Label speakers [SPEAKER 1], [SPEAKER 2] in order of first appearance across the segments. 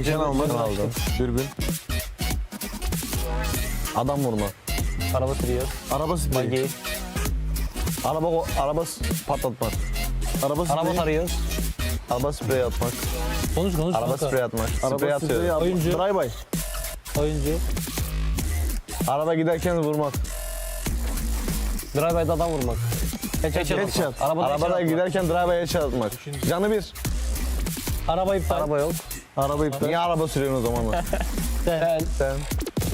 [SPEAKER 1] Nişan almak. Dürbün. Adam vurma.
[SPEAKER 2] Araba sürüyor.
[SPEAKER 1] Araba spreyi.
[SPEAKER 2] Magi.
[SPEAKER 1] Araba patlatmak. Araba
[SPEAKER 2] tarıyoruz.
[SPEAKER 1] Araba sprey atmak.
[SPEAKER 2] Konuş.
[SPEAKER 1] Araba sprey atmak. Sprey
[SPEAKER 2] Sprey
[SPEAKER 1] atıyor.
[SPEAKER 2] atmak. Oyuncu.
[SPEAKER 1] Drive-by.
[SPEAKER 2] Oyuncu.
[SPEAKER 1] Araba giderken vurmak.
[SPEAKER 2] Drive-by'da adam vurmak.
[SPEAKER 1] Headshot.
[SPEAKER 2] Arabada
[SPEAKER 1] Arabada giderken drive-by headshot atmak. Canı bir.
[SPEAKER 2] Araba iptal.
[SPEAKER 1] Araba yok. Araba iptal. Niye araba sürüyorsun o zaman? Sen.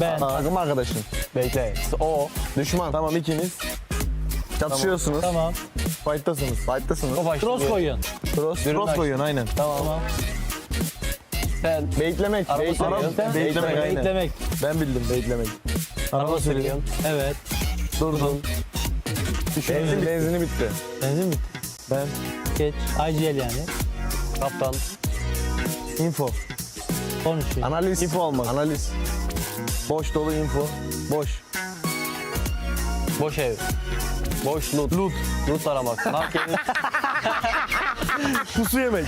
[SPEAKER 2] Ben.
[SPEAKER 1] Takım arkadaşın.
[SPEAKER 2] Bekle. O.
[SPEAKER 1] Düşman. Tamam ikiniz. Çatışıyorsunuz.
[SPEAKER 2] Tamam.
[SPEAKER 1] Fight'tasınız.
[SPEAKER 2] O başlıyor. Cross koyuyorsun.
[SPEAKER 1] Cross koyuyorsun aynen.
[SPEAKER 2] Tamam. Sen.
[SPEAKER 1] Baitlemek.
[SPEAKER 2] Baitlemek.
[SPEAKER 1] Ben bildim baitlemek.
[SPEAKER 2] Araba sürüyorsun. Evet.
[SPEAKER 1] Durdun. Benzini bitti.
[SPEAKER 2] Benzin bitti.
[SPEAKER 1] Ben.
[SPEAKER 2] Geç. IGL yani. Kaptan.
[SPEAKER 1] Info.
[SPEAKER 2] Konuşuyor.
[SPEAKER 1] Analiz. Info almak. Analiz. Boş dolu info. Boş.
[SPEAKER 2] Boş ev. Boş loot. Loot aramak.
[SPEAKER 1] Pusu yemek.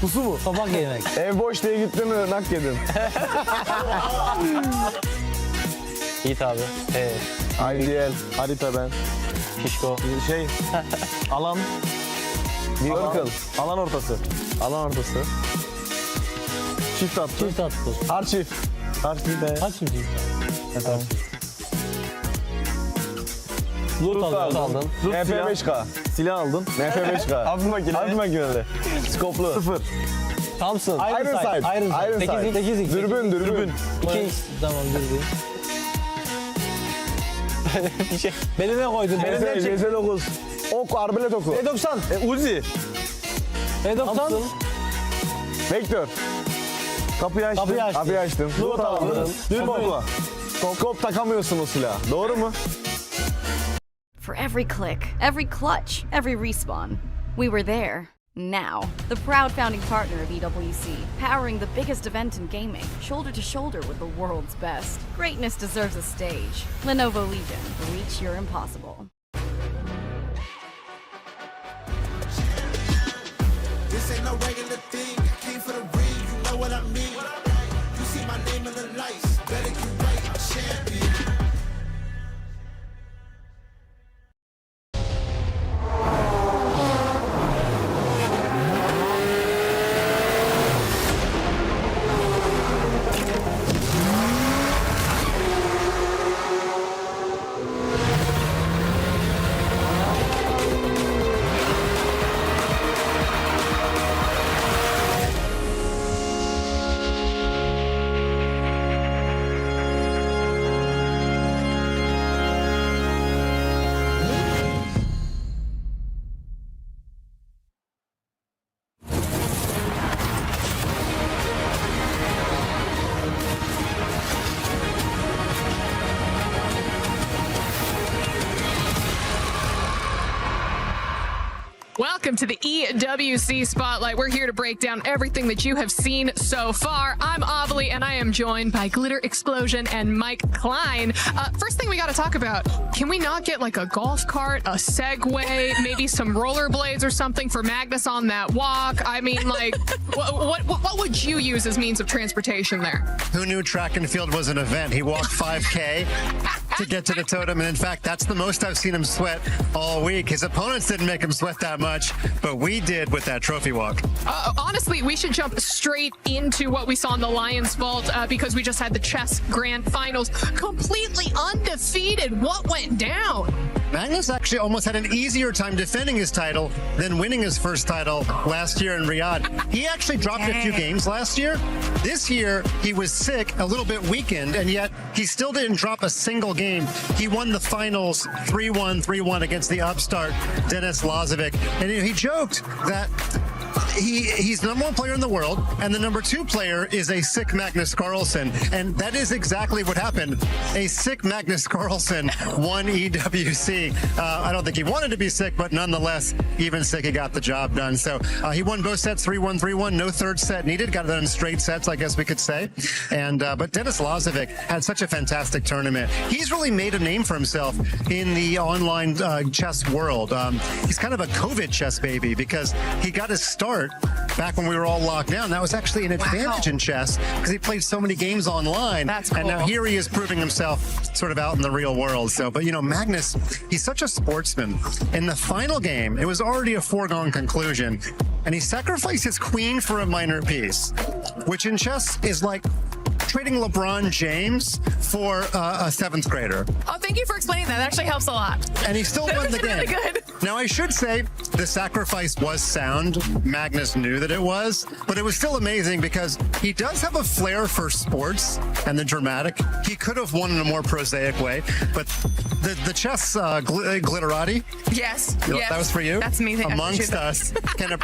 [SPEAKER 1] Pusu mu?
[SPEAKER 2] Tabak yemek.
[SPEAKER 1] Ev boş diye gittin nak yedin.
[SPEAKER 2] Yiğit abi.
[SPEAKER 1] IDL. Harita ben.
[SPEAKER 2] Şişko.
[SPEAKER 1] Alan. Circle. Alan ortası. Çift attı.
[SPEAKER 2] Çift attı.
[SPEAKER 1] Arşiv. Arşiv de.
[SPEAKER 2] Kaç çift?
[SPEAKER 1] Tamam.
[SPEAKER 2] Loot aldın.
[SPEAKER 1] MP5K. Silah aldın. MP5K. Hafif makineli. Skoplu. 0.
[SPEAKER 2] Thompson.
[SPEAKER 1] Iron sight.
[SPEAKER 2] 8x.
[SPEAKER 1] Dürbün.
[SPEAKER 2] 2x. Tamam dürbün. Bir şey. Belime koydun.
[SPEAKER 1] CS9. Ok, arbelet oku.
[SPEAKER 2] E90.
[SPEAKER 1] Uzi.
[SPEAKER 2] E90.
[SPEAKER 1] Vektör. Kapıyı açtın. Loot aldın. Skop takamıyorsun o silahı. Doğru mu?
[SPEAKER 3] For every click, every clutch, every respawn, we were there. Now, the proud founding partner of EWC, powering the biggest event in gaming, shoulder to shoulder with the world's best. Greatness deserves a stage. Lenovo Legion, reach your impossible.
[SPEAKER 4] This ain't no regular thing. I came for the ring, you know what I mean. You see my name in the lights, better get right, I'm champion.
[SPEAKER 5] Welcome to the EWC Spotlight. We're here to break down everything that you have seen so far. I'm Avilee, and I am joined by Glitter Explosion and Mike Klein. First thing we got to talk about, can we not get like a golf cart, a Segway, maybe some rollerblades or something for Magnus on that walk? I mean, like, what would you use as means of transportation there?
[SPEAKER 6] Who knew track and field was an event? He walked 5K to get to the totem, and in fact, that's the most I've seen him sweat all week. His opponents didn't make him sweat that much, but we did with that trophy walk.
[SPEAKER 5] Honestly, we should jump straight into what we saw in the Lions Vault because we just had the chess grand finals. Completely undefeated. What went down?
[SPEAKER 6] Magnus actually almost had an easier time defending his title than winning his first title last year in Riyadh. He actually dropped a few games last year. This year, he was sick, a little bit weakened, and yet he still didn't drop a single game. He won the finals 3-1, 3-1 against the upstart Denis Lazovic. And he joked that he's the #1 player in the world, and the #2 player is a sick Magnus Carlsen, and that is exactly what happened. A sick Magnus Carlsen won EWC. I don't think he wanted to be sick, but nonetheless, even sick, he got the job done. So he won both sets, 3-1, 3-1. No third set needed. Got it done in straight sets, I guess we could say. And but Denis Lazovic had such a fantastic tournament. He's really made a name for himself in the online chess world. He's kind of a COVID chess baby because he got his start start. Back when we were all locked down, that was actually an advantage in chess because he played so many games online.
[SPEAKER 5] That's
[SPEAKER 6] And now
[SPEAKER 5] cool.
[SPEAKER 6] here he is proving himself sort of out in the real world. So, but Magnus, he's such a sportsman. In the final game, it was already a foregone conclusion, and he sacrificed his queen for a minor piece, which in chess is like trading LeBron James for a 7th grader.
[SPEAKER 5] Oh, thank you for explaining that. That actually helps a lot.
[SPEAKER 6] And he still won the game.
[SPEAKER 5] Really good.
[SPEAKER 6] Now, I should say the sacrifice was sound. Magnus knew that it was, but it was still amazing because he does have a flair for sports and the dramatic. He could have won in a more prosaic way, but the chess glitterati,
[SPEAKER 5] Yes.
[SPEAKER 6] that was for you.
[SPEAKER 5] That's me. I
[SPEAKER 6] Amongst
[SPEAKER 5] appreciate
[SPEAKER 6] us,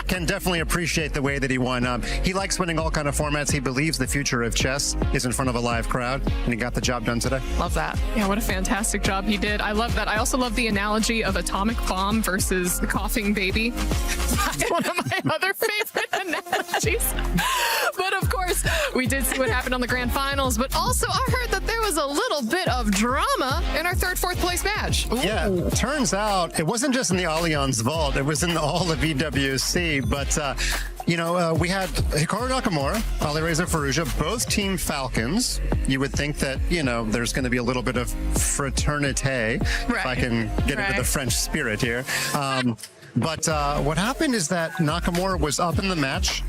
[SPEAKER 6] can definitely appreciate the way that he won. He likes winning all kind of formats. He believes the future of chess is in front of a live crowd, and he got the job done today.
[SPEAKER 5] Love that. Yeah, what a fantastic job he did. I love that. I also love the analogy of atomic bomb versus the coughing baby. That's one of my other favorite analogies. But of course, we did see what happened on the grand finals, but also I heard that there was a little bit of drama in our 3rd, 4th place match. Ooh.
[SPEAKER 6] Yeah, turns out it wasn't just in the Allianz Vault, it was in all of EWC, but we had Hikaru Nakamura, Alireza Firouzja, both Team Falcons. You would think that, there's going to be a little bit of fraternité, if I can get into the French spirit here. But what happened is that Nakamura was up in the match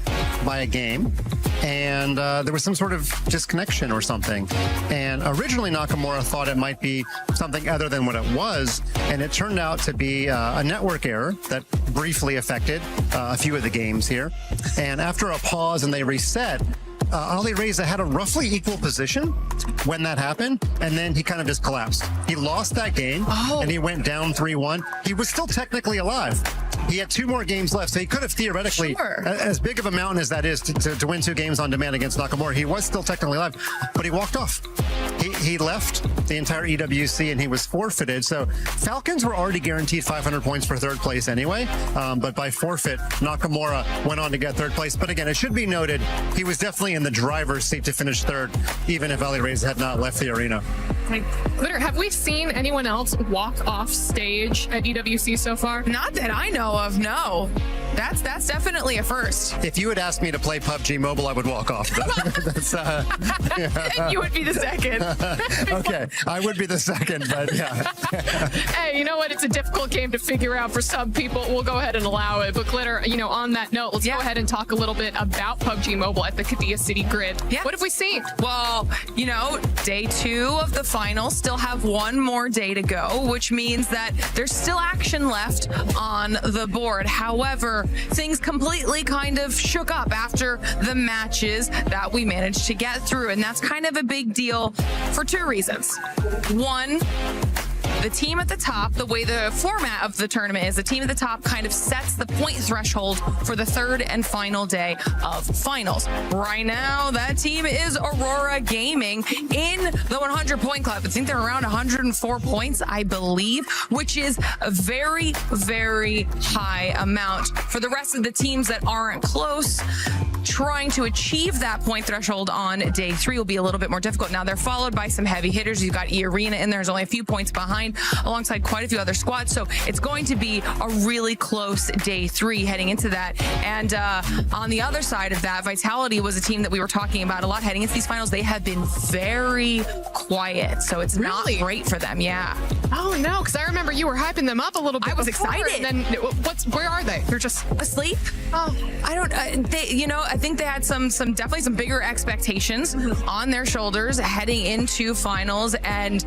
[SPEAKER 6] by a game, and there was some sort of disconnection or something. And originally Nakamura thought it might be something other than what it was, and it turned out to be a network error that briefly affected a few of the games here. And after a pause and they reset, Alireza had a roughly equal position when that happened, and then he kind of just collapsed. He lost that game, and he went down 3-1. He was still technically alive. He had 2 more games left, so he could have theoretically, as big of a mountain as that is to win 2 games on demand against Nakamura, he was still technically alive, but he walked off. He left the entire EWC and he was forfeited. So Falcons were already guaranteed 500 points for 3rd place anyway, but by forfeit, Nakamura went on to get 3rd place. But again, it should be noted, he was definitely in the driver's seat to finish 3rd, even if Alireza had not left the arena.
[SPEAKER 5] Glitter, have we seen anyone else walk off stage at EWC so far?
[SPEAKER 7] Not that I know of, no. That's definitely a first.
[SPEAKER 6] If you had asked me to play PUBG Mobile, I would walk off. That's,
[SPEAKER 5] And you would be the second.
[SPEAKER 6] Okay, I would be the second, but yeah.
[SPEAKER 5] Hey, you know what? It's a difficult game to figure out for some people. We'll go ahead and allow it. But Glitter, on that note, let's go ahead and talk a little bit about PUBG Mobile at the Qiddiya City Grid.
[SPEAKER 7] Yeah.
[SPEAKER 5] What have we seen?
[SPEAKER 7] Well, day 2 of the finals, still have 1 more day to go, which means that there's still action left on the board. However, things completely kind of shook up after the matches that we managed to get through, and that's kind of a big deal for 2 reasons. One, the team at the top, the way the format of the tournament is, the team at the top kind of sets the point threshold for the 3rd and final day of finals. Right now, that team is Aurora Gaming in the 100-point club. I think they're around 104 points, I believe, which is a very, very high amount. For the rest of the teams that aren't close, trying to achieve that point threshold on day 3 will be a little bit more difficult. Now, they're followed by some heavy hitters. You've got E-Arena in there. There's only a few points behind, alongside quite a few other squads. So it's going to be a really close day 3 heading into that. And on the other side of that, Vitality was a team that we were talking about a lot heading into these finals. They have been very quiet, so it's not great for them. Yeah.
[SPEAKER 5] Oh no, because I remember you were hyping them up a little bit.
[SPEAKER 7] I was
[SPEAKER 5] before,
[SPEAKER 7] excited.
[SPEAKER 5] And then where are they? They're just
[SPEAKER 7] asleep. Oh, I don't. I think they had definitely some bigger expectations on their shoulders heading into finals, and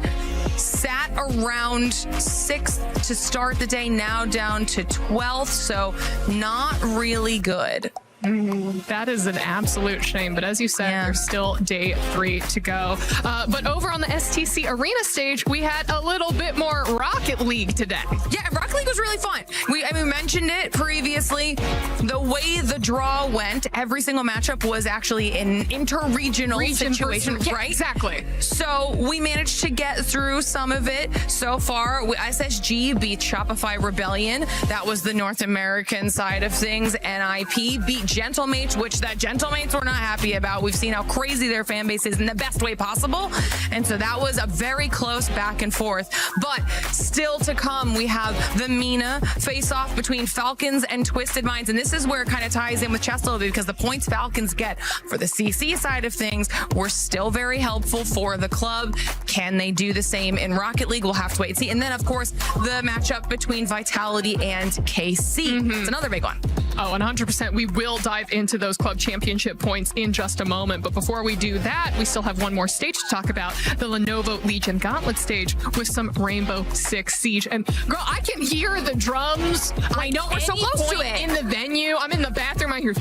[SPEAKER 7] sat around 6th to start the day, now down to 12th. So not really good.
[SPEAKER 5] That is an absolute shame. But as you said, there's still day 3 to go. But over on the STC Arena stage, we had a little bit more Rocket League today.
[SPEAKER 7] Yeah, Rocket League was really fun. We mentioned it previously. The way the draw went, every single matchup was actually an inter-regional situation, right?
[SPEAKER 5] Exactly.
[SPEAKER 7] So we managed to get through some of it so far. SSG beat Shopify Rebellion. That was the North American side of things. NIP beat gentlemates, which that gentlemates were not happy about. We've seen how crazy their fan base is in the best way possible. And so that was a very close back and forth. But still to come, we have the Mina face-off between Falcons and Twisted Minds. And this is where it kind of ties in with chess a little bit, because the points Falcons get for the CC side of things were still very helpful for the club. Can they do the same in Rocket League? We'll have to wait and see. And then, of course, the matchup between Vitality and KC. It's another big one.
[SPEAKER 5] Oh, 100%. We will dive into those club championship points in just a moment. But before we do that, we still have one more stage to talk about, the Lenovo Legion Gauntlet stage with some Rainbow Six Siege. And girl, I can hear the drums.
[SPEAKER 7] I know, we're so close to it.
[SPEAKER 5] In the venue, I'm in the bathroom, I hear,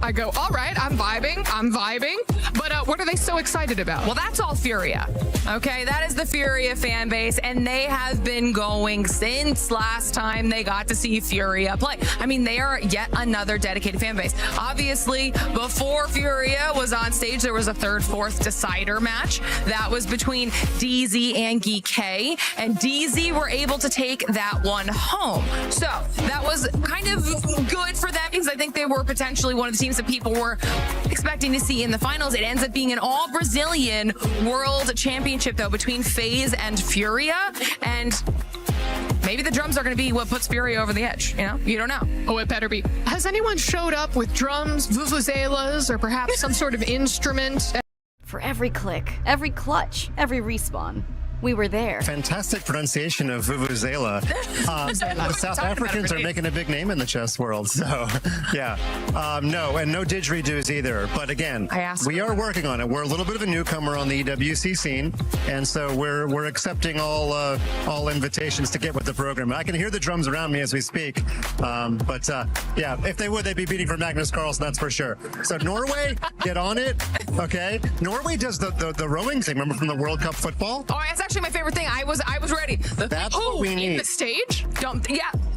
[SPEAKER 5] I go, all right, I'm vibing. But what are they so excited about?
[SPEAKER 7] Well, that's all Furia. Okay, that is the Furia fan base, and they have been going since last time they got to see Furia play. I mean, they are yet another dedicated fan base. Obviously, before Furia was on stage, there was a fourth decider match that was between DZ and Geek K, and DZ were able to take that one home. So that was kind of good for them, because I think they were potentially one of the teams that people were expecting to see in the finals. It ends up being an all Brazilian world championship, though, between FaZe and Furia, and maybe the drums are going to be what puts Furia over the edge. You don't know.
[SPEAKER 5] Oh, it better be. Has anyone showed up with drums, vuvuzelas, or perhaps some sort of instrument?
[SPEAKER 3] For every click, every clutch, every respawn, we were there.
[SPEAKER 6] Fantastic pronunciation of vuvuzela. The South Africans are making a big name in the chess world. So, yeah. No, and no didgeridoos either. But again, we are working on it. We're a little bit of a newcomer on the EWC scene, and so we're accepting all invitations to get with the program. I can hear the drums around me as we speak. Yeah, if they would, they'd be beating for Magnus Carlsen, that's for sure. So Norway, get on it. Okay. Norway does the rowing thing. Remember from the World Cup football?
[SPEAKER 7] Oh, that's actually my favorite thing. I was ready.
[SPEAKER 6] That's what we need.
[SPEAKER 5] The stage?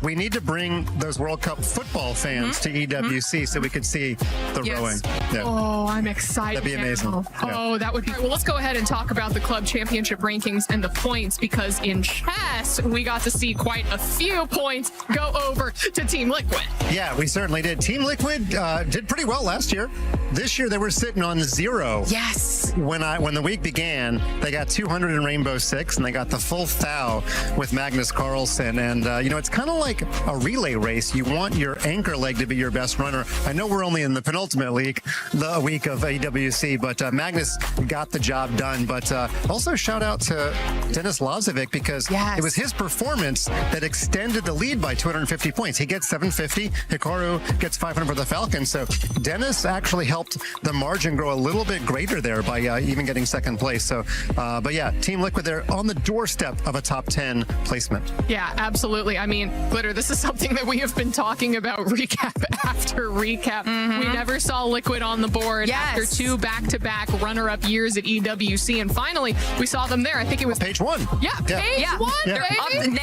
[SPEAKER 6] We need to bring those World Cup football fans to EWC so we could see the rowing. Yeah.
[SPEAKER 5] Oh, I'm excited.
[SPEAKER 6] That'd be amazing.
[SPEAKER 5] Oh, that would be. Well, let's go ahead and talk about the club championship rankings and the points, because in chess, we got to see quite a few points go over to Team Liquid.
[SPEAKER 6] Yeah, we certainly did. Team Liquid did pretty well last year. This year, they were sitting on 0.
[SPEAKER 7] Yes.
[SPEAKER 6] When the week began, they got 200 in Rainbow Six, and they got the full thou with Magnus Carlsen. And, it's kind of like a relay race. You want your anchor leg to be your best runner. I know we're only in the penultimate week of EWC, but Magnus got the job done. But also shout out to Denis Lazovic, because it was his performance that extended the lead by 250 points. He gets 750. Hikaru gets 500 for the Falcons. So Denis actually helped the margin grow a little bit greater there by even getting second place. So, but yeah, Team Liquid, they're on the doorstep of a top 10 placement.
[SPEAKER 5] Yeah, absolutely. I mean, Glitter, this is something that we have been talking about recap after recap. We never saw Liquid on the board after 2 back-to-back runner-up years at EWC, and finally we saw them there. I think it was
[SPEAKER 6] page 1.
[SPEAKER 5] Yeah, page 1, baby.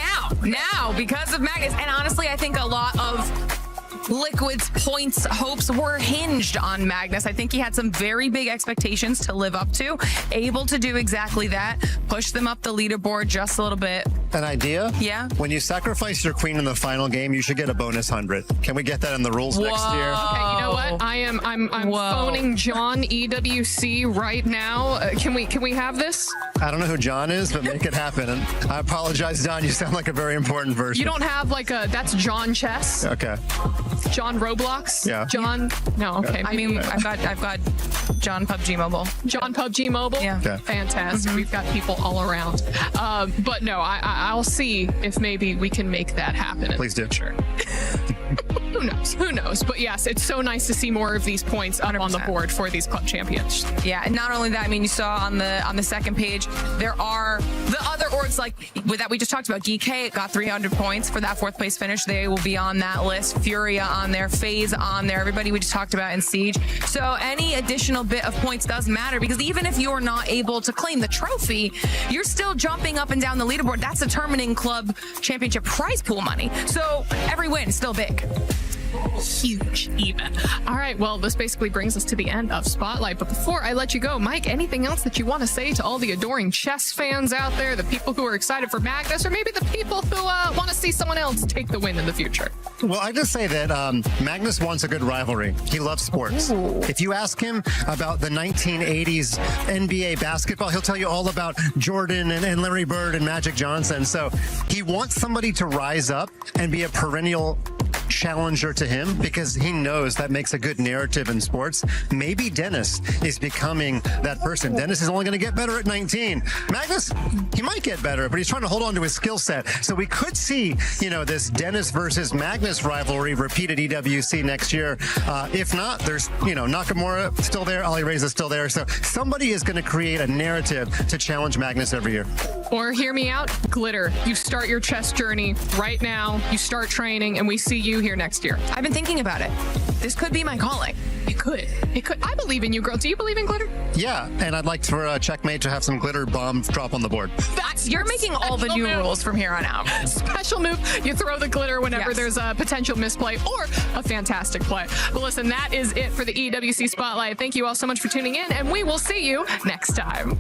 [SPEAKER 7] Now, because of Magnus, and honestly, I think a lot of Liquid's points hopes were hinged on Magnus. I think he had some very big expectations to live up to, able to do exactly that, push them up the leaderboard just a little bit.
[SPEAKER 6] An idea?
[SPEAKER 7] Yeah.
[SPEAKER 6] When you sacrifice your queen in the final game, you should get a bonus 100. Can we get that in the rules next year?
[SPEAKER 5] Okay, you know what? I'm phoning John EWC right now. Can we have this?
[SPEAKER 6] I don't know who John is, but make it happen. And I apologize, Don. You sound like a very important person.
[SPEAKER 5] You don't have like that's John Chess?
[SPEAKER 6] Okay.
[SPEAKER 5] John Roblox?
[SPEAKER 6] Yeah.
[SPEAKER 5] John? No, okay.
[SPEAKER 7] I mean, I've got John PUBG Mobile.
[SPEAKER 5] John PUBG Mobile?
[SPEAKER 7] Yeah.
[SPEAKER 6] Okay.
[SPEAKER 5] Fantastic. We've got people all around. But no, I'll see if maybe we can make that happen.
[SPEAKER 6] Please do.
[SPEAKER 5] Sure. Who knows? But yes, it's so nice to see more of these points up on the board for these club champions.
[SPEAKER 7] Yeah, and not only that, I mean, you saw on the second page, there are the other orgs like that we just talked about. Geek K got 300 points for that 4th place finish. They will be on that list. Furia on there, FaZe on there, everybody we just talked about in Siege. So any additional bit of points does matter, because even if you're not able to claim the trophy, you're still jumping up and down the leaderboard. That's determining club championship prize pool money. So every win is still big.
[SPEAKER 5] huge even. All right, well, this basically brings us to the end of Spotlight. But before I let you go, Mike, anything else that you want to say to all the adoring chess fans out there, the people who are excited for Magnus, or maybe the people who want to see someone else take the win in the future?
[SPEAKER 6] Well, I just say that Magnus wants a good rivalry. He loves sports.
[SPEAKER 5] Ooh.
[SPEAKER 6] If you ask him about the 1980s NBA basketball, he'll tell you all about Jordan and Larry Bird and Magic Johnson. So he wants somebody to rise up and be a perennial challenger to him because he knows that makes a good narrative in sports. Maybe Dennis is becoming that person. Dennis is only going to get better at 19. Magnus, he might get better, but he's trying to hold on to his skill set. So we could see, this Dennis versus Magnus rivalry repeat at EWC next year. If not, there's, Nakamura still there, Ali Reza still there. So somebody is going to create a narrative to challenge Magnus every year.
[SPEAKER 5] Or hear me out, Glitter. You start your chess journey right now. You start training, and we see you here next year.
[SPEAKER 7] I've been thinking about it. This could be my calling.
[SPEAKER 5] It could. It could. I believe in you, girl. Do you believe in Glitter?
[SPEAKER 6] Yeah, and I'd like for Checkmate to have some glitter bomb drop on the board.
[SPEAKER 7] You're making all the new rules from here on out.
[SPEAKER 5] Special move. You throw the glitter whenever
[SPEAKER 7] Yes.
[SPEAKER 5] there's a potential misplay or a fantastic play. But listen, that is it for the EWC Spotlight. Thank you all so much for tuning in, and we will see you next time.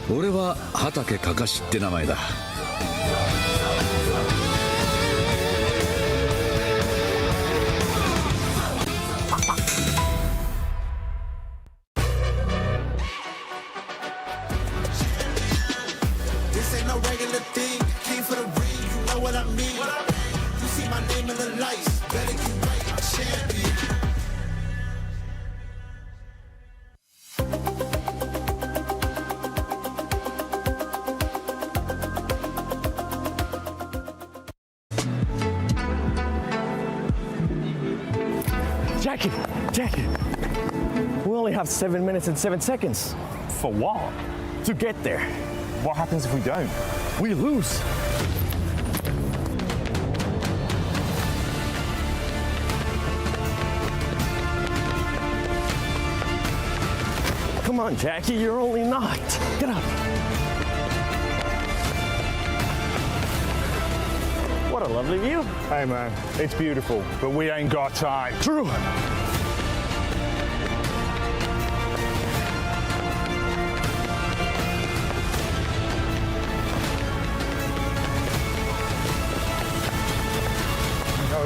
[SPEAKER 8] 俺は畑かかしって名前だ。
[SPEAKER 4] This ain't no regular thing. Came for the ring, you know what I mean. You see my name in the lights. Better get right, I'm champion.
[SPEAKER 1] Jackie! Jackie! We only have 7 minutes and 7 seconds.
[SPEAKER 9] For what?
[SPEAKER 1] To get there.
[SPEAKER 9] What happens if we don't?
[SPEAKER 1] We lose. Come on, Jackie, you're only knocked. Get up. What a lovely view.
[SPEAKER 9] Hey man, it's beautiful, but we ain't got time.
[SPEAKER 1] True.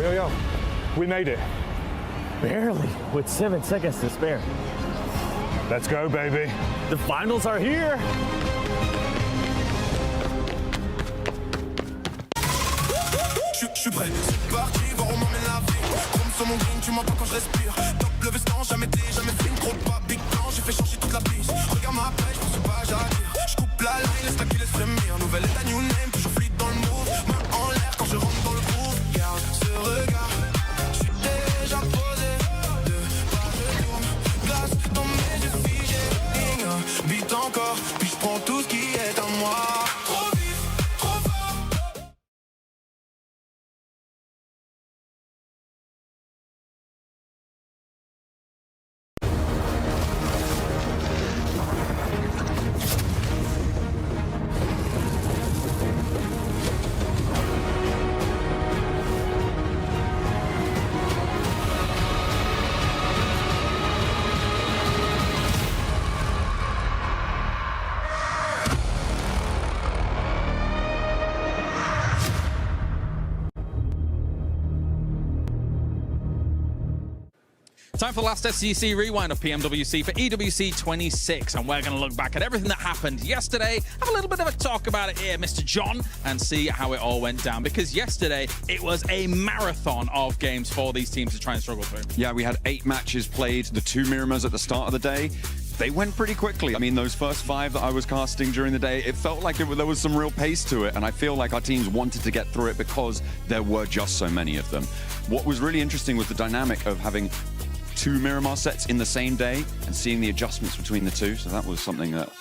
[SPEAKER 9] Yo. We made it.
[SPEAKER 1] Barely, with 7 seconds to spare.
[SPEAKER 9] Let's go, baby.
[SPEAKER 1] The finals are here.
[SPEAKER 4] Je suis prêt, c'est parti, voir où m'emmène la vie. Comme sur mon green, tu m'entends quand je respire. Top le veston, jamais dit, jamais fait une trop de pas big plan. J'ai fait changer toute la piste. Regarde ma pêche, je pense pas, j'attire. Je coupe la ligne, laisse la qui laisse frémir. Nouvelle état, new name, toujours fluide dans le move. Main en l'air quand je rentre dans le groove. Garde ce regard, je suis déjà posé. Deux pas, je tourne, glace dans mes yeux figés. Ligne, beat encore, puis je prends tout ce qui est à moi. Trop vif, trop fort.
[SPEAKER 10] Time for the last SCC rewind of PMWC for EWC 26, and we're going to look back at everything that happened yesterday, have a little bit of a talk about it here, Mr. John, and see how it all went down, because yesterday it was a marathon of games for these teams to try and struggle through.
[SPEAKER 11] Yeah, we had 8 matches played, the 2 Miramars at the start of the day. They went pretty quickly. I mean, those first 5 that I was casting during the day, it felt like there was some real pace to it, and I feel like our teams wanted to get through it because there were just so many of them. What was really interesting was the dynamic of having 2 Miramar sets in the same day and seeing the adjustments between the two. So that was something that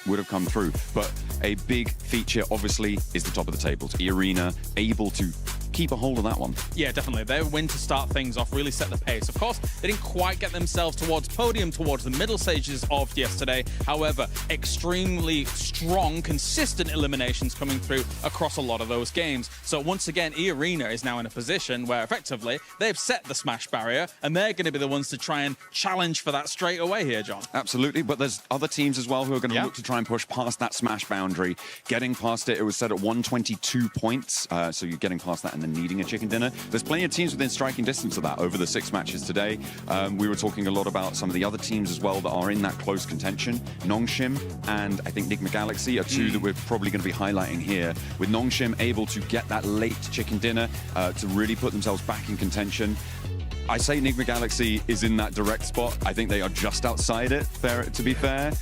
[SPEAKER 11] would have come through. But a big feature, obviously, is the top of the tables. E-Arena able to keep a hold of that one.
[SPEAKER 10] Yeah, definitely. Their win to start things off really set the pace. Of course, they didn't quite get themselves towards podium, towards the middle stages of yesterday. However, extremely strong, consistent eliminations coming through across a lot of those games. So once again, E-Arena is now in a position where effectively they've set the smash barrier, and they're going to be the ones to try and challenge for that straight away here, John.
[SPEAKER 11] Absolutely, but there's other teams as well who are going to look to try and push past that smash boundary. Getting past it, it was set at 122 points, so you're getting past that and then needing a chicken dinner. There's plenty of teams within striking distance of that over the 6 matches today. We were talking a lot about some of the other teams as well that are in that close contention. Nongshim and I think Nigma Galaxy are 2 that we're probably going to be highlighting here, with Nongshim able to get that late chicken dinner to really put themselves back in contention. I say Nigma Galaxy is in that direct spot. I think they are just outside it, to be fair.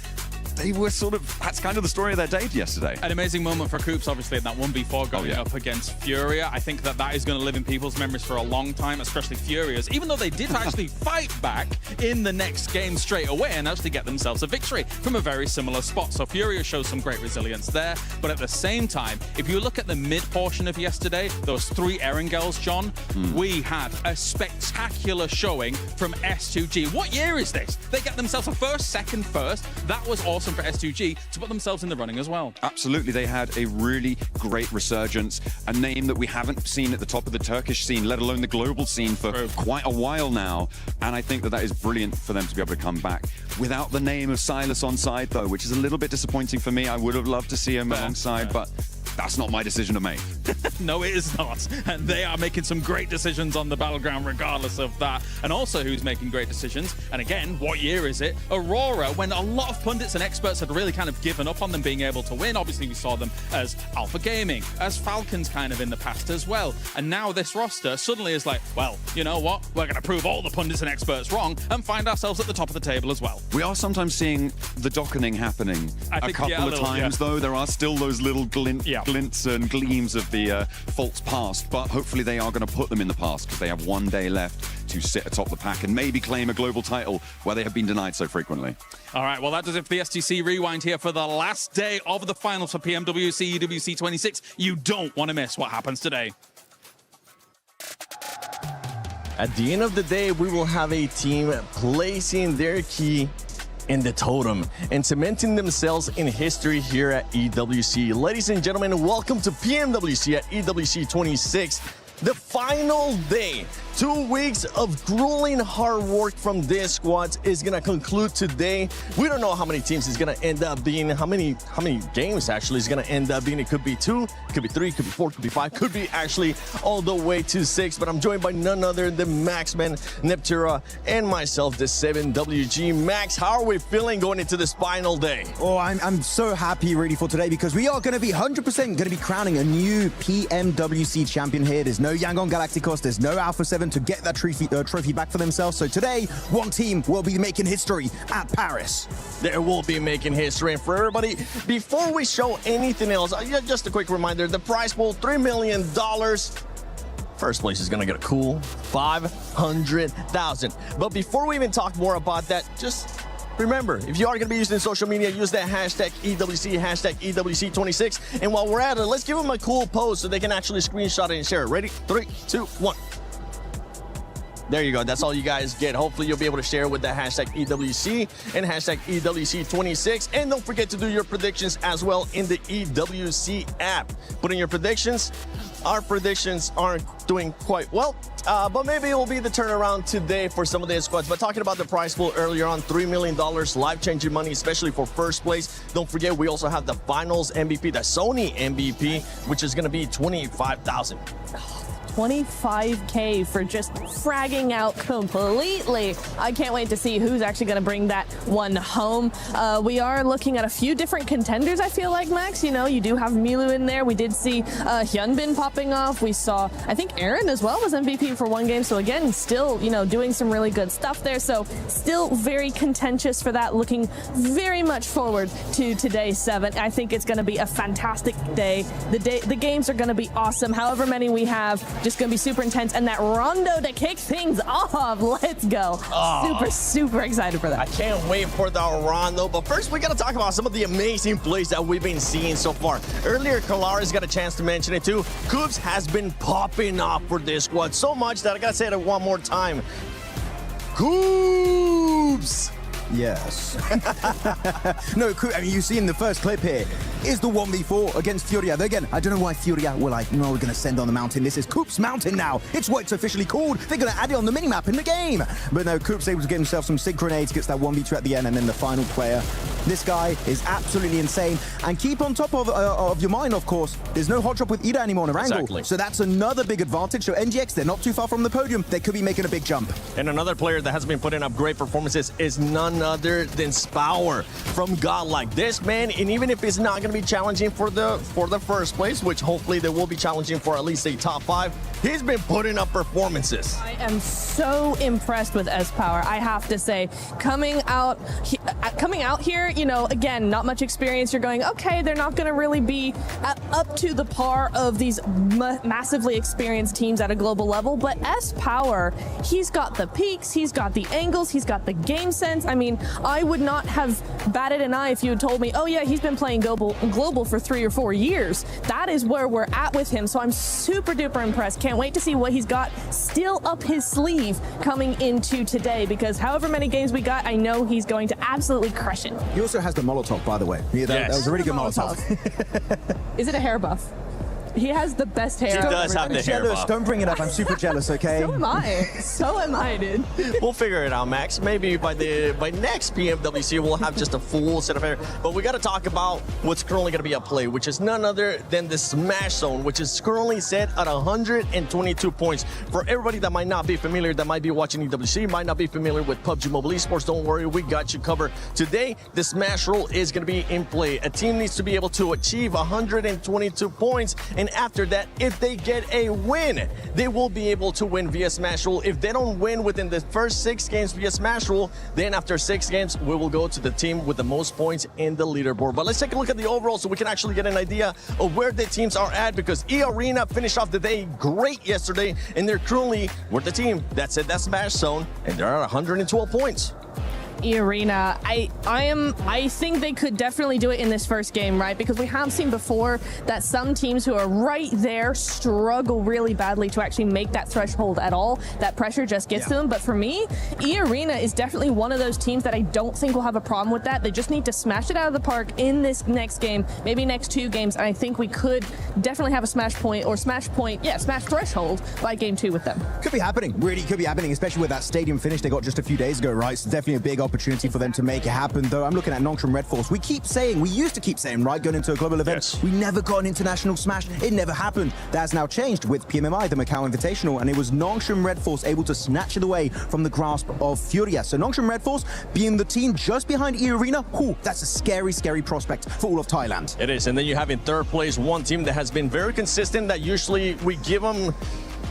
[SPEAKER 11] They were sort of, that's kind of the story of their day yesterday.
[SPEAKER 10] An amazing moment for Coops, obviously, in that 1v4 going up against Furia. I think that is going to live in people's memories for a long time, especially Furia's, even though they did actually fight back in the next game straight away and actually get themselves a victory from a very similar spot. So Furia shows some great resilience there. But at the same time, if you look at the mid portion of yesterday, those 3 Erangels, John, we had a spectacular showing from S2G. What year is this? They get themselves a first, second, first. That was awesome for S2G to put themselves in the running as well.
[SPEAKER 11] Absolutely, they had a really great resurgence, a name that we haven't seen at the top of the Turkish scene, let alone the global scene, for quite a while now, and I think that is brilliant for them to be able to come back. Without the name of Silas on side, though, which is a little bit disappointing for me. I would have loved to see him alongside, but that's not my decision to make.
[SPEAKER 10] No, it is not. And they are making some great decisions on the battleground regardless of that. And also who's making great decisions, and again, what year is it? Aurora, when a lot of pundits and experts had really kind of given up on them being able to win. Obviously, we saw them as Alpha Gaming, as Falcons kind of in the past as well. And now this roster suddenly is like, well, you know what? We're going to prove all the pundits and experts wrong and find ourselves at the top of the table as well.
[SPEAKER 11] We are sometimes seeing the dockening happening a couple of times, though. There are still those little glints and gleams of the faults past, but hopefully they are going to put them in the past because they have 1 day left to sit atop the pack and maybe claim a global title where they have been denied so frequently.
[SPEAKER 10] All right, well, that does it for the STC Rewind here for the last day of the finals for PMWC EWC 26. You don't want to miss what happens today.
[SPEAKER 1] At the end of the day, we will have a team placing their key in the totem and cementing themselves in history here at EWC. Ladies and gentlemen, welcome to PMWC at EWC 26. The final day. 2 weeks of grueling hard work from this squad is gonna conclude today. We don't know how many teams is gonna end up being, how many games actually is gonna end up being. It could be 2, could be 3, could be 4, could be 5, could be actually all the way to 6. But I'm joined by none other than Maxman, Neptura, and myself, the 7WG. Max, how are we feeling going into this final day?
[SPEAKER 12] Oh, I'm so happy really for today because we are going to be 100% going to be crowning a new PMWC champion here. There's no Yangon Galacticos, there's no Alpha 7 to get that trophy back for themselves. So today, one team will be making history at Paris.
[SPEAKER 1] There will be making history. And for everybody, before we show anything else, just a quick reminder, the prize pool, $3 million. First place is gonna get a cool $500,000. But before we even talk more about that, just remember, if you are going to be using social media, use that hashtag EWC, hashtag EWC26. And while we're at it, let's give them a cool post so they can actually screenshot it and share it. Ready? 3, 2, 1. There you go. That's all you guys get. Hopefully, you'll be able to share with the hashtag EWC and hashtag EWC26. And don't forget to do your predictions as well in the EWC app. Put in your predictions. Our predictions aren't doing quite well, but maybe it will be the turnaround today for some of the squads. But talking about the prize pool earlier on, $3 million, life-changing money, especially for first place. Don't forget, we also have the finals MVP, the Sony MVP, which is going to be $25,000.
[SPEAKER 13] 25K for just fragging out completely. I can't wait to see who's actually going to bring that one home. We are looking at a few different contenders, I feel like, Max. You know, you do have Milu in there. We did see Hyunbin popping off. We saw, I think, Aaron as well was MVP for one game. So again, still, you know, doing some really good stuff there. So still very contentious for that. Looking very much forward to today's 7. I think it's going to be a fantastic day. The games are going to be awesome. However many we have, just gonna be super intense, and that rondo to kick things off. Let's go. Super excited for that.
[SPEAKER 1] I can't wait for the rondo, but first we gotta talk about some of the amazing plays that we've been seeing so far. Earlier, Kalara's got a chance to mention it too. Coops has been popping off for this squad so much that I gotta say it one more time. Coops!
[SPEAKER 12] Yes. No, I mean, you see in the first clip here is the 1v4 against Furia. Again, I don't know why Furia were like, no, we're going to send on the mountain. This is Coop's Mountain now. It's what it's officially called. They're going to add it on the minimap in the game. But no, Coop's able to get himself some sig grenades, gets that 1v2 at the end, and then the final player. This guy is absolutely insane. And keep on top of your mind, of course, there's no hot drop with Ida anymore on Erangel.
[SPEAKER 1] Exactly.
[SPEAKER 12] So that's another big advantage. So NGX, they're not too far from the podium. They could be making a big jump.
[SPEAKER 1] And another player that has been putting up great performances is none other than Spower from Godlike. This man, and even if it's not going to be challenging for the first place, which hopefully they will be challenging for at least a top 5, he's been putting up performances.
[SPEAKER 13] I am so impressed with S-Power, I have to say. Coming out here, you know, again, not much experience. You're going, okay, they're not going to really be up to the par of these massively experienced teams at a global level, but S-Power, he's got the peaks, he's got the angles, he's got the game sense. I mean, I would not have batted an eye if you had told me, oh yeah, he's been playing global for 3 or 4 years. That is where we're at with him, so I'm super duper impressed. Can't wait to see what he's got still up his sleeve coming into today, because however many games we got, I know he's going to absolutely crush it.
[SPEAKER 12] He also has the Molotov, by the way. Yeah, that was a really good Molotov.
[SPEAKER 13] Is it a hair buff? He has the best hair.
[SPEAKER 1] He does have the hair buff.
[SPEAKER 12] Don't bring it up. I'm super jealous, okay?
[SPEAKER 13] So am I. So am I, dude.
[SPEAKER 1] We'll figure it out, Max. Maybe by next PMWC, we'll have just a full set of hair. But we got to talk about what's currently going to be at play, which is none other than the Smash Zone, which is currently set at 122 points. For everybody that might not be familiar, that might be watching EWC, might not be familiar with PUBG Mobile Esports, don't worry, we got you covered. Today, the Smash Roll is going to be in play. A team needs to be able to achieve 122 points, And after that, if they get a win, they will be able to win via Smash Rule. If they don't win within the first 6 games via Smash Rule, then after 6 games, we will go to the team with the most points in the leaderboard. But let's take a look at the overall so we can actually get an idea of where the teams are at, because E-Arena finished off the day great yesterday, and they're currently with the team that's at that Smash Zone, and they're at 112 points.
[SPEAKER 13] E-Arena, I think they could definitely do it in this first game, right? Because we have seen before that some teams who are right there struggle really badly to actually make that threshold at all. That pressure just gets to them. But for me, E-Arena is definitely one of those teams that I don't think will have a problem with that. They just need to smash it out of the park in this next game, maybe next 2 games. And I think we could definitely have a smash threshold by game 2 with them.
[SPEAKER 12] Could be happening, really could be happening, especially with that stadium finish they got just a few days ago, right? So definitely a big opportunity for them to make it happen. Though I'm looking at Nongshim Red Force. We used to keep saying, right, going into a global event, we never got an international smash. It never happened. That's now changed with PMMI, the Macau Invitational, and it was Nongshim Red Force able to snatch it away from the grasp of Furia. So Nongshim Red Force being the team just behind E-Arena, that's a scary, scary prospect for all of Thailand.
[SPEAKER 1] It is, and then you have in third place one team that has been very consistent, that usually we give them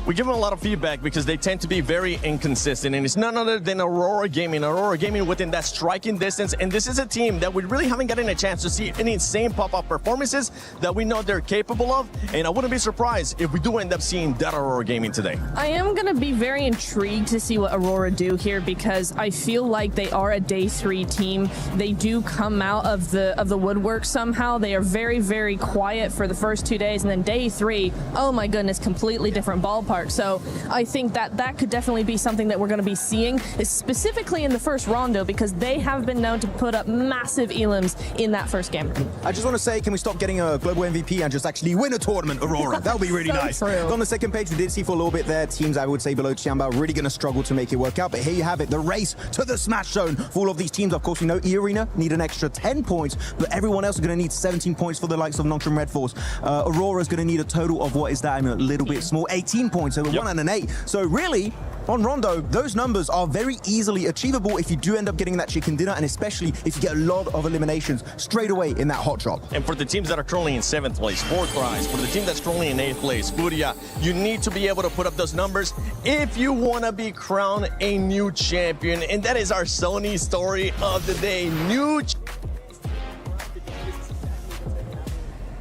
[SPEAKER 1] a lot of feedback because they tend to be very inconsistent, and it's none other than Aurora Gaming. Aurora Gaming within that striking distance, and this is a team that we really haven't gotten a chance to see any insane pop-up performances that we know they're capable of, and I wouldn't be surprised if we do end up seeing that Aurora Gaming today.
[SPEAKER 13] I am going to be very intrigued to see what Aurora do here, because I feel like they are a day 3 team. They do come out of the woodwork somehow. They are very, very quiet for the first 2 days, and then day 3, oh my goodness, completely different ballpark. So I think that could definitely be something that we're going to be seeing, specifically in the first rondo, because they have been known to put up massive elims in that first game.
[SPEAKER 12] I just want to say, can we stop getting a global MVP and just actually win a tournament, Aurora? That would be really nice.
[SPEAKER 13] True.
[SPEAKER 12] On the second page, we did see for a little bit there, teams I would say below Chiamba really going to struggle to make it work out. But here you have it, the race to the Smash Zone for all of these teams. Of course, we know E-Arena need an extra 10 points, but everyone else is going to need 17 points for the likes of Nongshim Red Force. Aurora is going to need a total of, what is that? I mean, a little bit small, 18 points. So 1 and an 8. So really, on Rondo, those numbers are very easily achievable if you do end up getting that chicken dinner, and especially if you get a lot of eliminations straight away in that hot drop.
[SPEAKER 1] And for the teams that are currently in 7th place, 4th prize, for the team that's currently in 8th place, Furia, you need to be able to put up those numbers if you want to be crowned a new champion. And that is our Sony story of the day.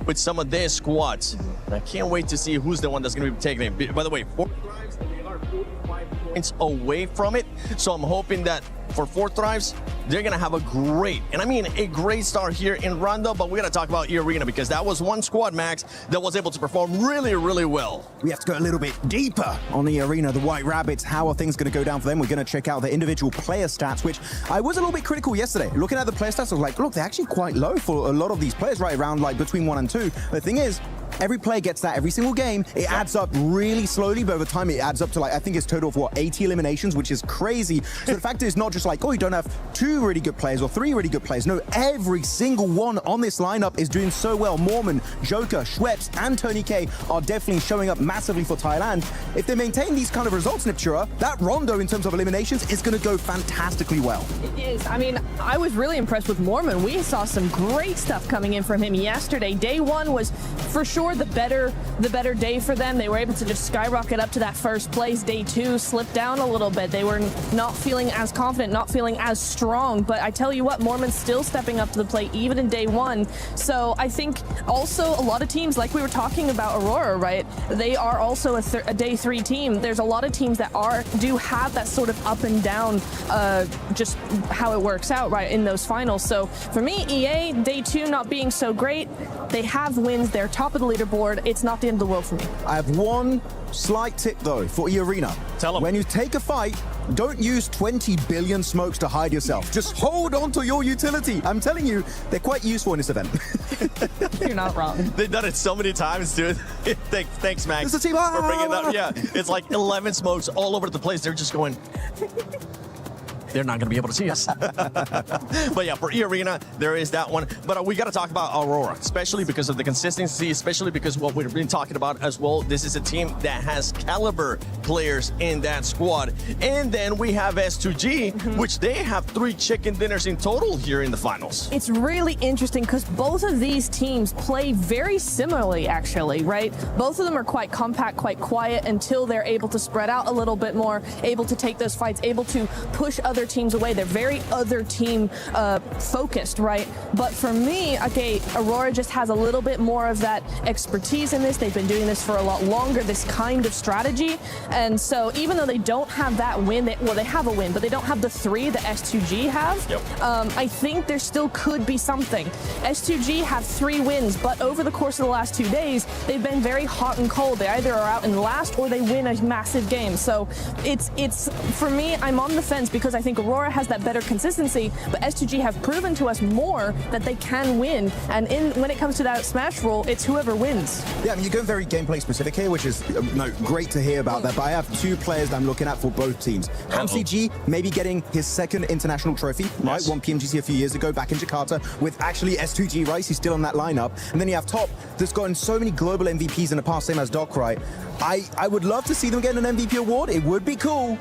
[SPEAKER 1] With some of their squads. And I can't wait to see who's the one that's going to be taking it. By the way, 4th drives, they are 45 points away from it. So I'm hoping that for 4th drives, they're going to have a great, and I mean a great start here in Rondo, but we're going to talk about E-Arena because that was one squad, Max, that was able to perform really, really well.
[SPEAKER 12] We have to go a little bit deeper on the Arena, the White Rabbits. How are things going to go down for them? We're going to check out the individual player stats, which I was a little bit critical yesterday. Looking at the player stats, I was like, look, they're actually quite low for a lot of these players, right around like between 1 and 2. The thing is, every player gets that every single game. It adds up really slowly, but over time it adds up to, like, I think it's total of what, 80 eliminations, which is crazy. So the fact is not just like, oh, you don't have 2 really good players or 3 really good players. No, every single one on this lineup is doing so well. Mormon, Joker, Schweppes, and Tony K are definitely showing up massively for Thailand. If they maintain these kind of results, Niptura, that Rondo in terms of eliminations is going to go fantastically well.
[SPEAKER 13] It is. I mean, I was really impressed with Mormon. We saw some great stuff coming in from him yesterday. Day 1 was for sure the better day for them. They were able to just skyrocket up to that first place. Day 2 slipped down a little bit. They were not feeling as confident, not feeling as strong. But I tell you what, Mormon's still stepping up to the plate even in day 1. So I think also a lot of teams, like we were talking about Aurora, right? They are also a day 3 team. There's a lot of teams that do have that sort of up and down, just how it works out, right, in those finals. So for me, EA, day 2 not being so great. They have wins. They're top of the leaderboard. It's not the end of the world for me.
[SPEAKER 12] I have one slight tip, though, for E-Arena.
[SPEAKER 1] Tell them.
[SPEAKER 12] When you take a fight, don't use 20 billion smokes to hide yourself. Just hold on to your utility. I'm telling you, they're quite useful in this event.
[SPEAKER 13] You're not wrong.
[SPEAKER 1] They've done it so many times, dude. Thanks, Max,
[SPEAKER 12] it's a team.
[SPEAKER 1] for bringing that. Yeah, it's like 11 smokes all over the place. They're just going... they're not going to be able to see us. But yeah, for E-Arena, there is that one. But we got to talk about Aurora, especially because of the consistency, especially because what we've been talking about as well. This is a team that has caliber players in that squad. And then we have S2G, which they have 3 chicken dinners in total here in the finals.
[SPEAKER 13] It's really interesting because both of these teams play very similarly, actually, right? Both of them are quite compact, quite quiet until they're able to spread out a little bit more, able to take those fights, able to push other teams away. They're very other team focused, right? But for me, okay, Aurora just has a little bit more of that expertise in this. They've been doing this for a lot longer, this kind of strategy. And so even though they don't have that win, they have a win, but they don't have the 3 that S2G have.
[SPEAKER 1] Yep.
[SPEAKER 13] I think there still could be something. S2G have 3 wins, but over the course of the last 2 days, they've been very hot and cold. They either are out in last or they win a massive game. So it's for me, I'm on the fence because I think Aurora has that better consistency, but S2G have proven to us more that they can win. And when it comes to that Smash rule, it's whoever wins.
[SPEAKER 12] Yeah, I mean, you're going very gameplay specific here, which is great to hear about that. But I have 2 players that I'm looking at for both teams. HamCG maybe getting his 2nd international trophy, right? Won PMGC a few years ago back in Jakarta with actually S2G, right? He's still on that lineup. And then you have Top that's gotten so many global MVPs in the past, same as Doc, right? I would love to see them get an MVP award. It would be cool.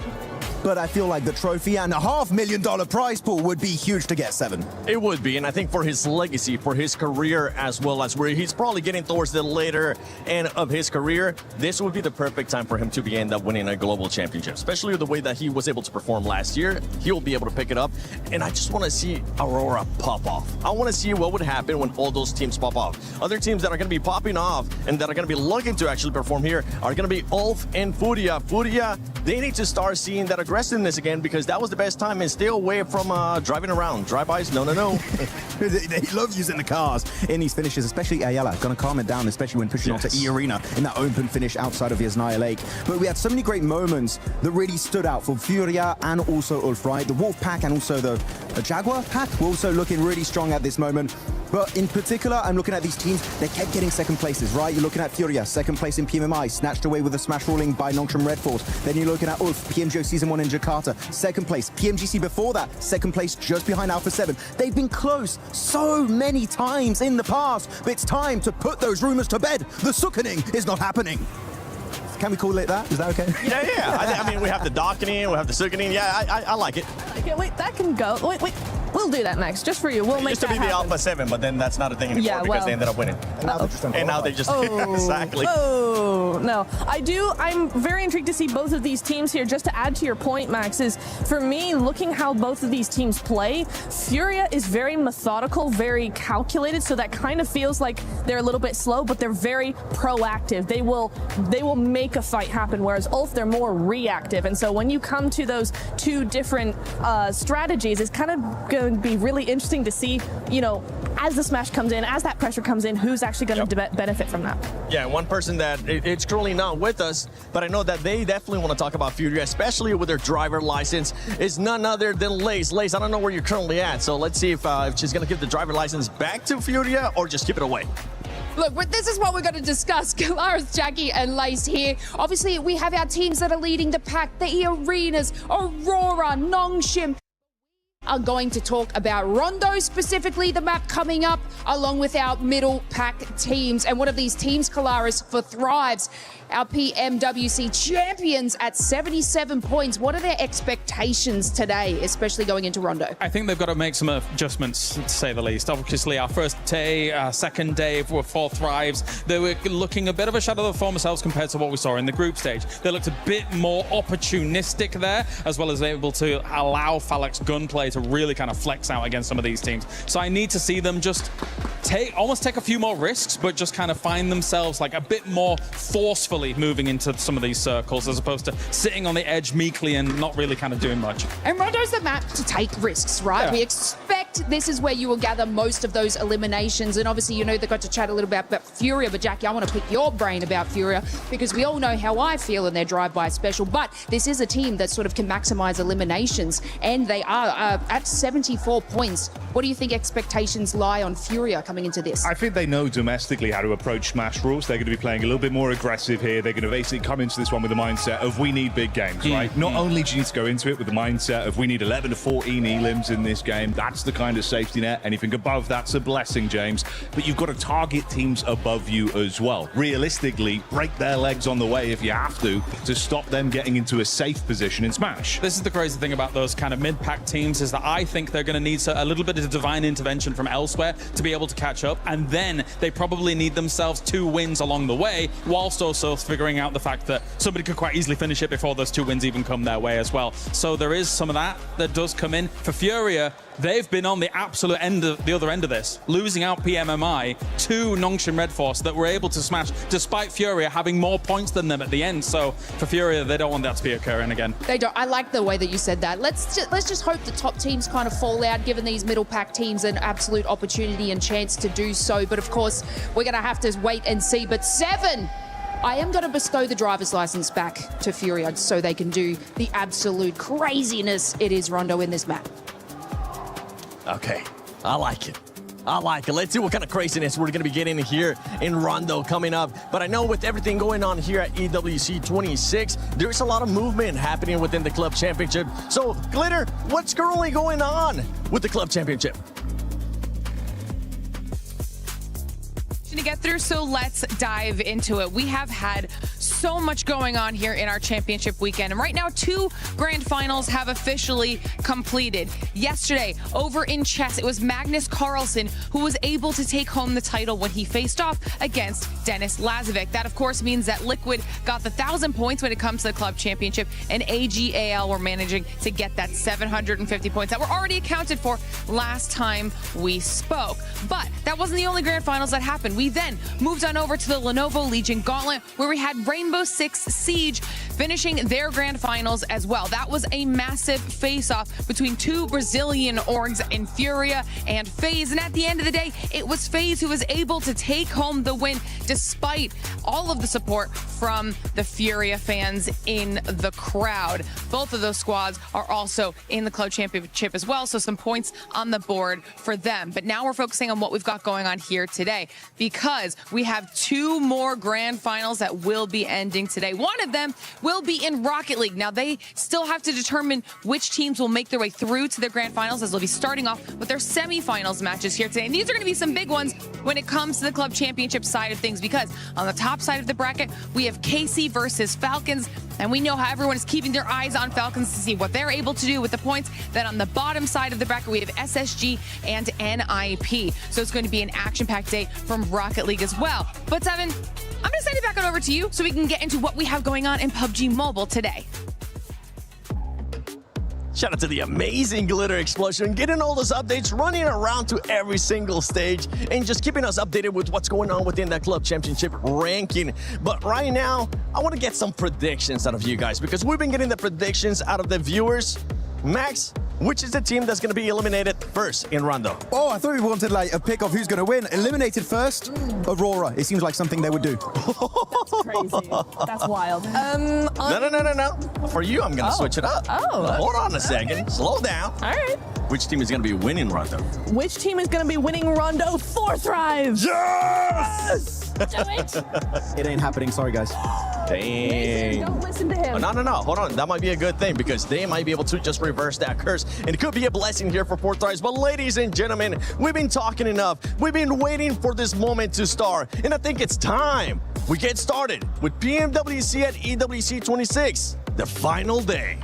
[SPEAKER 12] But I feel like the trophy and a $500,000 prize pool would be huge to get 7.
[SPEAKER 1] It would be, and I think for his legacy, for his career, as well as where he's probably getting towards the later end of his career, this would be the perfect time for him to end up winning a global championship, especially the way that he was able to perform last year. He'll be able to pick it up, and I just want to see Aurora pop off. I want to see what would happen when all those teams pop off. Other teams that are going to be popping off and that are going to be looking to actually perform here are going to be Ulf and Furia. Furia, they need to start seeing that aggressiveness again, because that was the best time, and stay away from driving around. Drive-bys, no.
[SPEAKER 12] They love using the cars in these finishes, especially Ayala. Gonna calm it down, especially when pushing onto E-Arena in that open finish outside of Yasnaya Lake. But we had so many great moments that really stood out for Furia and also Ulf, right? The Wolf Pack and also the Jaguar Pack were also looking really strong at this moment. But in particular, I'm looking at these teams, they kept getting 2nd places, right? You're looking at Furia, 2nd place in PMMI, snatched away with a smash ruling by Nongshim Red Force. Then you're looking at Ulf, PMGO Season 1 in Jakarta, 2nd place. PMGC before that, 2nd place just behind Alpha 7. They've been close so many times in the past, but it's time to put those rumors to bed. The Sukkening is not happening. Can we call it that? Is that okay?
[SPEAKER 1] Yeah. I mean, we have the Dockening, we have the Sukkening. Yeah, I like it.
[SPEAKER 13] Okay, wait, that can go. Wait. We'll do that, Max, just for you. We'll make
[SPEAKER 1] used to be the Alpha 7, but then that's not a thing anymore because they ended up winning. And now they just exactly.
[SPEAKER 13] Oh, no. I'm very intrigued to see both of these teams here. Just to add to your point, Max, is for me, looking how both of these teams play, Furia is very methodical, very calculated, so that kind of feels like they're a little bit slow, but they're very proactive. They will make a fight happen, whereas Ulf, they're more reactive. And so when you come to those 2 different strategies, it's kind of going to be really interesting to see, as the smash comes in, as that pressure comes in, who's actually going to benefit from that.
[SPEAKER 1] Yeah, one person that it's currently not with us, but I know that they definitely want to talk about Furia, especially with their driver license, is none other than Lace. Lace, I don't know where you're currently at, so let's see if she's going to give the driver license back to Furia or just give it away.
[SPEAKER 14] Look, this is what we're going to discuss. Kalaris, Jackie, and Lace here. Obviously, we have our teams that are leading the pack, the E-Arenas, Aurora, Nongshim. Are going to talk about Rondo, specifically the map coming up, along with our middle pack teams. And one of these teams, Kalaris, for Thrives, our PMWC champions at 77 points. What are their expectations today, especially going into Rondo?
[SPEAKER 10] I think they've got to make some adjustments, to say the least. Obviously, our first day, second day for Thrives, they were looking a bit of a shadow of their former selves compared to what we saw in the group stage. They looked a bit more opportunistic there, as well as able to allow Phalanx gunplay to really kind of flex out against some of these teams. So I need to see them just almost take a few more risks, but just kind of find themselves like a bit more forcefully moving into some of these circles, as opposed to sitting on the edge meekly and not really kind of doing much.
[SPEAKER 14] And Rondo's the map to take risks, right?
[SPEAKER 10] Yeah.
[SPEAKER 14] We expect this is where you will gather most of those eliminations. And obviously, you know, they got to chat a little bit about Furia, but Jackie, I want to pick your brain about Furia because we all know how I feel in their drive-by special. But this is a team that sort of can maximize eliminations, and they are at 74 points. What do you think expectations lie on Furia coming into this?
[SPEAKER 9] I think they know domestically how to approach Smash rules. They're going to be playing a little bit more aggressive here. They're going to basically come into this one with the mindset of we need big games, right? Not only do you need to go into it with the mindset of we need 11 to 14 elims in this game. That's the kind of safety net. Anything above that's a blessing, James. But you've got to target teams above you as well. Realistically, break their legs on the way if you have to stop them getting into a safe position in Smash.
[SPEAKER 10] This is the crazy thing about those kind of mid-pack teams is that I think they're going to need a little bit of divine intervention from elsewhere to be able to catch up, and then they probably need themselves 2 wins along the way, whilst also figuring out the fact that somebody could quite easily finish it before those 2 wins even come their way as well. So there is some of that does come in. For Furia, they've been on the absolute the other end of this, losing out PMMI to Nongshim Red Force that were able to smash despite Furia having more points than them at the end. So for Furia, they don't want that to be occurring again.
[SPEAKER 14] They don't. I like the way that you said that. Let's just hope the top teams kind of fall out, giving these middle pack teams an absolute opportunity and chance to do so. But of course, we're going to have to wait and see. But 7, I am going to bestow the driver's license back to Furia so they can do the absolute craziness it is Rondo in this map.
[SPEAKER 1] Okay, I like it. I like it. Let's see what kind of craziness we're going to be getting here in Rondo coming up. But I know with everything going on here at EWC 26, there's a lot of movement happening within the club championship. So, Glitter, what's currently going on with the club championship?
[SPEAKER 7] To get through, so let's dive into it. We have had so much going on here in our championship weekend, and right now 2 grand finals have officially completed. Yesterday over in chess, it was Magnus Carlsen who was able to take home the title when he faced off against Dennis Lazovic. That of course means that Liquid got the 1,000 points when it comes to the club championship, and AGAL were managing to get that 750 points that were already accounted for last time we spoke. But that wasn't the only grand finals that happened. We then moved on over to the Lenovo Legion Gauntlet, where we had Rainbow Six Siege finishing their grand finals as well. That was a massive face-off between 2 Brazilian orgs in Furia and FaZe, and at the end of the day, it was FaZe who was able to take home the win despite all of the support from the Furia fans in the crowd. Both of those squads are also in the club championship as well, so some points on the board for them. But now we're focusing on what we've got going on here today, because we have 2 more grand finals that will be ending today. One of them will be in Rocket League. Now, they still have to determine which teams will make their way through to their grand finals, as they'll be starting off with their semifinals matches here today. And these are going to be some big ones when it comes to the club championship side of things, because on the top side of the bracket, we have KC versus Falcons, and we know how everyone is keeping their eyes on Falcons to see what they're able to do with the points. Then on the bottom side of the bracket, we have SSG and NIP. So it's going to be an action-packed day from Rocket League as well. But Seven, I'm going to send it back on over to you so we can get into what we have going on in PUBG Mobile today.
[SPEAKER 1] Shout out to the amazing Glitter Explosion, getting all those updates, running around to every single stage, and just keeping us updated with what's going on within that club championship ranking. But right now, I want to get some predictions out of you guys, because we've been getting the predictions out of the viewers. Max, which is the team that's going to be eliminated first in Rondo?
[SPEAKER 12] Oh, I thought we wanted like a pick of who's going to win. Eliminated first, Aurora. It seems like something they would do.
[SPEAKER 13] That's crazy. That's wild.
[SPEAKER 1] No. For you, I'm going to switch it up.
[SPEAKER 13] Oh.
[SPEAKER 1] Hold on a second. Slow down.
[SPEAKER 13] All right.
[SPEAKER 1] Which team is going to be winning Rondo?
[SPEAKER 13] Which team is going to be winning Rondo? 4 Thrives.
[SPEAKER 1] Yes!
[SPEAKER 13] Do it.
[SPEAKER 12] It ain't happening. Sorry, guys.
[SPEAKER 1] Dang.
[SPEAKER 13] Don't listen to him.
[SPEAKER 1] No. Hold on. That might be a good thing, because they might be able to just reverse that curse. And it could be a blessing here for 4 Thrives. But ladies and gentlemen, we've been talking enough. We've been waiting for this moment to start. And I think it's time we get started with PMWC at EWC 26, the final day.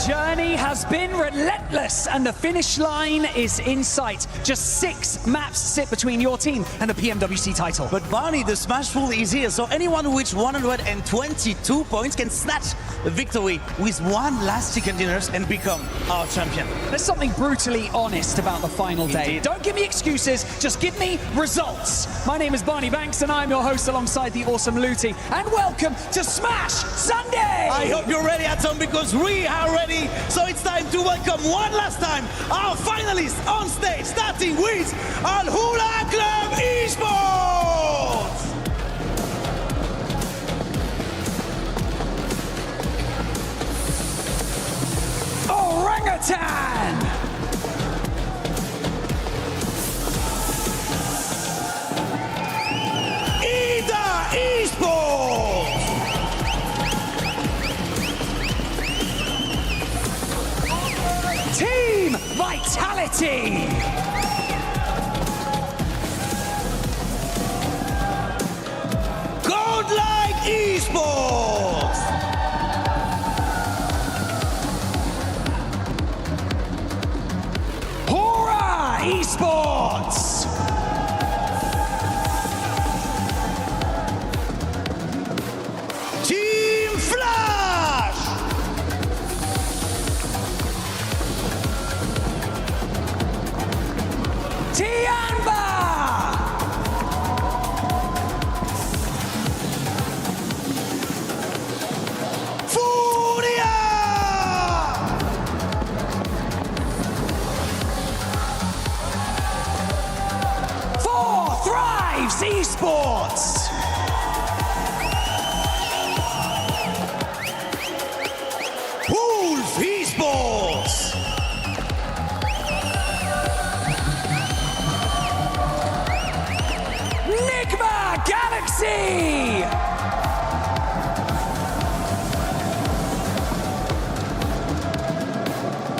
[SPEAKER 15] journey has been relentless and the finish line is in sight. Just 6 maps sit between your team and the PMWC title.
[SPEAKER 16] But Barney, the Smash Pool is here, so anyone who reaches 122 points can snatch the victory with 1 last chicken dinners and become our champion.
[SPEAKER 15] There's something brutally honest about the final day.
[SPEAKER 16] Indeed.
[SPEAKER 15] Don't give me excuses, just give me results. My name is Barney Banks and I'm your host alongside the awesome Luti. And welcome to Smash Sunday!
[SPEAKER 16] I hope you're ready at home because we are ready. So it's time to welcome one last time our finalists on stage, starting with Al Hula Club Esports!
[SPEAKER 15] Orangutan!
[SPEAKER 16] Esports!
[SPEAKER 15] Team Vitality!
[SPEAKER 16] Godlike Esports!
[SPEAKER 15] Hora Esports!
[SPEAKER 16] Team Flash!
[SPEAKER 15] Tianba!
[SPEAKER 16] Furia!
[SPEAKER 15] Four Thrives Esports!
[SPEAKER 16] Wolf Esports!
[SPEAKER 15] Nigma Galaxy!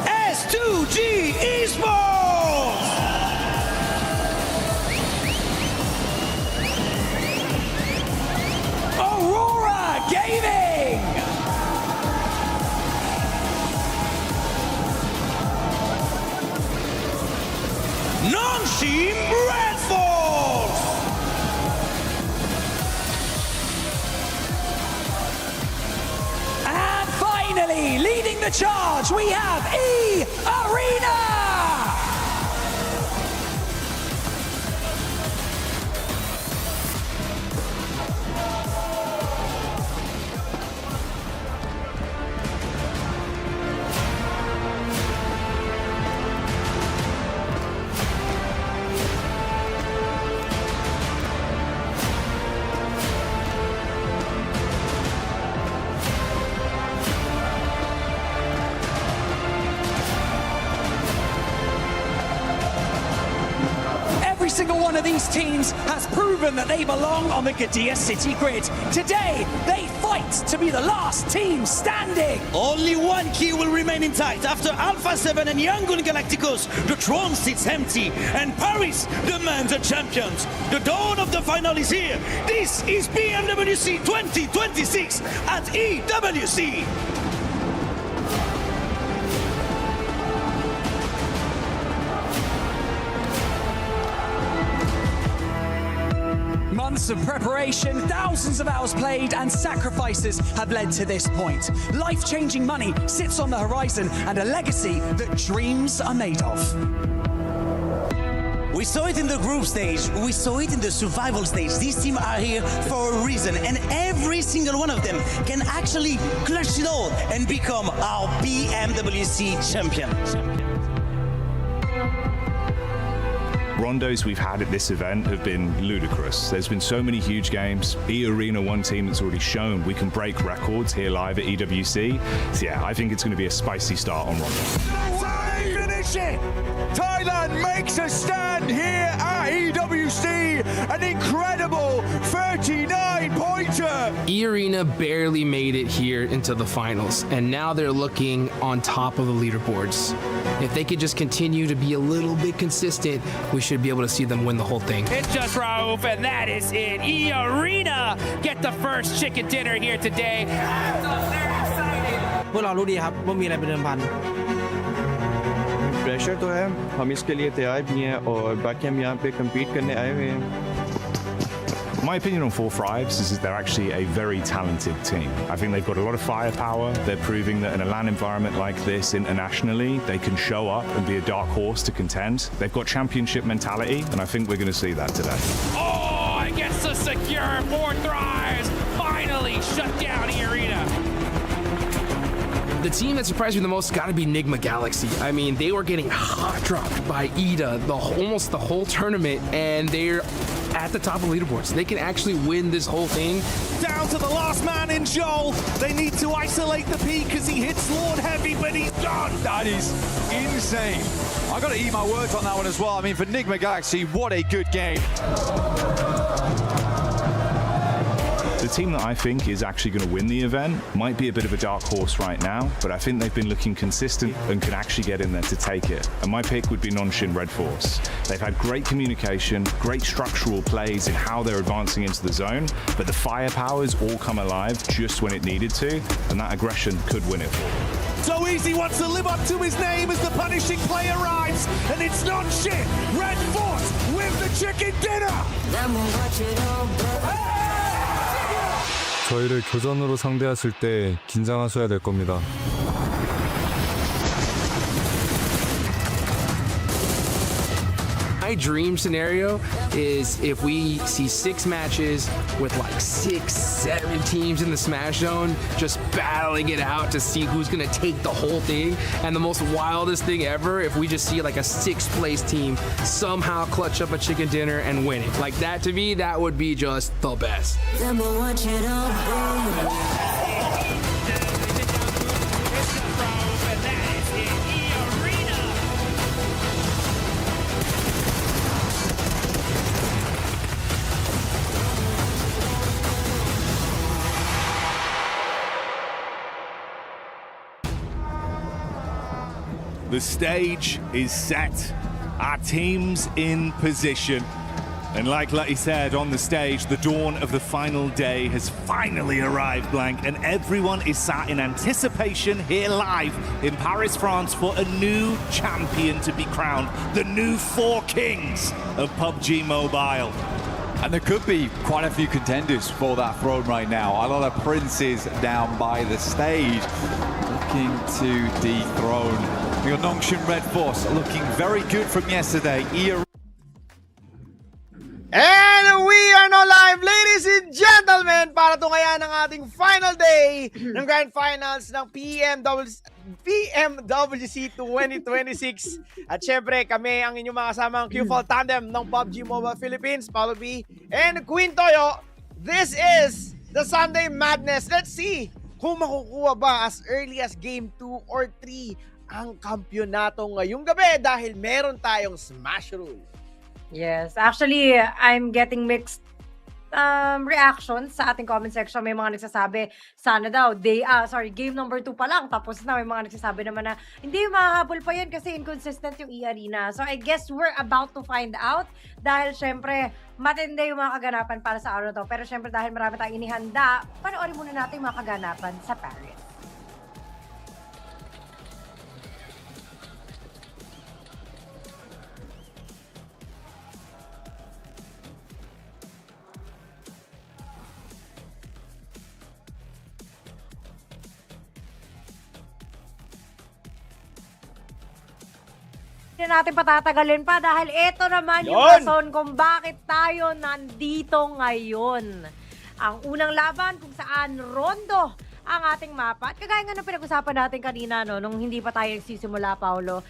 [SPEAKER 16] S2G Esports!
[SPEAKER 15] Aurora Gaming!
[SPEAKER 16] Non-Team Red Force!
[SPEAKER 15] And finally, leading the charge, we have E-Arena! Every single one of these teams has proven that they belong on the Gadia City grid. Today, they fight to be the last team standing.
[SPEAKER 16] Only one key will remain intact. After Alpha 7 and Yangon Galacticos, the throne sits empty, and Paris demands a champions. The dawn of the final is here. This is PMWC 2026 at EWC.
[SPEAKER 15] Months of preparation, thousands of hours played, and sacrifices have led to this point. Life-changing money sits on the horizon, and a legacy that dreams are made of.
[SPEAKER 16] We saw it in the group stage. We saw it in the survival stage. These teams are here for a reason, and every single one of them can actually clutch it all and become our PMWC champion.
[SPEAKER 9] Rondos we've had at this event have been ludicrous. There's been so many huge games. E-Arena, one team that's already shown we can break records here live at EWC. So yeah, I think it's going to be a spicy start on Rondos.
[SPEAKER 17] That's how they finish it! Thailand makes a stand here at EWC. An incredible 39-pointer!
[SPEAKER 18] E-Arena barely made it here into the finals, and now they're looking on top of the leaderboards. If they could just continue to be a little bit consistent, we should be able to see them win the whole thing.
[SPEAKER 19] It's just Raouf, and that is it. E-Arena get the first chicken dinner here today. I'm so very excited.
[SPEAKER 20] พวกเรารู้ดีครับว่ามีอะไรเป็นเดิมพัน
[SPEAKER 21] प्रेशर तो है हम इसके लिए तैयार भी हैं और बाकी हम यहाँ पे compete करने आए हुए हैं
[SPEAKER 9] My opinion on Four Fives is they're actually a very talented team. I think they've got a lot of firepower. They're proving that in a LAN environment like this internationally, they can show up and be a dark horse to contend. They've got championship mentality, and I think we're going to see that today.
[SPEAKER 19] Oh, I guess the secure 4 Thrives finally shut down the arena.
[SPEAKER 18] The team that surprised me the most got to be Nigma Galaxy. I mean, they were getting hot dropped by Ida almost the whole tournament, and they're at the top of leaderboards. They can actually win this whole thing.
[SPEAKER 17] Down to the last man in Joel. They need to isolate the peak as he hits Lord Heavy, but he's done.
[SPEAKER 22] That is insane. I've got to eat my words on that one as well. I mean, for Nigma Galaxy, what a good game.
[SPEAKER 9] The team that I think is actually going to win the event might be a bit of a dark horse right now, but I think they've been looking consistent and can actually get in there to take it. And my pick would be Nonshin Red Force. They've had great communication, great structural plays in how they're advancing into the zone, but the firepower's all come alive just when it needed to, and that aggression could win it for them.
[SPEAKER 17] So Easy wants to live up to his name as the punishing play arrives, and it's Nonshin Red Force with the chicken dinner.
[SPEAKER 23] 저희를 교전으로 상대했을 때 긴장하셔야 될 겁니다.
[SPEAKER 18] My dream scenario is if we see 6 matches with like 6, 7 teams in the Smash Zone just battling it out to see who's gonna take the whole thing. And the most wildest thing ever, if we just see like a 6th place team somehow clutch up a chicken dinner and win it. Like that, to me, that would be just the best.
[SPEAKER 9] The stage is set. Our team's in position. And like Lutty said on the stage, the dawn of the final day has finally arrived, Blank, and everyone is sat in anticipation here live in Paris, France for a new champion to be crowned, the new 4 kings of PUBG Mobile.
[SPEAKER 22] And there could be quite a few contenders for that throne right now. A lot of princes down by the stage looking to dethrone. We got Nongshun Red Force looking very good from yesterday.
[SPEAKER 24] And we are now live, ladies and gentlemen, para tungayan ang ating final day ng Grand Finals ng PMWC 2026. At syempre, kami ang inyong mga kasamang Q-Fall Tandem ng PUBG Mobile Philippines, Paulo B, and Queen Toyo. This is the Sunday Madness. Let's see kung makukuha ba as early as Game 2 or 3 ang kampyonato ngayong gabi dahil meron tayong Smash Rule.
[SPEAKER 25] Yes, actually, I'm getting mixed reactions sa ating comment section. May mga nagsasabi, sana daw, game number 2 pa lang, tapos na may mga nagsasabi naman na, hindi, mahahabol pa yan kasi inconsistent yung e-arena. So I guess we're about to find out dahil syempre, matindi yung mga kaganapan para sa araw na to. Pero syempre, dahil marami tayong inihanda, panoorin muna natin yung mga kaganapan sa Paris. Hindi natin patatagalin pa dahil ito naman yung rason kung bakit tayo nandito ngayon. Ang unang laban kung saan rondo ang ating mapa. At kagaya nga ng pinag-usapan natin kanina, no, nung hindi pa tayo nagsisimula, Paolo,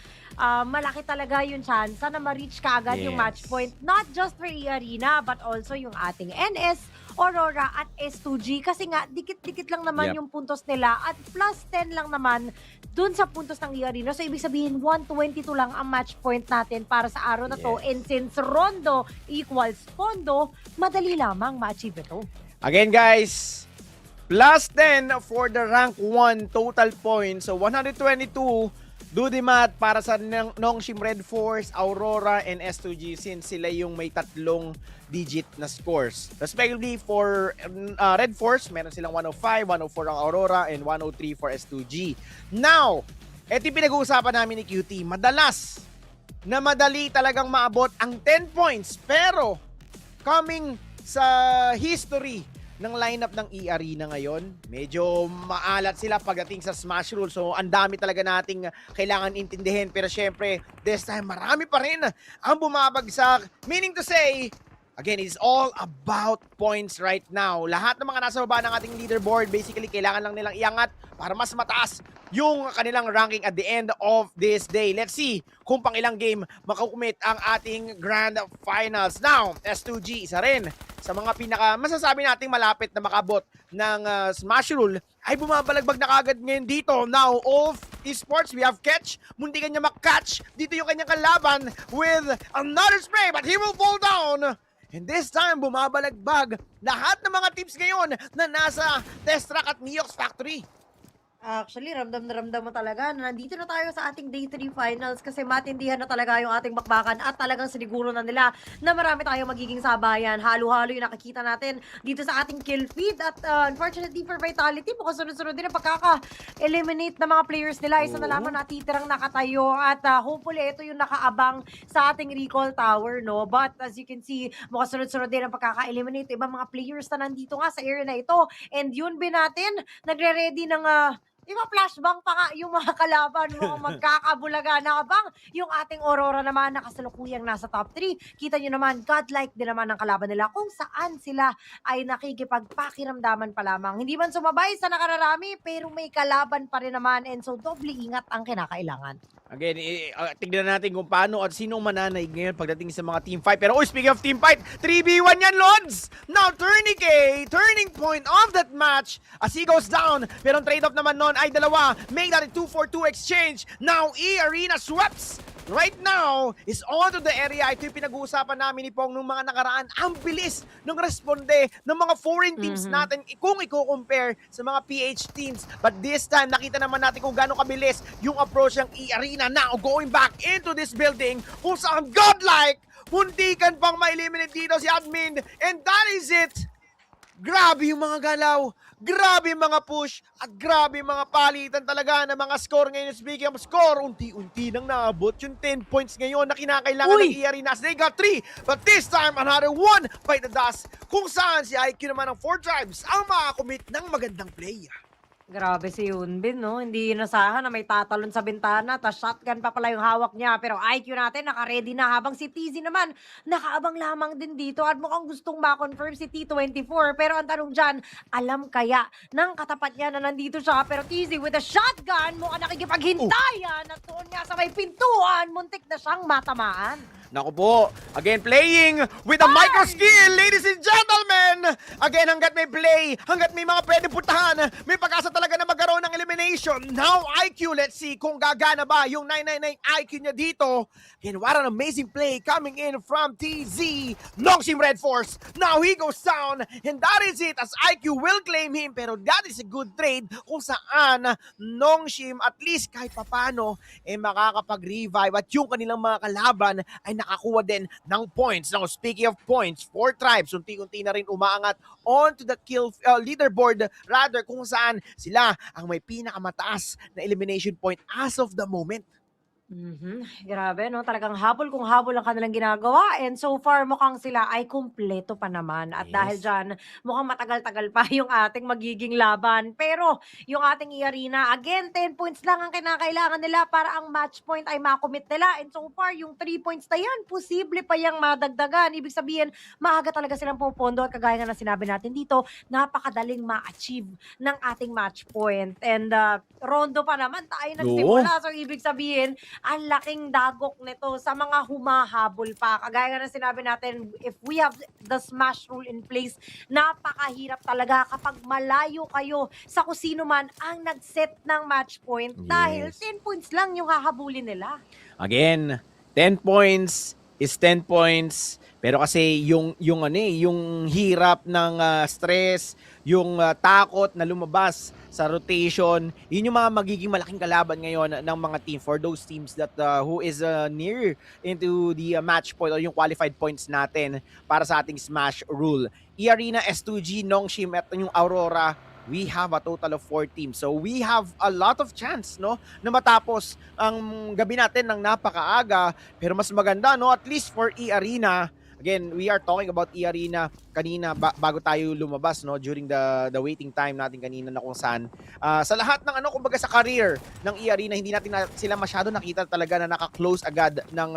[SPEAKER 25] malaki talaga yung chance na ma-reach kaagad yung match point. Not just for E-Arena, but also yung ating NS, Aurora at S2G kasi nga dikit-dikit lang naman yung puntos nila at plus 10 lang naman dun sa puntos ng E-Arena. So ibig sabihin 122 lang ang match point natin para sa araw na to. And since rondo equals pondo, madali lamang ma-achieve ito.
[SPEAKER 24] Again guys, plus 10 for the rank 1 total points. So 122 Do the math para sa Nongshim Red Force, Aurora, and S2G since sila yung may 3 digit na scores. Respectively for Red Force, meron silang 105, 104 ang Aurora, and 103 for S2G. Now, ito yung pinag-uusapan namin ni QT. Madalas na madali talagang maabot ang 10 points. Pero, coming sa history ng lineup ng E-Arena ngayon, medyo maalat sila pagdating sa Smash Rules. So, ang dami talaga nating kailangan intindihin. Pero syempre, this time, marami pa rin ang bumabagsak. Meaning to say, again, it's all about points right now. Lahat ng mga nasa baba ng ating leaderboard, basically, kailangan lang nilang iangat para mas mataas yung kanilang ranking at the end of this day. Let's see kung pang ilang game makakumit ang ating Grand Finals. Now, S2G, isa rin sa mga masasabi nating malapit na makabot ng Smash Rule, ay bumabalagbag na kagad ngayon dito. Now, of esports, we have Catch. Muntikan niya mag-catch. Dito yung kanyang kalaban with another spray, but he will fall down. And this time, bumabalagbag lahat ng mga teams ngayon na nasa Test Track at Neox Factory.
[SPEAKER 25] Actually, ramdam na ramdam mo talaga na nandito na tayo sa ating Day 3 Finals kasi matindihan na talaga yung ating bakbakan at talagang siniguro na nila na marami tayong magiging sabayan. Halo-halo yung nakikita natin dito sa ating kill feed at unfortunately for Vitality, mukhang sunod-sunod din ang pagkaka-eliminate ng mga players nila. Isa na lamang natitirang nakatayo at hopefully ito yung nakaabang sa ating recall tower, no? But as you can see, mukhang sunod-sunod din ang pagkaka-eliminate. Ibang mga players na nandito nga sa area na ito. And yun ba natin, nagre-ready ng flashbang pa nga yung mga kalaban mo magkakabulaga na bang yung ating Aurora naman na kasalukuyang nasa top 3. Kita nyo naman, godlike din naman ang kalaban nila kung saan sila ay nakikipagpakiramdaman pa lamang. Hindi man sumabay sa nakararami pero may kalaban pa rin naman and so doble ingat ang kinakailangan.
[SPEAKER 24] Again, tignan natin kung paano at sinong mananaig ngayon pagdating sa mga team fight. Pero speaking of team fight, 3v1 yan, Lods! Now, turning point of that match as he goes down. Pero ang trade-off naman nun ay dalawa. Make that a 2-4-2 exchange. Now, E-Arena sweeps right now is on to the area. Ito yung pinag-uusapan namin ni Pong nung mga nakaraan. Ang bilis ng responde ng mga foreign teams natin kung i-compare sa mga PH teams. But this time, nakita naman natin kung gaano kabilis yung approach ng E-Arena. Now, going back into this building kung saan godlike, muntikan pang ma-eliminate dito si Admin. And that is it. Grabe yung mga galaw, grabe yung mga push, at grabe yung mga palitan talaga ng mga score ngayon. Speaking of score, unti-unti nang naabot yung 10 points ngayon na kinakailangan ng E-Arena. They got 3, but this time, another 1 by the dust, kung saan si IQ naman ng 4 tribes ang makakomit ng magandang play.
[SPEAKER 25] Grabe si Yunbin, no? Hindi inasahan na may tatalon sa bintana, tas shotgun pa pala yung hawak niya. Pero IQ natin, naka-ready na. Habang si TZ naman, nakaabang lamang din dito. At mukhang gustong ma-confirm si T24. Pero ang tanong dyan, alam kaya ng katapat niya na nandito siya? Pero TZ with a shotgun, mukhang nakikipaghintayan. At doon nga sa may pintuan, muntik na siyang matamaan.
[SPEAKER 24] Naku po, again playing with a micro skill, ladies and gentlemen. Again, hanggat may play, hanggat may mga pwede putahan, may pag-asa talaga na magkaroon ng elimination. Now, IQ, let's see kung gagana ba yung 999 IQ niya dito. And what an amazing play coming in from TZ, Nongshim Red Force. Now he goes down, and that is it as IQ will claim him. Pero that is a good trade kung saan Nongshim at least kahit papano makakapag-revive at yung kanilang mga kalaban ay nakakuha din ng points. Now, speaking of points, 4 tribes, unti-unti na rin umaangat onto the kill leaderboard, rather kung saan sila ang may pinakamataas na elimination point as of the moment.
[SPEAKER 25] Grabe, no? Talagang habol kung habol ang kanilang ginagawa. And so far, mukhang sila ay kumpleto pa naman. At dahil dyan, mukhang matagal-tagal pa yung ating magiging laban. Pero yung ating E-Arena, again, 10 points lang ang kinakailangan nila para ang match point ay makomit nila. And so far, yung 3 points na yan, posible pa yung madagdagan. Ibig sabihin, maaga talaga silang pupondo. At kagaya nga na sinabi natin dito, napakadaling ma-achieve ng ating match point. And rondo pa naman tayo nagsimula. So, ibig sabihin, ang laking dagok nito sa mga humahabol pa. Kagaya nga na sinabi natin, if we have the smash rule in place, napakahirap talaga kapag malayo kayo sa kung sino man ang nag-set ng match point dahil 10 points lang yung hahabulin nila.
[SPEAKER 24] Again, 10 points is 10 points. Pero kasi yung hirap ng stress, yung takot na lumabas sa rotation, yun yung mga magiging malaking kalaban ngayon ng mga team for those teams that who is near into the match point or yung qualified points natin para sa ating Smash Rule. E-Arena, S2G, Nongshim at yung Aurora, we have a total of 4 teams. So we have a lot of chance, no, na matapos ang gabi natin ng napakaaga. Pero mas maganda, no, at least for E-Arena. Again, we are talking about E-Arena kanina bago tayo lumabas, no, during the waiting time natin kanina na kung saan sa lahat ng kumbaga sa career ng E-Arena, hindi natin sila masyado nakita talaga na naka-close agad ng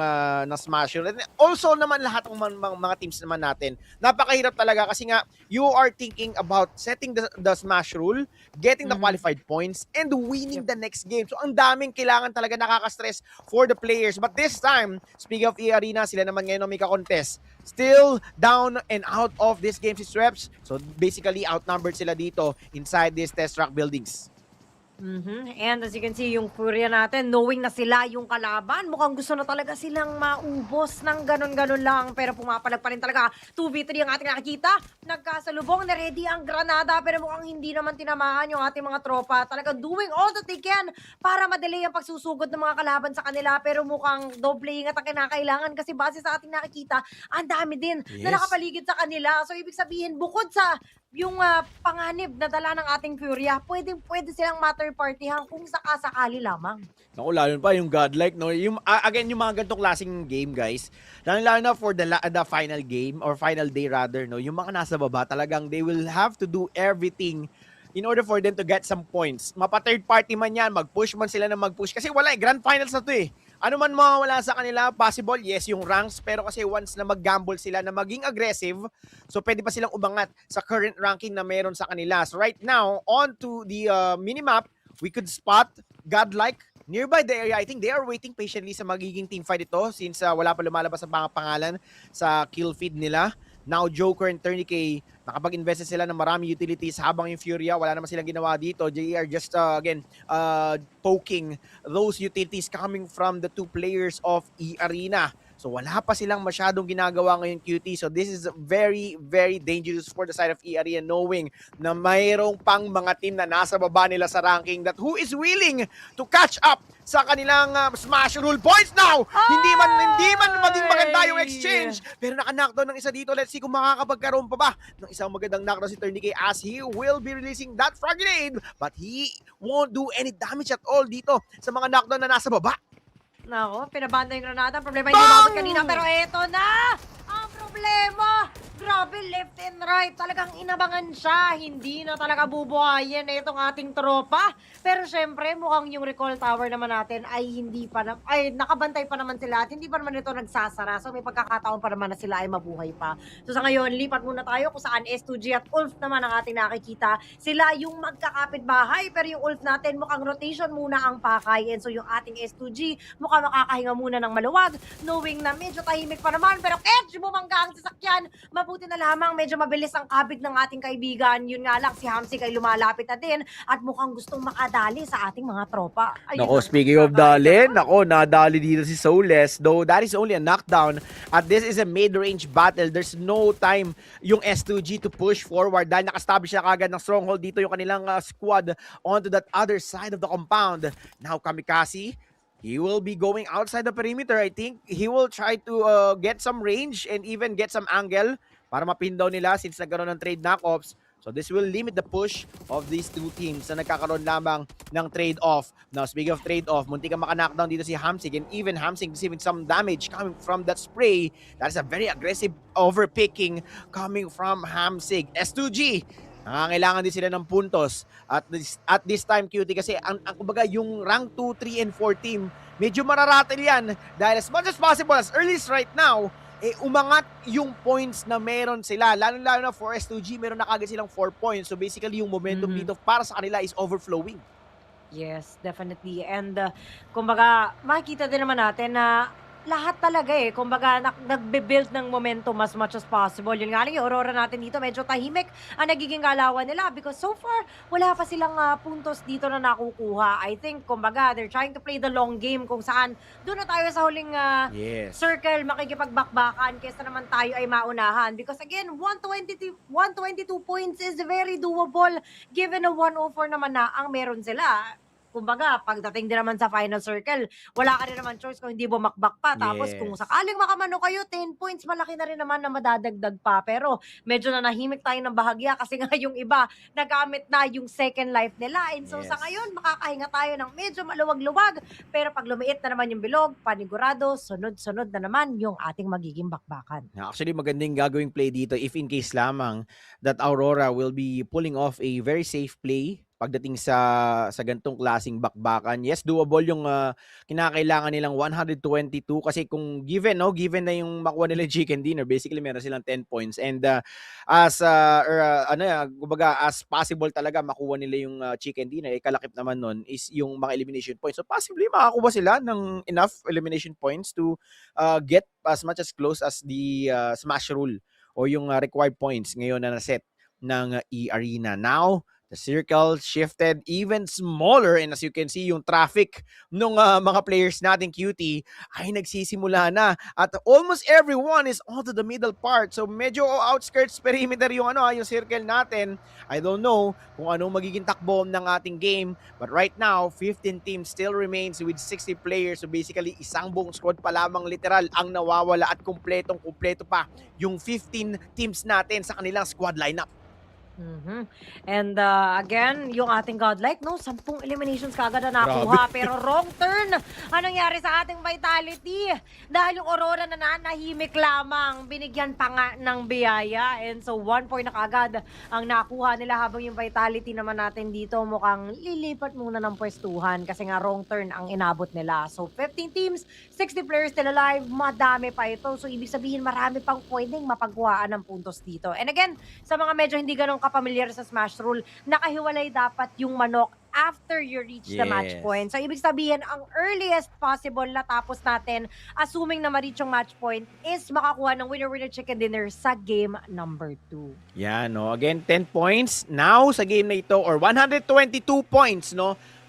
[SPEAKER 24] Smash. And also naman lahat ng mga teams naman natin. Napakahirap talaga kasi nga you are thinking about setting the Smash rule, getting the qualified points and winning the next game. So ang daming kailangan talaga, nakaka-stress for the players. But this time, speaking of E-Arena, sila naman ngayon may ka-contest. Still down and out of this game si Sweps. So basically outnumbered sila dito inside these test track buildings.
[SPEAKER 25] And as you can see, yung Furia natin, knowing na sila yung kalaban, mukhang gusto na talaga silang maubos ng ganun-ganun lang. Pero pumapalag pa rin talaga. 2v3 ang ating nakikita. Nagkasalubong na ready ang Granada, pero mukhang hindi naman tinamaan yung ating mga tropa. Talagang doing all that they can para madelay ang pagsusugod ng mga kalaban sa kanila. Pero mukhang doble ingat ang kinakailangan kasi base sa ating nakikita, ang dami din na nakapaligid sa kanila. So ibig sabihin, bukod sa yung panganib na dala ng ating Furia, pwede silang matter partyhan kung sakasakali lamang.
[SPEAKER 24] Naku, lalo pa yung godlike, no? Yung, again, yung mga ganitong klaseng game, guys, lalo na for the final game, or final day rather, no? Yung mga nasa baba, talagang they will have to do everything in order for them to get some points. Mapa-third party man yan, mag-push man sila na mag-push. Kasi wala grand finals na to eh. Ano man mawawala sa kanila, possible, yes, yung ranks, pero kasi once na mag-gamble sila na maging aggressive, so pwede pa silang umangat sa current ranking na meron sa kanila. So right now, on to the minimap, we could spot godlike nearby the area. I think they are waiting patiently sa magiging teamfight ito since wala pa lumalabas ang mga pangalan sa kill feed nila. Now, Joker and Tourniquet, nakapag-invest sila ng marami utilities habang yung Furia, wala naman silang ginawa dito. They are just, again, poking those utilities coming from the 2 players of E-Arena. So wala pa silang masyadong ginagawa ngayon, QT. So this is very, very dangerous for the side of E-Arena, knowing na mayroong pang mga team na nasa baba nila sa ranking that who is willing to catch up sa kanilang Smash Rule points now. Hindi man maging maganda yung exchange, pero naka-knockdown ng isa dito. Let's see kung makakapagkaroon pa ba ng isang magandang knockdown si Tourniquet as he will be releasing that frag grenade, but he won't do any damage at all dito sa mga knockdown na nasa baba.
[SPEAKER 25] Nako, pinabanda yung Granada. Problema hindi umabot kanina, pero eto na! Ang problema! Grabe, left and right. Talagang inabangan siya. Hindi na talaga bubuhayin itong ating tropa. Pero syempre, mukhang yung recall tower naman natin ay nakabantay pa naman sila at hindi pa naman ito nagsasara. So may pagkakataon pa naman na sila ay mabuhay pa. So sa ngayon, lipat muna tayo kung saan S2G at Ulf naman ang ating nakikita. Sila yung magkakapit bahay, pero yung Ulf natin mukhang rotation muna ang pakay. And so yung ating S2G mukhang makakahinga muna ng maluwag, knowing na medyo tahimik pa naman. Pero Edge, bumangga ang sasakyan. Mabuti na lamang, medyo mabilis ang kabig ng ating kaibigan. Yun nga lang, si Hamsik ay lumalapit na din at mukhang gustong makadali sa ating mga tropa.
[SPEAKER 24] Nako, speaking of dali, nadali dito si Soulless. Though that is only a knockdown at this is a mid-range battle. There's no time yung S2G to push forward dahil naka-establish na kagad ng stronghold dito yung kanilang squad onto that other side of the compound. Now, Kamikaze, he will be going outside the perimeter. I think he will try to get some range and even get some angle para mapin daw nila since nagkaroon ng trade knockoffs. So this will limit the push of these 2 teams na nagkakaroon lamang ng trade-off. Now, speaking of trade-off, muntik ka maka-knockdown dito si Hamsik, and even Hamsik receiving some damage coming from that spray. That is a very aggressive overpicking coming from Hamsik. S2G, nangangailangan din sila ng puntos at this time, QT, kasi ang kumbaga yung rank 2, 3, and 4 team, medyo mararatil yan dahil as much as possible, as early as right now, umangat yung points na meron sila. Lalo-lalo na for S2G, meron na kagad silang 4 points. So basically, yung momentum dito para sa kanila is overflowing.
[SPEAKER 25] Yes, definitely. And kumbaga, makikita din naman natin na lahat talaga eh. Kumbaga, nagbe-build ng momentum as much as possible. Yun nga lang, yung Aurora natin dito, medyo tahimik ang nagiging galawan nila because so far, wala pa silang puntos dito na nakukuha. I think, kumbaga, they're trying to play the long game kung saan doon na tayo sa huling circle, makikipagbakbakan kaysa naman tayo ay maunahan. Because again, 122 points is very doable given na 104 naman na ang meron sila. Kumbaga, pagdating din naman sa final circle, wala ka rin naman choice kung hindi bumakbak pa. Tapos kung sakaling makamano kayo, 10 points, malaki na rin naman na madadagdag pa. Pero medyo na nahimik tayo ng bahagya kasi nga yung iba, nagamit na yung second life nila. And so sa ngayon, makakahinga tayo ng medyo maluwag-luwag. Pero pag lumiit na naman yung bilog, panigurado, sunod-sunod na naman yung ating magiging bakbakan.
[SPEAKER 24] Actually, magandang gagawing play dito if in case lamang that Aurora will be pulling off a very safe play pagdating sa gantong klaseng bakbakan. Yes, doable yung kinakailangan nilang 122 kasi kung given na yung makuha nila chicken dinner, basically meron silang 10 points and as possible talaga makuha nila yung chicken dinner, kalakip naman nun is yung mga elimination points. So possibly makakuha sila ng enough elimination points to get as much as close as the smash rule o yung required points ngayon na naset ng E-Arena. Now, the circle shifted even smaller and as you can see, yung traffic ng mga players natin QT ay nagsisimula na at almost everyone is onto the middle part. So medyo outskirts perimeter yung yung circle natin. I don't know kung anong magiging takbo ng ating game, but right now 15 teams still remains with 60 players. So basically isang buong squad pa lamang literal ang nawawala at kumpleto pa yung 15 teams natin sa kanilang squad lineup.
[SPEAKER 25] And again, yung ating godlike, 10 eliminations kagad na nakuha. Pero wrong turn. Anong nangyari sa ating vitality? Dahil yung Aurora na nanahimik lamang, binigyan pa nga ng biyaya. And so 1 point na kagad ang nakuha nila habang yung vitality naman natin dito mukhang lilipat muna ng pwestuhan kasi nga wrong turn ang inabot nila. So 15 teams, 60 players still alive, madami pa ito. So ibig sabihin marami pang pwedeng mapagkuhaan ng puntos dito. And again, sa mga medyo hindi ganong kapamilyar sa Smash Rule, nakahiwalay dapat yung manok after you reach the match point. So, ibig sabihin, ang earliest possible na tapos natin, assuming na ma-reach yung match point, is makakuha ng winner-winner chicken dinner sa game number 2.
[SPEAKER 24] Yan, Again, 10 points now sa game na ito, or 122 points,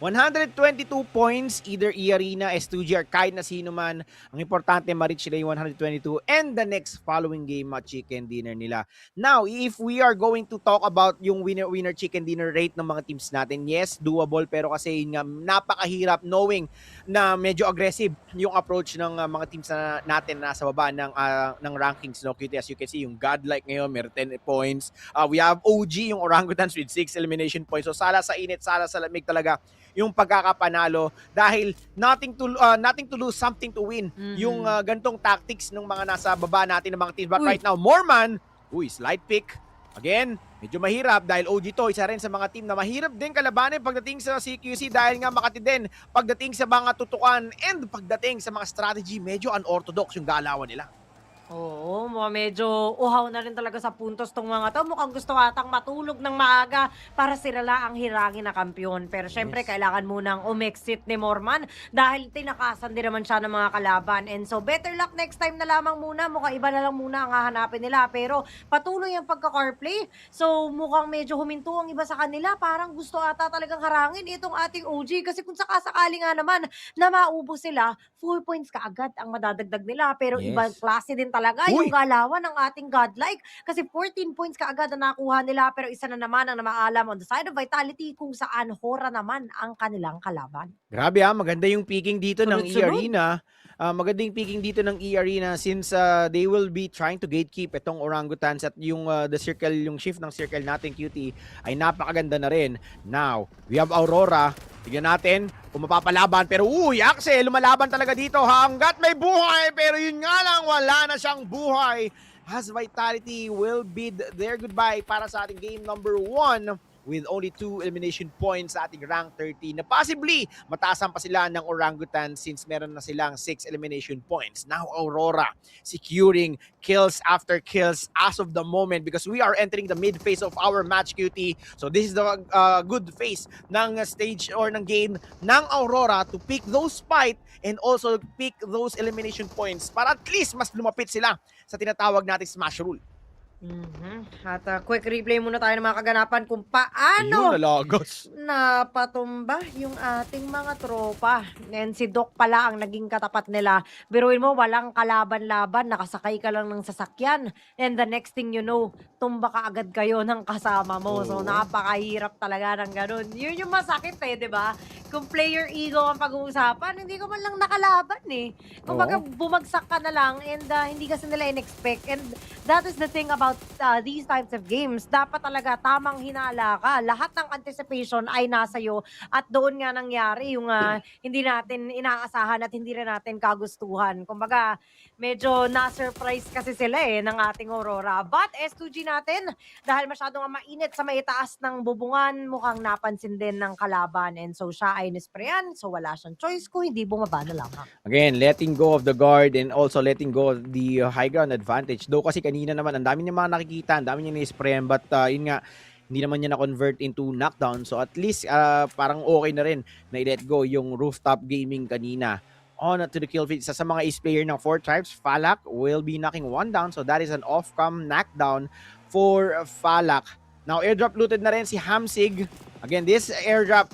[SPEAKER 24] 122 points, either E-Arena, S2G, or kahit na sino man. Ang importante, ma-reach nila yung 122 and the next following game, chicken dinner nila. Now, if we are going to talk about yung winner-winner chicken dinner rate ng mga teams natin, yes, doable, pero kasi nga napakahirap knowing na medyo aggressive yung approach ng mga teams natin na nasa baba ng rankings. As you can see, yung godlike ngayon, meron 10 points. We have OG, yung orangutans with 6 elimination points. So, sala sa init, sala sa lamig talaga yung pagkakapanalo dahil nothing to lose, something to win. Yung gantong tactics ng mga nasa baba natin ng mga teams. But right now, Morman, slight pick. Again, medyo mahirap dahil OG to, isa rin sa mga team na mahirap din kalabanin pagdating sa CQC dahil nga Makati din pagdating sa mga tutukan and pagdating sa mga strategy, medyo unorthodox yung galawan nila.
[SPEAKER 25] Oo, medyo uhaw na rin talaga sa puntos tong mga to. Mukhang gusto atang matulog ng maaga para sila ang hirangin na kampiyon. Pero syempre, kailangan munang umexit ni Morman dahil tinakasan din naman siya ng mga kalaban. And so, better luck next time na lamang muna. Mukhang iba na lang muna ang hahanapin nila. Pero patuloy ang pagka-carplay. So, mukhang medyo huminto ang iba sa kanila. Parang gusto ata talagang harangin itong ating OG. Kasi kung sakasakali nga naman na maubos sila, 4 points kaagad ang madadagdag nila. Pero ibang klase din talaga yung galawan ng ating godlike kasi 14 points kaagad na nakuha nila pero isa na naman ang namaalam on the side of vitality kung saan hora naman ang kanilang kalaban.
[SPEAKER 24] Grabe maganda yung picking dito ng E-Arena. Maganda yung picking dito ng E-Arena since they will be trying to gatekeep itong orangutans at yung the circle, yung shift ng circle natin QT ay napakaganda na rin. Now, we have Aurora. Tignan natin kung mapapalaban. Pero Akse, lumalaban talaga dito hanggat may buhay. Pero yun nga lang, wala na siyang buhay. As vitality will bid their goodbye para sa ating game number 1. with only 2 elimination points sa ating rank 13 na possibly mataasan pa sila ng Orangutan since meron na silang 6 elimination points. Now Aurora securing kills after kills as of the moment because we are entering the mid phase of our match, QT. So this is the good phase ng stage or ng game ng Aurora to pick those fight and also pick those elimination points para at least mas lumapit sila sa tinatawag nating smash rule.
[SPEAKER 25] At quick replay muna tayo ng mga kaganapan kung paano napatumba yung ating mga tropa. And si Doc pala ang naging katapat nila. Biruin mo, walang kalaban-laban, nakasakay ka lang ng sasakyan. And the next thing you know, tumba ka agad kayo ng kasama mo. So napakahirap talaga ng ganun. Yun yung masakit di ba? Kung player ego ang pag-uusapan, hindi ko man lang nakalaban Kung baga bumagsak ka na lang and hindi kasi nila in-expect. And that is the thing about these types of games. Dapat talaga tamang hinala ka. Lahat ng anticipation ay nasa iyo at doon nga nangyari yung hindi natin inaasahan at hindi rin natin kagustuhan. Kumbaga, medyo na-surprise kasi sila ng ating Aurora. But S2G natin, dahil masyadong mainit sa maitaas ng bubungan, mukhang napansin din ng kalaban. And so siya ay nisprayan, so wala siyang choice kung hindi bumaba na lang.
[SPEAKER 24] Again, letting go of the guard and also letting go of the high ground advantage. Though kasi kanina naman, ang dami niya mga nakikita, ang dami niya nisprayan, but yun nga, hindi naman niya na-convert into knockdown. So at least parang okay na rin na i-let go yung rooftop gaming kanina. On to the kill feed. Sa mga ace player ng 4 tribes, Falak will be knocking 1 down. So that is an off-cam knockdown for Falak. Now, airdrop looted na rin si Hamsig. Again, this airdrop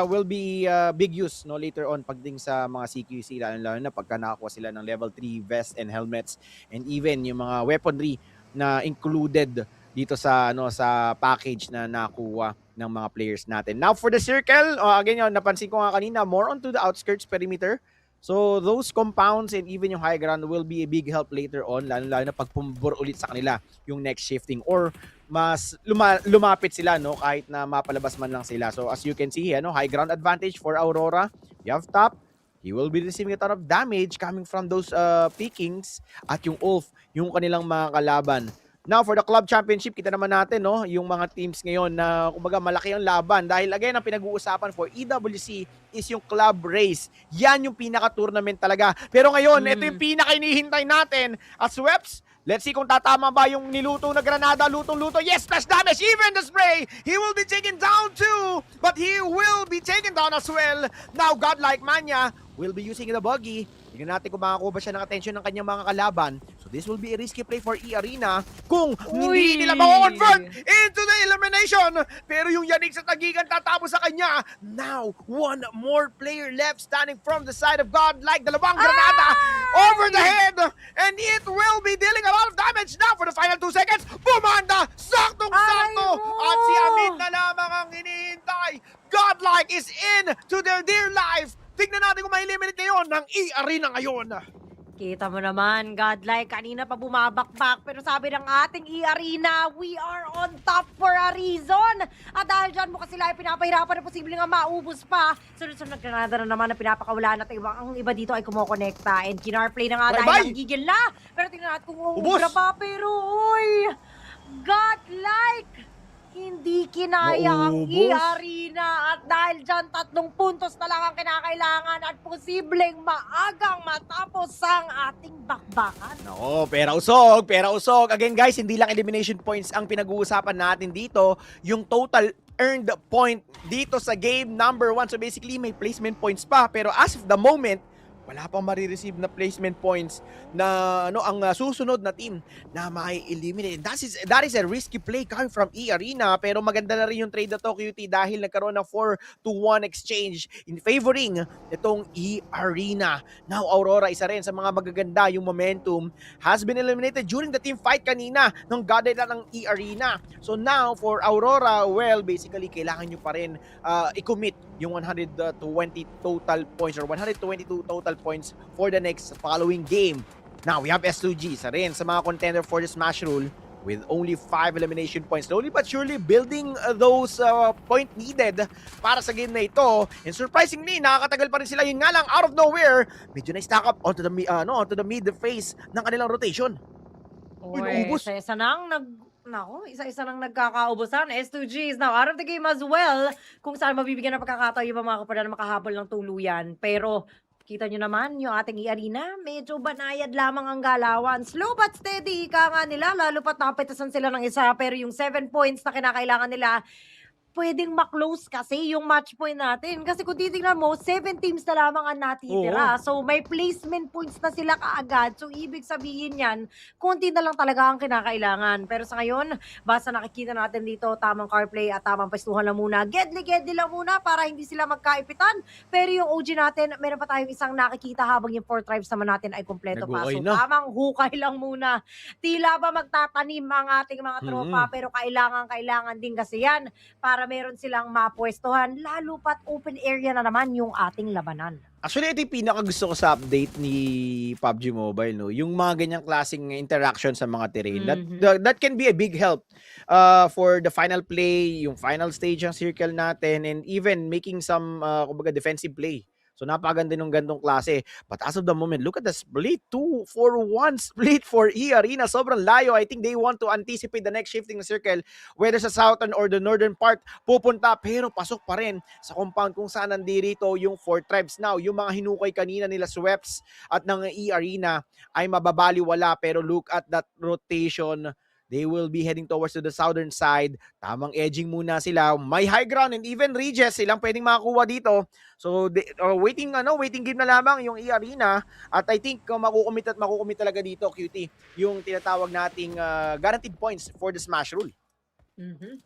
[SPEAKER 24] will be big use later on pagdating sa mga CQC, lalo na pagka nakakuha sila ng level 3 vest and helmets and even yung mga weaponry na included dito sa sa package na nakuha ng mga players natin. Now, for the circle, again, napansin ko nga kanina, more onto the outskirts perimeter. So, those compounds and even yung high ground will be a big help later on, lalo na pag pumbor ulit sa kanila yung next shifting or mas lumapit sila kahit na mapalabas man lang sila. So, as you can see here, high ground advantage for Aurora. You have top. He will be receiving a ton of damage coming from those pickings at yung Ulf, yung kanilang mga kalaban. Now, for the club championship, kita naman natin, yung mga teams ngayon na, kumbaga, malaki ang laban. Dahil, again, ang pinag-uusapan for EWC is yung club race. Yan yung pinaka-tournament talaga. Pero ngayon, ito yung pinaka-inihintay natin. As Sweps, let's see kung tatama ba yung niluto na granada. Lutong-luto. Yes, splash damage. Even the spray. He will be taken down too. But he will be taken down as well. Now, godlike Manya will be using the buggy. Tingnan natin kung makakuha ba siya ng attention ng kanyang mga kalaban. So this will be a risky play for E-Arena kung hindi nila mako-convert into the elimination. Pero yung Yannick sa tagigan tatapos sa kanya. Now, one more player left standing from the side of God like dalawang granada over the head. And it will be dealing a lot of damage now for the final 2 seconds. Bumanda! Saktong-sakto! At si Amit na lamang ang hinihintay. Godlike is in to their dear life. Tignan natin kung ma-eliminate ngayon ng E-Arena ngayon.
[SPEAKER 25] Kita mo naman, godlike, kanina pa bumabakbak. Pero sabi ng ating E-Arena, we are on top for a reason. At dahil dyan mo kasi sila ay pinapahirapan na posible nga maubos pa. Sunod-sunod na granada na naman na pinapakawalan at ang iba dito ay kumokonekta. And kinarplay na nga dahil nanggigil na. Pero tingnan natin kung uubra pa. Pero uy, godlike! Hindi kinaya ang E-Arena at dahil dyan 3 puntos na lang ang kinakailangan at posibleng maagang matapos ang ating bakbakan.
[SPEAKER 24] No, pera usog. Again guys, hindi lang elimination points ang pinag-uusapan natin dito, yung total earned point dito sa game number 1. So basically may placement points pa, pero as of the moment, wala pang marireceive na placement points na ang susunod na team na mai-eliminate. That is a risky play coming from E-Arena, pero maganda na rin yung trade na to, QT, dahil nagkaroon ng 4-1 exchange in favoring itong E-Arena. Now, Aurora, isa rin sa mga magaganda yung momentum, has been eliminated during the team fight kanina ng godlike ng E-Arena. So now, for Aurora, well, basically, kailangan nyo pa rin i-commit yung 120 total points or 122 total points for the next following game. Now, we have S2G, isa rin sa mga contender for the Smash Rule with only 5 elimination points. Slowly but surely building those point needed para sa game na ito. And surprisingly, nakakatagal pa rin sila. Yun nga lang, out of nowhere, medyo na-stack up onto the mid phase ng kanilang rotation.
[SPEAKER 25] Uy, sa nang Nako, isa-isa nang nagkakaubusan. S2G is now out of the game as well. Kung saan mabibigyan ng pagkakataon yung mga kapatid na makahabol ng tuluyan. Pero kita nyo naman, yung ating i-arena, medyo banayad lamang ang galawan. Slow but steady, ika nga nila, lalo pat nakapitasan sila ng isa. Pero yung 7 points na kinakailangan nila, pwedeng maklose kasi yung match point natin. Kasi kung titignan mo, 7 teams na lamang ang natitira.
[SPEAKER 24] Oo.
[SPEAKER 25] So may placement points na sila kaagad. So ibig sabihin yan, konti na lang talaga ang kinakailangan. Pero sa ngayon, basta nakikita natin dito, tamang car play at tamang pwestuhan lang muna. Gedli lang muna para hindi sila magkaipitan. Pero yung OG natin, meron pa tayong isang nakikita habang yung 4 tribes naman natin ay kompleto pa. So
[SPEAKER 24] Nag-uoy na.
[SPEAKER 25] tamang hukay lang muna. Tila ba magtatanim ang ating mga tropa, pero kailangan din kasi yan para meron silang mapwestuhan, lalo pat open area na naman yung ating labanan.
[SPEAKER 24] Actually, ito yung pinaka gusto ko sa update ni PUBG Mobile, no? Yung mga ganyang klaseng interaction sa mga terrain. That can be a big help for the final play, yung final stage ng circle natin, and even making some kumbaga defensive play. So napakaganda nung gantong klase. But as of the moment, look at the split. 2-4-1 split for E-Arena. Sobrang layo. I think they want to anticipate the next shifting na circle, whether sa southern or the northern part pupunta. Pero pasok pa rin sa compound kung saan nandirito yung 4 tribes. Now, yung mga hinukay kanina nila Sweps at ng E-Arena ay mababaliwala. Pero look at that rotation. They will be heading towards to the southern side. Tamang edging muna sila. May high ground and even Regis silang pwedeng makakuha dito. So waiting game na lamang yung E-Arena at I think makukumit talaga dito, QT, yung tinatawag nating guaranteed points for the smash rule.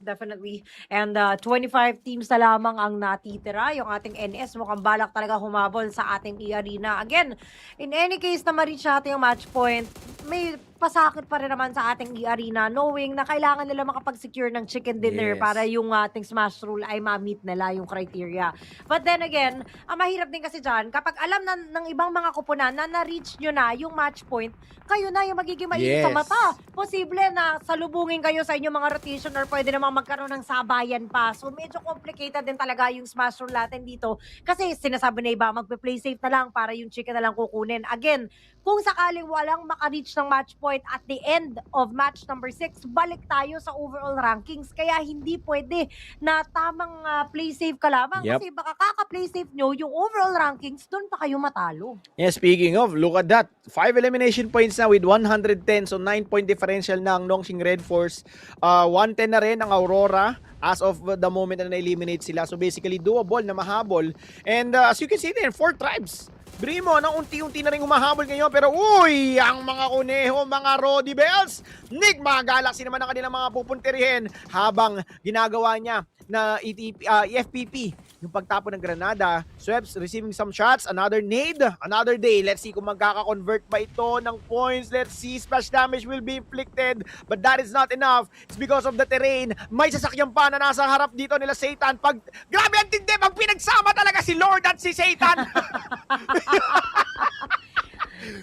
[SPEAKER 25] Definitely. And 25 teams na lamang ang natitira. Yung ating NS mukhang balak talaga humabol sa ating E-Arena. Again, in any case na ma-reach natin yung match point, may pasakit pa rin naman sa ating E-Arena knowing na kailangan nila makapag-secure ng chicken dinner para yung ating smash rule ay ma-meet nila yung criteria. But then again, ang mahirap din kasi dyan, kapag alam na ng ibang mga kupunan na na-reach nyo na yung match point, kayo na yung magiging mainit sa mata. Posible na salubungin kayo sa inyong mga rotation or pwede namang magkaroon ng sabayan pa. So medyo complicated din talaga yung smash rule natin dito kasi sinasabi na iba, magpe-play safe na lang para yung chicken na lang kukunin. Again, kung sakaling walang maka-reach ng match point at the end of match number 6, balik tayo sa overall rankings. Kaya hindi pwede na tamang play safe ka lamang. Kasi baka kaka-play safe nyo, yung overall rankings, doon pa kayo matalo.
[SPEAKER 24] Yeah, speaking of, look at that. 5 elimination points na with 110. So 9-point differential na ang Nongshing Red Force. 110 na rin ang Aurora as of the moment na na-eliminate sila. So basically, doable na mahabol. And as you can see there, 4 tribes. Brimo, nang unti-unti na rin humahabol ngayon. Pero uy, ang mga kuneho, mga Rodi Bells, Nick, mga Galaxy naman ang kanilang mga pupunterihin habang ginagawa niya na EFPP, yung pagtapo ng Granada. Sweps receiving some shots, another nade, another day. Let's see kung magkaka-convert pa ito ng points. Let's see, splash damage will be inflicted, but that is not enough. It's because of the terrain. May sasakyan pa na nasa harap dito nila Satan. Grabe ang tindi, pag pinagsama talaga si Lord at si Satan.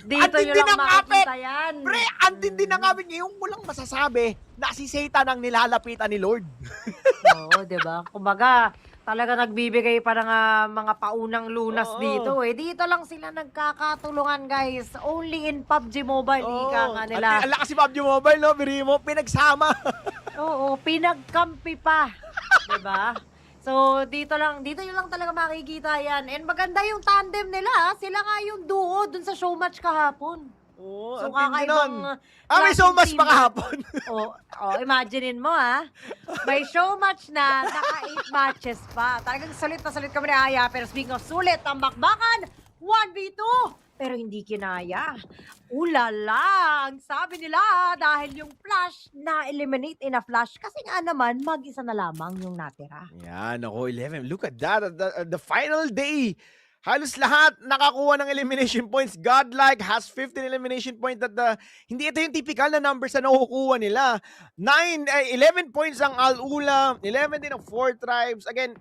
[SPEAKER 25] Dito nyo lang makikita yan.
[SPEAKER 24] Pre, ang tindi ng ngapit. Ngayon mo lang masasabi na si Satan ang nilalapitan ni Lord.
[SPEAKER 25] Oo, diba? Kumbaga, talaga nagbibigay pa ng mga paunang lunas dito eh. Dito lang sila nagkakatulungan, guys. Only in PUBG Mobile, ika nga nila.
[SPEAKER 24] Ang laki si PUBG Mobile, no? Birimo, pinagsama.
[SPEAKER 25] Oo, pinagkampi pa. Diba? So, dito yun lang talaga makikita yan. And maganda yung tandem nila. Sila nga yung duo dun sa show match kahapon.
[SPEAKER 24] Oo,
[SPEAKER 25] So,
[SPEAKER 24] ang tindi nun.
[SPEAKER 25] kakaibang
[SPEAKER 24] May show match pa kahapon.
[SPEAKER 25] imaginein mo May show match na, naka 8 matches pa. Talagang sulit na sulit kami na Aya. Pero speaking of sulit, ang bakbakan, 1v2. Pero hindi kinaya. Ulala! Ang sabi nila, dahil yung flash na-eliminate in a flash. Kasi nga naman, mag-isa na lamang yung natira.
[SPEAKER 24] Yan, ako, 11. Look at that. The final day. Halos lahat nakakuha ng elimination points. Godlike has 15 elimination points. Hindi ito yung typical na numbers na nakukuha nila. 11 points ang Al-Ula. 11 din ang 4 tribes. Again,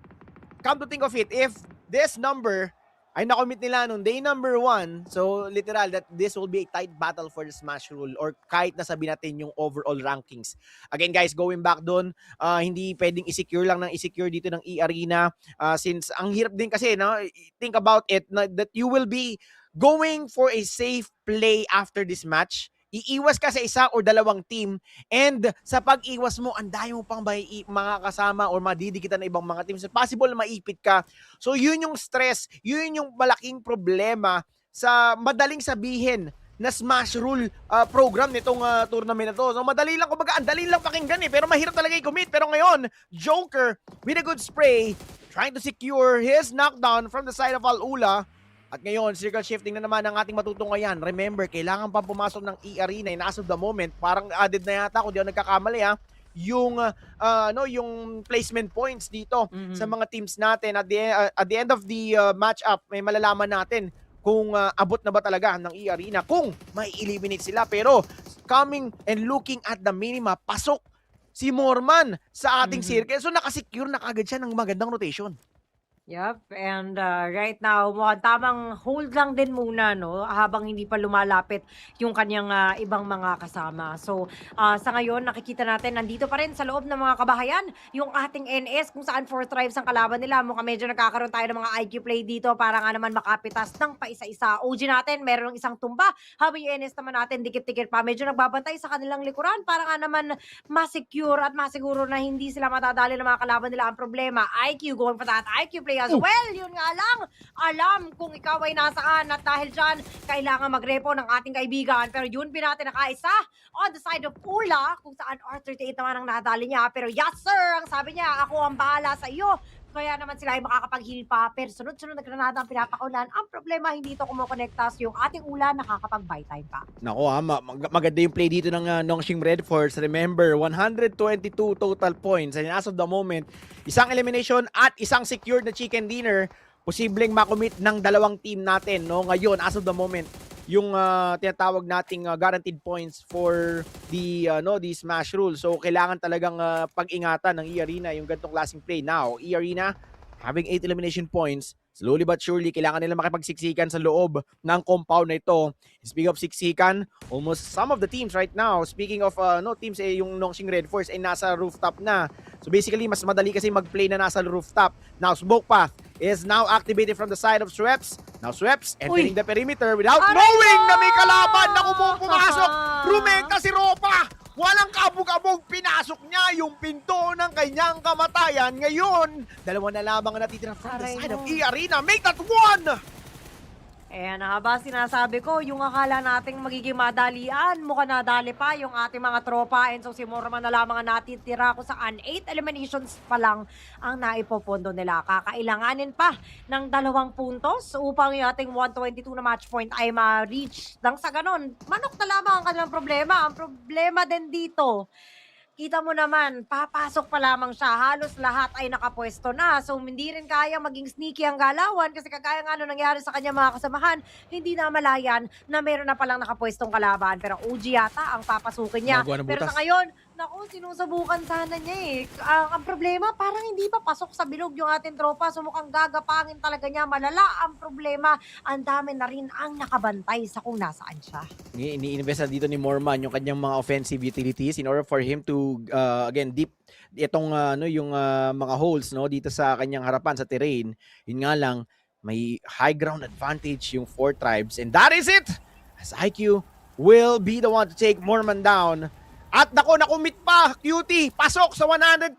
[SPEAKER 24] come to think of it, if this number ay nakomit nila nung day number 1, so literal that this will be a tight battle for the smash rule or kahit na sabi natin yung overall rankings. Again guys, going back doon, hindi pwedeng i-secure lang ng i-secure dito ng E-Arena since ang hirap din kasi, no? Think about it, that you will be going for a safe play after this match Iiwas ka sa isa or dalawang team, and sa pag-iwas mo, andayo mo pang mga kasama or madidikitan na ibang mga teams. Possible na maipit ka. So yun yung stress, yun yung malaking problema sa madaling sabihin na smash rule program nitong tournament na to. So madali lang, kumbaga, andali lang pakinggan pero mahirap talaga i-commit. Pero ngayon, Joker with a good spray, trying to secure his knockdown from the side of Al-Ula. At ngayon, circle shifting na naman ang ating matutunghayan. Remember, kailangan pa pumasok ng E-Arena in as of the moment. Parang added na yata, kung di ako nagkakamali yung placement points dito sa mga teams natin. At the end of the match-up, may malalaman natin kung abot na ba talaga ng E-Arena, kung may eliminate sila. Pero coming and looking at the minima, pasok si Morman sa ating circle. So nakasecure na kagad siya ng magandang rotation.
[SPEAKER 25] Yep, and right now, mukhang tamang hold lang din muna, no? Habang hindi pa lumalapit yung kanyang ibang mga kasama. So, sa ngayon, nakikita natin, nandito pa rin sa loob ng mga kabahayan, yung ating NS, kung saan 4 tribes ang kalaban nila. Mukhang medyo nagkakaroon tayo ng mga IQ play dito para nga naman makapitas ng paisa-isa. OG natin, meron ng isang tumba. Habang yung NS naman natin, dikit-dikit pa. Medyo nagbabantay sa kanilang likuran para nga naman masecure at masiguro na hindi sila matadali ng mga kalaban nila. Ang problema, IQ, going for that IQ play as well. Yun nga lang, alam kung ikaw ay nasaan at dahil dyan, kailangan magrepo ng ating kaibigan. Pero yun natin nakaisa on the side of Ula, kung saan R38 naman ang nadali niya. Pero yes sir, ang sabi niya, ako ang bahala sa iyo. Kaya naman sila ay makakapag-heal pa. Pero sunod-sunod na granada ang pinapakulan. Ang problema, hindi ito kumukonektas. Yung ating Ula, nakakapag-buy time pa.
[SPEAKER 24] Nako maganda yung play dito ng Nongshim Red Force. Remember, 122 total points. And as of the moment, isang elimination at isang secured na chicken dinner. Posibleng makomit ng dalawang team natin. No? Ngayon, as of the moment, yung tinatawag nating guaranteed points for the smash rule. So kailangan talagang pag-ingatan ng E-Arena yung ganitong klaseng play. Now, E-Arena having 8 elimination points, slowly but surely kailangan nila makipagsiksikan sa loob ng compound na ito. Speaking of siksikan, almost some of the teams right now, speaking of teams yung Nongshim Red Force ay nasa rooftop na. So basically, mas madali kasi mag-play na nasa rooftop. Now, Smoke Path is now activated from the side of Sweps. Now, Sweps entering the perimeter without knowing na may kalaban na pumasok. Rumenta si Ropa. Walang kabog-abog, pinasok niya yung pinto ng kanyang kamatayan. Ngayon, dalawa na lamang ang natitira from the side of E-Arena. Make that one!
[SPEAKER 25] Ayan na nga ba sinasabi ko, yung akala nating magiging madalian, mukhang nadali pa yung ating mga tropa. And so si Morman na lamang ang natitira kung saan 8 eliminations pa lang ang naipopondo nila. Kakailanganin pa ng 2 puntos upang yung ating 122 na match point ay ma-reach. Nang sa ganon, manok na lamang ang kanilang problema. Ang problema din dito, kita mo naman, papasok pa lamang siya. Halos lahat ay nakapwesto na. So, hindi rin kaya maging sneaky ang galawan kasi kagaya nga nangyari sa kanya mga kasamahan, hindi na malayan na meron na palang nakapwestong kalaban. Pero OG yata ang papasukin niya. Pero sa ngayon, naku, sinusubukan sana niya ang problema, parang hindi pa pasok sa bilog yung ating tropa. So, mukhang gagapangin talaga niya. Malala ang problema. Ang dami na rin ang nakabantay sa kung nasaan siya.
[SPEAKER 24] Ini-invest dito ni Morman yung kanyang mga offensive utilities in order for him to again deep itong yung mga holes dito sa kanyang harapan sa terrain. Yun nga lang, may high ground advantage yung 4 tribes, and that is it, as IQ will be the one to take Morman down. At nakumit pa, QT, pasok sa 122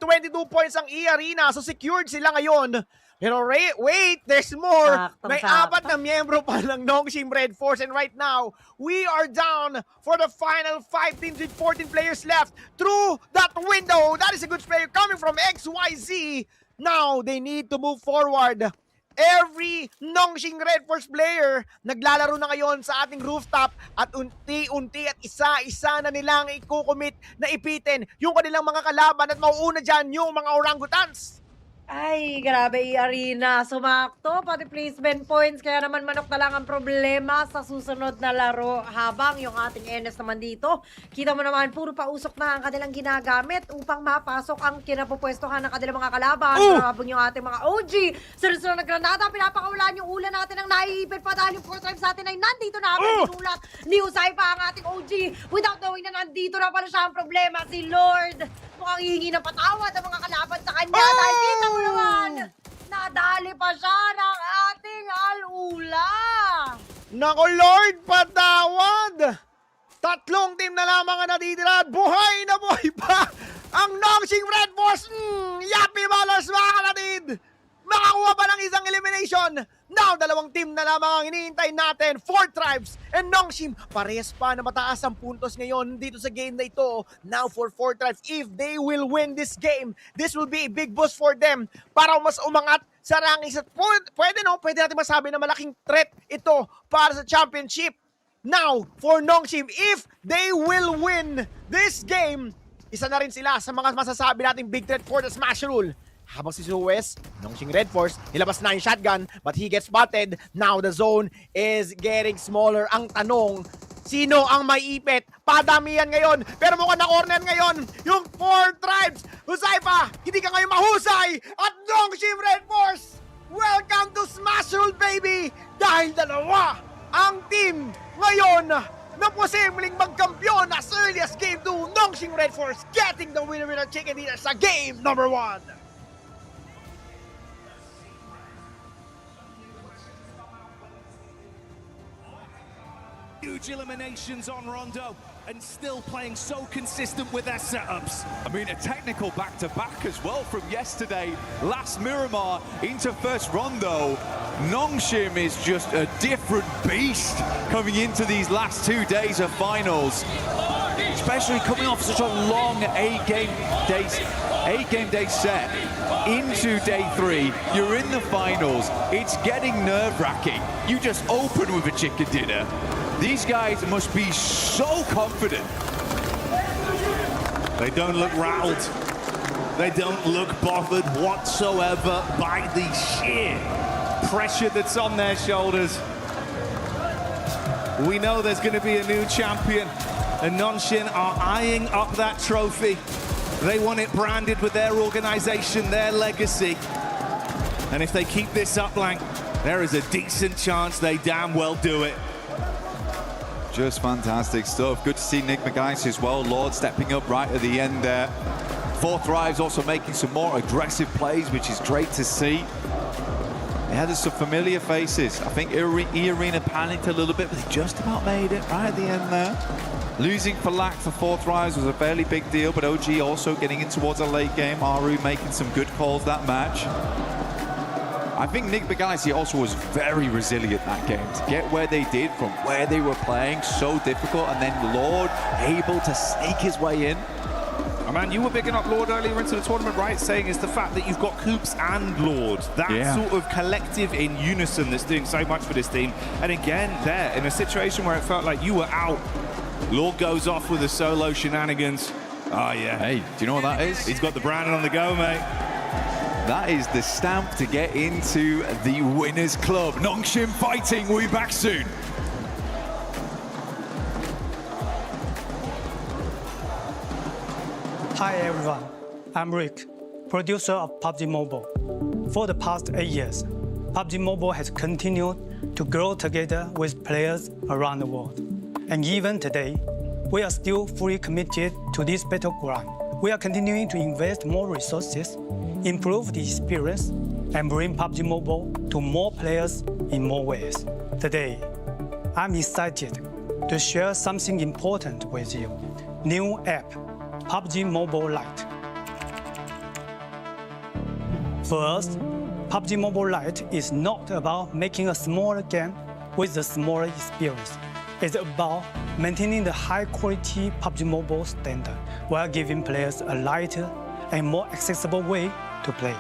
[SPEAKER 24] points ang E-Arena, so secured sila ngayon. Pero wait, there's more. May 4 na miyembro pa ng Nongshim Red Force. And right now, we are down for the final 5 teams with 14 players left. Through that window, that is a good player coming from XYZ. Now, they need to move forward. Every Nongshim Red Force player naglalaro na ngayon sa ating rooftop at unti-unti at isa-isa na nilang ikukumit na ipitin yung kanilang mga kalaban at mauuna dyan yung mga orangutans.
[SPEAKER 25] Ay, grabe E-Arena. Sumakto, pati placement points. Kaya naman manok na lang ang problema sa susunod na laro. Habang yung ating NS naman dito, kita mo naman, puro pausok na ang kanilang ginagamit upang mapasok ang kinapupwestohan ng kanilang mga kalaban. Habang yung ating mga OG, sunod-sunod na granada, pinapakawalan yung ulan natin ng naiipit pa dahil yung 4 times natin ay nandito na agad tinulat. Ni Usay pa ang ating OG without knowing na nandito na pala siya ang problema. Si Lord, mukhang hihingi ng patawad ang mga kalaban sa kanya dahil kita mo naman, nadali pa siya ng ating Al-Ula.
[SPEAKER 24] Nako Lord, patawad! Tatlong team na lamang ang natitira. Buhay na buhay pa ang Nongshim Red Force. Yappy Ballers, mga kapatid. Makakuha pa ng isang elimination. Now, dalawang team na lamang ang hinihintay natin. 4 tribes and Nongshim. Parehas pa na mataas ang puntos ngayon dito sa game na ito. Now for 4 tribes, if they will win this game, this will be a big boost for them para mas umangat sa rankings. At pwede natin masabi na malaking threat ito para sa championship. Now, for Nongshim, if they will win this game, isa na rin sila sa mga masasabi nating big threat for the Smash Rule. Habang si Suez, Nongshim Red Force, nilabas na yung shotgun, but he gets spotted. Now the zone is getting smaller. Ang tanong, sino ang may ipit? Padamihan ngayon, pero mukhang na-corner ngayon yung 4 tribes. Husay pa, hindi ka ngayon mahusay. At Nongshim Red Force, welcome to Smash Rule, baby! Dahil dalawa ang team ngayon na posibleng magkampiyon as early as Game 2. Nongshim Red Force getting the winner chicken dinner sa Game number 1.
[SPEAKER 2] Huge eliminations on Rondo and still playing so consistent with their setups.
[SPEAKER 22] I mean, a technical back-to-back as well from yesterday. Last Miramar into first Rondo. Nongshim is just a different beast coming into these last 2 days of finals. Especially coming off such a long 8-game day set into day 3. You're in the finals. It's getting nerve-wracking. You just open with a chicken dinner. These guys must be so confident.
[SPEAKER 9] They don't look rattled. They don't look bothered whatsoever by the sheer pressure that's on their shoulders. We know there's going to be a new champion, and Nongshim are eyeing up that trophy. They want it branded with their organization, their legacy. And if they keep this up, Lang, there is a decent chance they damn well do it.
[SPEAKER 22] Just fantastic stuff. Good to see Nick McGuice as well. Lord stepping up right at the end there. 4 Thrives also making some more aggressive plays, which is great to see. They had some familiar faces. I think E-Arena panicked a little bit, but they just about made it right at the end there. Losing for Lack for 4 Thrives was a fairly big deal, but OG also getting in towards a late game. Aru making some good calls that match. I think Nick Bagaisi also was very resilient that game to get where they did from where they were playing, so difficult, and then Lord able to sneak his way in.
[SPEAKER 9] Oh man, you were bigging up Lord earlier into the tournament, right? Saying it's the fact that you've got Coops and Lord. That sort of collective in unison that's doing so much for this team. And again, there, in a situation where it felt like you were out, Lord goes off with the solo shenanigans. Oh yeah.
[SPEAKER 22] Hey, do you know what that is?
[SPEAKER 9] He's got the Brandon on the go, mate.
[SPEAKER 22] That is the stamp to get into the Winners Club. Nongshim fighting, we'll be back soon.
[SPEAKER 3] Hi everyone, I'm Rick, producer of PUBG Mobile. For the past 8 years, PUBG Mobile has continued to grow together with players around the world. And even today, we are still fully committed to this battleground. We are continuing to invest more resources, improve the experience, and bring PUBG Mobile to more players in more ways. Today, I'm excited to share something important with you. New app, PUBG Mobile Lite. First, PUBG Mobile Lite is not about making a smaller game with a smaller experience. It's about maintaining the high-quality PUBG Mobile standard while giving players a lighter and more accessible way to play.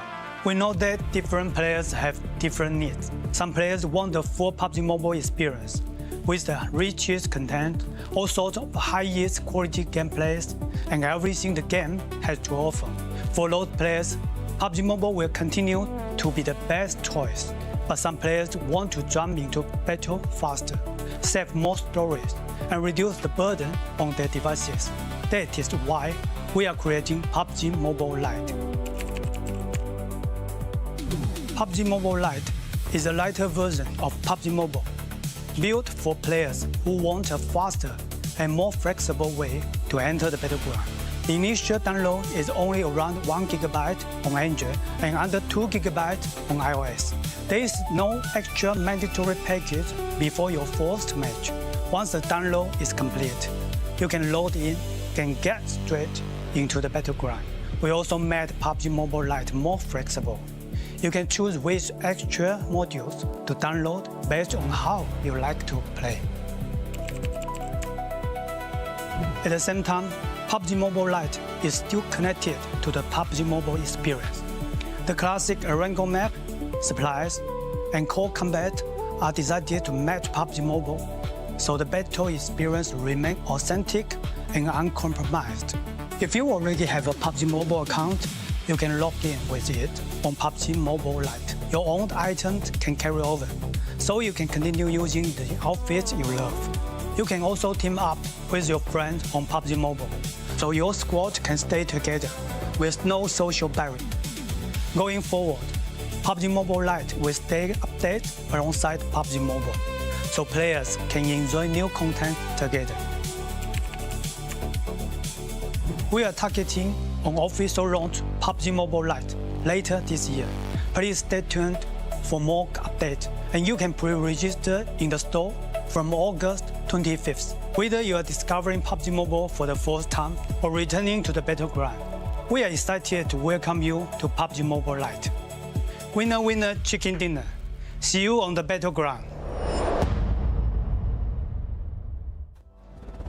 [SPEAKER 3] We know that different players have different needs. Some players want the full PUBG Mobile experience with the richest content, all sorts of highest quality gameplays, and everything the game has to offer. For those players, PUBG Mobile will continue to be the best choice. But some players want to jump into battle faster, save more stories, and reduce the burden on their devices. That is why we are creating PUBG Mobile Lite. PUBG Mobile Lite is a lighter version of PUBG Mobile, built for players who want a faster and more flexible way to enter the battleground. The initial download is only around 1 GB on Android and under 2 GB on iOS. There is no extra mandatory package before your first match. Once the download is complete, you can load in and get straight into the battleground. We also made PUBG Mobile Lite more flexible. You can choose which extra modules to download based on how you like to play. At the same time, PUBG Mobile Lite is still connected to the PUBG Mobile experience. The classic Arango map, supplies, and core combat are designed to match PUBG Mobile, so the battle experience remains authentic and uncompromised. If you already have a PUBG Mobile account, you can log in with it on PUBG Mobile Lite. Your own items can carry over, so you can continue using the outfits you love. You can also team up with your friends on PUBG Mobile, so your squad can stay together with no social barrier. Going forward, PUBG Mobile Lite will stay updated alongside PUBG Mobile, so players can enjoy new content together. We are targeting an official launch PUBG Mobile Lite later this year. Please stay tuned for more updates, and you can pre-register in the store from August 25th. Whether you are discovering PUBG Mobile for the first time or returning to the battleground, we are excited to welcome you to PUBG Mobile Lite. Winner, winner, chicken dinner. See you on the battleground.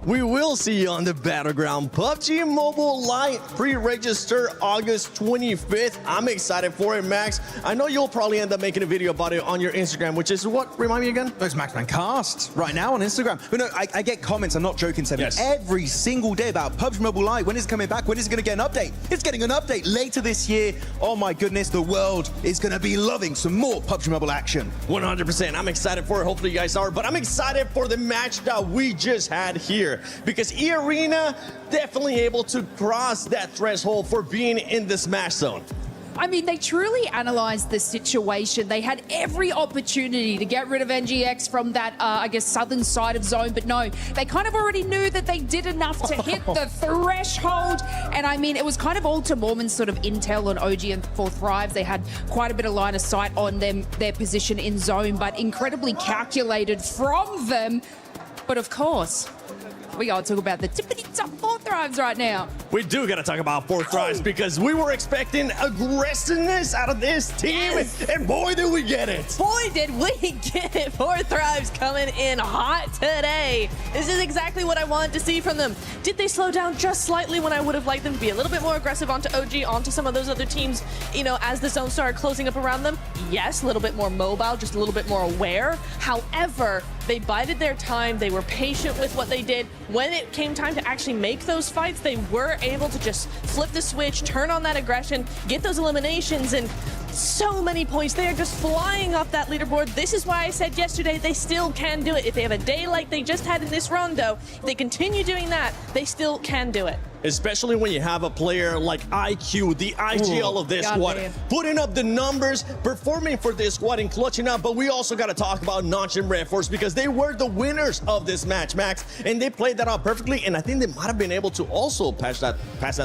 [SPEAKER 1] We will see you on the battleground. PUBG Mobile Lite pre-register August 25th. I'm excited for it, Max. I know you'll probably end up making a video about it on your Instagram, which is what? Remind me again?
[SPEAKER 12] It's Maxman Cast right now on Instagram. But no, I get comments, I'm not joking, Seven, every single day about PUBG Mobile Lite. When is it coming back? When is it going to get an update? It's getting an update later this year. Oh my goodness, the world is going to be loving some more PUBG Mobile action.
[SPEAKER 1] 100%. I'm excited for it. Hopefully you guys are. But I'm excited for the match that we just had here, because E-Arena definitely able to cross that threshold for being in the Smash Zone.
[SPEAKER 14] I mean, they truly analyzed the situation. They had every opportunity to get rid of NGX from that, I guess, southern side of zone. But no, they kind of already knew that they did enough to hit the threshold. And I mean, it was kind of all to Mormon's sort of intel on OG and 4 Thrives. They had quite a bit of line of sight on them, their position in zone, but incredibly calculated from them. But of course, we gotta talk about the tippity-top 4 Thrives right now.
[SPEAKER 1] We do gotta talk about 4 Thrives because we were expecting aggressiveness out of this team, and boy, did we get it.
[SPEAKER 13] Boy, did we get it. 4 Thrives coming in hot today. This is exactly what I wanted to see from them. Did they slow down just slightly when I would have liked them to be a little bit more aggressive onto OG, onto some of those other teams, you know, as the zone started closing up around them? Yes, a little bit more mobile, just a little bit more aware. However, they bided their time. They were patient with what they did. When it came time to actually make those fights, they were able to just flip the switch, turn on that aggression, get those eliminations, and so many points. They are just flying off that leaderboard. This is why I said yesterday they still can do it. If they have a day like they just had in this rondo, if they continue doing that, they still can do it.
[SPEAKER 1] Especially when you have a player like IQ, the IGL of this squad, putting up the numbers, performing for this squad and clutching up. But we also got to talk about Notch and Red Force because they were the winners of this match, Max, and they played that out perfectly. And I think they might have been able to also pass that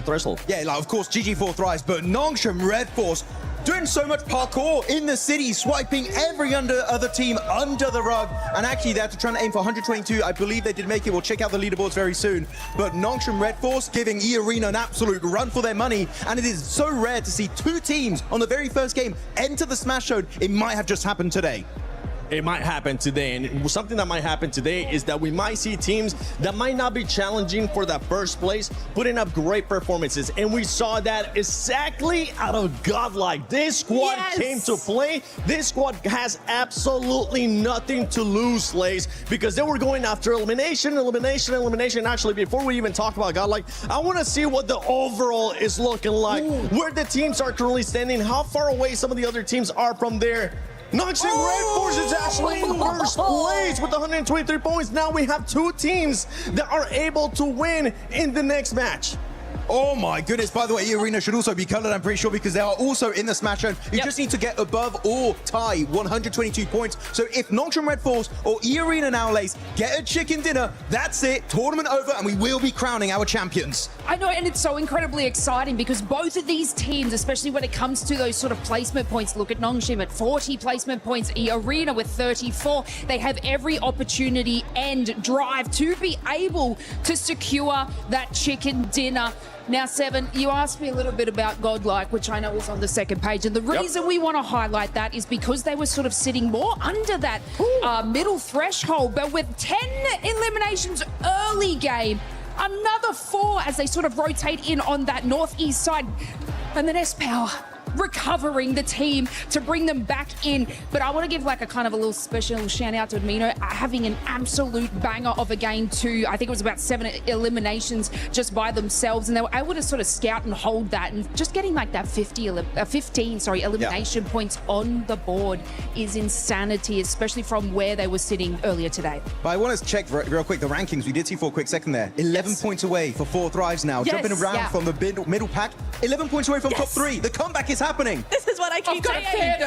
[SPEAKER 1] threshold.
[SPEAKER 12] Yeah, like of course GG4 Thrives, but Nongshim Red Force doing so much parkour in the city, swiping every other team under the rug. And actually, they're trying to aim for 122. I believe they did make it. We'll check out the leaderboards very soon. But Nongshim Red Force giving E-Arena an absolute run for their money. And it is so rare to see 2 teams on the very first game enter the Smash Zone. It might have just happened today.
[SPEAKER 1] It might happen today, and something that might happen today is that we might see teams that might not be challenging for that first place putting up great performances, and we saw that exactly out of Godlike. This squad came to play. This squad has absolutely nothing to lose, Slays, because they were going after elimination. Actually, before we even talk about Godlike, I want to see what the overall is looking like, where the teams are currently standing, how far away some of the other teams are from there. Nongshim Red Force is actually in first place with 123 points. Now we have 2 teams that are able to win in the next match.
[SPEAKER 12] Oh my goodness, by the way, E-Arena should also be colored, I'm pretty sure, because they are also in the Smash Zone. You just need to get above or tie 122 points. So if Nongshim Red Force or E-Arena now lays get a chicken dinner, that's it, tournament over, and we will be crowning our champions.
[SPEAKER 14] I know, and it's so incredibly exciting because both of these teams, especially when it comes to those sort of placement points, look at Nongshim at 40 placement points, E-Arena with 34. They have every opportunity and drive to be able to secure that chicken dinner. Now, Seven, you asked me a little bit about Godlike, which I know was on the second page. And the reason we want to highlight that is because they were sort of sitting more under that middle threshold. But with 10 eliminations early game, another 4 as they sort of rotate in on that northeast side. And then S-Power recovering the team to bring them back in. But I want to give like a kind of a little special shout out to Amino having an absolute banger of a game too. I think it was about 7 eliminations just by themselves, and they were able to sort of scout and hold that, and just getting like that 15 elimination points on the board is insanity, especially from where they were sitting earlier today.
[SPEAKER 12] But I want to check real quick the rankings. We did see for a quick second there. 11 points away for 4 Thrives now. Jumping around from the middle pack. 11 points away from top 3. The comeback is happening.
[SPEAKER 13] This is what I keep saying.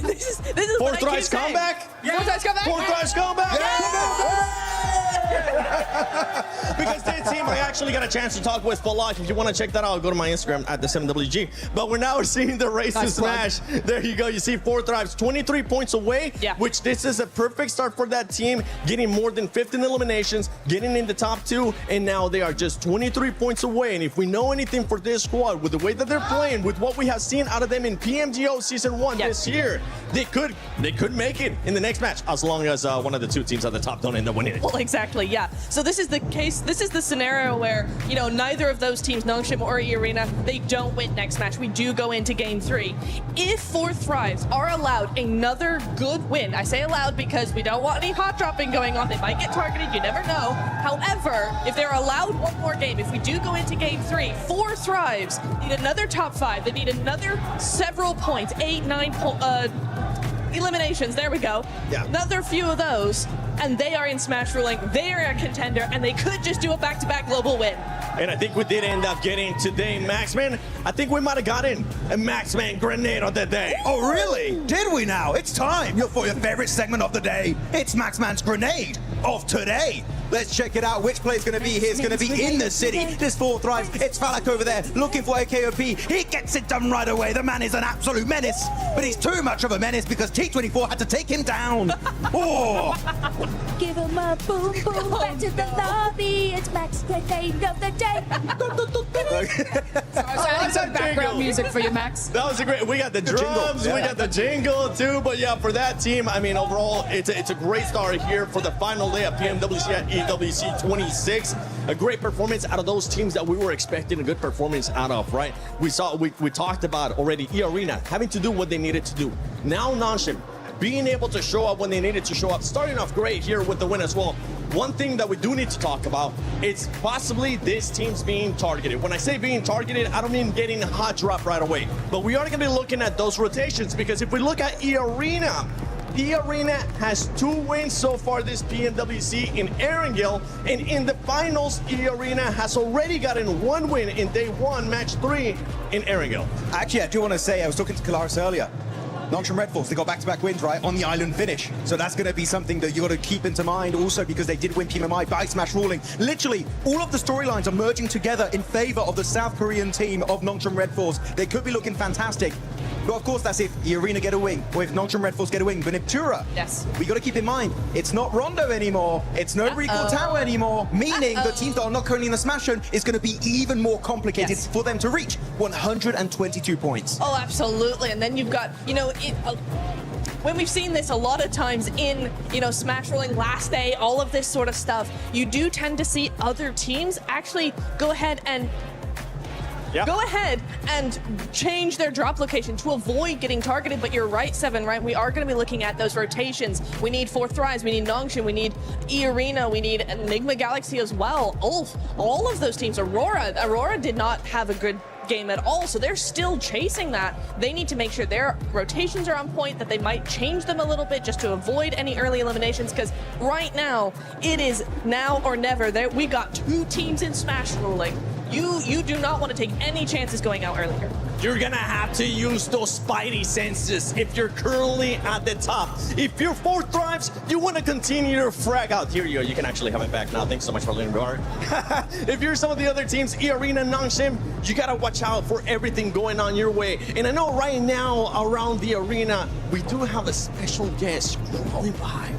[SPEAKER 13] This is
[SPEAKER 1] 4 Thrives comeback?
[SPEAKER 14] Yeah. 4 Thrives comeback?
[SPEAKER 1] 4 Thrives comeback? Because this team, I actually got a chance to talk with Full Life. If you want to check that out, go to my Instagram at the 7WG. But we're now seeing the race to Smash. There you go. You see 4 Thrives, 23 points away, which this is a perfect start for that team, getting more than 15 eliminations, getting in the top 2, and now they are just 23 points away. And if we know anything for this squad, with the way that they're playing, with what we have seen out of them in PMGO Season 1 this year, they could make it in the next match, as long as one of the 2 teams at the top don't end up winning it.
[SPEAKER 13] Well, exactly, yeah. So this is the case, this is the scenario where, you know, neither of those teams, Nongshim or E-Arena, they don't win next match. We do go into game 3. If 4 Thrives are allowed another good win, I say allowed because we don't want any hot dropping going on. They might get targeted, you never know. However, if they're allowed one more game, if we do go into game 3, 4 Thrives need another top 5. They need another several points, 8, 9 eliminations, there we go. Another few of those, and they are in Smash Ruling. They are a contender, and they could just do a back-to-back global win.
[SPEAKER 1] And I think we did end up getting today, Maxman. I think we might have gotten a Maxman grenade on the day.
[SPEAKER 12] Oh, really? Did we now? It's time for your favorite segment of the day. It's Maxman's grenade of today. Let's check it out. Which player's going to be here? It's going to be in the city. This 4 Thrives. It's Falak over there looking for a KOP. He gets it done right away. The man is an absolute menace. But he's too much of a menace because T24 had to take him down. Oh!
[SPEAKER 4] Give him a boom boom back to the lobby. It's Max grenade of the day.
[SPEAKER 14] I like some background music for you, Max.
[SPEAKER 1] That was a great. We got the drums, we got the jingle too. But yeah, for that team, I mean, overall, it's a great start here for the final day of PMWC at EWC 26. A great performance out of those teams that we were expecting a good performance out of, right? We talked about already E-Arena having to do what they needed to do. Now Nongshim being able to show up when they needed to show up, starting off great here with the win as well. One thing that we do need to talk about is possibly this team's being targeted. When I say being targeted, I don't mean getting a hot drop right away, but we are going to be looking at those rotations, because if we look at E-Arena, E-Arena has 2 wins so far this PMWC in Erangel, and in the finals, E-Arena has already gotten 1 win in day 1, match 3 in Erangel.
[SPEAKER 12] Actually, I do want to say, I was talking to Kalaris earlier. Nongshim Red Force, they got back-to-back wins, right, on the island finish. So that's going to be something that you got to keep into mind also, because they did win PMMI by Smash Ruling. Literally, all of the storylines are merging together in favor of the South Korean team of Nongshim Red Force. They could be looking fantastic. But of course, that's if E-Arena get a win, or if Nongshim Red Force get a win. But if Tura, we got to keep in mind, it's not Rondo anymore, it's no Recall Tower anymore, meaning the teams that are not currently in the Smash Zone is going to be even more complicated for them to reach 122 points.
[SPEAKER 13] Oh, absolutely. And then you've got, you know, when we've seen this a lot of times in, you know, Smash Ruling last day, all of this sort of stuff, you do tend to see other teams actually go ahead and change their drop location to avoid getting targeted. But you're right, Seven, right? We are going to be looking at those rotations. We need 4 Thrives, we need Nongshim, we need E-Arena, we need Enigma Galaxy as well. All of those teams. Aurora did not have a good game at all, so they're still chasing that. They need to make sure their rotations are on point, that they might change them a little bit just to avoid any early eliminations, because right now it is now or never. We got 2 teams in Smash Ruling You do not want to take any chances going out earlier.
[SPEAKER 1] You're gonna have to use those spidey senses if you're currently at the top. If you're 4th thrives, you want to continue your frag out. Here you go. You can actually have it back now. Thanks so much for letting me go. If you're some of the other teams, E-Arena, Nongshim, you gotta watch out for everything going on your way. And I know right now around the arena, we do have a special guest crawling by.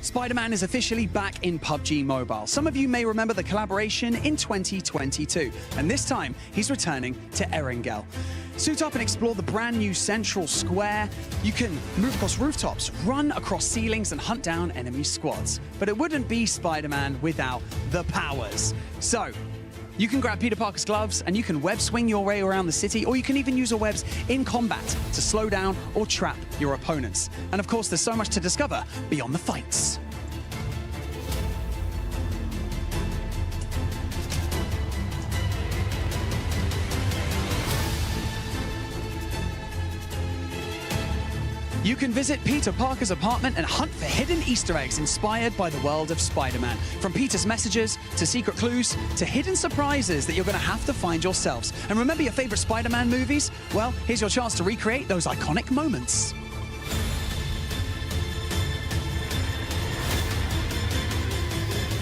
[SPEAKER 15] Spider-Man is officially back in PUBG Mobile. Some of you may remember the collaboration in 2022, and this time he's returning to Erangel. Suit up and explore the brand new central square. You can move across rooftops, run across ceilings, and hunt down enemy squads. But it wouldn't be Spider-Man without the powers. So, you can grab Peter Parker's gloves and you can web swing your way around the city, or you can even use your webs in combat to slow down or trap your opponents. And of course, there's so much to discover beyond the fights. You can visit Peter Parker's apartment and hunt for hidden Easter eggs inspired by the world of Spider-Man. From Peter's messages, to secret clues, to hidden surprises that you're going to have to find yourselves. And remember your favorite Spider-Man movies? Well, here's your chance to recreate those iconic moments.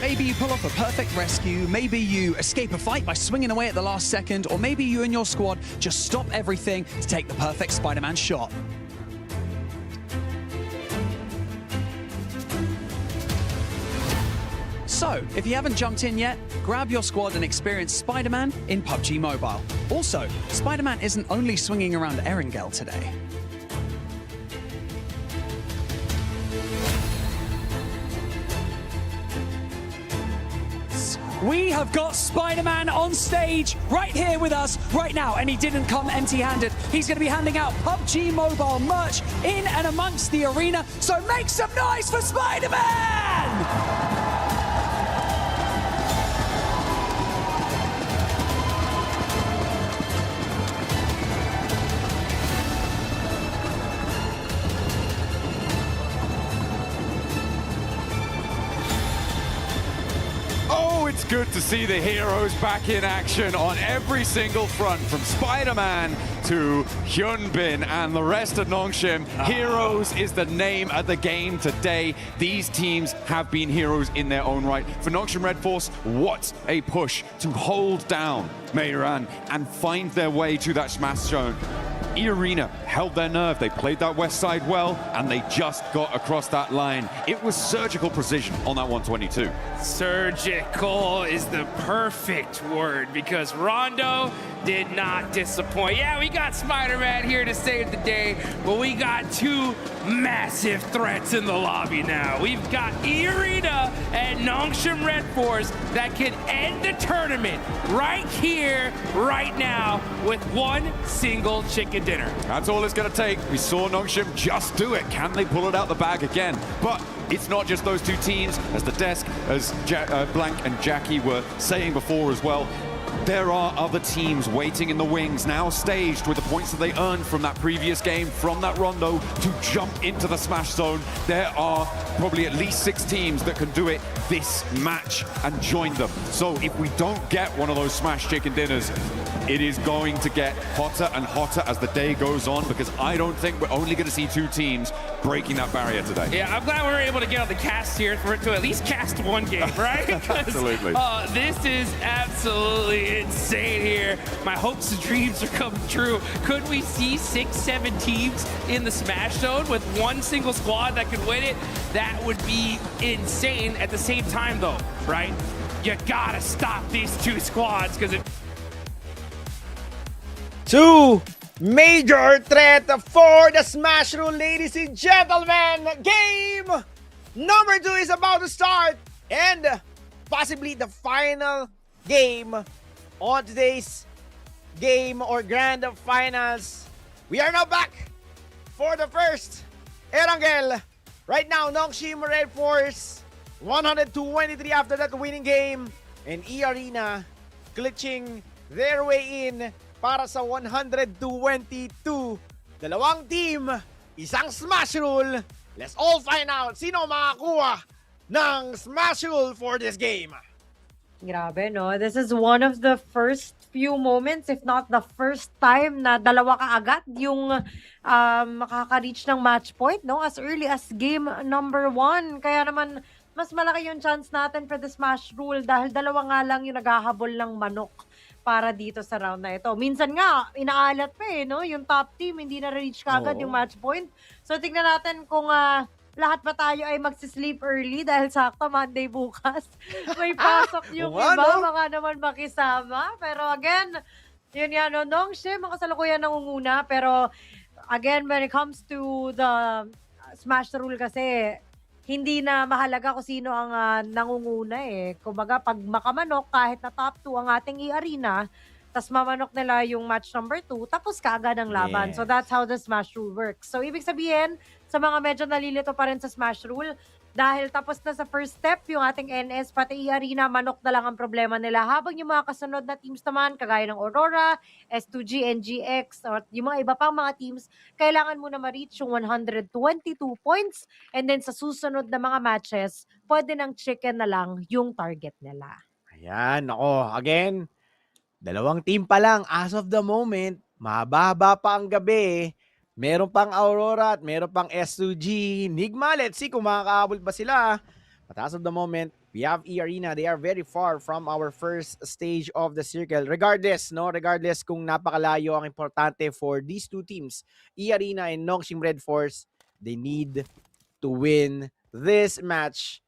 [SPEAKER 15] Maybe you pull off a perfect rescue, maybe you escape a fight by swinging away at the last second, or maybe you and your squad just stop everything to take the perfect Spider-Man shot. So, if you haven't jumped in yet, grab your squad and experience Spider-Man in PUBG Mobile. Also, Spider-Man isn't only swinging around Erangel today. We have got Spider-Man on stage right here with us right now, and he didn't come empty-handed. He's going to be handing out PUBG Mobile merch in and amongst the arena, so make some noise for Spider-Man!
[SPEAKER 22] It's good to see the heroes back in action on every single front, from Spider-Man to Hyunbin and the rest of Nongshim. Heroes is the name of the game today. These teams have been heroes in their own right. For Nongshim Red Force, what a push to hold down Maaaring and find their way to that smash zone. E-Arena held their nerve. They played that west side well, and they just got across that line. It was surgical precision on that 122.
[SPEAKER 19] Surgical is the perfect word, because Rondo did not disappoint. Yeah, we got Spider-Man here to save the day, but we got two massive threats in the lobby now. We've got E-Arena and Nongshim Red Force that can end the tournament right here, right now, with one single chicken dinner.
[SPEAKER 22] That's all it's going to take. We saw Nongshim just do it. Can they pull it out the bag again? But it's not just those two teams. As the desk, as Blank and Jackie were saying before as well, there are other teams waiting in the wings, now staged with the points that they earned from that previous game, from that rondo, to jump into the smash zone. There are probably at least 6 teams that can do it this match and join them. So if we don't get one of those smash chicken dinners, it is going to get hotter and hotter as the day goes on, because I don't think we're only going to see 2 teams breaking that barrier today.
[SPEAKER 19] Yeah, I'm glad we were able to get on the cast here for it to at least cast one game, right?
[SPEAKER 22] Absolutely.
[SPEAKER 19] This is absolutely insane here. My hopes and dreams are coming true. Could we see 6-7 teams in the smash zone with one single squad that could win it? That would be insane. At the same time, though, right? You gotta stop these 2 squads, because it...
[SPEAKER 24] 2 major threat for the Smash Room, ladies and gentlemen. Game number 2 is about to start, and possibly the final game on today's game or grand finals We are now back for the first Erangel. Right now, Nongshim Red Force 123 after that winning game. And E-Arena glitching their way in para sa 122. Dalawang team, isang smash rule. Let's all find out sino makakuha ng smash rule for this game.
[SPEAKER 25] Grabe, no? This is one of the first few moments, if not the first time na dalawa kaagad yung makaka-reach ng match point, no? As early as game number 1. Kaya naman, mas malaki yung chance natin for the smash rule dahil dalawa nga lang yung naghahabol ng manok para dito sa round na ito. Minsan nga, inaalat pa no? Yung top team, hindi na-reach kaagad yung match point. So, tingnan natin kung lahat ba tayo ay magsisleep early dahil sakto Monday bukas. May pasok yung iba, baka naman makisama. Pero again, yun yan, no? Nongshim, ang kasalukuyan nangunguna. Pero again, when it comes to the smash rule kasi, hindi na mahalaga kung sino ang nangunguna Kumbaga, pag makamanok, kahit na top 2 ang ating E-Arena, tas mamanok nila yung match number 2, tapos kaagad ang laban. So that's how the smash rule works. So ibig sabihin, sa mga medyo nalilito pa rin sa smash rule, dahil tapos na sa first step yung ating NS, pati E-Arena, manok na lang ang problema nila. Habang yung mga kasunod na teams naman, kagaya ng Aurora, S2G, NGX, or yung mga iba pang mga teams, kailangan mo na ma-reach yung 122 points. And then sa susunod na mga matches, pwede ng chicken na lang yung target nila.
[SPEAKER 24] Ayan, ako, again, dalawang team pa lang as of the moment. Mahaba pa ang gabi. Meron pang Aurora at meron pang S2G. Nigma, let's see kung makakaabot ba sila. But as of the moment, we have E-Arena. They are very far from our first stage of the circle. Regardless, no? Regardless kung napakalayo, ang importante for these two teams, E-Arena and Nongshim Red Force, they need to win this match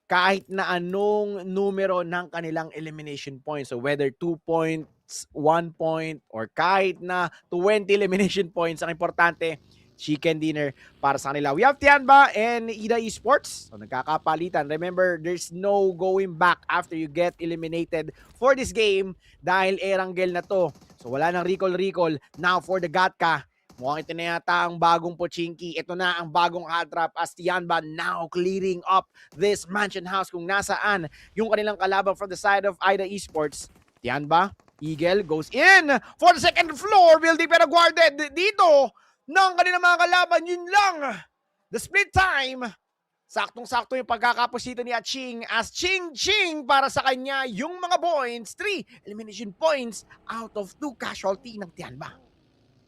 [SPEAKER 24] kahit na anong numero ng kanilang elimination points. So whether 2 points, 1 point, or kahit na 20 elimination points, ang importante, chicken dinner para sa kanila. We have Tianba and Ida Esports. So nagkakapalitan. Remember, there's no going back after you get eliminated for this game dahil Erangel na to. So wala nang recall. Now for the Gatka, mukhang ito na yata ang bagong Pochinki. Ito na ang bagong Hatrap as Tianba now clearing up this mansion house kung nasaan yung kanilang kalaban from the side of Ida Esports. Tianba, Eagle goes in for the second floor building pero guarded dito ng kanilang mga kalaban. Yun lang. The split time. Saktong-sakto yung pagkakaposito ni Aching as Ching para sa kanya yung mga points. 3 elimination points out of 2 casualty ng Tianba.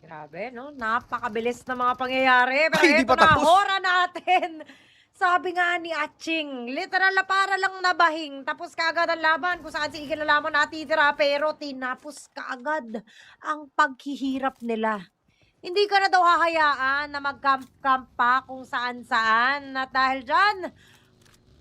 [SPEAKER 25] Grabe, no? Napakabilis na mga pangyayari. Pero
[SPEAKER 24] Ay,
[SPEAKER 25] ito na, hora natin. Sabi nga ni Aching, literal na para lang nabahing. Tapos kaagad ang laban kung saan si Eagle na lamang natitira. Pero tinapos kaagad ang paghihirap nila. Hindi ka na daw hahayaan na mag-camp-camp pa kung saan-saan. At dahil dyan,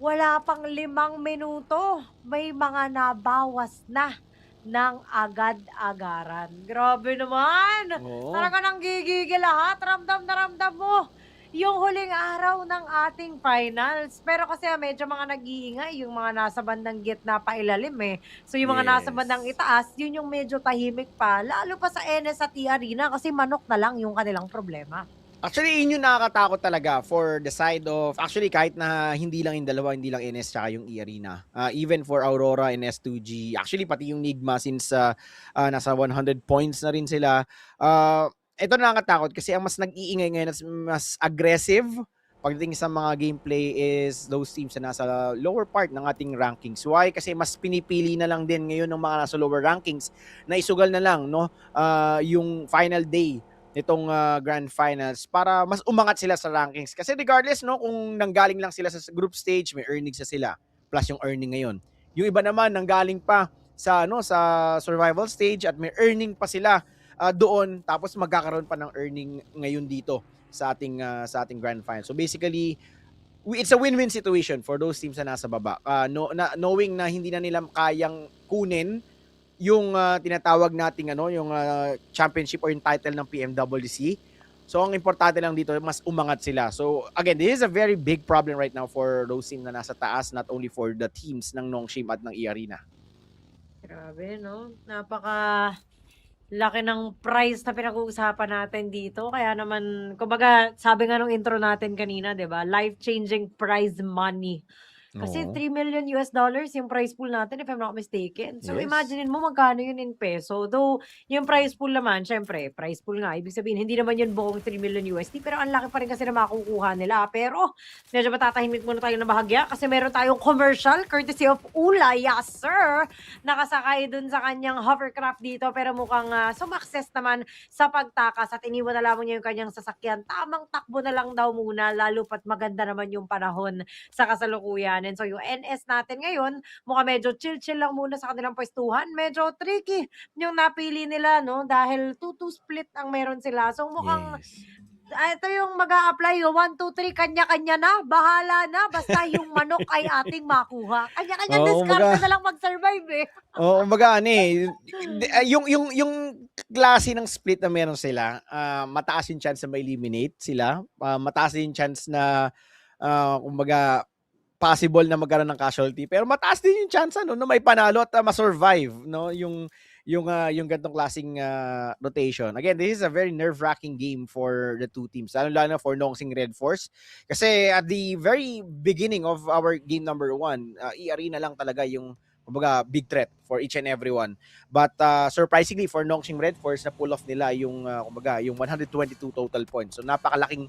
[SPEAKER 25] wala pang 5 minuto. May mga nabawas na ng agad-agaran. Grabe naman! Talaga nang gigigil lahat. Ramdam na ramdam mo yung huling araw ng ating finals. Pero kasi medyo mga nag-iingay yung mga nasa bandang gitna pa ilalim So yung mga nasa bandang itaas, yun yung medyo tahimik pa. Lalo pa sa NS at E-Arena kasi manok na lang yung kanilang problema.
[SPEAKER 24] Actually, yun yung nakakatakot talaga for the side of, actually kahit na hindi lang yung dalawa, hindi lang NS tsaka yung E-Arena. Even for Aurora and S2G, actually pati yung Nigma since nasa 100 points na rin sila. Ito nakakatakot kasi ang mas nag-iingay ngayon at mas aggressive pagdating sa mga gameplay is those teams na nasa lower part ng ating rankings. Why? Kasi mas pinipili na lang din ngayon ng mga nasa lower rankings na isugal na lang yung final day nitong grand finals para mas umangat sila sa rankings. Kasi regardless kung nanggaling lang sila sa group stage, may earnings na sila plus yung earning ngayon. Yung iba naman nanggaling pa sa sa survival stage at may earning pa sila doon, tapos magkakaroon pa ng earning ngayon dito sa ating grand final. So basically, it's a win-win situation for those teams na nasa baba. Knowing na hindi na nila kayang kunin yung tinatawag nating yung championship or yung title ng PMWC. So ang importante lang dito, mas umangat sila. So again, this is a very big problem right now for those teams na nasa taas, not only for the teams ng Nongshim at ng E-Arena.
[SPEAKER 25] Grabe, no? Laki ng prize na pinag-uusapan natin dito. Kaya naman, kumbaga, sabi nga nung intro natin kanina, 'di ba? Life-changing prize money. Kasi
[SPEAKER 1] Oo.
[SPEAKER 25] $3 million yung prize pool natin, if I'm not mistaken. So,
[SPEAKER 1] Yes.
[SPEAKER 25] imaginein mo magkano yun in peso. Though, yung prize pool naman, syempre, prize pool nga. Ibig sabihin, hindi naman yun buong $3 million, pero ang laki pa rin kasi na makukuha nila. Pero, medyo matatahimik muna tayo na bahagya kasi meron tayong commercial courtesy of Ula. Yes, sir! Nakasakay dun sa kanyang hovercraft dito, pero mukhang sumakses naman sa pagtakas at iniwan na lamang niya yung kanyang sasakyan. Tamang takbo na lang daw muna, lalo pat maganda naman yung panahon sa kasalukuyan. And so yung NS natin ngayon, mukhang medyo chill-chill lang muna sa kanilang pwestuhan. Medyo tricky yung napili nila, no? Dahil 2-2 split ang meron sila. So mukhang ito yung mag-a-apply, 1, 2, 3, kanya-kanya na, bahala na, basta yung manok ay ating makuha. Kanya-kanya discard na lang mag-survive eh.
[SPEAKER 24] Oo, kumbaga yung klase ng split na meron sila, mataas yung chance na ma-eliminate sila, mataas yung chance na kumbaga possible na magkaroon ng casualty, pero mataas din yung chance na may panalo at ma-survive, no, yung ganitong klaseng rotation. Again, this is a very nerve-wracking game for the two teams, lalo na for Nongsing Red Force, kasi at the very beginning of our game number 1, E-Arena lang talaga yung kumbaga big threat for each and everyone. But surprisingly for Nongsing Red Force, na pull off nila yung kumbaga yung 122 total points. So napakalaking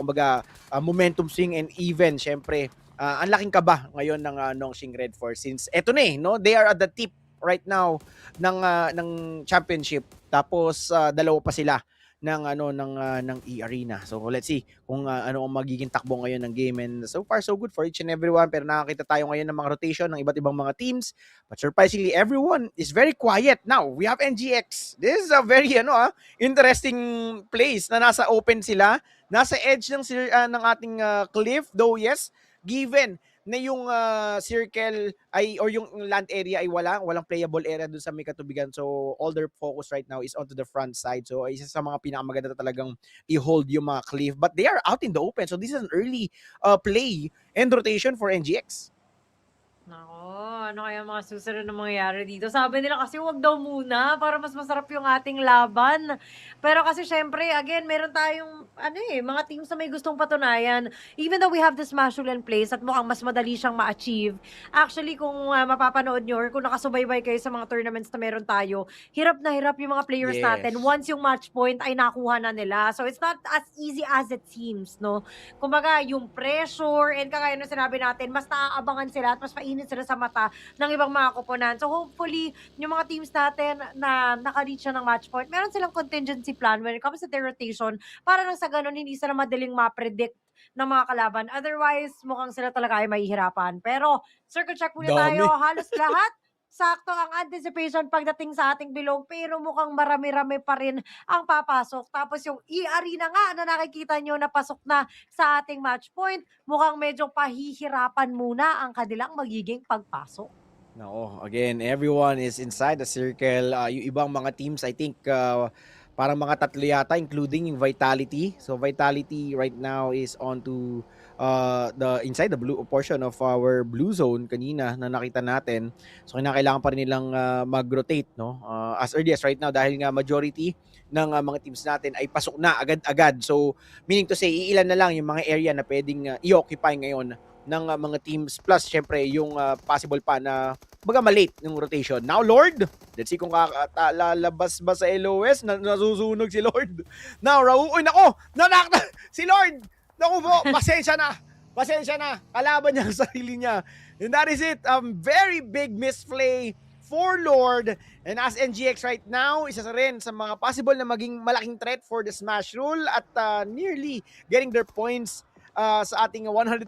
[SPEAKER 24] kumbaga momentum swing, and even syempre ang laking kaba ngayon ng Nongsing Red Force, since eto na no, they are at the tip right now ng championship, tapos dalawa pa sila ng E-Arena. So let's see kung ano ang magiging takbo ngayon ng game, and so far so good for each and everyone. Pero nakakita tayo ngayon ng mga rotation ng iba't ibang mga teams, but surprisingly everyone is very quiet. Now we have NGX. This is a very interesting place na nasa open sila, nasa edge ng ating cliff, though yes, given na yung circle ay, or yung land area ay walang playable area dun sa may katubigan. So all their focus right now is onto the front side. So isa sa mga pinakamaganda talagang i-hold yung mga cliff, but they are out in the open. So this is an early play and rotation for NGX.
[SPEAKER 25] Nako, ano kaya mga susunod na mangyayari dito? Sabi nila kasi wag daw muna para mas masarap yung ating laban. Pero kasi syempre, again, meron tayong mga teams na may gustong patunayan. Even though we have this Smashul in place at mukhang mas madali siyang ma-achieve. Actually, kung mapapanood nyo or kung nakasubaybay kayo sa mga tournaments na meron tayo, hirap na hirap yung mga players natin. Once yung match point ay nakuha na nila. So it's not as easy as it seems, no? Kumbaga, yung pressure and kagaya na sinabi natin, mas naaabangan sila at mas mainit sila sa mata ng ibang mga koponan. So hopefully, yung mga teams natin na naka-reach na ng match point, meron silang contingency plan when it comes to their rotation para nang sa ganun, hindi sila madaling ma-predict ng mga kalaban. Otherwise, mukhang sila talaga ay mahihirapan. Pero, circle check muna tayo. Halos lahat sakto ang anticipation pagdating sa ating bilog, pero mukhang marami-rami pa rin ang papasok. Tapos yung E-Arena nga na nakikita nyo na pasok na sa ating match point, mukhang medyo pahihirapan muna ang kanilang magiging pagpasok.
[SPEAKER 24] No, again, everyone is inside the circle. Yung ibang mga teams, I think, parang mga tatlo yata, including yung Vitality. So Vitality right now is on to inside the blue portion of our blue zone kanina na nakita natin. So kinakailangan pa rin nilang mag-rotate, no? As early as right now, dahil nga majority ng mga teams natin ay pasok na agad-agad. So meaning to say, iilan na lang yung mga area na pwedeng i-occupy ngayon ng mga teams, plus syempre yung possible pa na malate yung rotation. Now Lord, let's see kung lalabas ba sa LOS. Nasusunog si Lord. Now Raul, uy nako, si Lord. Naku po, pasensya na. Kalaban niya ang sarili niya. And that is it. Very big misplay for Lord. And as NGX right now, isa rin sa mga possible na maging malaking threat for the Smash Rule at nearly getting their points sa ating 122,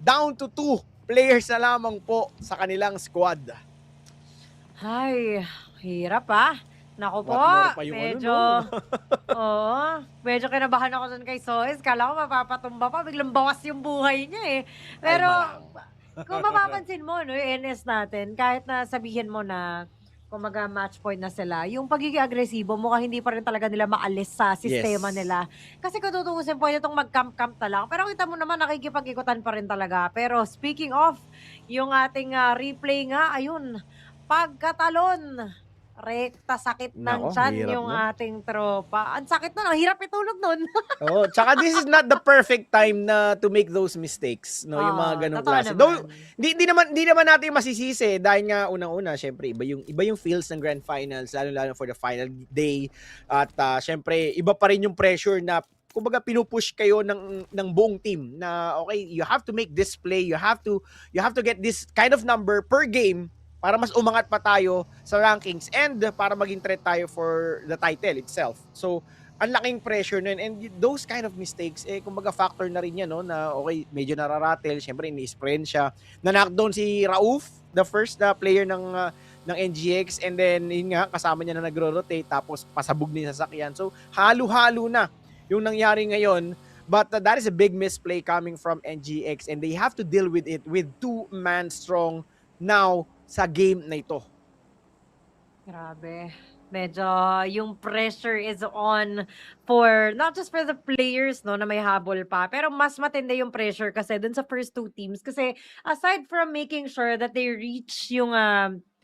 [SPEAKER 24] down to 2 players na lamang po sa kanilang squad.
[SPEAKER 25] Ay, hirap Naku po, medyo kinabahan ako dun kay Sois. Kala ko mapapatumba pa, biglang bawas yung buhay niya Pero kung mapapansin mo, no, yung NS natin, kahit na sabihin mo na kumaga match point na sila, yung pagiging agresibo, mukhang hindi pa rin talaga nila maalis sa sistema nila. Kasi kung tutuusin po, itong mag-camp-camp na lang. Pero kita mo naman, nakikipag-ikutan pa rin talaga. Pero speaking of, yung ating replay nga, ayun, pagkatalon Rekta sakit ng
[SPEAKER 24] Nako,
[SPEAKER 25] tiyan
[SPEAKER 24] hirap
[SPEAKER 25] yung
[SPEAKER 24] nun.
[SPEAKER 25] ating tropa. Ang sakit nun, ang hirap itulog nun.
[SPEAKER 24] Oh, tsaka this is not the perfect time na to make those mistakes, no? Yung mga ganung
[SPEAKER 25] totoo
[SPEAKER 24] klase.
[SPEAKER 25] naman.
[SPEAKER 24] Though di naman natin masisisi dahil nga unang-una, syempre iba yung feels ng grand finals, lalo for the final day. At syempre iba pa rin yung pressure na kumbaga pinupush kayo ng buong team na okay, you have to make this play, you have to get this kind of number per game para mas umangat pa tayo sa rankings and para maging threat tayo for the title itself. So, ang laking pressure nun. And those kind of mistakes, kumbaga factor na rin yan, no? Na okay, medyo nararatel, syempre ini-sprint siya. Na-knockdown si Rauf, the first na player ng NGX, and then yun nga, kasama niya na nagro-rotate, tapos pasabog ni sasakyan. So, halo-halo na yung nangyari ngayon. But that is a big misplay coming from NGX, and they have to deal with it with 2-man strong now sa game na ito.
[SPEAKER 25] Grabe. Medyo yung pressure is on for, not just for the players, no, na may habol pa, pero mas matindi yung pressure kasi dun sa first two teams. Kasi aside from making sure that they reach yung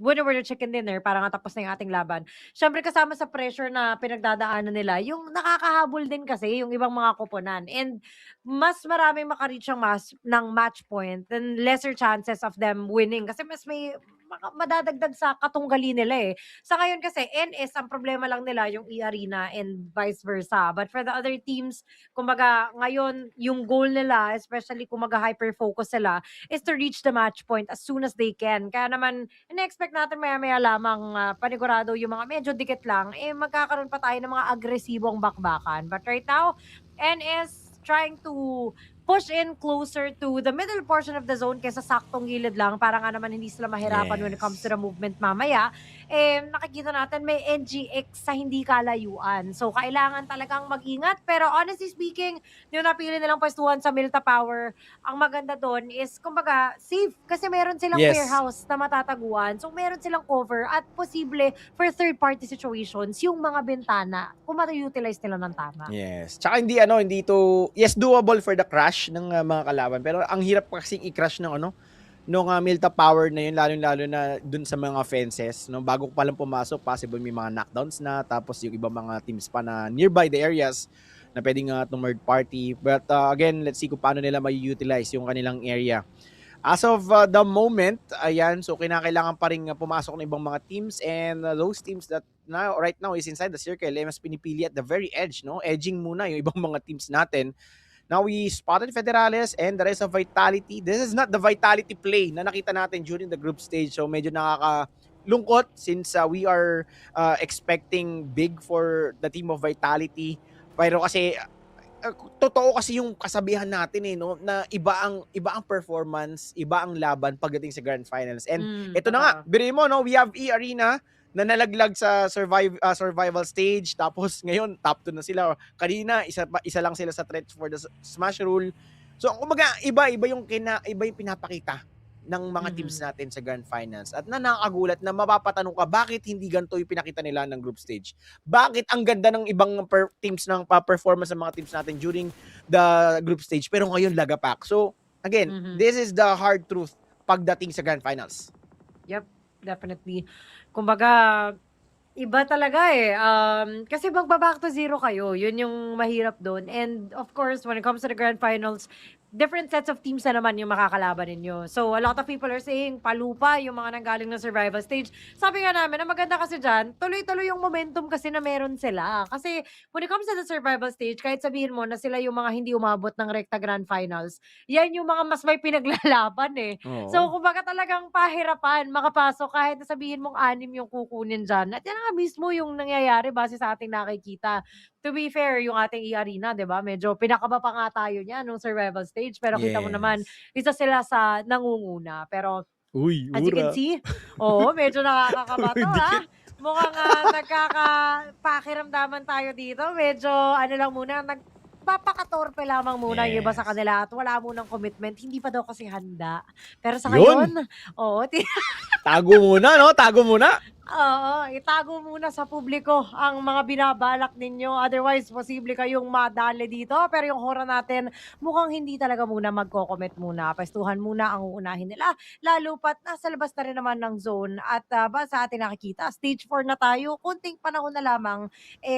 [SPEAKER 25] winner chicken dinner para nga tapos na yung ating laban, syempre kasama sa pressure na pinagdadaanan nila, yung nakakahabol din kasi yung ibang mga koponan. And mas maraming makareach ng match point and lesser chances of them winning kasi mas may madadagdag sa katunggali nila eh. Sa ngayon kasi, NS, ang problema lang nila yung E-Arena and vice versa. But for the other teams, kumbaga, ngayon, yung goal nila, especially kumbaga hyper-focus sila, is to reach the match point as soon as they can. Kaya naman, in-expect natin maya-maya lamang panigurado yung mga medyo dikit lang, magkakaroon pa tayo ng mga agresibong bakbakan. But right now, NS trying to push in closer to the middle portion of the zone kaysa saktong gilid lang para nga naman hindi sila mahirapan when it comes to the movement mamaya. Nakikita natin may NGX sa hindi kalayuan. So, kailangan talagang mag-ingat. Pero honestly speaking, yung napili nilang pwestuhan sa Milta Power, ang maganda doon is, kumbaga, safe. Kasi meron silang warehouse na matataguan. So, meron silang cover at posible for third-party situations, yung mga bintana, kung mata-utilize nila ng tama.
[SPEAKER 24] Yes. Tsaka hindi ito, yes, doable for the crash ng mga kalaban. Pero ang hirap kasing i-crash ng nung Milta Power na yun, lalo na dun sa mga fences. No? Bago pa lang pumasok, possible may mga knockdowns na, tapos yung ibang mga teams pa na nearby the areas na pwedeng third party. But again, let's see kung paano nila may-utilize yung kanilang area. As of the moment, ayan, so kinakailangan pa rin pumasok ng ibang mga teams, and those teams that right now is inside the circle, mas pinipili at the very edge, no? Edging muna yung ibang mga teams natin. Now we spotted Federales and the rest of Vitality. This is not the Vitality play na nakita natin during the group stage. So medyo nakakalungkot since we are expecting big for the team of Vitality. Pero kasi totoo kasi yung kasabihan natin no, na iba ang performance, iba ang laban pagdating sa Grand Finals. And ito na nga, biruin mo no, we have E-Arena na nalaglag sa survival stage, tapos ngayon top 2 na sila. Kanina isa lang sila sa threat for the smash rule. So kumbaga iba yung pinapakita ng mga teams natin sa Grand Finals. At nakakagulat na mapapatanong ka, bakit hindi ganito yung pinakita nila ng group stage? Bakit ang ganda ng ibang teams ng performance ng mga teams natin during the group stage, pero ngayon lagapak? So again, this is the hard truth pagdating sa Grand Finals.
[SPEAKER 25] Yep, definitely. Kumbaga, iba talaga kasi magbaback to zero kayo. Yun yung mahirap doon. And of course, when it comes to the Grand Finals, different sets of teams na naman yung makakalaban ninyo. So, a lot of people are saying, palupa yung mga nanggaling na survival stage. Sabi nga namin, ang maganda kasi dyan, tuloy-tuloy yung momentum kasi na meron sila. Kasi, when it comes to the survival stage, kahit sabihin mo na sila yung mga hindi umabot ng Recta Grand Finals, yan yung mga mas may pinaglalaban So, kumbaga talagang pahirapan, makapasok kahit na sabihin mong 6 yung kukunin dyan. At yan nga mismo yung nangyayari base sa ating nakikita. To be fair, yung ating E-Arena, di ba? Medyo pinakaba pa nga tayo niya nung survival stage. Pero kita mo naman, isa sila sa nangunguna. Pero, as you can see, medyo nakakakaba to, Mukhang nagkakapakiramdaman tayo dito. Medyo, lang muna, nagpapakatorpe lamang muna yung iba sa kanila at wala munang commitment. Hindi pa daw kasi handa. Pero sa ngayon,
[SPEAKER 24] Tago muna, no? Tago muna.
[SPEAKER 25] Oo, itago muna sa publiko ang mga binabalak ninyo. Otherwise, posible kayong madali dito. Pero yung hora natin, mukhang hindi talaga muna magko-commit muna. Pestuhan muna ang uunahin nila. Lalo pat nasa labas na rin naman ng zone. At ba sa atin nakikita, stage 4 na tayo. Kunting panahon na lamang,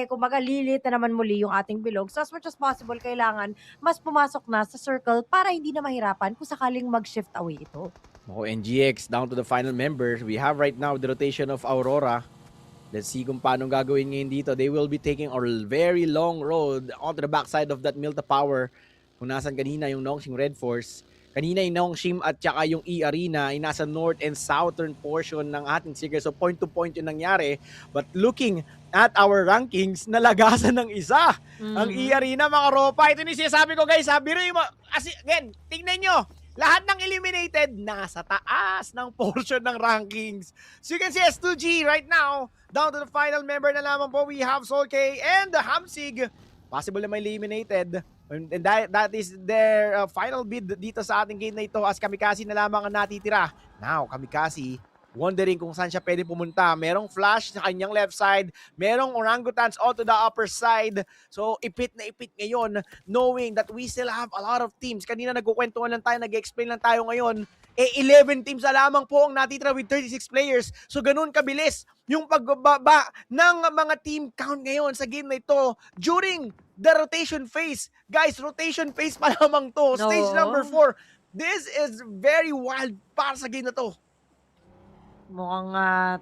[SPEAKER 25] kumbaga lilit na naman muli yung ating bilog. So as much as possible, kailangan mas pumasok na sa circle para hindi na mahirapan kung sakaling mag-shift away ito.
[SPEAKER 24] Oh, NGX down to the final member. We have right now the rotation of Aurora. Let's see kung paano gagawin ngayon dito. They will be taking a very long road onto the backside of that Milta Power. Kung nasan kanina yung Nongshim Red Force. Kanina yung Nongshim at saka yung E-Arena ay nasa north and southern portion ng ating circle. So point to point yung nangyari. But looking at our rankings, nalagasan ng isa. Ang E-Arena, mga ropa. Ito yung sinasabi ko, guys. Biruin mo. Again, tingnan nyo. Lahat ng eliminated nasa taas ng portion ng rankings. So you can see S2G right now, down to the final member na lamang po. We have Sol K and the Hamsig. Possible na may eliminated. And that is their final bid dito sa ating game na ito as Kamikaze na lamang ang natitira. Now, Kamikaze wondering kung saan siya pwede pumunta. Merong flash sa kanyang left side. Merong orangutans onto the upper side. So, ipit na ipit ngayon knowing that we still have a lot of teams. Kanina nagkukwentuhan lang tayo, nag-explain lang tayo ngayon. 11 teams na lamang po ang natitira with 36 players. So, ganun kabilis yung pagbaba ng mga team count ngayon sa game na ito during the rotation phase. Guys, rotation phase pa lamang to. Stage number 4. This is very wild para sa game na to.
[SPEAKER 25] Mukhang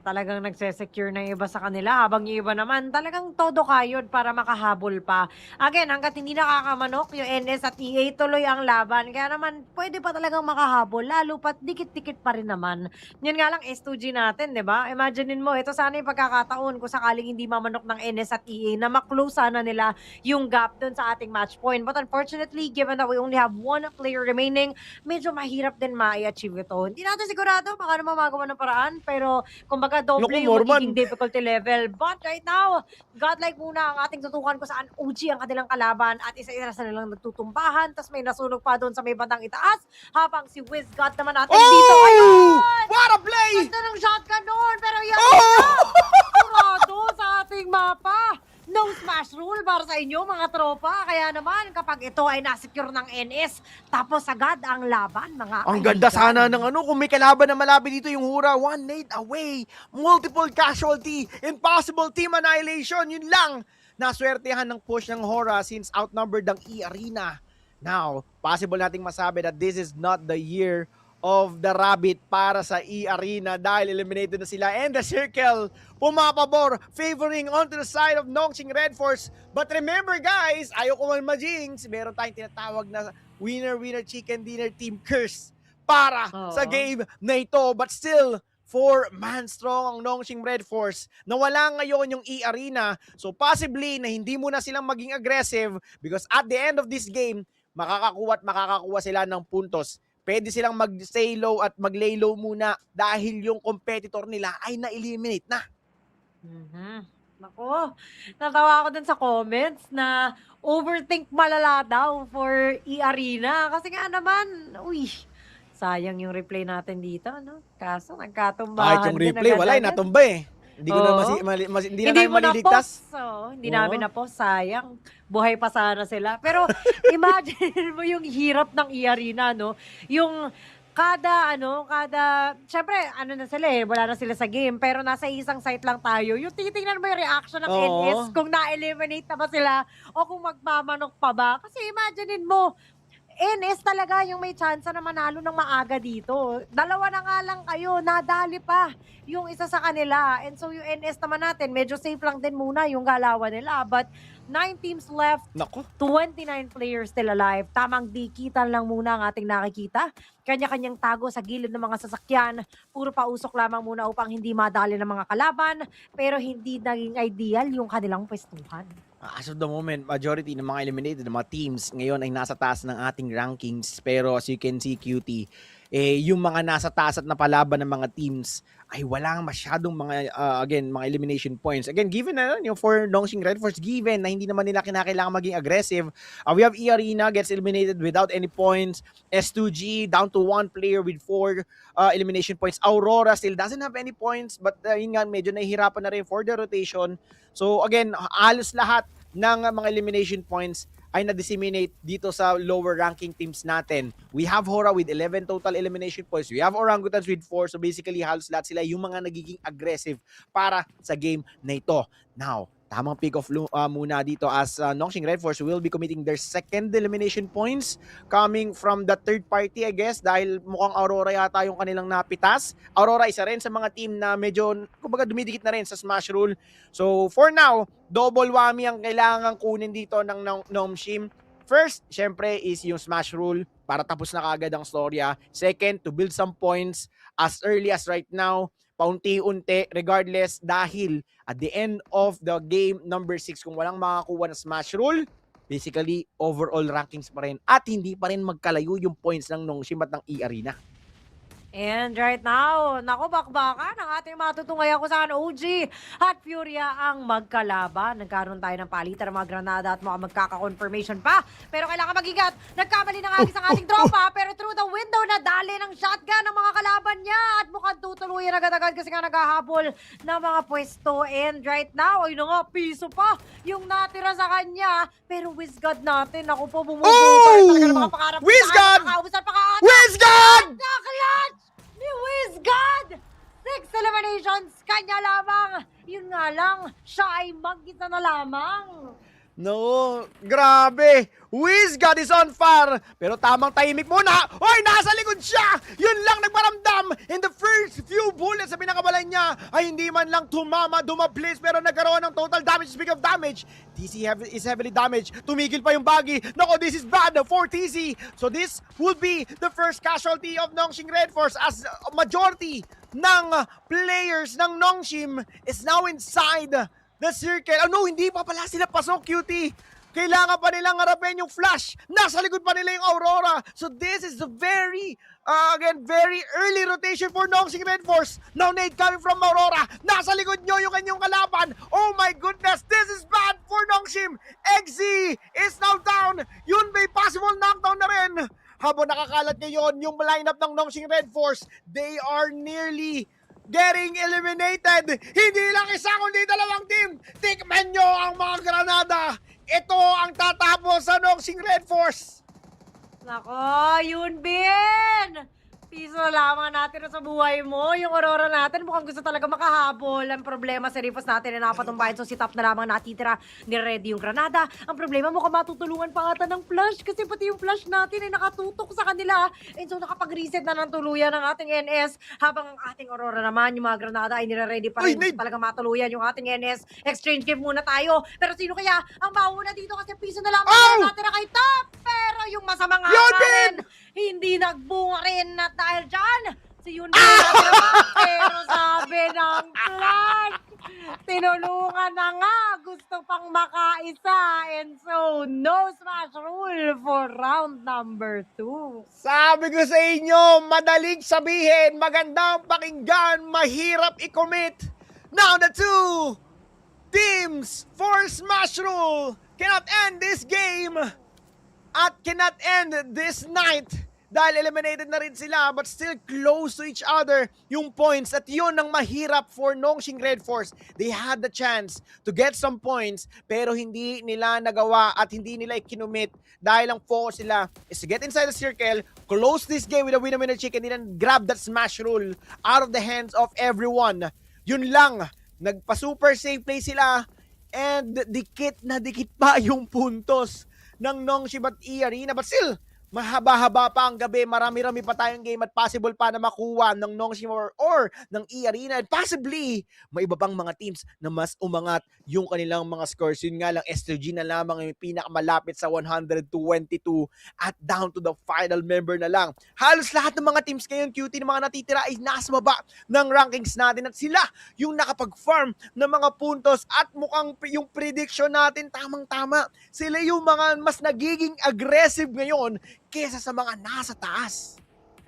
[SPEAKER 25] talagang nagsesecure na yung iba sa kanila habang yung iba naman talagang todo kayod para makahabol pa. Again, hanggat hindi nakakamanok yung NS at EA, tuloy ang laban. Kaya naman, pwede pa talagang makahabol. Lalo pat dikit-dikit pa rin naman. Yun nga lang, S2G natin, di ba? Imaginein mo, ito sana yung pagkakataon kung sakaling hindi mamanok ng NS at EA na maklose sana nila yung gap dun sa ating match point. But unfortunately, given that we only have one player remaining, medyo mahirap din ma-achieve ito. Hindi natin sigurado, baka naman magawa ng paraan. Pero, kumbaga, doble yung magiging difficulty level. But right now, godlike muna ang ating tutukan kung saan OG ang kanilang kalaban at isa-isa sa nilang nagtutumbahan. Tapos may nasunog pa doon sa may bandang itaas. Habang si WizGod naman natin dito. Ayun!
[SPEAKER 24] What a play!
[SPEAKER 25] Ganda ng shotgun noon. Pero yan kurado sa ating mapa. No smash rule para sa inyo, mga tropa. Kaya naman, kapag ito ay nasecure ng NS, tapos agad ang laban, mga
[SPEAKER 24] ang ganda sana ng kung may kalaban na malapit dito yung Hura, 1 nade away, multiple casualty, impossible team annihilation, yun lang. Naswertehan ng push ng Hura since outnumbered ang E-Arena. Now, possible nating masabi that this is not the year of the rabbit para sa E-Arena dahil eliminated na sila and the circle pumapabor favoring onto the side of Nongshim Red Force. But remember guys, ayoko man ma-jinx, meron tayong tinatawag na winner-winner chicken dinner team curse para sa game na ito. But still, 4-man strong ang Nongshim Red Force. Nawala ngayon yung E-Arena, so possibly na hindi muna silang maging aggressive because at the end of this game, makakakuha sila ng puntos. Pwede silang mag-stay low at mag-lay low muna dahil yung competitor nila ay na-eliminate na.
[SPEAKER 25] Nako, natawa ako dun sa comments na overthink malala daw for E-Arena. Kasi nga naman, sayang yung replay natin dito, no? Kaso nagkatumbahan.
[SPEAKER 24] Kahit yung replay, wala natumba eh. Hindi ko na hindi na namin maliligtas.
[SPEAKER 25] Hindi namin na-post, sayang. Buhay pa sana sila. Pero imagine mo yung hirap ng E-Arena, no? Yung syempre, na sila wala na sila sa game, pero nasa isang site lang tayo. Yung titingnan mo yung reaction ng NS, kung na-eliminate na ba sila, o kung magmamanok pa ba. Kasi imaginein mo, NS talaga yung may chance na manalo ng maaga dito. Dalawa na nga lang kayo, nadali pa yung isa sa kanila. And so yung NS naman natin, medyo safe lang din muna yung galawan nila. But 9 teams left, 29 players still alive. Tamang dikitan lang muna ang ating nakikita. Kanya-kanyang tago sa gilid ng mga sasakyan. Puro pausok lamang muna upang hindi madali ng mga kalaban. Pero hindi naging ideal yung kanilang pwestuhan.
[SPEAKER 24] As of the moment, majority ng mga eliminated, ng mga teams ngayon ay nasa taas ng ating rankings. Pero as you can see, QT, yung mga nasa taas at napalaban ng mga teams ay walang masyadong mga mga elimination points. Again, given na yung for Nongshim Red Force, given na hindi naman nila kinakailangan maging aggressive, we have E-Arena gets eliminated without any points. S2G down to 1 player with 4 elimination points. Aurora still doesn't have any points, but yun nga, medyo nahihirapan na rin for the rotation. So again, halos lahat ng mga elimination points ay na-disseminate dito sa lower ranking teams natin. We have Hora with 11 total elimination points. We have Orangutans with 4. So basically, halos lahat sila yung mga nagiging aggressive para sa game na ito. Now, tamang pick off muna dito as Nongshim Red Force will be committing their second elimination points coming from the third party, I guess, dahil mukhang Aurora yata yung kanilang napitas. Aurora isa rin sa mga team na medyo, kumbaga, dumidikit na rin sa smash rule. So for now, double whammy ang kailangan kunin dito ng Nongshim. First, syempre, is yung smash rule para tapos na kaagad ang storya. Second, to build some points as early as right now, paunti-unti, regardless, dahil at the end of the game number 6, kung walang makakuha na smash rule, basically, overall rankings pa rin at hindi pa rin magkalayo yung points ng Nongshim at ng E-Arena.
[SPEAKER 25] And right now, naku, bakbakan ang ating matutungay ako sa OG at Furia ang magkalaban. Nagkaroon tayo ng palitan ng mga granada at mukhang magkaka-confirmation pa. Pero kailangan mag-ingat. Nagkamali ng agis ang ating tropa, pero through the window na dali ng shotgun ng mga kalaban niya at mukhang tutuluyan agad-agad kasi nga naghahabol ng mga pwesto. And right now, ay nga, piso pa yung natira sa kanya. Pero Wizgod natin, ako po, bumubuhay talaga ng mga pangarap.
[SPEAKER 24] Wizgod!
[SPEAKER 25] Wizgod! Nakaklat! Ni Wizgod! 6 eliminations, kanya lamang. Yun nga lang, siya ay mag-isa na lamang.
[SPEAKER 24] No, grabe. Wizgod is on fire. Pero tamang tahimik muna. Hoy, nasa likod siya. Yun lang nagparamdam. In the first few bullets sa pinakabalay niya ay hindi man lang dumablis pero nagkaroon ng total damage. Speak of damage, TC is heavily damaged. Tumigil pa yung buggy. Nako, this is bad for TC. So this would be the first casualty of Nongshim Red Force as majority ng players ng Nongshim is now inside the circle. Oh no, hindi pa pala sila pasok, cutie. Kailangan pa nilang harapin yung flash. Nasa likod pa nila yung Aurora. So this is a very, very early rotation for Nongshim Red Force. Now nade coming from Aurora. Nasa likod nyo yung kanyang kalaban. Oh my goodness, this is bad for Nongshim. XZ is now down. Yun may possible knockdown na rin. Habang nakakalat ngayon yung lineup ng Nongshim Red Force, they are nearly getting eliminated. Hindi lang isa kundi dalawang team. Tikman nyo ang mga granada. Ito ang tatapos sa Nongshim Red Force.
[SPEAKER 25] Nako, yun Ben! Piso na lamang natin sa buhay mo. Yung Aurora natin, mukhang gusto talaga makahabol. Ang problema sa rifos natin na napatumbayan. So si Top na lamang natitira. Ni-ready yung granada. Ang problema, mukhang matutulungan pa ata ng flash. Kasi pati yung flash natin ay nakatutok sa kanila. And so nakapag-reset na ng tuluyan ng ating NS. Habang ang ating Aurora naman, yung mga granada ay nire-ready pa rin. Gusto talaga matuluyan yung ating NS. Exchange game muna tayo. Pero sino kaya ang mauna dito? Kasi piso na lamang natira kay Top. Pero yung masamang hangin, hindi nagbunga rin na dahil dyan. Si Yun pero sabi ng flash, tinulungan na nga, gusto pang makaisa. And so, no smash rule for round number 2.
[SPEAKER 24] Sabi ko sa inyo, madaling sabihin, magandang pakinggan, mahirap i-commit. Now the two teams for smash rule cannot end this game at cannot end this night. Dahil eliminated na rin sila but still close to each other yung points at yun ang mahirap for Nongshim Red Force. They had the chance to get some points pero hindi nila nagawa at hindi nila ikinumit dahil ang focus nila is to get inside the circle, close this game with a winner-winner chicken and then grab that smash rule out of the hands of everyone. Yun lang, nagpa-super safe play sila and dikit na dikit pa yung puntos ng Nongshim at E-Arena but still, mahaba-haba pa ang gabi, marami-rami pa tayong game at possible pa na makuha ng Nongshim or ng E-Arena and possibly may iba pang mga teams na mas umangat yung kanilang mga scores. Yun nga lang, S2G na lamang yung pinakamalapit sa 122 at down to the final member na lang. Halos lahat ng mga teams ngayon, cutie, ng mga natitira ay nasa baba ng rankings natin at sila yung nakapag-farm ng mga puntos at mukhang yung prediction natin tamang-tama. Sila yung mga mas nagiging aggressive ngayon kesa sa mga nasa taas.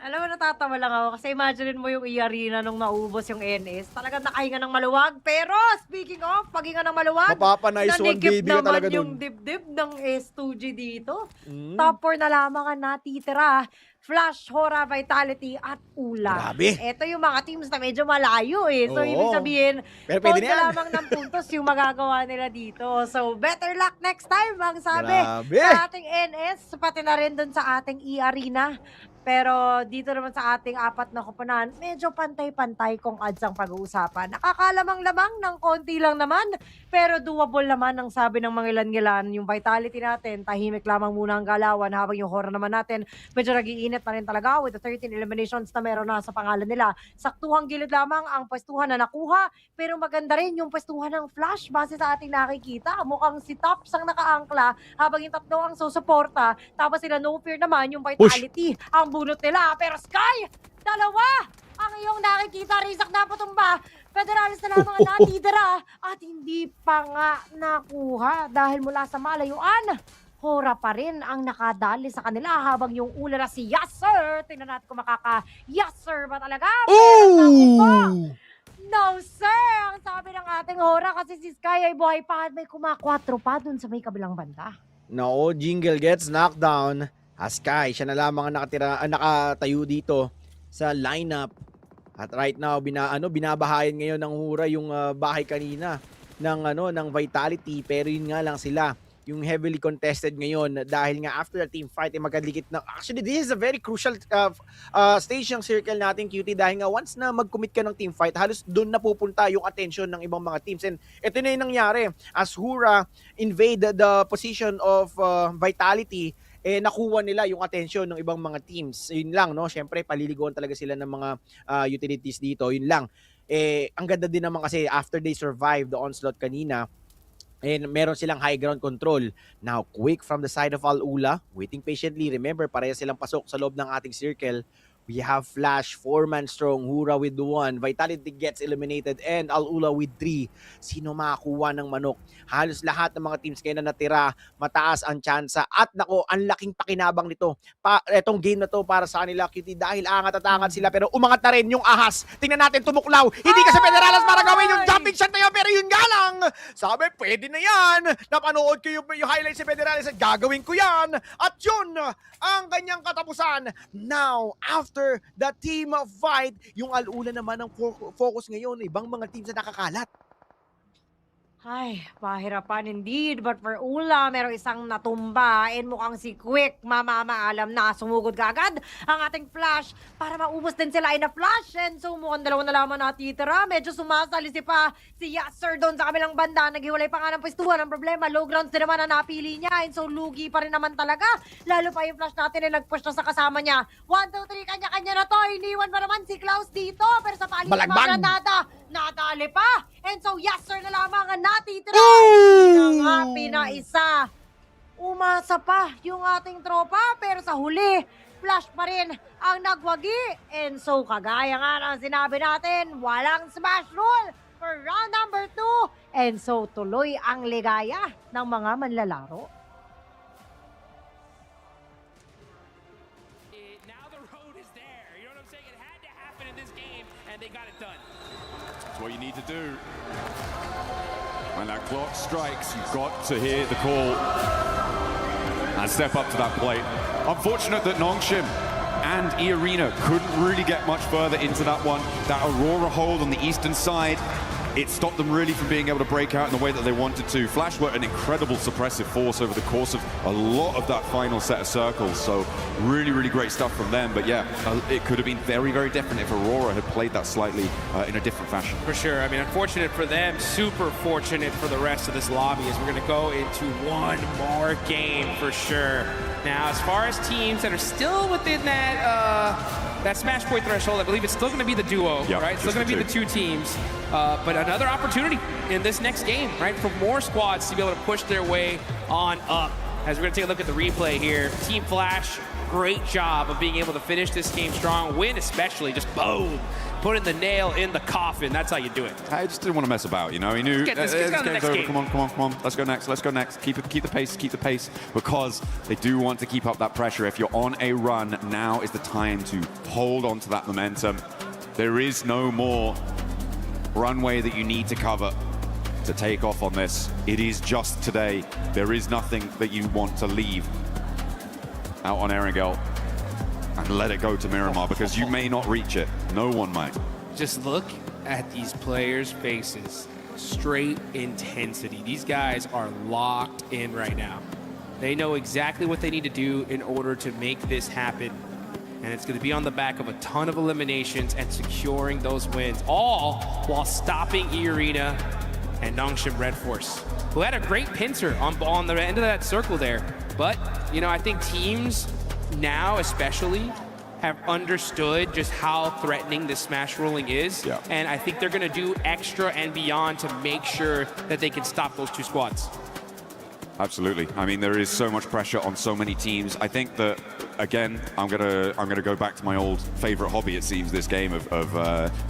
[SPEAKER 25] Alam mo, natatawa lang ako kasi imagine mo yung E-Arena nung naubos yung NS. Talagang nakahinga ng maluwag. Pero speaking of, paghinga ng maluwag,
[SPEAKER 24] Mapapa-nice one baby ka talaga
[SPEAKER 25] naman yung
[SPEAKER 3] dun.
[SPEAKER 25] dibdib ng S2G dito. Top 4 na lamang ang natitira. Flash, Hora, Vitality, at Ula.
[SPEAKER 24] Grabe.
[SPEAKER 25] Ito yung mga teams na medyo malayo eh. So,
[SPEAKER 24] Oo.
[SPEAKER 25] ibig sabihin,
[SPEAKER 24] Pero pwede na yan.
[SPEAKER 25] lamang ng puntos yung magagawa nila dito. So, better luck next time, ang sabi
[SPEAKER 24] Grabe.
[SPEAKER 25] sa ating NS, pati na rin dun sa ating E-Arena. Pero dito naman sa ating apat na koponan, medyo pantay-pantay kung ads ang pag-uusapan. Nakakalamang-lamang ng konti lang naman, pero doable naman ang sabi ng mga ilan-ilan. Yung vitality natin, tahimik lamang muna ang galawan, habang yung horror naman natin, medyo nagiinit na rin talaga with the 13 eliminations na meron na sa pangalan nila. Saktuhang gilid lamang ang pwestuhan na nakuha, pero maganda rin yung pwestuhan ng Flash base sa ating nakikita. Mukhang si Tops ang nakaangkla, habang yung tatlo ang susuporta, tapos sila No Fear naman, yung vitality, ang bunot nila. Pero Sky, dalawa ang iyong nakikita. Rizak na patumba. Federalis na lamang ang natitira at hindi pa nga nakuha dahil mula sa malayuan. Hora pa rin ang nakadali sa kanila habang yung ula na si Yasser. Tingnan natin kung makaka-Yasser ba talaga? Pero no sir! Ang sabi ng ating Hora kasi si Sky ay buhay pa at may kumakwatro pa dun sa may kabilang banda.
[SPEAKER 24] No, Jingle gets knocked down. Sky, siya na lamang ang nakatayo dito sa lineup. At right now, binabahayan ngayon ng Hura yung bahay kanina ng Vitality. Pero yun nga lang sila, yung heavily contested ngayon dahil nga after the team fight ay magkadikit na. Actually, this is a very crucial stage ng circle natin, QT, dahil nga once na mag-commit ka ng team fight, halos doon na pupunta yung attention ng ibang mga teams. And ito na yung nangyari. As Hura invade the position of Vitality, nakuha nila yung attention ng ibang mga teams. Yun lang, no? Siyempre, paliligoan talaga sila ng mga utilities dito. Yun lang. Ang ganda din naman kasi after they survived the onslaught kanina, meron silang high ground control. Now, quick from the side of Al-Ula, waiting patiently. Remember, pareha silang pasok sa loob ng ating circle. We have Flash, 4-man strong, Hura with 1, Vitality gets eliminated, and Al-Ula with 3. Sino makakuha ng manok? Halos lahat ng mga teams ngayon na natira, mataas ang tsansa. At nako, ang laking pakinabang nito. Etong game na to para sa kanila, QT, dahil angat at angat sila, pero umangat na rin yung ahas. Tingnan natin, tumuklaw. Hindi ka sa Federalas para gawin yung jumping shot na yun, pero yun nga lang. Sabi, pwede na yan. Napanood ko yung highlights sa Federalas at gagawin ko yan. At yun, ang kanyang katapusan. Now, after the team fight, yung Al-Ula naman ang focus ngayon, ibang mga teams na nakakalat.
[SPEAKER 25] Ay, pahirapan indeed. But for Ula, merong isang natumba and mukhang si Quick, mamaalam na sumugod kagad ang ating Flash para maubos din sila in a flash. And so mukhang dalawa na lamang natitira. Medyo sumasalisi pa si Yasser doon sa kamilang banda. Naghiwalay pa nga ng pwestuhan. Ang problema, low grounds din naman na napili niya. And so lugi pa rin naman talaga. Lalo pa yung Flash natin ay nag-push na sa kasama niya. 1, 2, 3, kanya-kanya na to. Iniwan pa naman si Klaus dito. Pero sa palit ng mga granada, nadali pa. And so Yasser na lamang ang natitira. Ang happy na isa. Umasa pa yung ating tropa, pero sa huli, Flash pa rin ang nagwagi. And so kagaya nga ng sinabi natin, walang smash rule for round number 2. And so tuloy ang ligaya ng mga manlalaro.
[SPEAKER 19] Now the road is there. You know what I'm saying? It had to happen in this game, and they got it done.
[SPEAKER 5] That's what you need to do. When that clock strikes, you've got to hear the call and step up to that plate. Unfortunate that Nongshim and E-Arena couldn't really get much further into that one. That Aurora hold on the eastern side, it stopped them really from being able to break out in the way that they wanted to. Flash were an incredible suppressive force over the course of a lot of that final set of circles. So really, really great stuff from them. But yeah, it could have been very, very different if Aurora had played that slightly in a different fashion.
[SPEAKER 19] For sure. I mean, unfortunate for them, super fortunate for the rest of this lobby as we're going to go into one more game for sure. Now, as far as teams that are still within that smash point threshold, I believe it's still going to be the duo,
[SPEAKER 5] Yep,
[SPEAKER 19] right? It's still going to be the two teams. But another opportunity in this next game, right? For more squads to be able to push their way on up. As we're going to take a look at the replay here. Team Flash, great job of being able to finish this game strong. Win especially, just boom. putting the nail in the coffin. That's how you do it.
[SPEAKER 22] I just didn't want to mess about, you know. He knew
[SPEAKER 19] Let's get this game's over.
[SPEAKER 22] Come on. Let's go next. Keep the pace, because they do want to keep up that pressure. If you're on a run, now is the time to hold on to that momentum. There is no more runway that you need to cover to take off on this. It is just today. There is nothing that you want to leave out on Erangel and let it go to Miramar, because you may not reach it. No one might.
[SPEAKER 19] Just look at these players' faces. Straight intensity. These guys are locked in right now. They know exactly what they need to do in order to make this happen. And it's going to be on the back of a ton of eliminations and securing those wins, all while stopping E-Arena and Nongshim Red Force, who had a great pincer on the end of that circle there. But, you know, I think teams now especially have understood just how threatening this smash rolling is.
[SPEAKER 22] Yeah.
[SPEAKER 19] And I think they're going to do extra and beyond to make sure that they can stop those two squads.
[SPEAKER 22] Absolutely. I mean, there is so much pressure on so many teams. I think that, again, I'm gonna go back to my old favorite hobby, it seems, this game of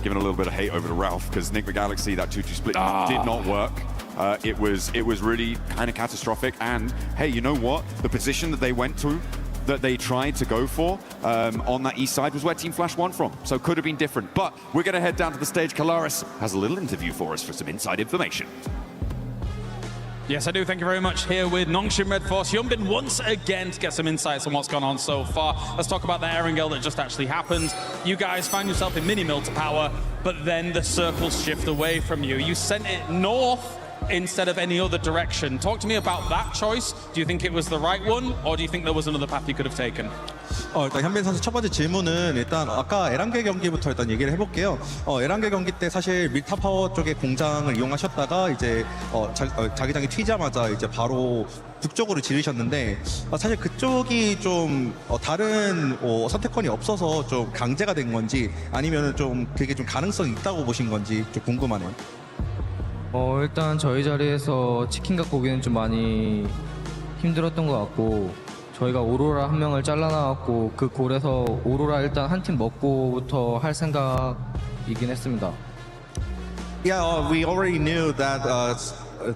[SPEAKER 22] giving a little bit of hate over to Ralph, because Nick Galaxy, that 2-2 split did not work. It was really kind of catastrophic. And hey, you know what? The position that they went to, that they tried to go for on that east side, was where Team Flash won from. So could have been different. But we're going to head down to the stage. Kalaris has a little interview for us for some inside information.
[SPEAKER 6] Yes, I do. Thank you very much. Here with Nongshim Red Force, Hyunbin once again to get some insights on what's gone on so far. Let's talk about the Erangel that just actually happened. You guys find yourself in mini-mill to power, but then the circles shift away from you. You sent it north instead of any other direction. Talk to me about that choice. Do you think it was the right one, or do you think there was another path you could have taken?
[SPEAKER 7] 일단 현빈 선수 첫 번째 질문은 일단 아까 에란겔 경기부터 일단 얘기를 해볼게요. 에란겔 경기 때 사실 밀타 파워 쪽의 공장을 이용하셨다가 이제 자기장이 튀자마자 이제 바로 북쪽으로 지르셨는데 사실 그쪽이 좀 다른 선택권이 없어서 좀 강제가 된 건지 아니면은 좀 그게 좀 가능성이 있다고 보신 건지 좀 궁금하네요.
[SPEAKER 23] 일단 저희 자리에서 치킨 갖고 오기는 좀 많이 힘들었던 것 같고 저희가 오로라 한 명을 잘라나왔고 그 골에서 오로라 일단 한 팀 먹고부터 할 생각이긴 했습니다.
[SPEAKER 7] Yeah, we already knew that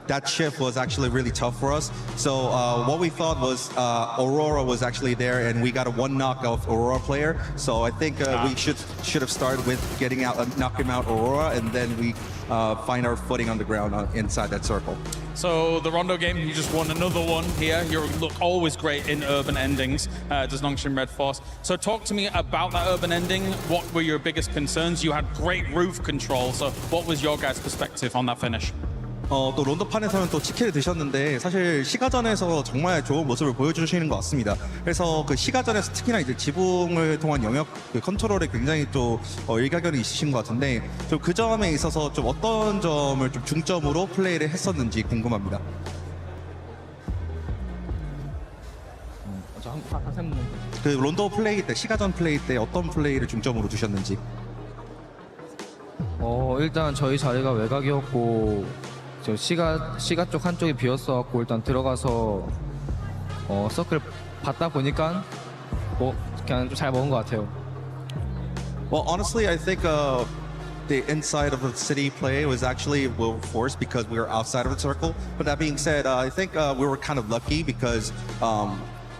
[SPEAKER 7] that shift was actually really tough for us. So what we thought was Aurora was actually there, and we got a one knock of Aurora player. So I think we should have started with getting out, knocking out Aurora, and then we find our footing on the ground inside that circle.
[SPEAKER 6] So the Rondo game, you just won another one here. You look always great in urban endings, does Nongshim Red Force. So talk to me about that urban ending. What were your biggest concerns? You had great roof control. So what was your guys' perspective on that finish?
[SPEAKER 7] 또 론도판에서는 또 치킨을 드셨는데 사실 시가전에서 정말 좋은 모습을 보여주시는 것 같습니다. 그래서 그 시가전에서 특히나 이제 지붕을 통한 영역 그 컨트롤에 굉장히 또 일가견이 있으신 것 같은데 좀 그 점에 있어서 좀 어떤 점을 좀 중점으로 플레이를 했었는지 궁금합니다. 그 론도 플레이 때 시가전 플레이 때 어떤 플레이를 중점으로 두셨는지.
[SPEAKER 23] 일단 저희 자리가 외곽이었고 저 시가 쪽 한쪽이 비었어갖고 일단 들어가서 서클 받다 보니까 그냥 좀 잘 먹은 것 같아요.
[SPEAKER 7] Well, honestly, I think the inside of the city play was actually well forced because we were outside of the circle. But that being said, I think we were kind of lucky because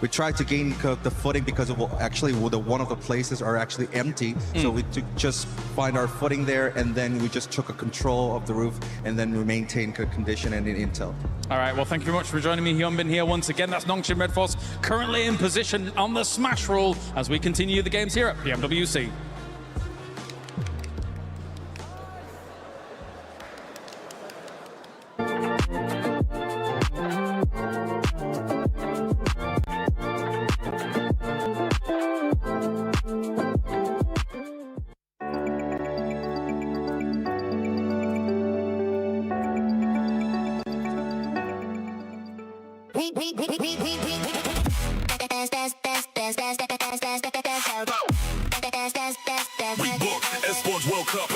[SPEAKER 7] we tried to gain the footing because of actually one of the places are actually empty. So we just find our footing there, and then we just took a control of the roof, and then we maintained good condition and intel.
[SPEAKER 6] All right, well, thank you very much for joining me, Hyunbin, here once again. That's Nongshim Red Force currently in position on the smash rule as we continue the games here at PMWC.
[SPEAKER 8] ESPORTS World Cup.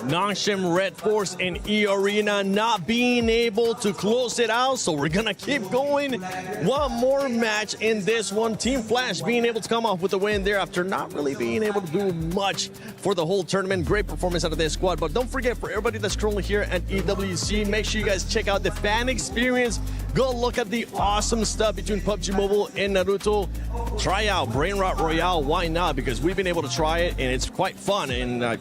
[SPEAKER 1] Nongshim Red Force and E Arena not being able to close it out, so we're gonna keep going. One more match in this one. Team Flash being able to come off with a win there after not really being able to do much for the whole tournament. Great performance out of their squad, but don't forget, for everybody that's currently here at EWC, make sure you guys check out the fan experience. Go look at the awesome stuff between PUBG Mobile and Naruto. Try out Brain Rot Royale, why not? Because we've been able to try it and it's quite fun, and I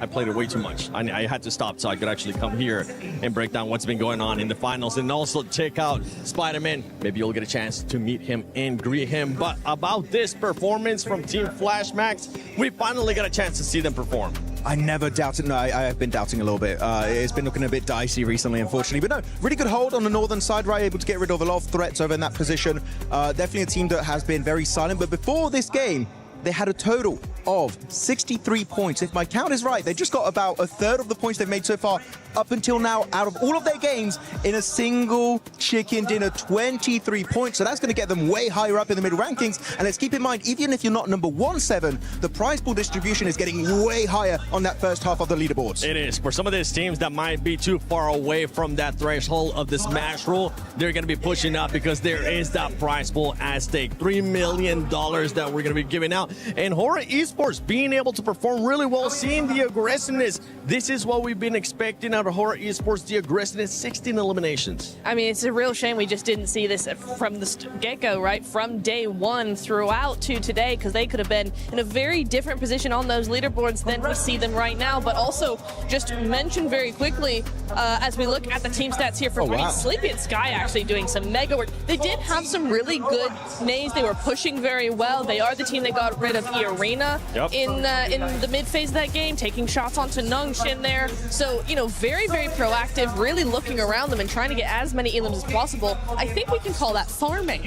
[SPEAKER 1] played it way too much. I had to stop so I could actually come here and break down what's been going on in the finals, and also check out Spider-Man. Maybe you'll get a chance to meet him and greet him. But about this performance from Team Flash Max, we finally got a chance to see them perform.
[SPEAKER 12] I never doubted. No, I have been doubting a little bit. It's been looking a bit dicey recently, unfortunately. But no, really good hold on the northern side, right? Able to get rid of a lot of threats over in that position. Definitely a team that has been very silent. But before this game, they had a total of 63 points. If my count is right, they just got about a third of the points they've made so far up until now out of all of their games in a single chicken dinner, 23 points. So that's going to get them way higher up in the middle rankings. And let's keep in mind, even if you're not number 1-7, the prize pool distribution is getting way higher on that first half of the leaderboards.
[SPEAKER 1] It is. For some of these teams that might be too far away from that threshold of the smash rule, they're going to be pushing up because there is that prize pool at stake. $3 million that we're going to be giving out. And Horror Esports being able to perform really well, seeing the aggressiveness. This is what we've been expecting out of Horror Esports, the aggressiveness, 16 eliminations.
[SPEAKER 13] I mean, it's a real shame we just didn't see this from the get-go, right? From day one throughout to today, because they could have been in a very different position on those leaderboards than we see them right now. But also, just mention very quickly, as we look at the team stats here for Green, Sleepy and Sky actually doing some mega work. They did have some really good nays. They were pushing very well. They are the team that got rid of E Arena in the mid phase of that game, taking shots onto Nongshim there. So, you know, very, very proactive, really looking around them and trying to get as many elims as possible. I think we can call that farming.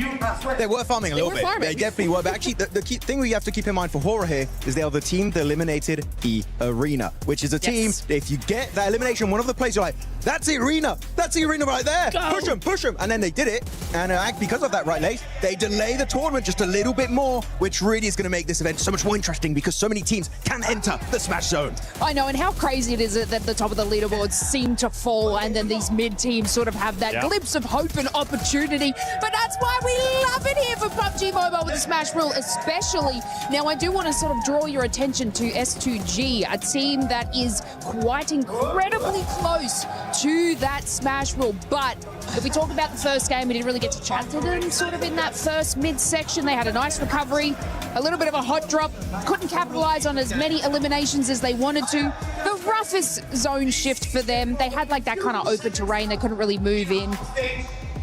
[SPEAKER 12] They were farming a little bit. They definitely were. But actually, the key thing we have to keep in mind for Horror here is they are the team that eliminated E Arena, which is a team, if you get that elimination, one of the plays, you're like, that's E Arena. That's E Arena right there. Go. Push them. And then they did it. And because of that, right, Lace, they delay the tournament just a little bit more, which really is going to make this event so much more interesting because so many teams can enter the Smash Zone.
[SPEAKER 14] I know, and how crazy it is that the top of the leaderboards seem to fall and then these mid teams sort of have that glimpse of hope and opportunity. But that's why we love it here for PUBG Mobile with the Smash Rule, especially. Now, I do want to sort of draw your attention to S2G, a team that is quite incredibly close to that Smash Rule. But if we talk about the first game, we didn't really get to chat to them sort of in that first mid-section. They had a nice recovery, a little bit of a hot drop, couldn't capitalize on as many eliminations as they wanted to. The roughest zone shift for them. They had like that kind of open terrain. They couldn't really move in.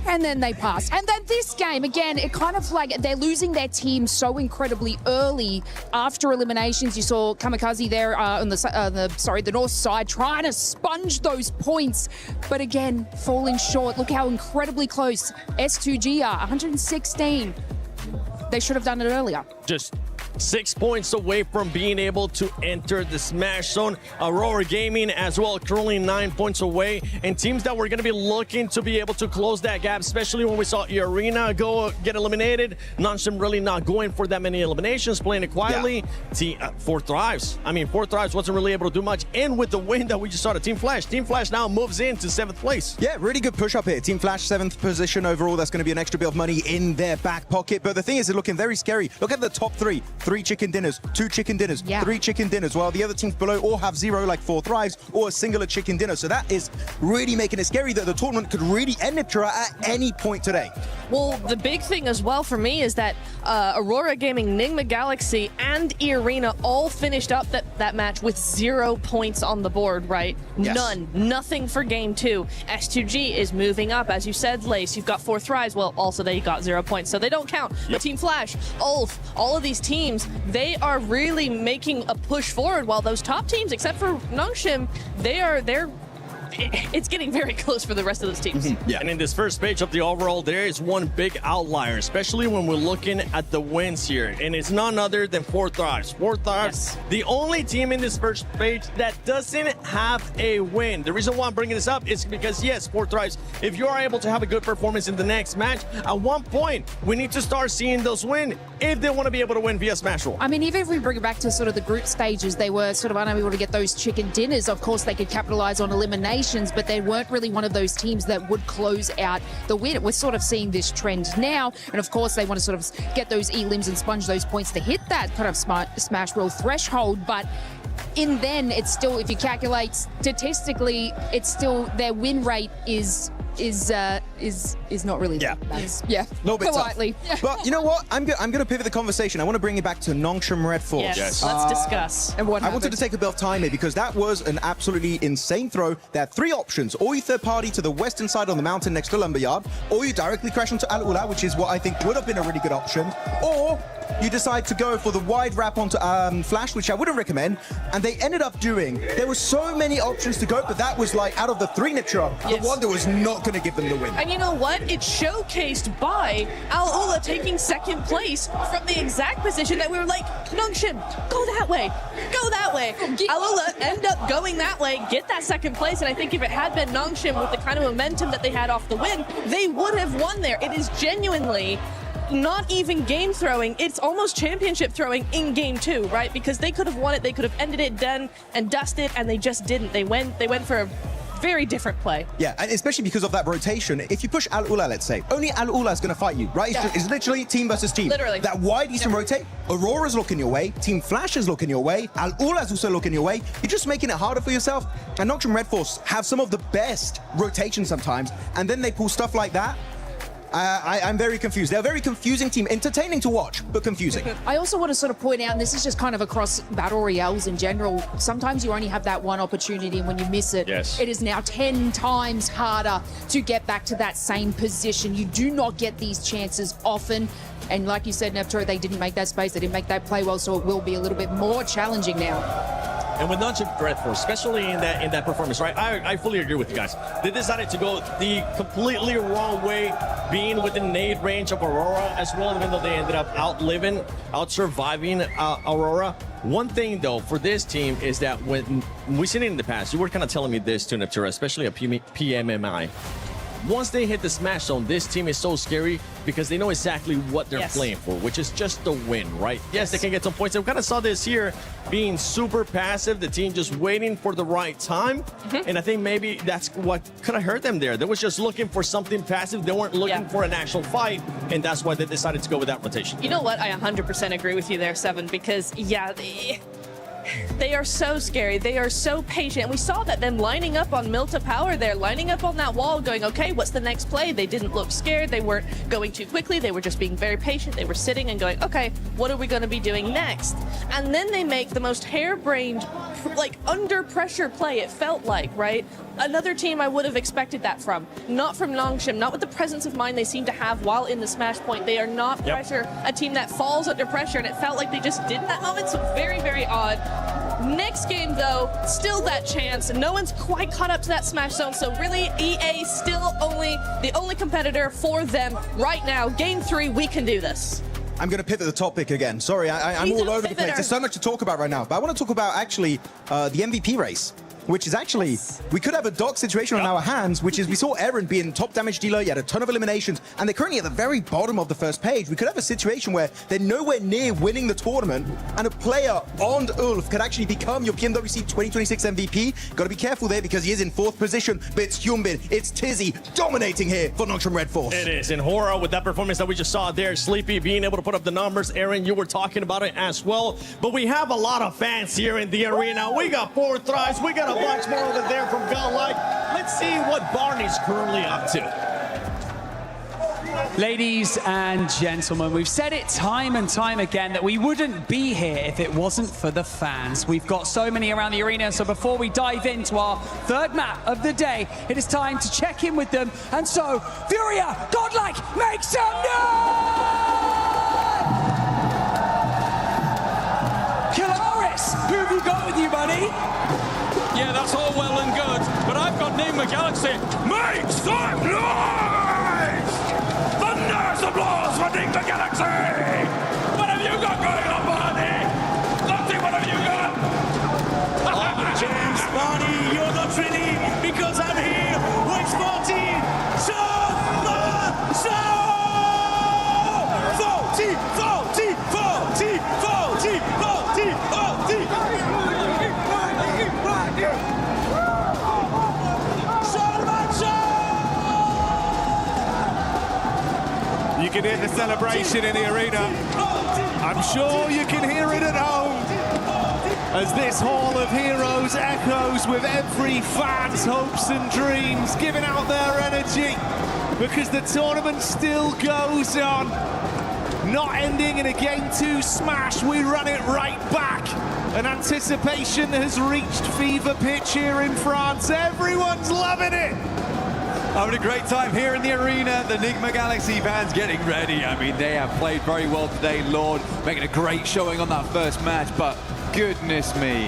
[SPEAKER 14] And then they passed. And then this game, again, it kind of like they're losing their team so incredibly early after eliminations. You saw Kamikaze there on the north side trying to sponge those points, but again, falling short. Look how incredibly close S2G are, 116. They should have done it earlier.
[SPEAKER 1] Just 6 points away from being able to enter the Smash Zone. Aurora Gaming as well, currently 9 points away. And teams that were going to be looking to be able to close that gap, especially when we saw E Arena get eliminated. Nongshim really not going for that many eliminations, playing it quietly. Four Thrives. I mean, Four Thrives wasn't really able to do much. And with the win that we just saw to Team Flash now moves into 7th place.
[SPEAKER 12] Yeah, really good push up here. Team Flash, 7th position overall. That's going to be an extra bit of money in their back pocket. But the thing is, they're looking very scary. Look at the top three. 3 chicken dinners, 2 chicken dinners, 3 chicken dinners, while the other teams below all have 0, like 4 Thrives, or a singular chicken dinner. So that is really making it scary that the tournament could really end at any point today.
[SPEAKER 13] Well, the big thing as well for me is that Aurora Gaming, Nigma Galaxy, and E Arena all finished up that match with 0 points on the board, right?
[SPEAKER 12] Yes.
[SPEAKER 13] None. Nothing for game 2. S2G is moving up. As you said, Lace, you've got 4 Thrives. Well, also they got 0 points, so they don't count. But Team Flash, Ulf, all of these teams, they are really making a push forward, while those top teams, except for Nongshim, they're it's getting very close for the rest of those teams.
[SPEAKER 1] Yeah. And in this first page of the overall, there is one big outlier, especially when we're looking at the wins here. And it's none other than Four Thrives. Four Thrives, the only team in this first page that doesn't have a win. The reason why I'm bringing this up is because, yes, Four Thrives, if you are able to have a good performance in the next match, at one point, we need to start seeing those win if they want to be able to win via Smash Roll.
[SPEAKER 14] I mean, even if we bring it back to sort of the group stages, they were sort of unable to get those chicken dinners. Of course, they could capitalize on eliminations, but they weren't really one of those teams that would close out the win. We're sort of seeing this trend now, and of course, they want to sort of get those E-limbs and sponge those points to hit that kind of Smash Roll threshold, but in then, it's still, if you calculate statistically, it's still, their win rate is not really that nice. Yeah,
[SPEAKER 12] a little bit
[SPEAKER 14] politely.
[SPEAKER 12] Tough. But you know what? I'm going to pivot the conversation. I want to bring it back to Nongshim Red Force.
[SPEAKER 13] Yes, let's discuss.
[SPEAKER 14] And what
[SPEAKER 12] I wanted to take a bit of time here because that was an absolutely insane throw. There are three options. Or you third party to the western side on the mountain next to Lumberyard, or you directly crash onto Alula, which is what I think would have been a really good option, or you decide to go for the wide wrap onto Flash, which I wouldn't recommend, and they ended up doing. There were so many options to go, but that was like, out of the three Nitra, the one that was not going to give them the win.
[SPEAKER 13] And you know what? It's showcased by Alula taking second place from the exact position that we were like, Nongshim, go that way, go that way. Alula end up going that way, get that second place, and I think if it had been Nongshim with the kind of momentum that they had off the win, they would have won there. It is genuinely not even game throwing, it's almost championship throwing in game 2, right? Because they could have won it, they could have ended it, done and dusted, and they just didn't. They went for a very different play.
[SPEAKER 12] Yeah, and especially because of that rotation. If you push Alula, let's say, only Alula is going to fight you, right? It's literally team versus team.
[SPEAKER 13] Literally.
[SPEAKER 12] That wide Eastern rotate, Aurora's looking your way, Team Flash is looking your way, Alula's also looking your way. You're just making it harder for yourself. And Nongshim Red Force have some of the best rotation sometimes, and then they pull stuff like that. I'm very confused. They're a very confusing team. Entertaining to watch, but confusing.
[SPEAKER 14] I also want to sort of point out, and this is just kind of across Battle Royales in general, sometimes you only have that one opportunity, and when you miss it, it is now 10 times harder to get back to that same position. You do not get these chances often. And like you said, Nepturo, they didn't make that space, they didn't make that play well, so it will be a little bit more challenging now.
[SPEAKER 1] And with Nongshim Red Force, especially in that performance, right? I fully agree with you guys. They decided to go the completely wrong way, being within nade range of Aurora as well, even though they ended up out-surviving Aurora. One thing, though, for this team is that when we've seen it in the past, you were kind of telling me this too, Neptura, especially at PMMI. Once they hit the smash zone, this team is so scary because they know exactly what they're playing for, which is just the win, right? Yes, they can get some points. And we kind of saw this here being super passive, the team just waiting for the right time. And I think maybe that's what could have hurt them there. They was just looking for something passive. They weren't looking for an actual fight, and that's why they decided to go with that rotation.
[SPEAKER 13] You know what? I 100% agree with you there, Seven, because, yeah, they are so scary. They are so patient. We saw that them lining up on Milta Power there, lining up on that wall, going, okay, what's the next play? They didn't look scared. They weren't going too quickly. They were just being very patient. They were sitting and going, okay, what are we going to be doing next? And then they make the most harebrained, like, under pressure play, it felt like, right? Another team I would have expected that from. Not from Nongshim, not with the presence of mind they seem to have while in the smash point. They are not a team that falls under pressure, and it felt like they just did in that moment, so very, very odd. Next game, though, still that chance. No one's quite caught up to that smash zone, so really EA still the only competitor for them right now. Game 3, we can do this.
[SPEAKER 12] I'm going to pivot the topic again. Sorry, I'm all over the place. There's so much to talk about right now, but I want to talk about actually the MVP race, which is actually, we could have a dark situation on our hands, which is we saw Eren being top damage dealer, he had a ton of eliminations, and they're currently at the very bottom of the first page. We could have a situation where they're nowhere near winning the tournament, and a player on Ulf could actually become your PMWC 2026 MVP. Gotta be careful there because he is in 4th position, but it's Hyunbin, it's Tizzy dominating here for Nongshim Red Force.
[SPEAKER 1] It is, and Hora with that performance that we just saw there, Sleepy being able to put up the numbers. Aaron, you were talking about it as well, but we have a lot of fans here in the arena. We got 4 thrives, we got a bunch more over there from Godlike. Let's see what Barney's currently up to.
[SPEAKER 15] Ladies and gentlemen, we've said it time and time again that we wouldn't be here if it wasn't for the fans. We've got so many around the arena, so before we dive into our third map of the day, it is time to check in with them. And so, Furia, Godlike, make some noise! Killaris, who have you got with you, buddy?
[SPEAKER 6] Yeah, that's all well and good, but I've got Enigma Galaxy make some noise! Thunderous applause for Enigma Galaxy! What have you got going on, Barney? Lottie, what have you got?
[SPEAKER 17] James Barney, you're not ready because I'm here with 14.
[SPEAKER 22] You can hear the celebration in the arena. I'm sure you can hear it at home as this Hall of Heroes echoes with every fan's hopes and dreams, giving out their energy because the tournament still goes on. Not ending in a Game 2 smash, we run it right back. And anticipation has reached fever pitch here in France. Everyone's loving it. Having a great time here in the arena. The Enigma Galaxy fans getting ready. I mean, they have played very well today, Lord, making a great showing on that first match, but goodness me,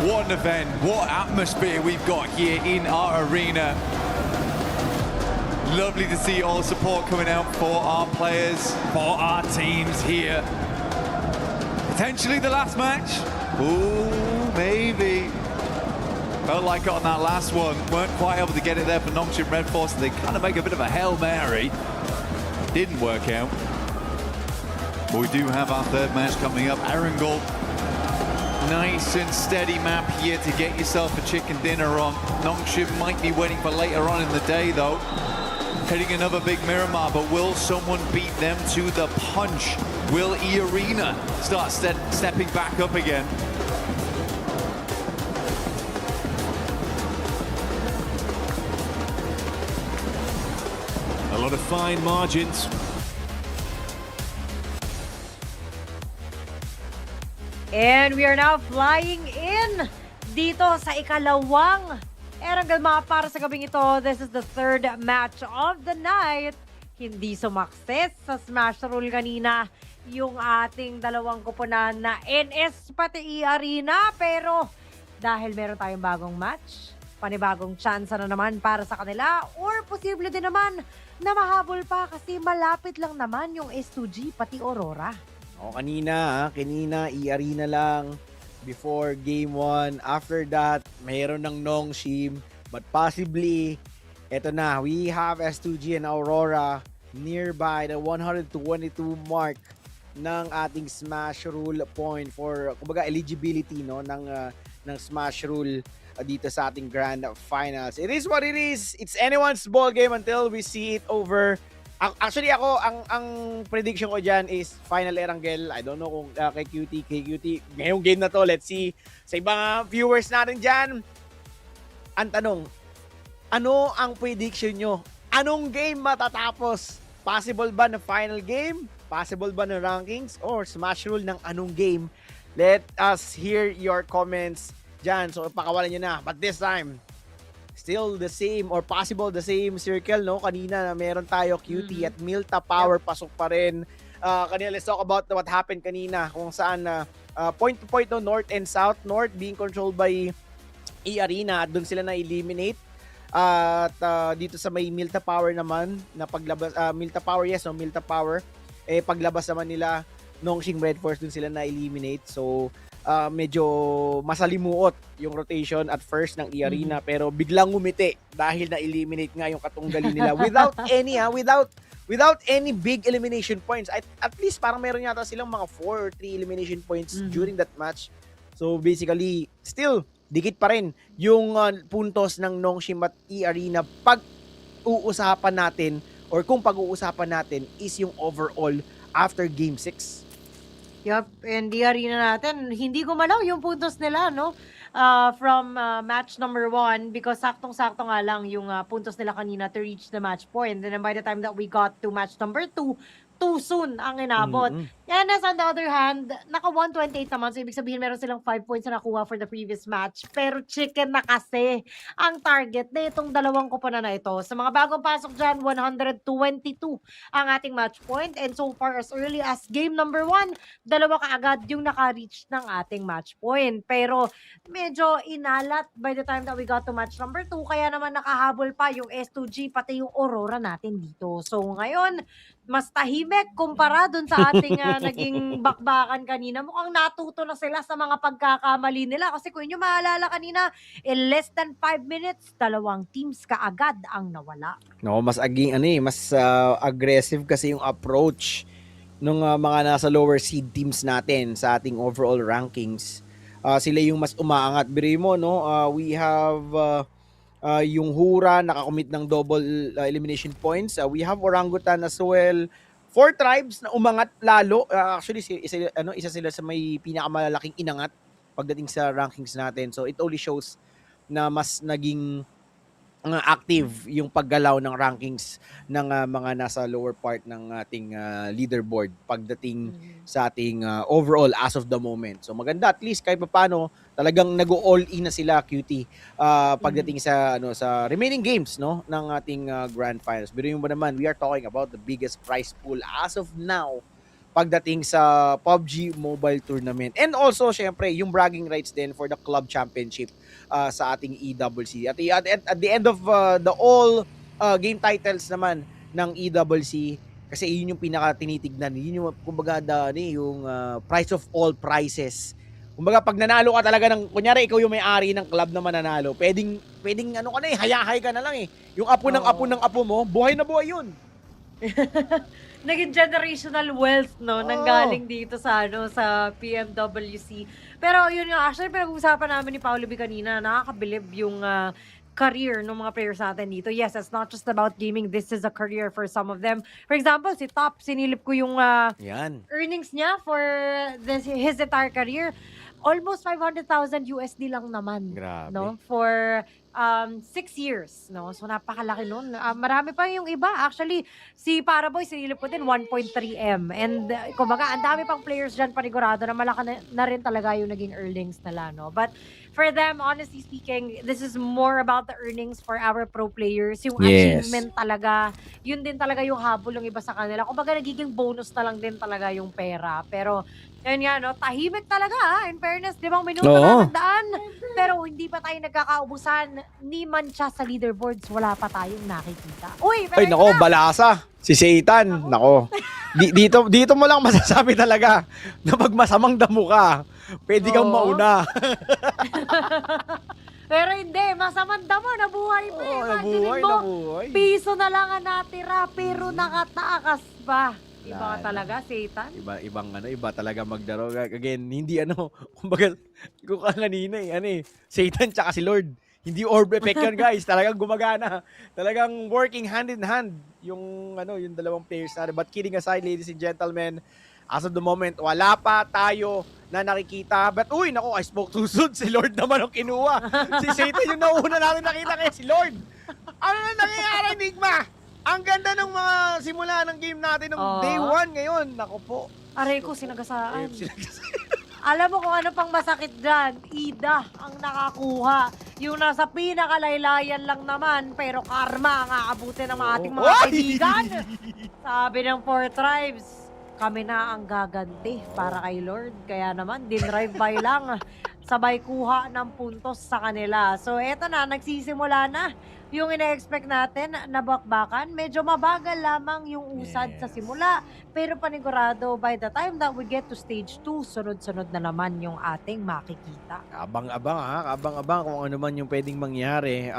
[SPEAKER 22] what an event, what atmosphere we've got here in our arena. Lovely to see all the support coming out for our players, for our teams here. Potentially the last match. Ooh, maybe. Felt like on that last one, weren't quite able to get it there for Nongshim Red Force. They kind of make a bit of a Hail Mary. Didn't work out. But we do have our third match coming up. Erangel. Nice and steady map here to get yourself a chicken dinner on. Nongshim might be waiting for later on in the day though. Hitting another big Miramar, but will someone beat them to the punch? Will E-Arena start stepping back up again? A lot of fine margins.
[SPEAKER 25] And we are now flying in dito sa ikalawang Erangel map para sa gabing ito. This is the third match of the night. Hindi sumakses sa Smash Rule kanina yung ating dalawang kupunan na NS pati E-Arena. Pero dahil meron tayong bagong match, panibagong chance na naman para sa kanila. Or posible din naman na mahabol pa kasi malapit lang naman yung S2G pati Aurora.
[SPEAKER 24] O kanina E-Arena lang before game 1. After that, mayroon ng Nongshim. But possibly, eto na, we have S2G and Aurora nearby the 122 mark ng ating Smash Rule point for, kumbaga, eligibility no, ng Smash Rule dito sa ating Grand Finals. It is what it is. It's anyone's ball game until we see it over. Actually ako, ang prediction ko dyan is final Erangel. I don't know kung kay QT. Ngayong game na to, let's see. Sa ibang viewers natin dyan, ang tanong, ano ang prediction nyo? Anong game matatapos? Possible ba na final game? Possible ba na rankings? Or Smash Rule ng anong game? Let us hear your comments dyan. So, pakawalan nyo na. But this time, still the same or possible the same circle, no? Kanina na meron tayo QT at Milta Power, pasok pa rin. Kanina, let's talk about what happened kanina, kung saan point to point, no? North and South. North being controlled by E-Arena at doon sila na-eliminate. At dito sa may Milta Power naman, na paglabas, Milta Power, yes, no? Milta Power. Paglabas naman nila, Nongshim Red Force, doon sila na-eliminate. So, medyo masalimuot yung rotation at first ng E-Arena pero biglang ngumiti dahil na-eliminate nga yung katunggali nila without any big elimination points. At least parang meron yata silang mga 4 or 3 elimination points during that match. So basically, still, dikit pa rin yung puntos ng Nongshim at E-Arena pag uusapan natin or kung pag-uusapan natin is yung overall after Game 6.
[SPEAKER 25] Yup, and the arena natin, hindi gumalaw yung puntos nila, no? From match number 1 because saktong-sakto nga lang yung puntos nila kanina to reach the match point. And then by the time that we got to match number 2, too soon ang inabot. Yan, as on the other hand, naka 128 naman. So, ibig sabihin, meron silang 5 points na nakuha for the previous match. Pero chicken na kasi ang target na itong dalawang koponan na ito. Sa mga bagong pasok dyan, 122 ang ating match point. And so far, as early as game number 1, dalawa kaagad yung naka-reach ng ating match point. Pero medyo inalat by the time that we got to match number 2. Kaya naman nakahabol pa yung S2G, pati yung Aurora natin dito. So ngayon, mas tahimik kumpara dun sa ating naging bakbakan kanina. Mukhang natuto na sila sa mga pagkakamali nila. Kasi kung inyo maalala kanina, in less than 5 minutes, dalawang teams kaagad ang nawala.
[SPEAKER 24] No, mas aggressive kasi yung approach ng mga nasa lower seed teams natin sa ating overall rankings. Sila yung mas umaangat. Biri mo, no? We have yung Hura nakakommit ng double elimination points. We have Orangutan as well. 4 tribes na umangat lalo. Actually, isa sila sa may pinakamalaking inangat pagdating sa rankings natin. So it only shows na mas naging active yung paggalaw ng rankings ng mga nasa lower part ng ating leaderboard pagdating sa ating overall as of the moment. So maganda, at least kahit paano talagang nag-all in na sila, QT, pagdating sa sa remaining games, no, ng ating grand finals. Pero mo naman, we are talking about the biggest prize pool as of now pagdating sa PUBG Mobile Tournament. And also, syempre, yung bragging rights din for the club championship sa ating EWC. At the end of the all game titles naman ng EWC, kasi yun yung pinaka-tinitignan. Yun yung, kumbaga, yung price of all prices. Kumbaga, pag nanalo ka talaga ng, kunyari, ikaw yung may-ari ng club na mananalo, pwedeng hayahay ka na lang eh. Yung apo ng apo mo, buhay na buhay yun.
[SPEAKER 25] Naging generational wealth, no, nanggaling dito sa sa PMWC. Pero yun nga, actually pinag-uusapan namin ni Paolo B kanina, nakakabilib yung career ng mga players natin dito. Yes, it's not just about gaming. This is a career for some of them. For example, si Top, sinilip ko yung earnings niya for his entire career. Almost 500,000 USD lang naman.
[SPEAKER 24] Grabe.
[SPEAKER 25] No? For 6 years, no? So napakalaki nun. Marami pa yung iba. Actually, si Paraboy, sinilip ko din 1.3M. And kumbaga, ang dami pang players dyan panigurado na malaki na rin talaga yung naging earnings nila, no? But for them, honestly speaking, this is more about the earnings for our pro players. Yung achievement talaga, yun din talaga yung habol ng iba sa kanila. Kumbaga, nagiging bonus na lang din talaga yung pera. Pero yun nga, no? Tahimik talaga, in fairness, 5 minuto na nagdaan. Pero hindi pa tayo nagkakaubusan ni Mancha sa leaderboards. Wala pa tayong nakikita. Uy,
[SPEAKER 24] ay, nako, balasa. Si Satan, nako. Dito mo lang masasabi talaga na pag masamang damo ka, pwede kang mauna.
[SPEAKER 25] Pero hindi, masamang damo, nabuhay pa. Nabuhay. Piso na lang ang natira, pero nakatakas pa. Iba talaga, Satan.
[SPEAKER 24] Iba talaga magdaro. Again, hindi kumbaga, kung kanina Satan tsaka si Lord. Hindi orb effect yun, guys. Talagang gumagana. Talagang working hand in hand yung dalawang players na. But kidding aside, ladies and gentlemen, as of the moment, wala pa tayo na nakikita. But nako, I spoke too soon. Si Lord naman ang kinuha. Si Satan yung nauna namin nakita kaya si Lord. Ano na nangyayari, Enigma? Ang ganda ng mga simula ng game natin ng day 1 ngayon. Nako po.
[SPEAKER 25] Aray ko, sinagasaan. Alam mo kung ano pang masakit dyan? Ida ang nakakuha. Yung nasa pinakalaylayan lang naman, pero karma ang aabutin ng ating mga kaibigan. Sabi ng 4 tribes, kami na ang gaganti para kay Lord. Kaya naman, din-drive by lang. Sabay kuha ng puntos sa kanila. So eto na, nagsisimula na yung ina-expect natin na bakbakan. Medyo mabagal lamang yung usad sa simula. Pero panigurado, by the time that we get to stage 2, sunod-sunod na naman yung ating makikita.
[SPEAKER 24] Abang-abang kung ano man yung pwedeng mangyari.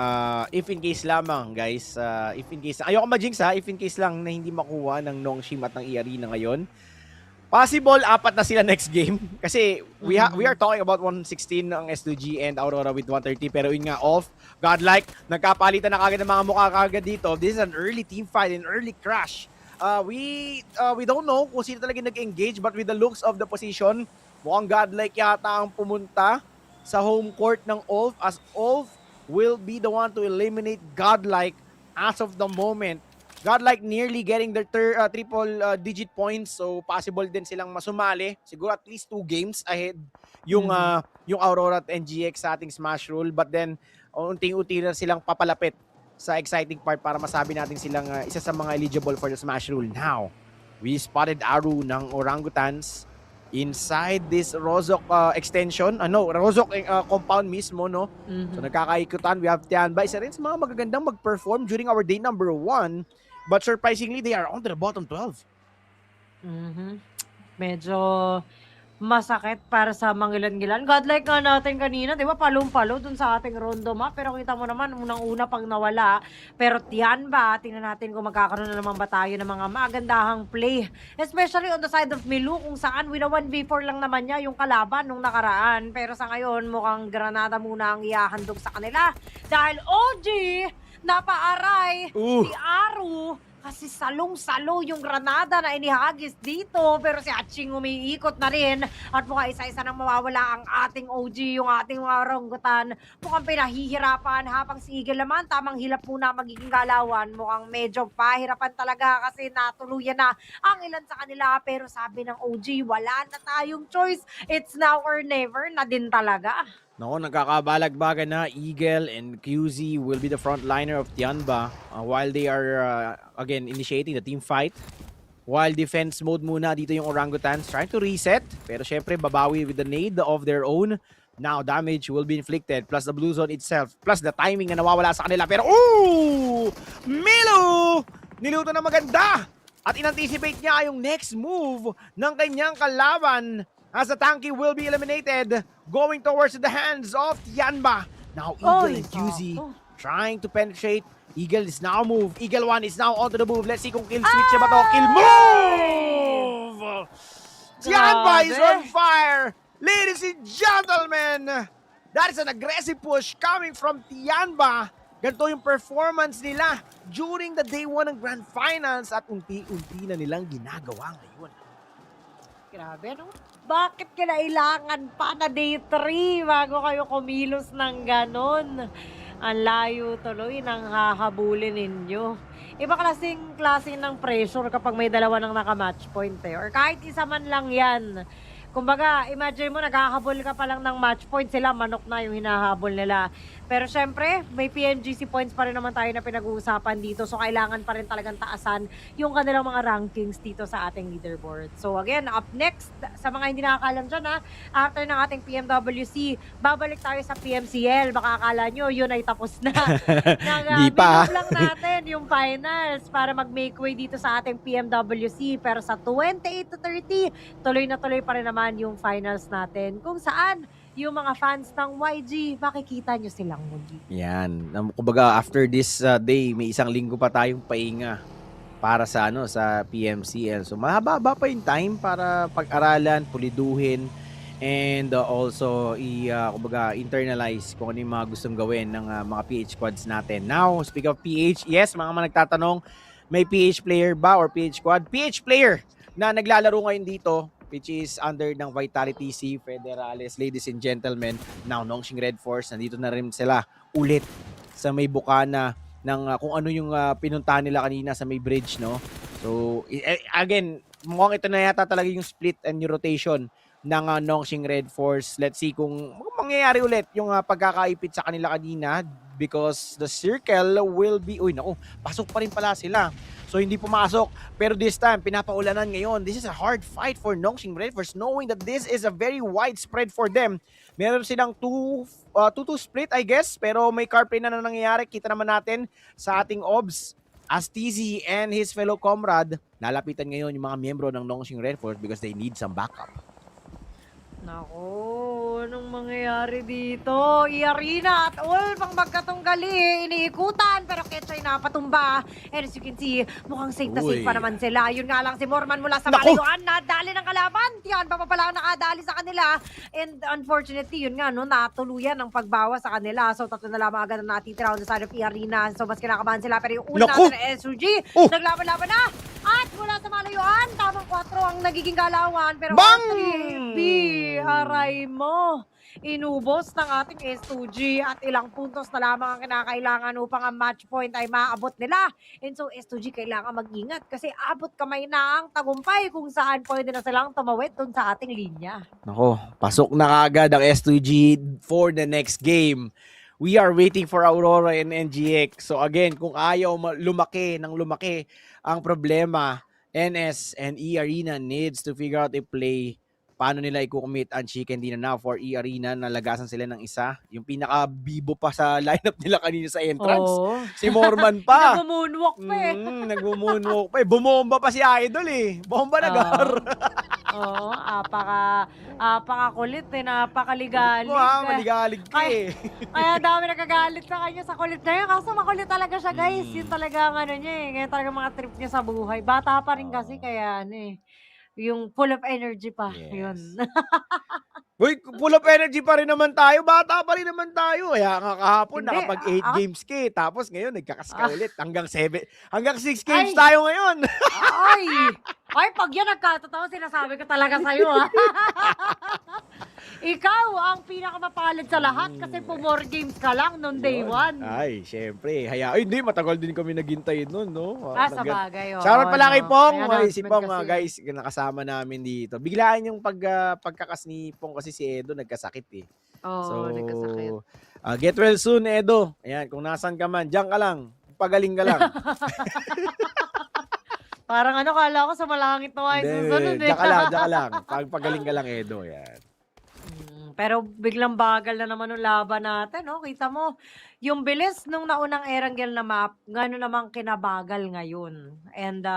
[SPEAKER 24] If in case lamang, guys, ayoko ma-jinx if in case lang na hindi makuha ng Nongshim at ng Iarina ngayon. Possible, 4 na sila next game. Kasi we are talking about 116 ng S2G and Aurora with 130. Pero yun nga, off, godlike, nagkapalitan na kagad ng mga mukha kagad dito. This is an early team fight, an early crash. We don't know kung sino talaga nag-engage, but with the looks of the position, mukhang godlike yata ang pumunta sa home court ng Olf, as Olf will be the one to eliminate godlike as of the moment. Godlike nearly getting their triple digit points. So possible din silang masumali. Siguro at least 2 games ahead yung Aurora at NGX sa ating Smash Rule. But then unting-unti na silang papalapit sa exciting part para masabi natin silang isa sa mga eligible for the Smash Rule. Now, we spotted Aru ng Orangutans inside this Rozok extension. Rozok compound mismo, no? So nagkakaikutan. We have Tianba. Isa rin sa mga magagandang mag-perform during our day number 1. But surprisingly, they are on to the bottom 12.
[SPEAKER 25] Medyo masakit para sa mangilan-ngilan. Godlike nga natin kanina, di ba? Palong-palo dun sa ating rondo map. Pero kita mo naman, unang-una pag nawala. Pero Tianba, tingnan natin kung magkakaroon na naman ba tayo ng mga magandahang play. Especially on the side of Milu, kung saan with a 1v4 lang naman niya yung kalaban nung nakaraan. Pero sa ngayon, mukhang Granada muna ang ihahandog sa kanila. Dahil OG, napaaray si Aru. Kasi salong-salo yung Granada na inihagis dito. Pero si Aching umiikot na rin. At mukhang isa-isa nang mawawala ang ating OG, yung ating mga oranggutan. Mukhang pinahihirapan. Habang si Eagle naman, tamang hilap muna magiging galawan. Mukhang medyo pahirapan talaga kasi natuluyan na ang ilan sa kanila. Pero sabi ng OG, wala na tayong choice. It's now or never na din talaga.
[SPEAKER 24] No, nagkakabalag-bagan na Eagle and QZ will be the frontliner of Tianba while they are, again, initiating the team fight. While defense mode muna dito yung Orangutans trying to reset. Pero syempre, babawi with the nade of their own. Now, damage will be inflicted plus the blue zone itself. Plus the timing na nawawala sa kanila. Pero, Milu! Niluto na maganda! At in-anticipate niya yung next move ng kanyang kalaban. As the tanky will be eliminated, going towards the hands of Tianba. Now Eagle and QZ trying to penetrate. Eagle is now moved. Eagle 1 is now onto the move. Let's see kung kill switch ba to. Kill move! Tianba is on fire! Ladies and gentlemen, that is an aggressive push coming from Tianba. Ganito yung performance nila during the day 1 ng Grand Finals at unti-unti na nilang ginagawa ngayon.
[SPEAKER 25] Grabe, no? Bakit kailangan pa na day 3 bago kayo kumilos ng ganon? Ang layo tuloy ng hahabulin ninyo. Iba klaseng ng pressure kapag may dalawa ng naka-match point eh. Or kahit isa man lang yan. Kumbaga, imagine mo, naghahabol ka pa lang ng match point, sila manok na yung hinahabol nila. Pero syempre, may PMGC points pa rin naman tayo na pinag-uusapan dito. So, kailangan pa rin talagang taasan yung kanilang mga rankings dito sa ating leaderboard. So, again, up next, sa mga hindi nakakalam dyan, after ng ating PMWC, babalik tayo sa PMCL. Baka akala nyo, yun ay tapos na.
[SPEAKER 24] Di pa.
[SPEAKER 25] Lang natin yung finals para mag-make way dito sa ating PMWC. Pero sa 28 to 30, tuloy na tuloy pa rin naman yung finals natin. Kung saan, yung mga fans ng YG, makikita nyo silang muli.
[SPEAKER 24] Yan. Kumbaga, after this day, may isang linggo pa tayong pahinga para sa sa PMCL. So, mahaba pa yung time para pag-aralan, puliduhin, and also kumbaga, internalize kung ano yung mga gustong gawin ng mga PH squads natin. Now, speak of PH, yes, mga nagtatanong, may PH player ba or PH squad? PH player na naglalaro ngayon dito, which is under ng Vitality C Federales. Ladies and gentlemen, now Nongshim Red Force, nandito na rin sila ulit sa may bukana ng kung ano yung pinuntahan nila kanina sa may bridge, no? So, again, mukhang ito na yata talaga yung split and yung rotation ng Nongshim Red Force. Let's see kung mangyayari ulit yung pagkakaipit sa kanila kanina because the circle will be... Uy, naku, pasok pa rin pala sila. So, hindi pumasok. Pero this time, pinapaulanan ngayon. This is a hard fight for Nongshim Red Force knowing that this is a very widespread for them. Meron silang 2-2 split, I guess. Pero may car play na nangyayari. Kita naman natin sa ating OBS. As TZ and his fellow comrade, nalapitan ngayon yung mga miyembro ng Nongshim Red Force because they need some backup.
[SPEAKER 25] Nako, anong mangyayari dito? I-arena at all, pang magkatunggali, iniikutan, pero Ketchay napatumba. And as you can see, mukhang safe na safe pa naman sila. Yun nga lang si Morman mula sa malayuan, nadali ng kalaban. Tiyan pa pala ang nakadali sa kanila. And unfortunately, yun nga, no, natuluyan ang pagbawa sa kanila. So, tatlo na lamang agad na natitira on the side of i-arena. So, mas kinakabahan sila. Pero yung una natin na SUG, naglaban-laban na. angat mula sa malayuan. Tamang 4 ang nagiging galawan. Pero
[SPEAKER 24] Bang!
[SPEAKER 25] aray mo. Inubos ng ating S2G at ilang puntos na lamang ang kinakailangan upang ang match point ay maabot nila. And so S2G kailangan mag-ingat kasi abot kamay na ang tagumpay kung saan pwede na silang tumawid dun sa ating linya.
[SPEAKER 24] Nako, pasok na kaagad ang S2G for the next game. We are waiting for Aurora and NGX. So again, kung ayaw lumaki ng lumaki ang problema, NS and E-Arena needs to figure out a play paano nila i-commit ang chicken dinner now for E-Arena. Nalagasan sila ng isa. Yung pinaka-bibo pa sa lineup nila kanina sa entrance.
[SPEAKER 25] Oh.
[SPEAKER 24] Si Morman pa.
[SPEAKER 25] Nag-moonwalk pa eh.
[SPEAKER 24] Nag-moonwalk pa eh. Bumomba pa si Idol eh. Bomba na gar.
[SPEAKER 25] Oo, apaka-kulit eh. Napakaligalig.
[SPEAKER 24] Wow, maligalig ka eh.
[SPEAKER 25] Kaya dami nagagalit sa kanya sa kulit na yun. Kaso makulit talaga siya guys. Yun talaga ang ano niya eh. Ngayon talaga mga trip niya sa buhay. Bata pa rin kasi kaya ano eh. Yung full of energy pa.
[SPEAKER 24] Yes.
[SPEAKER 25] Yun.
[SPEAKER 24] Uy, full of energy pa rin naman tayo. Bata pa rin naman tayo. Kaya nga kahapon,
[SPEAKER 25] Hindi,
[SPEAKER 24] nakapag 8 games ka eh. Tapos ngayon, nagkakaska ulit. Hanggang 6 games tayo ngayon.
[SPEAKER 25] Ay, pag yan nagkatotoo, sinasabi ko talaga sa'yo ha. Ikaw ang pinakamapalad sa lahat kasi po more games ka lang noong day 1.
[SPEAKER 24] Ay, syempre. Hindi, matagal din kami naghintay nun, no?
[SPEAKER 25] Sa bagay.
[SPEAKER 24] Shoutout pala kay Pong. Si Pong,
[SPEAKER 25] kasi.
[SPEAKER 24] guys, nakasama namin dito. Biglaan yung pagkakas ni Pong kasi si Edo nagkasakit eh.
[SPEAKER 25] Nagkasakit.
[SPEAKER 24] Get well soon, Edo. Ayan, kung nasan ka man, diyan ka lang. Pagaling ka lang.
[SPEAKER 25] Parang kala ko sa malangit na wine susunod eh.
[SPEAKER 24] Diyan ka lang. Pagaling ka lang, Edo. Ayan.
[SPEAKER 25] Pero biglang bagal na naman yung laban natin, no? Kita mo, yung bilis nung naunang Erangel na map, gano'n namang kinabagal ngayon. And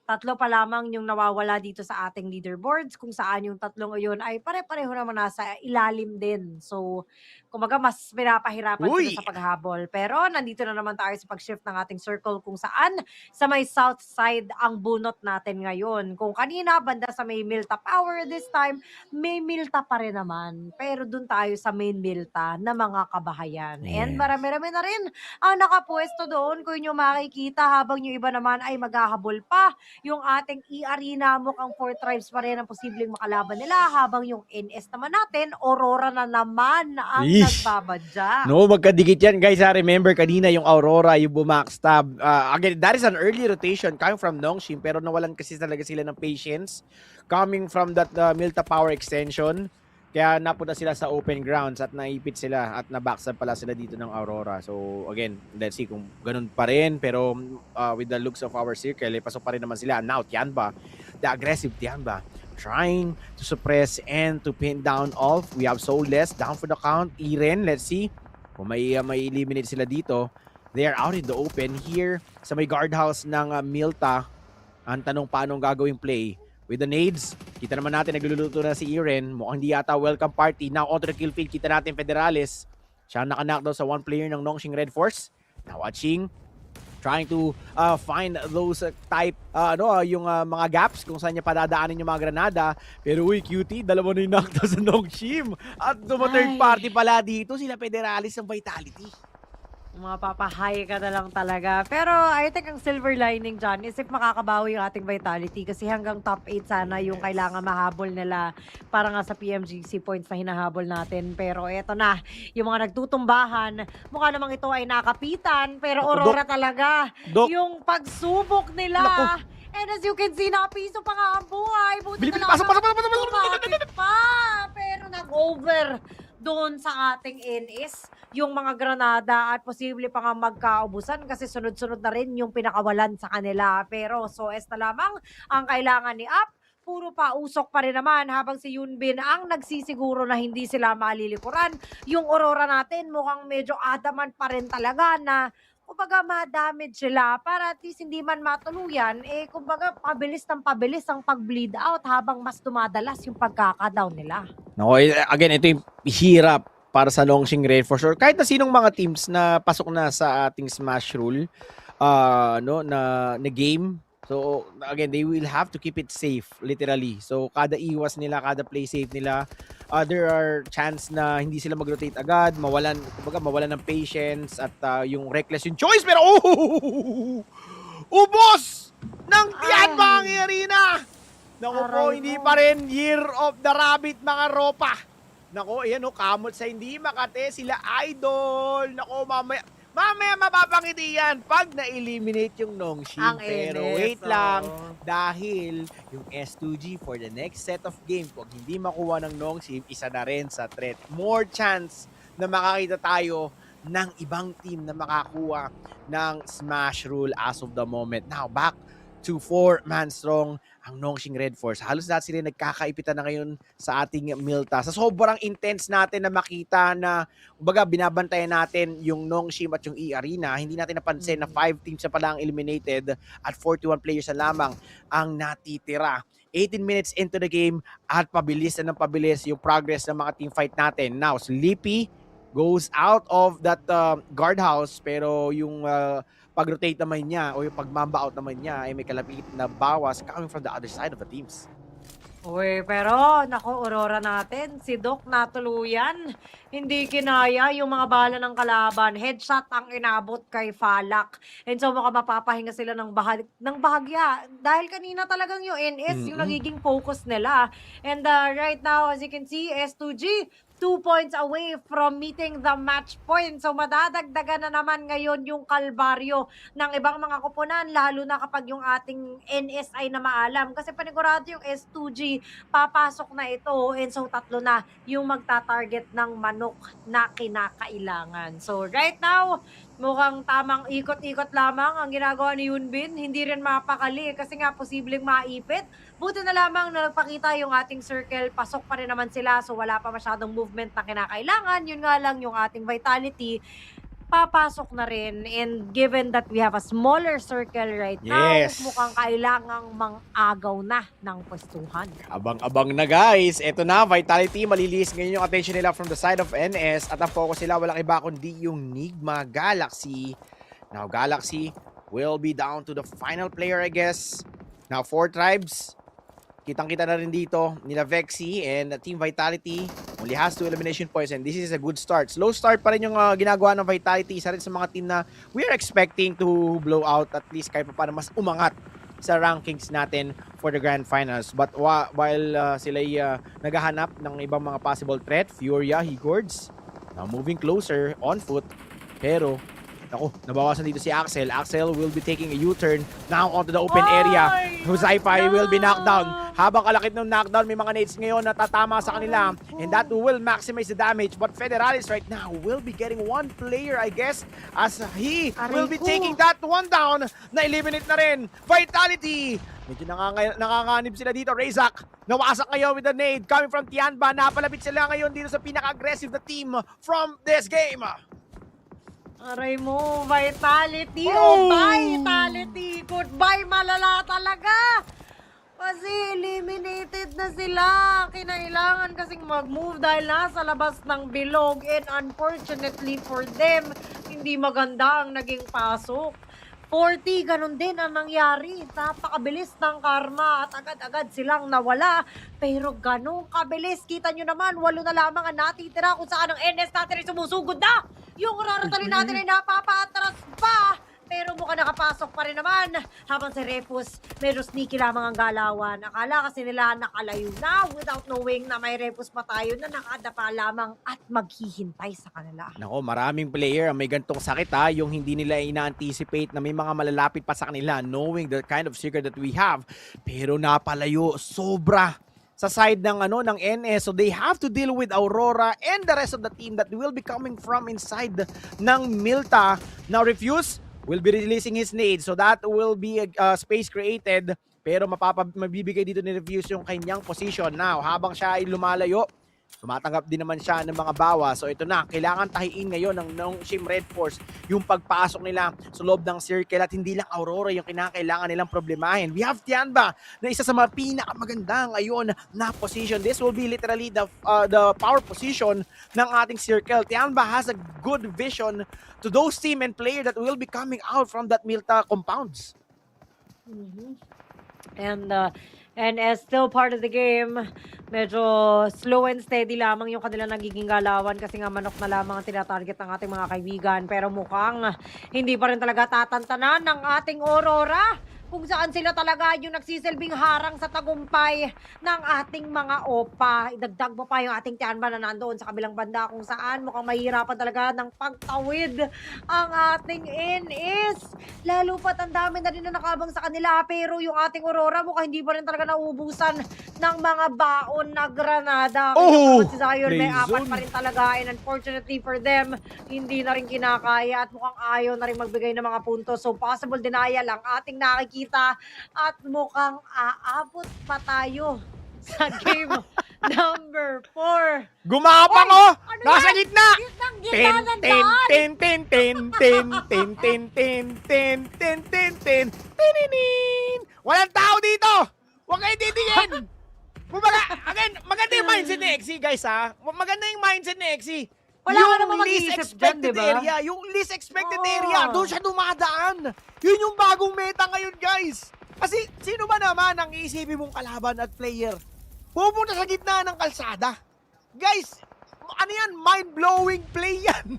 [SPEAKER 25] 3 pa lamang yung nawawala dito sa ating leaderboards, kung saan yung 3 yun ay pare-pareho naman nasa ilalim din. So, kumbaga mas pinapahirapan sila sa paghabol. Pero nandito na naman tayo sa pag-shift ng ating circle kung saan sa may south side ang bunot natin ngayon. Kung kanina, banda sa may Milta Power, this time, may Milta pa rin naman. Pero dun tayo sa main Milta na mga kabahayan. And marami-rami na rin ang nakapuesto doon. Kung inyo makikita, habang yung iba naman ay maghahabol pa. Yung ating E-Arena, mukhang 4 tribes pa rin ang posibleng makalaban nila. Habang yung NS naman natin, Aurora na naman ang nagbabadya.
[SPEAKER 24] No, magkadikit yan, guys. Remember, kanina yung Aurora, yung bumackstab. Again, that is an early rotation coming from Nongshim, pero nawalan kasi talaga sila ng patience coming from that Milta Power extension. Kaya napunta sila sa open grounds at naipit sila at nabackstab pala sila dito ng Aurora. So again, let's see kung ganun pa rin. Pero with the looks of our circle, pasok pa rin naman sila. Now, Tianba, the aggressive Tianba, trying to suppress and to pin down off. We have Soulless down for the count. Iren, let's see kung may eliminate sila dito. They are out in the open here sa may guardhouse ng Milta. Ang tanong paano gagawing play. With the nades, kita naman natin nagluluto na si Iren. Mukhang di yata welcome party. Now onto the kill field, kita natin Federales. Siya naka-knockdown sa 1 player ng Nongshim Red Force. Now watching, trying to find those type, yung mga gaps kung saan niya padadaanin yung mga granada. Pero uy, cutie, 2 na yung knockdown sa Nongshim. At third party pala dito, sila Federales ng Vitality.
[SPEAKER 25] Mapapahay ka na lang talaga. Pero I think ang silver lining dyan is if makakabawi yung ating Vitality kasi hanggang top 8 sana yung kailangan mahabol nila para nga sa PMGC points na hinahabol natin. Pero eto na, yung mga nagtutumbahan, mukha namang ito ay nakapitan. Pero Aurora talaga, yung pagsubok nila. And as you can see, napiso pa nga ang buhay. Buti na lang pero nag-over doon sa ating NS, yung mga granada at posible pa nga magkaubusan kasi sunod-sunod na rin yung pinakawalan sa kanila. Pero SOS na lamang ang kailangan ni Up. Puro pa usok pa rin naman habang si Yunbin ang nagsisiguro na hindi sila malilikuran. Yung Aurora natin mukhang medyo adamant pa rin talaga na kumbaga ma-damage sila para at least hindi man matuluyan, kumbaga pabilis ang pag-bleed out habang mas dumadalas yung pagkaka-down nila.
[SPEAKER 24] No, again, ito yung hirap para sa Nongshim Red for sure. Kahit na sinong mga teams na pasok na sa ating Smash Rule na game. So, again, they will have to keep it safe, literally. So, kada iwas nila, kada play safe nila, there are chance na hindi sila mag-rotate agad, mawalan ng patience at yung reckless yung choice. Pero, ubos ng ng Tianba mangyari na! Naku po, hindi pa rin Year of the Rabbit, mga ropa. Naku, ayan o, kamot sa hindi makate, sila idol. Naku, mamaya mapapangiti yan pag na-eliminate yung Nongshim. Pero wait lang, dahil yung S2G for the next set of game, pag hindi makuha ng Nongshim, isa na rin sa threat. More chance na makakita tayo ng ibang team na makakuha ng Smash Rule as of the moment. Now, back to 4-man strong ang Nongshim Red Force. Halos lahat sila nagkakaipitan na ngayon sa ating Milta. Sa sobrang intense natin na makita na, kumbaga, binabantayan natin yung Nongshim at yung E-Arena, hindi natin napansin na 5 teams na pala ang eliminated at 41 players na lamang ang natitira. 18 minutes into the game at pabilis na ng pabilis yung progress ng mga team fight natin. Now, Sleepy goes out of that guardhouse, pero yung pag-rotate naman niya o yung pag-mamba out naman niya ay may kalapit na bawas coming from the other side of the teams.
[SPEAKER 25] Uy, pero nako, Aurora natin, si Doc natuluyan. Hindi kinaya yung mga bala ng kalaban. Headshot ang inabot kay Falak. And so baka mapapahinga sila ng bahagya. Dahil kanina talagang yung NS yung nagiging focus nila. And right now, as you can see, S2G 2 points away from meeting the match point. So madadagdagan na naman ngayon yung kalbaryo ng ibang mga koponan, lalo na kapag yung ating NSI na maalam. Kasi panigurado yung S2G, papasok na ito. And so tatlo na yung magta-target ng manok na kinakailangan. So right now, mukhang tamang ikot-ikot lamang ang ginagawa ni Yunbin. Hindi rin mapakali kasi nga posibleng maipit. Buti na lamang na nagpakita yung ating circle. Pasok pa rin naman sila, so wala pa masyadong movement na kinakailangan. Yun nga lang yung ating vitality, papasok na rin. And given that we have a smaller circle right now, mukhang kailangang mang-agaw na ng pwestuhan.
[SPEAKER 24] Abang-abang na guys. Ito na, vitality. Malilis ngayon yung attention nila from the side of NS. At ang focus nila, walang iba kundi yung Nigma Galaxy. Now, Galaxy will be down to the final player, I guess. Now, 4 tribes. Kitang-kita na rin dito nila Vexy and Team Vitality only has 2 elimination points and this is a good start. Slow start pa rin yung ginagawa ng Vitality. Isa rin sa mga team na we are expecting to blow out at least kahit pa paano mas umangat sa rankings natin for the Grand Finals. But while sila naghahanap ng ibang mga possible threat, Furia, Higords, now moving closer on foot. Pero ako, nabawasan dito si Axel. Axel will be taking a U-turn now onto the open area. Sci-Fi will be knocked down. Habang kalakit ng knockdown, may mga nades ngayon na tatama sa kanila. And that will maximize the damage. But Federalis right now will be getting 1 player, I guess, as he will be taking that one down. Na-eliminate na rin. Vitality! Medyo nanganganib sila dito. Razak, nawasak ngayon with the nade coming from Tianba. Napalapit sila ngayon dito sa pinaka-aggressive na team from this game.
[SPEAKER 25] Aray mo, Vitality! Oh, Vitality! Goodbye, malala talaga! Kasi eliminated na sila. Kinailangan kasing mag-move dahil nasa labas ng bilog. And unfortunately for them, hindi maganda ang naging pasok. 40, ganun din ang nangyari. Napakabilis ng karma at agad-agad silang nawala. Pero ganun kabilis. Kita nyo naman, 8 na lamang ang natitira kung saan ang NS natin ay sumusugod na. Yung raratalin natin ay napapaatras pa. Pero mukhang nakapasok pa rin naman. Habang si Repus, medyo sneaky lamang ang galawan. Akala kasi nila nakalayo na without knowing na may Repus pa tayo na nakadapa lamang at maghihintay sa kanila.
[SPEAKER 24] Nako, maraming player ang may gantong sakit ha. Yung hindi nila ina-anticipate na may mga malalapit pa sa kanila knowing the kind of secret that we have. Pero napalayo, sobra sa side ng ng NS. So they have to deal with Aurora and the rest of the team that will be coming from inside ng Milta. Now Refuse will be releasing his nade. So that will be a space created. Pero mabibigay dito ni Refuse yung kanyang position. Now, habang siya ay lumalayo, tumatanggap din naman siya ng mga bawa. So ito na, kailangan tahiin ngayon ng Nongshim Red Force yung pagpasok nila sa loob ng circle at hindi lang Aurora yung kinakailangan nilang problemahin. We have Tianba na isa sa mga pinakamaganda ngayon na position. This will be literally the power position ng ating circle. Tianba has a good vision to those team and player that will be coming out from that Milta compounds.
[SPEAKER 25] And as still part of the game, medyo slow and steady lamang yung kanilang nagiging galawan kasi nga manok na lamang ang tinatarget ng ating mga kaibigan. Pero mukhang hindi pa rin talaga tatantanan ng ating Aurora kung saan sila talaga yung nagsisilbing harang sa tagumpay ng ating mga opa. Idagdag mo pa yung ating Tianba na nandoon sa kabilang banda kung saan mukhang mahihirapan talaga ng pagtawid ang ating NS. Lalo pat ang dami na rin na nakabang sa kanila, pero yung ating Aurora mukhang hindi pa rin talaga nauubusan ng mga baon na granada. Kaya si Zion may apat pa rin talaga, and unfortunately for them, hindi na rin kinakaya at mukhang ayaw na rin magbigay ng mga puntos. So possible denial ang ating nakikita at mukhang aabot pa tayo sa game number 4.
[SPEAKER 24] Gumapang
[SPEAKER 25] Oy, ano
[SPEAKER 24] nasa
[SPEAKER 25] yan?
[SPEAKER 24] gitna.
[SPEAKER 25] Gitnang ng daan.
[SPEAKER 24] Walang tao dito. Huwag kayo titingin. Maganda yung mindset ni Exy, guys, ha? Maganda yung mindset ni Exy.
[SPEAKER 25] Wala ka
[SPEAKER 24] Yung
[SPEAKER 25] namang
[SPEAKER 24] least
[SPEAKER 25] mag-iisip
[SPEAKER 24] expected
[SPEAKER 25] dyan, diba?
[SPEAKER 24] area, yung least expected area, doon siya dumadaan. Yun yung bagong meta ngayon, guys. Kasi sino ba naman ang iisipin mong kalaban at player? Pupunta sa gitna ng kalsada. Guys, ano yan? Mind-blowing play yan.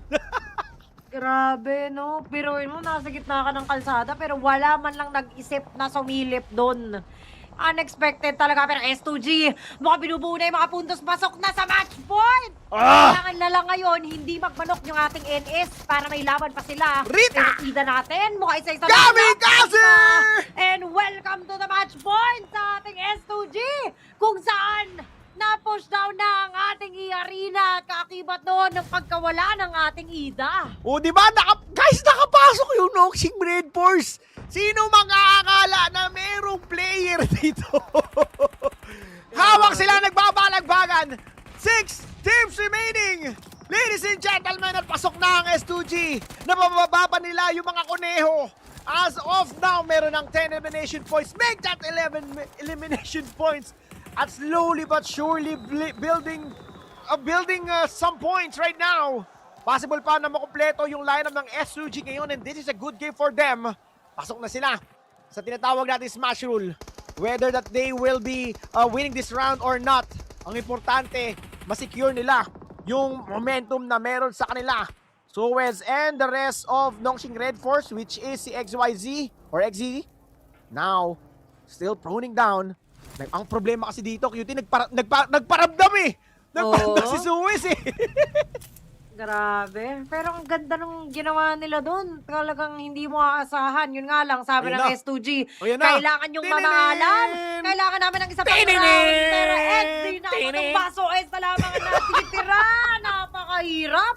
[SPEAKER 25] Grabe, no? Biruin mo, nasa gitna ka ng kalsada, pero wala man lang nag-isip na sumilip doon. Unexpected talaga, pero S2G, mukhang binubuo na yung mga puntos, pasok na sa match point! Kailangan na lang ngayon, hindi magmanok yung ating NS para may laban pa sila. Rita! Pero ida natin, mukhang isa-isa
[SPEAKER 24] Kamikaze!
[SPEAKER 25] And welcome to the match point sa ating S2G, kung saan na-push down na ang ating i-arena at kaakibat noon ng pagkawala ng ating Ida.
[SPEAKER 24] O, di ba? Guys, nakapasok yung Noxing Red Force. Sino makakakala na merong player dito? Hawak sila, nagbabalagbagan. 6 teams remaining. Ladies and gentlemen, at pasok na ang S2G. Napababa pa nila yung mga kuneho. As of now, meron ng 10 elimination points. Make that 11 elimination points. At slowly but surely building some points right now. Possible pa na makumpleto yung lineup ng S2G ngayon, and this is a good game for them. Pasok na sila sa tinatawag natin Smash Rule. Whether that they will be winning this round or not, ang importante, masecure nila yung momentum na meron sa kanila. Suez and the rest of Noxing Red Force, which is si XYZ or XZ, now still proning down. Ang problema kasi dito, QT, nagparamdam eh. Nagparamdam si Suez eh.
[SPEAKER 25] Grabe. Pero ang ganda nung ginawa nila doon. Talagang hindi mo aasahan. Yun nga lang, sabi ng S2G, kailangan yung mamahalan. Kailangan namin ng isa pang round. Pero XZ na ako ng baso S na lamang ang natitira. Napakahirap.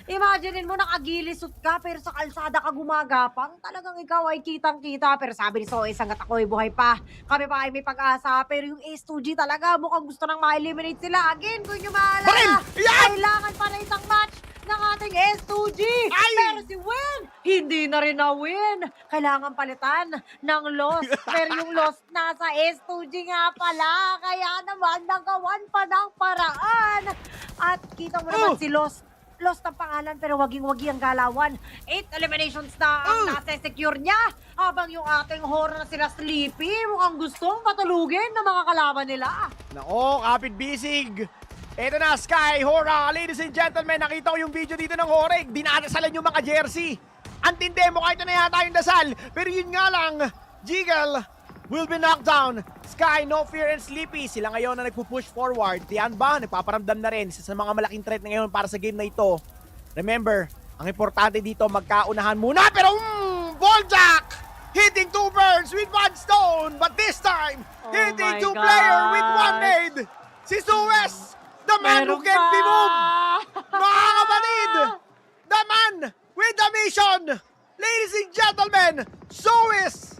[SPEAKER 25] Imaginein mo, nakagilisot ka, pero sa kalsada ka gumagapang. Talagang ikaw ay kitang-kita. Pero sabi ni Soes, hanggat ako ay buhay pa, kami pa ay may pag-asa. Pero yung S2G talaga, mukhang gusto nang ma-eliminate sila. Again, kung nyo maalala, kailangan pa na isang match ng ating S2G. Pero si Win, hindi na rin na-win. Kailangan palitan ng loss. Pero yung loss nasa S2G nga pala. Kaya naman, nagawan pa ng paraan. At kita mo naman si Lost ang pangalan, pero waging-wagi ang galawan. 8 eliminations na ang nasa-secure niya. Habang yung ating horror na sila Sleepy, mukhang gustong patulugin ng mga kalaban nila.
[SPEAKER 24] Nako, kapit bisig. Ito na, Sky, Hora. Ladies and gentlemen, nakita ko yung video dito ng Hora. Dinadasalan yung mga jersey. Antinde mo, kahit na yata yung dasal. Pero yun nga lang, Jiggle will be knocked down. Sky, No Fear, and Sleepy. Sila ngayon na nagpupush forward. Tianba, nagpaparamdam na rin sa mga malaking threat na ngayon para sa game na ito. Remember, ang importante dito, magkaunahan muna. Pero, Balljack! Hitting 2 birds with 1 stone. But this time, hitting 2 players with 1 nade. Si Suez, the man who can be moved. Mga kapatid, the man with the mission. Ladies and gentlemen, Suez.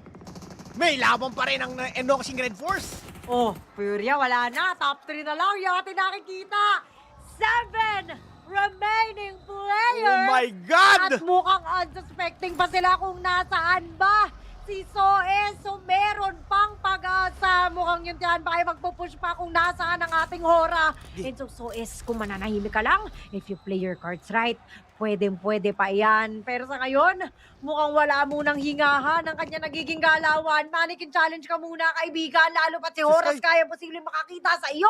[SPEAKER 24] May laban pa rin ang Noxing Red Force.
[SPEAKER 25] Oh, Furia, wala na. Top 3 na lang. Yung ating nakikita. 7 remaining players.
[SPEAKER 24] Oh my God!
[SPEAKER 25] At mukhang unsuspecting pa sila kung nasaan ba si Soes. So meron pang pag-asa. Mukhang yun diyan ba ay magpupush pa kung nasaan ang ating Hora. And so Soes, kung mananahimik ka lang, if you play your cards right, pwede pa yan. Pero sa ngayon, mukhang wala munang hingahan ang kanya nagiging galawan. Mannequin challenge ka muna, kaibigan. Lalo pat si Horace, kaya posibleng makakita sa iyo.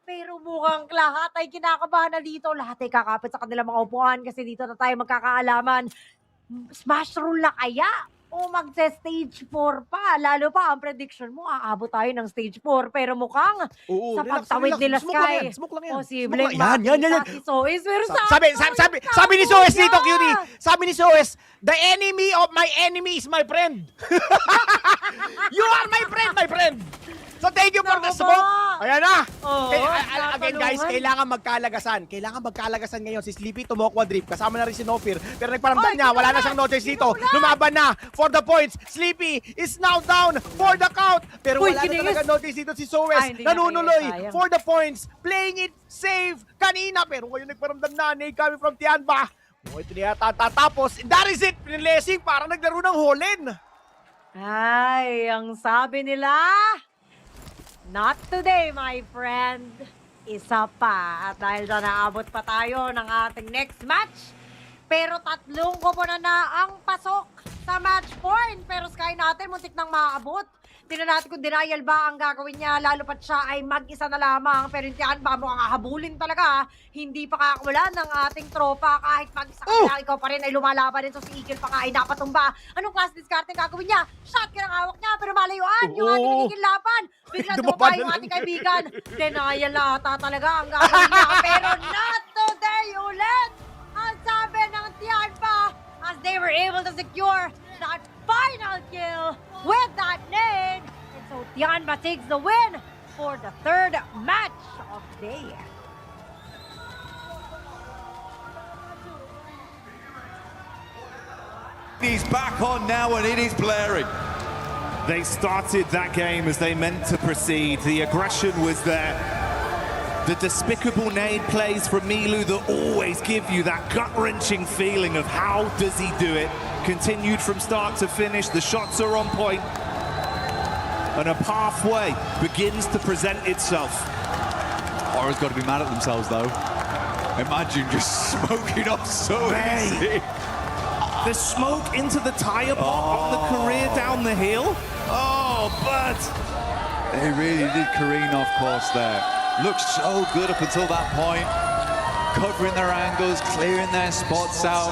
[SPEAKER 25] Pero mukhang lahat ay kinakabahan na dito. Lahat ay kakapit sa kanilang mga upuan kasi dito na tayo magkakaalaman. Smash rule na kaya? o magse-stage 4 pa. Lalo pa, ang prediction mo, aabot tayo ng stage 4. Pero mukhang sa pagtawid nila Sky, posibleng makita si Soes. Pero
[SPEAKER 24] sabi ni Soes dito, Cutie. Sabi ni Soes, the enemy of my enemy is my friend. You are my friend. So thank you for the support. Ayan na. Again guys, kailangan magkalagasan. Ngayon. Si Sleepy tumokwa drip. Kasama na rin si Nofir. Pero nagparamdam niya. Wala na siyang no choice dito. Lumaban na for the points. Sleepy is now down for the count. Pero wala na talaga no choice dito si Soes. Nanunuloy for the points. Playing it safe kanina. Pero ngayon nagparamdam na. Nade coming from Tianba. Ito niya tatapos. That is it. Pinilesing para naglaro ng Holin.
[SPEAKER 25] Ay, ang sabi nila, not today, my friend. Isa pa. At dahil dyan, naabot pa tayo ng ating next match. Pero 3 koponan na ang pasok sa match point. Pero Sky natin, muntik nang maabot. Tingnan natin kung denial ba ang gagawin niya. Lalo pat siya ay mag-isa na lamang. Pero yung tiyan ba mo ang habulin talaga. Hindi pa kakawalan ng ating tropa. Kahit mag-isa ka ikaw pa rin ay lumalaban din. So si Eagle pa ka ay napatumba. Anong class discard ang gagawin niya? Shotgun ang hawak niya pero malayuan. Yung ating nagiging laban. Biglang tumaba yung ating kaibigan. Denial ata talaga ang gagawin niya. Pero not today ulit. Ang sabi ng tiyan pa as they were able to secure that final kill with that nade. And so Tianba takes the win for the 3rd match of the day.
[SPEAKER 22] He's back on now and it is blaring.
[SPEAKER 2] They started that game as they meant to proceed. The aggression was there. The despicable nade plays from Milu that always give you that gut-wrenching feeling of how does he do it. Continued from start to finish. The shots are on point. And a pathway begins to present itself.
[SPEAKER 22] Aura's got to be mad at themselves though. Imagine just smoking off so easy.
[SPEAKER 2] The smoke into the tire pot on the career down the hill. Oh, but
[SPEAKER 22] they really did careen off course there. Looked so good up until that point. Covering their angles, clearing their spots out.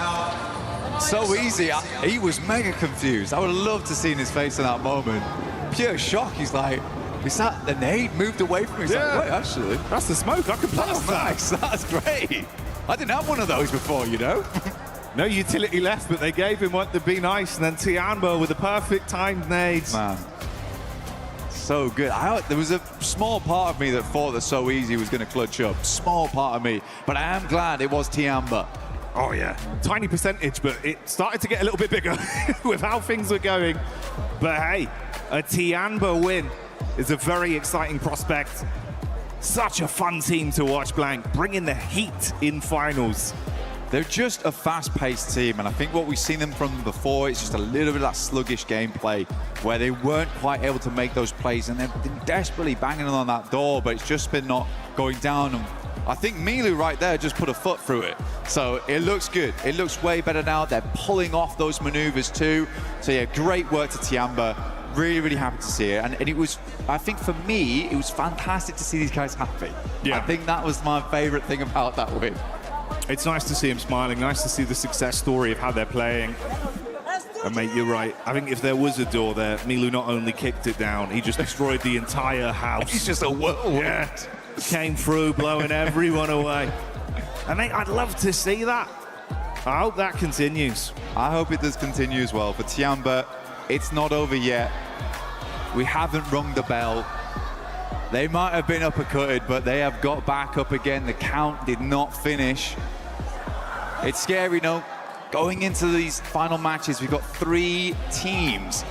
[SPEAKER 22] So easy. He was mega confused. I would have loved to see his face in that moment. Pure shock. He's like, is that the nade moved away from me? He's like, wait, actually,
[SPEAKER 2] that's the smoke. I can pass that.
[SPEAKER 22] Nice. That's great. I didn't have one of those before, you know.
[SPEAKER 2] No utility left, but they gave him what to be nice. And then Tianba with the perfect timed nades.
[SPEAKER 22] Man. So good. There was a small part of me that thought that So Easy was going to clutch up. Small part of me. But I am glad it was Tianba.
[SPEAKER 2] Oh, yeah. Tiny percentage, but it started to get a little bit bigger with how things were going. But hey, a Tianba win is a very exciting prospect. Such a fun team to watch, Blank, bringing the heat in finals.
[SPEAKER 22] They're just a fast-paced team, and I think what we've seen them from before is just a little bit of that sluggish gameplay where they weren't quite able to make those plays, and they've been desperately banging on that door, but it's just been not going down. And I think Milu right there just put a foot through it. So it looks good. It looks way better now. They're pulling off those maneuvers too. So yeah, great work to Tianba. Really, really happy to see it. And it was, I think for me, it was fantastic to see these guys happy.
[SPEAKER 2] Yeah.
[SPEAKER 22] I think that was my favorite thing about that win.
[SPEAKER 2] It's nice to see him smiling, nice to see the success story of how they're playing. And mate, you're right. I think if there was a door there, Milu not only kicked it down, he just destroyed the entire house.
[SPEAKER 22] He's just a whirlwind.
[SPEAKER 2] Yeah. Came through, blowing everyone away. And mate, I'd love to see that. I hope that continues.
[SPEAKER 22] I hope it does continue as well. For Tianba, it's not over yet. We haven't rung the bell. They might have been uppercutted, but they have got back up again. The count did not finish. It's scary, no? Going into these final matches, we've got 3 teams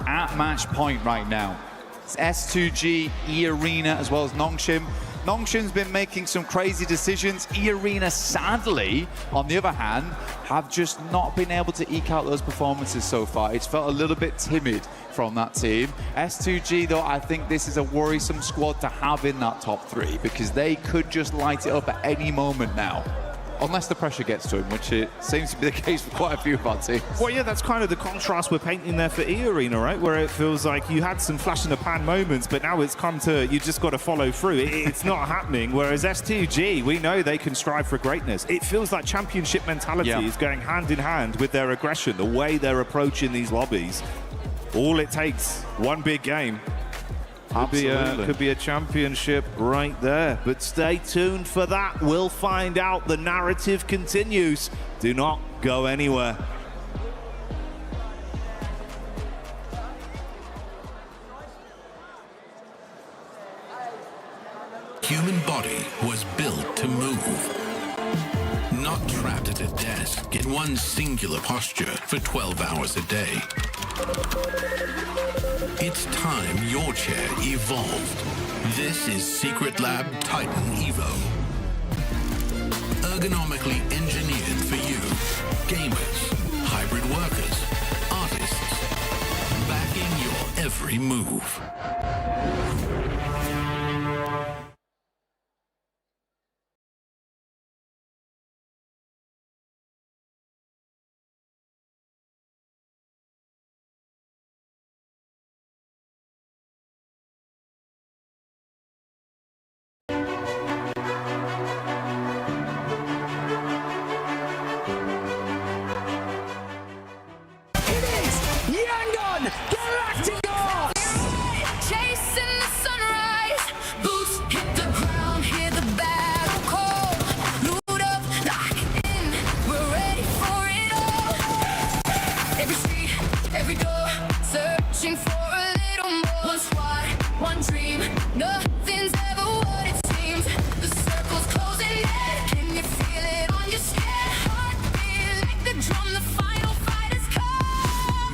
[SPEAKER 22] at match point right now. It's S2G, E-Arena, as well as Nongshim. Nongshim's been making some crazy decisions. E-Arena, sadly, on the other hand, have just not been able to eke out those performances so far. It's felt a little bit timid from that team. S2G, though, I think this is a worrisome squad to have in that top 3 because they could just light it up at any moment now. unless the pressure gets to him, which it seems to be the case for quite a few of our teams.
[SPEAKER 2] Well, yeah, that's kind of the contrast we're painting there for E-Arena, right? Where it feels like you had some flash-in-the-pan moments, but now it's come to, you just got to follow through. It's not happening, whereas S2G, we know they can strive for greatness. It feels like championship mentality is going hand in hand with their aggression, the way they're approaching these lobbies. All it takes, one big game. Could be a championship right there. But stay tuned for that. We'll find out. The narrative continues. Do not go anywhere.
[SPEAKER 8] Human body was built to move. Not trapped at a desk in one singular posture for 12 hours a day. It's time your chair evolved. This is Secret Lab Titan Evo. Ergonomically engineered for you. Gamers, hybrid workers, artists. Backing your every move.
[SPEAKER 4] Chasing the sunrise, boots hit the ground, hear the battle call. Load up, lock in, we're ready for it all. Every street, every door, searching for a little more. One squad, one dream, nothing's ever what it seems. The circle's closing in, can you feel it on your skin? Heartbeat like the drum, the final fight has come.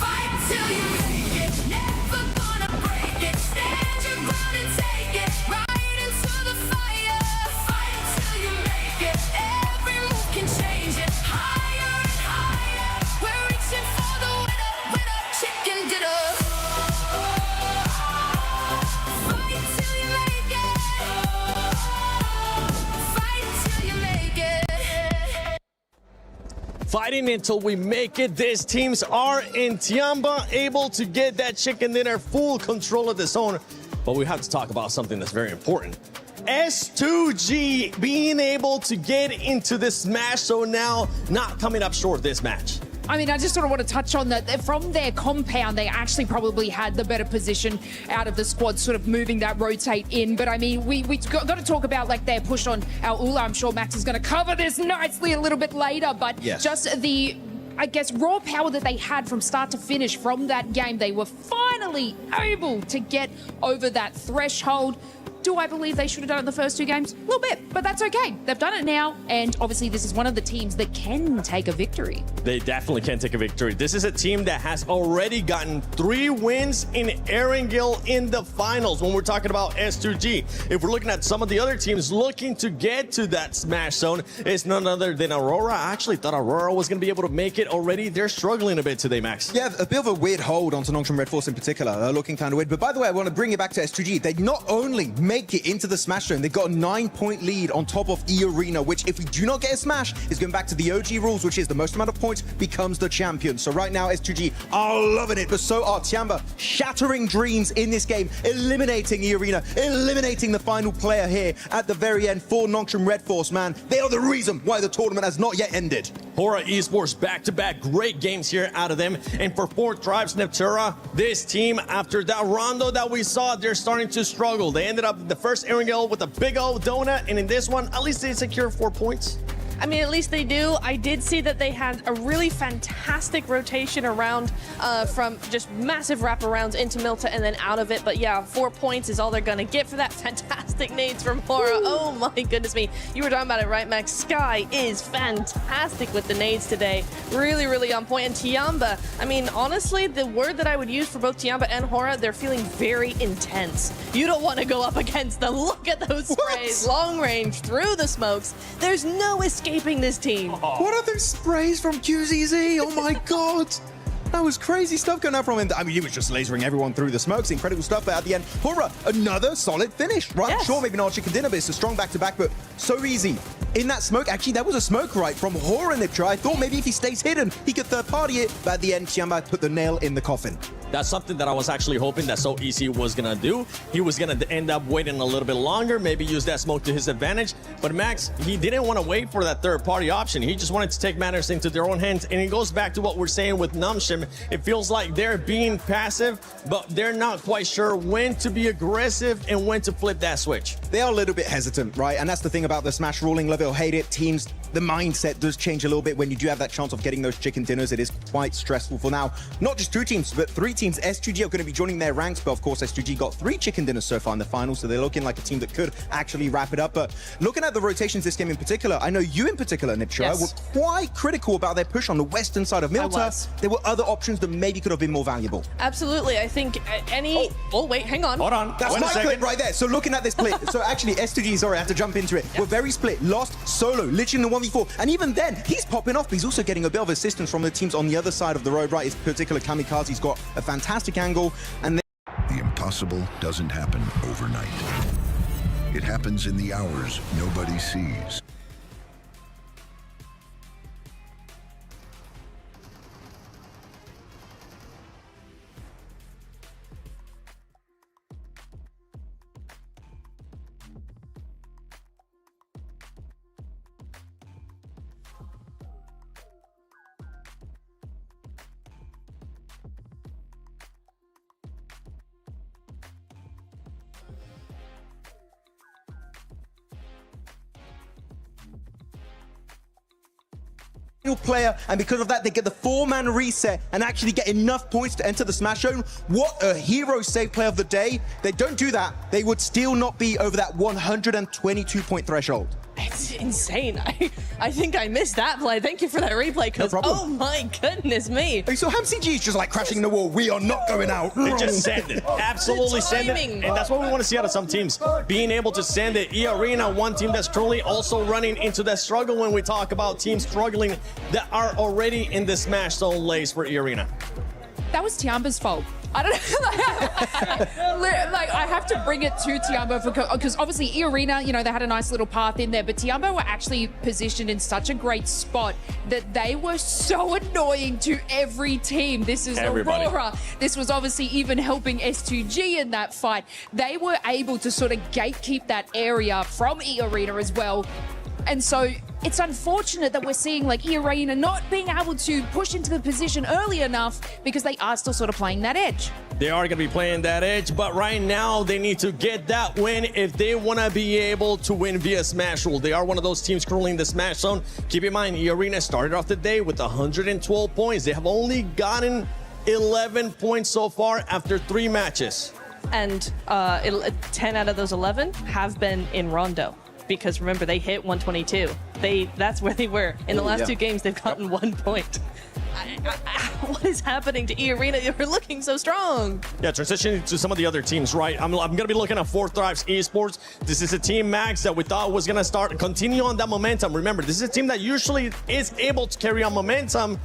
[SPEAKER 4] Fight till you make it, never gonna break it. Stand your ground and take it, right into the fire. Fight till you make it, every move can change it. Higher and higher, we're reaching for the winner, chicken dinner. Fight till you make it, fight till you make it.
[SPEAKER 1] Fighting until we make it. These teams are in Tiamba, able to get that chicken dinner, full control of the zone. But we have to talk about something that's very important. S2G being able to get into the smash zone now, not coming up short this match.
[SPEAKER 14] I mean, I just sort of want to touch on that. From their compound, they actually probably had the better position out of the squad, sort of moving that rotate in. But I mean, we got to talk about like their push on our Ula. I'm sure Max is going to cover this nicely a little bit later. But just the, I guess, raw power that they had from start to finish from that game, they were finally able to get over that threshold. Do I believe they should have done it in the first two games? A little bit, but that's okay. They've done it now, and obviously this is one of the teams that can take a victory.
[SPEAKER 1] They definitely can take a victory. This is a team that has already gotten 3 wins in Erangel in the finals when we're talking about S2G. If we're looking at some of the other teams looking to get to that smash zone, it's none other than Aurora. I actually thought Aurora was going to be able to make it already. They're struggling a bit today, Max.
[SPEAKER 12] Yeah, a bit of a weird hold onto Nongshim Red Force in particular. They're looking kind of weird. But by the way, I want to bring it back to S2G. They not only make it into the smash zone, they've got a 9-point lead on top of E-Arena, which if we do not get a smash, is going back to the OG rules, which is the most amount of points becomes the champion. So right now, S2G are loving it, but so are Tiamba, shattering dreams in this game, eliminating E-Arena, eliminating the final player here at the very end for Nongshim Red Force, man. They are the reason why the tournament has not yet ended.
[SPEAKER 1] Hora Esports back-to-back great games here out of them. And for Fourth Tribes Neptura, this team, after that rondo that we saw, they're starting to struggle. They ended up the first Erangel with a big old donut, and in this one, at least they secure 4 points.
[SPEAKER 13] I mean, at least they do. I did see that they had a really fantastic rotation around from just massive wraparounds into Milta and then out of it. But yeah, 4 points is all they're going to get for that. Fantastic nades from Hora. Oh my goodness me. You were talking about it, right, Max? Sky is fantastic with the nades today. Really, really on point. And Tiamba, I mean, honestly, the word that I would use for both Tiamba and Hora, they're feeling very intense. You don't want to go up against them. Look at those sprays. Long range, through the smokes. There's no escaping this team.
[SPEAKER 12] What are those sprays from QZZ? Oh my god. That was crazy stuff going on from him. I mean, he was just lasering everyone through the smokes. Incredible stuff. But at the end, hurrah, another solid finish, right?
[SPEAKER 13] Yes.
[SPEAKER 12] Sure, maybe not a chicken dinner, but it's a strong back-to-back, but so easy. In that smoke, actually, that was a smoke right from Hora Niptra. I thought maybe if he stays hidden, he could third-party it, but at the end, Tiamba put the nail in the coffin.
[SPEAKER 1] That's something that I was actually hoping that So Easy was going to do. He was going to end up waiting a little bit longer, maybe use that smoke to his advantage. But Max, he didn't want to wait for that third-party option. He just wanted to take matters into their own hands. And it goes back to what we're saying with Numshim. It feels like they're being passive, but they're not quite sure when to be aggressive and when to flip that switch.
[SPEAKER 12] They are a little bit hesitant, right? And that's the thing about the Smash ruling. Love it or hate it, teams, the mindset does change a little bit when you do have that chance of getting those chicken dinners. It is quite stressful for now. Not just 2 teams, but 3 teams. S2G are going to be joining their ranks, but of course S2G got 3 chicken dinners so far in the finals, so they're looking like a team that could actually wrap it up. But looking at the rotations this game in particular, I know you in particular, Niptra, were quite critical about their push on the western side of Milta. There were other options that maybe could have been more valuable.
[SPEAKER 13] Absolutely. I think any... Oh, wait, hang on.
[SPEAKER 1] Hold on.
[SPEAKER 12] That's my clip right there. So looking at this split, so actually S2G, sorry, I have to jump into it. We're very split. Lost solo, literally in the 1v4. And even then, he's popping off, but he's also getting a bit of assistance from the teams on the other side of the road, right? His particular Kamikaze's got a fantastic angle. And
[SPEAKER 10] the impossible doesn't happen overnight. It happens in the hours nobody sees.
[SPEAKER 12] player, and because of that they get the 4-man reset and actually get enough points to enter the Smash Zone. What a hero save play of the day. They don't do that, they would still not be over that 122 point threshold.
[SPEAKER 13] It's insane. I think I missed that play. Thank you for that replay, because oh my goodness me.
[SPEAKER 12] So HamCG is just like crashing the wall. We are not going out.
[SPEAKER 1] They just send it. Absolutely send it. And that's what we want to see out of some teams. Being able to send it. E-Arena, one team that's truly also running into that struggle when we talk about teams struggling that are already in the Smash Zone lanes for E-Arena.
[SPEAKER 14] That was Tiamba's fault. I don't know, like I have to bring it to Tiamba because obviously E-Arena, you know, they had a nice little path in there, but Tiamba were actually positioned in such a great spot that they were so annoying to every team. This is Aurora. This was obviously even helping S2G in that fight. They were able to sort of gatekeep that area from E-Arena as well. And so it's unfortunate that we're seeing like E-Arena not being able to push into the position early enough because they are still sort of playing that edge.
[SPEAKER 1] They are going to be playing that edge, but right now they need to get that win if they want to be able to win via Smash Rule. They are one of those teams currently in the Smash Zone. Keep in mind, E-Arena started off the day with 112 points. They have only gotten 11 points so far after 3 matches.
[SPEAKER 13] And 10 out of those 11 have been in Rondo. Because remember, they hit 122. That's where they were. In the last 2 games, they've gotten 1 point. What is happening to E-Arena? You're looking so strong.
[SPEAKER 1] Yeah, transitioning to some of the other teams, right? I'm going to be looking at 4 Thrives Esports. This is a team, Max, that we thought was going to continue on that momentum. Remember, this is a team that usually is able to carry on momentum.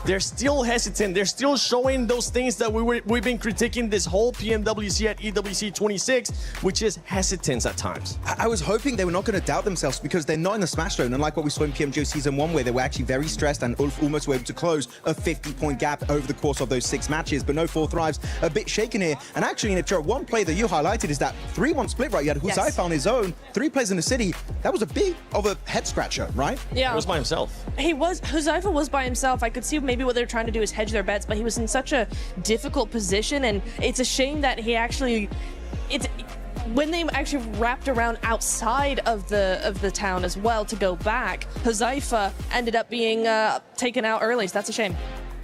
[SPEAKER 1] They're still hesitant. They're still showing those things that we've been critiquing this whole PMWC at EWC 26, which is hesitance at times.
[SPEAKER 12] I was hoping they were not going to doubt themselves because they're not in the Smash Zone, unlike what we saw in PMGO Season 1, where they were actually very stressed and Ulf almost were able to close a 50-point gap over the course of those 6 matches. But no 4 Thrives, a bit shaken here. And actually, Niptra, one play that you highlighted is that 3-1 split, right? You had Huzaifa on his own, 3 players in the city. That was a bit of a head-scratcher, right?
[SPEAKER 13] Yeah.
[SPEAKER 1] He was by himself.
[SPEAKER 13] Huzaifa was by himself. I could see maybe what they're trying to do is hedge their bets, but he was in such a difficult position, and it's a shame that he actually... when they actually wrapped around outside of the town as well to go back, Huzaifa ended up being taken out early, so that's a shame.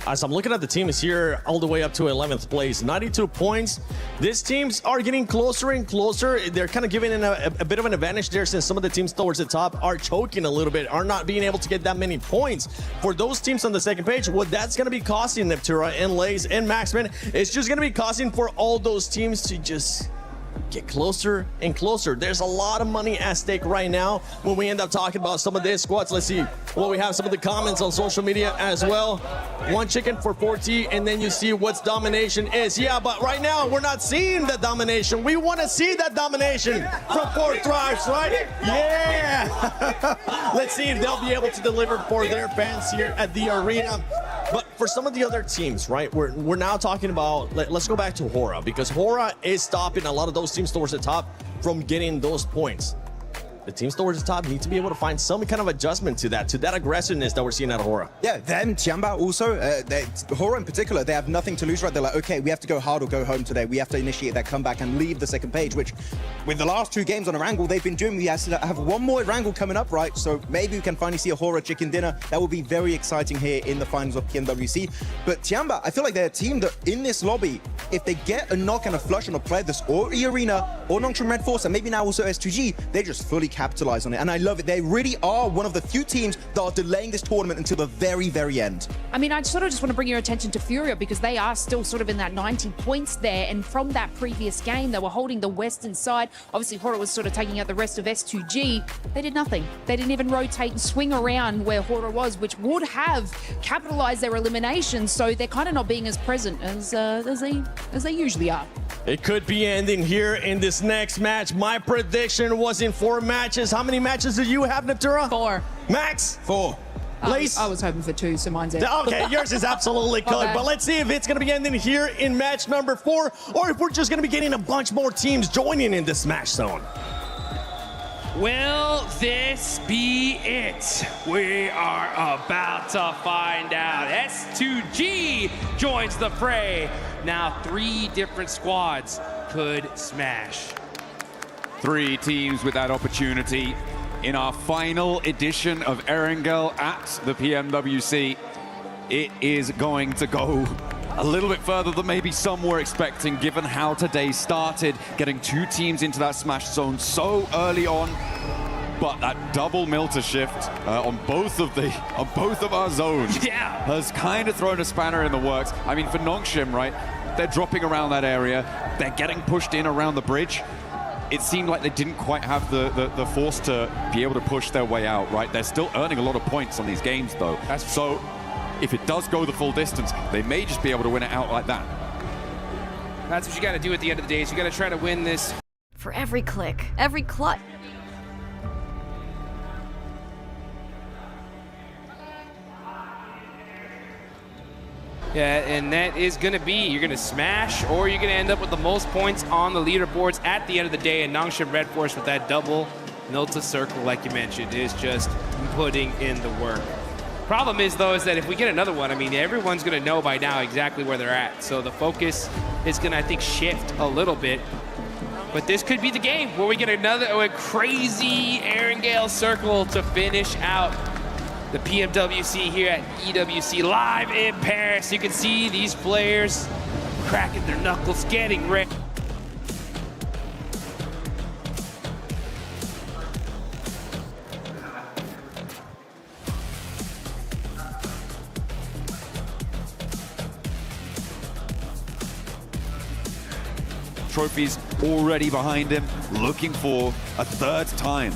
[SPEAKER 1] As I'm looking at the teams here, all the way up to 11th place, 92 points. These teams are getting closer and closer. They're kind of giving a bit of an advantage there, since some of the teams towards the top are choking a little bit, are not being able to get that many points. For those teams on the second page, what that's going to be costing Neptura and Lays and Maxman, it's just going to be costing for all those teams to just get closer and closer. There's a lot of money at stake right now when we end up talking about some of these squads. Let's see. Well, we have some of the comments on social media as well. One chicken for 40, and then you see what's domination is. Yeah, but right now we're not seeing the domination. We want to see that domination from 4 Thrives, right? Yeah! Let's see if they'll be able to deliver for their fans here at the arena. But for some of the other teams, right, we're now talking about, let's go back to Hora, because Hora is stopping a lot of those teams towards the top from getting those points. The teams towards the top need to be able to find some kind of adjustment to that aggressiveness that we're seeing out of Hora.
[SPEAKER 12] Yeah, them, Tiamba also, Hora in particular, they have nothing to lose, right? They're like, okay, we have to go hard or go home today. We have to initiate that comeback and leave the second page, which with the last 2 games on Erangel, they've been doing. We have one more Erangel coming up, right? So maybe we can finally see a Hora chicken dinner. That will be very exciting here in the finals of PMWC. But Tiamba, I feel like they're a team that in this lobby, if they get a knock and a flush on a player that's or E-Arena or Nongshim Red Force, and maybe now also S2G, they just fully capitalize on it. And I love it. They really are one of the few teams that are delaying this tournament until the very, very end.
[SPEAKER 14] I mean, I sort of just want to bring your attention to Furia because they are still sort of in that 90 points there. And from that previous game, they were holding the western side. Obviously, Hora was sort of taking out the rest of S2G. They did nothing. They didn't even rotate and swing around where Hora was, which would have capitalized their elimination. So they're kind of not being as present as they usually are.
[SPEAKER 1] It could be ending here in this next match. My prediction was in 4 matches. How many matches do you have, Natura?
[SPEAKER 14] 4.
[SPEAKER 1] Max?
[SPEAKER 12] 4.
[SPEAKER 1] Lace?
[SPEAKER 14] I was hoping for 2, so mine's it.
[SPEAKER 1] Okay, yours is absolutely good. But let's see if it's going to be ending here in match number 4, or if we're just going to be getting a bunch more teams joining in this match zone.
[SPEAKER 19] Will this be it? We are about to find out. S2G joins the fray. Now 3 different squads could smash.
[SPEAKER 5] 3 teams with that opportunity in our final edition of Erangel at the PMWC. It is going to go a little bit further than maybe some were expecting, given how today started, getting 2 teams into that smash zone so early on. But that double Milter shift on both of our zones has kind of thrown a spanner in the works. I mean, for Nongshim, right, they're dropping around that area, they're getting pushed in around the bridge. It seemed like they didn't quite have the force to be able to push their way out, right? They're still earning a lot of points on these games, though. So if it does go the full distance, they may just be able to win it out like that.
[SPEAKER 19] That's what you got to do at the end of the day, is you got to try to win this.
[SPEAKER 11] For every click, every clutch.
[SPEAKER 19] Yeah, and that is going to be, you're going to smash, or you're going to end up with the most points on the leaderboards at the end of the day. And Nongshim Red Force with that double Milta circle, like you mentioned, is just putting in the work. Problem is, though, is that if we get another one, I mean, everyone's going to know by now exactly where they're at. So the focus is going to, I think, shift a little bit. But this could be the game where we get another crazy Erangel circle to finish out the PMWC here at EWC live in Paris. You can see these players cracking their knuckles, getting ready.
[SPEAKER 5] Trophies already behind him, looking for a 3rd time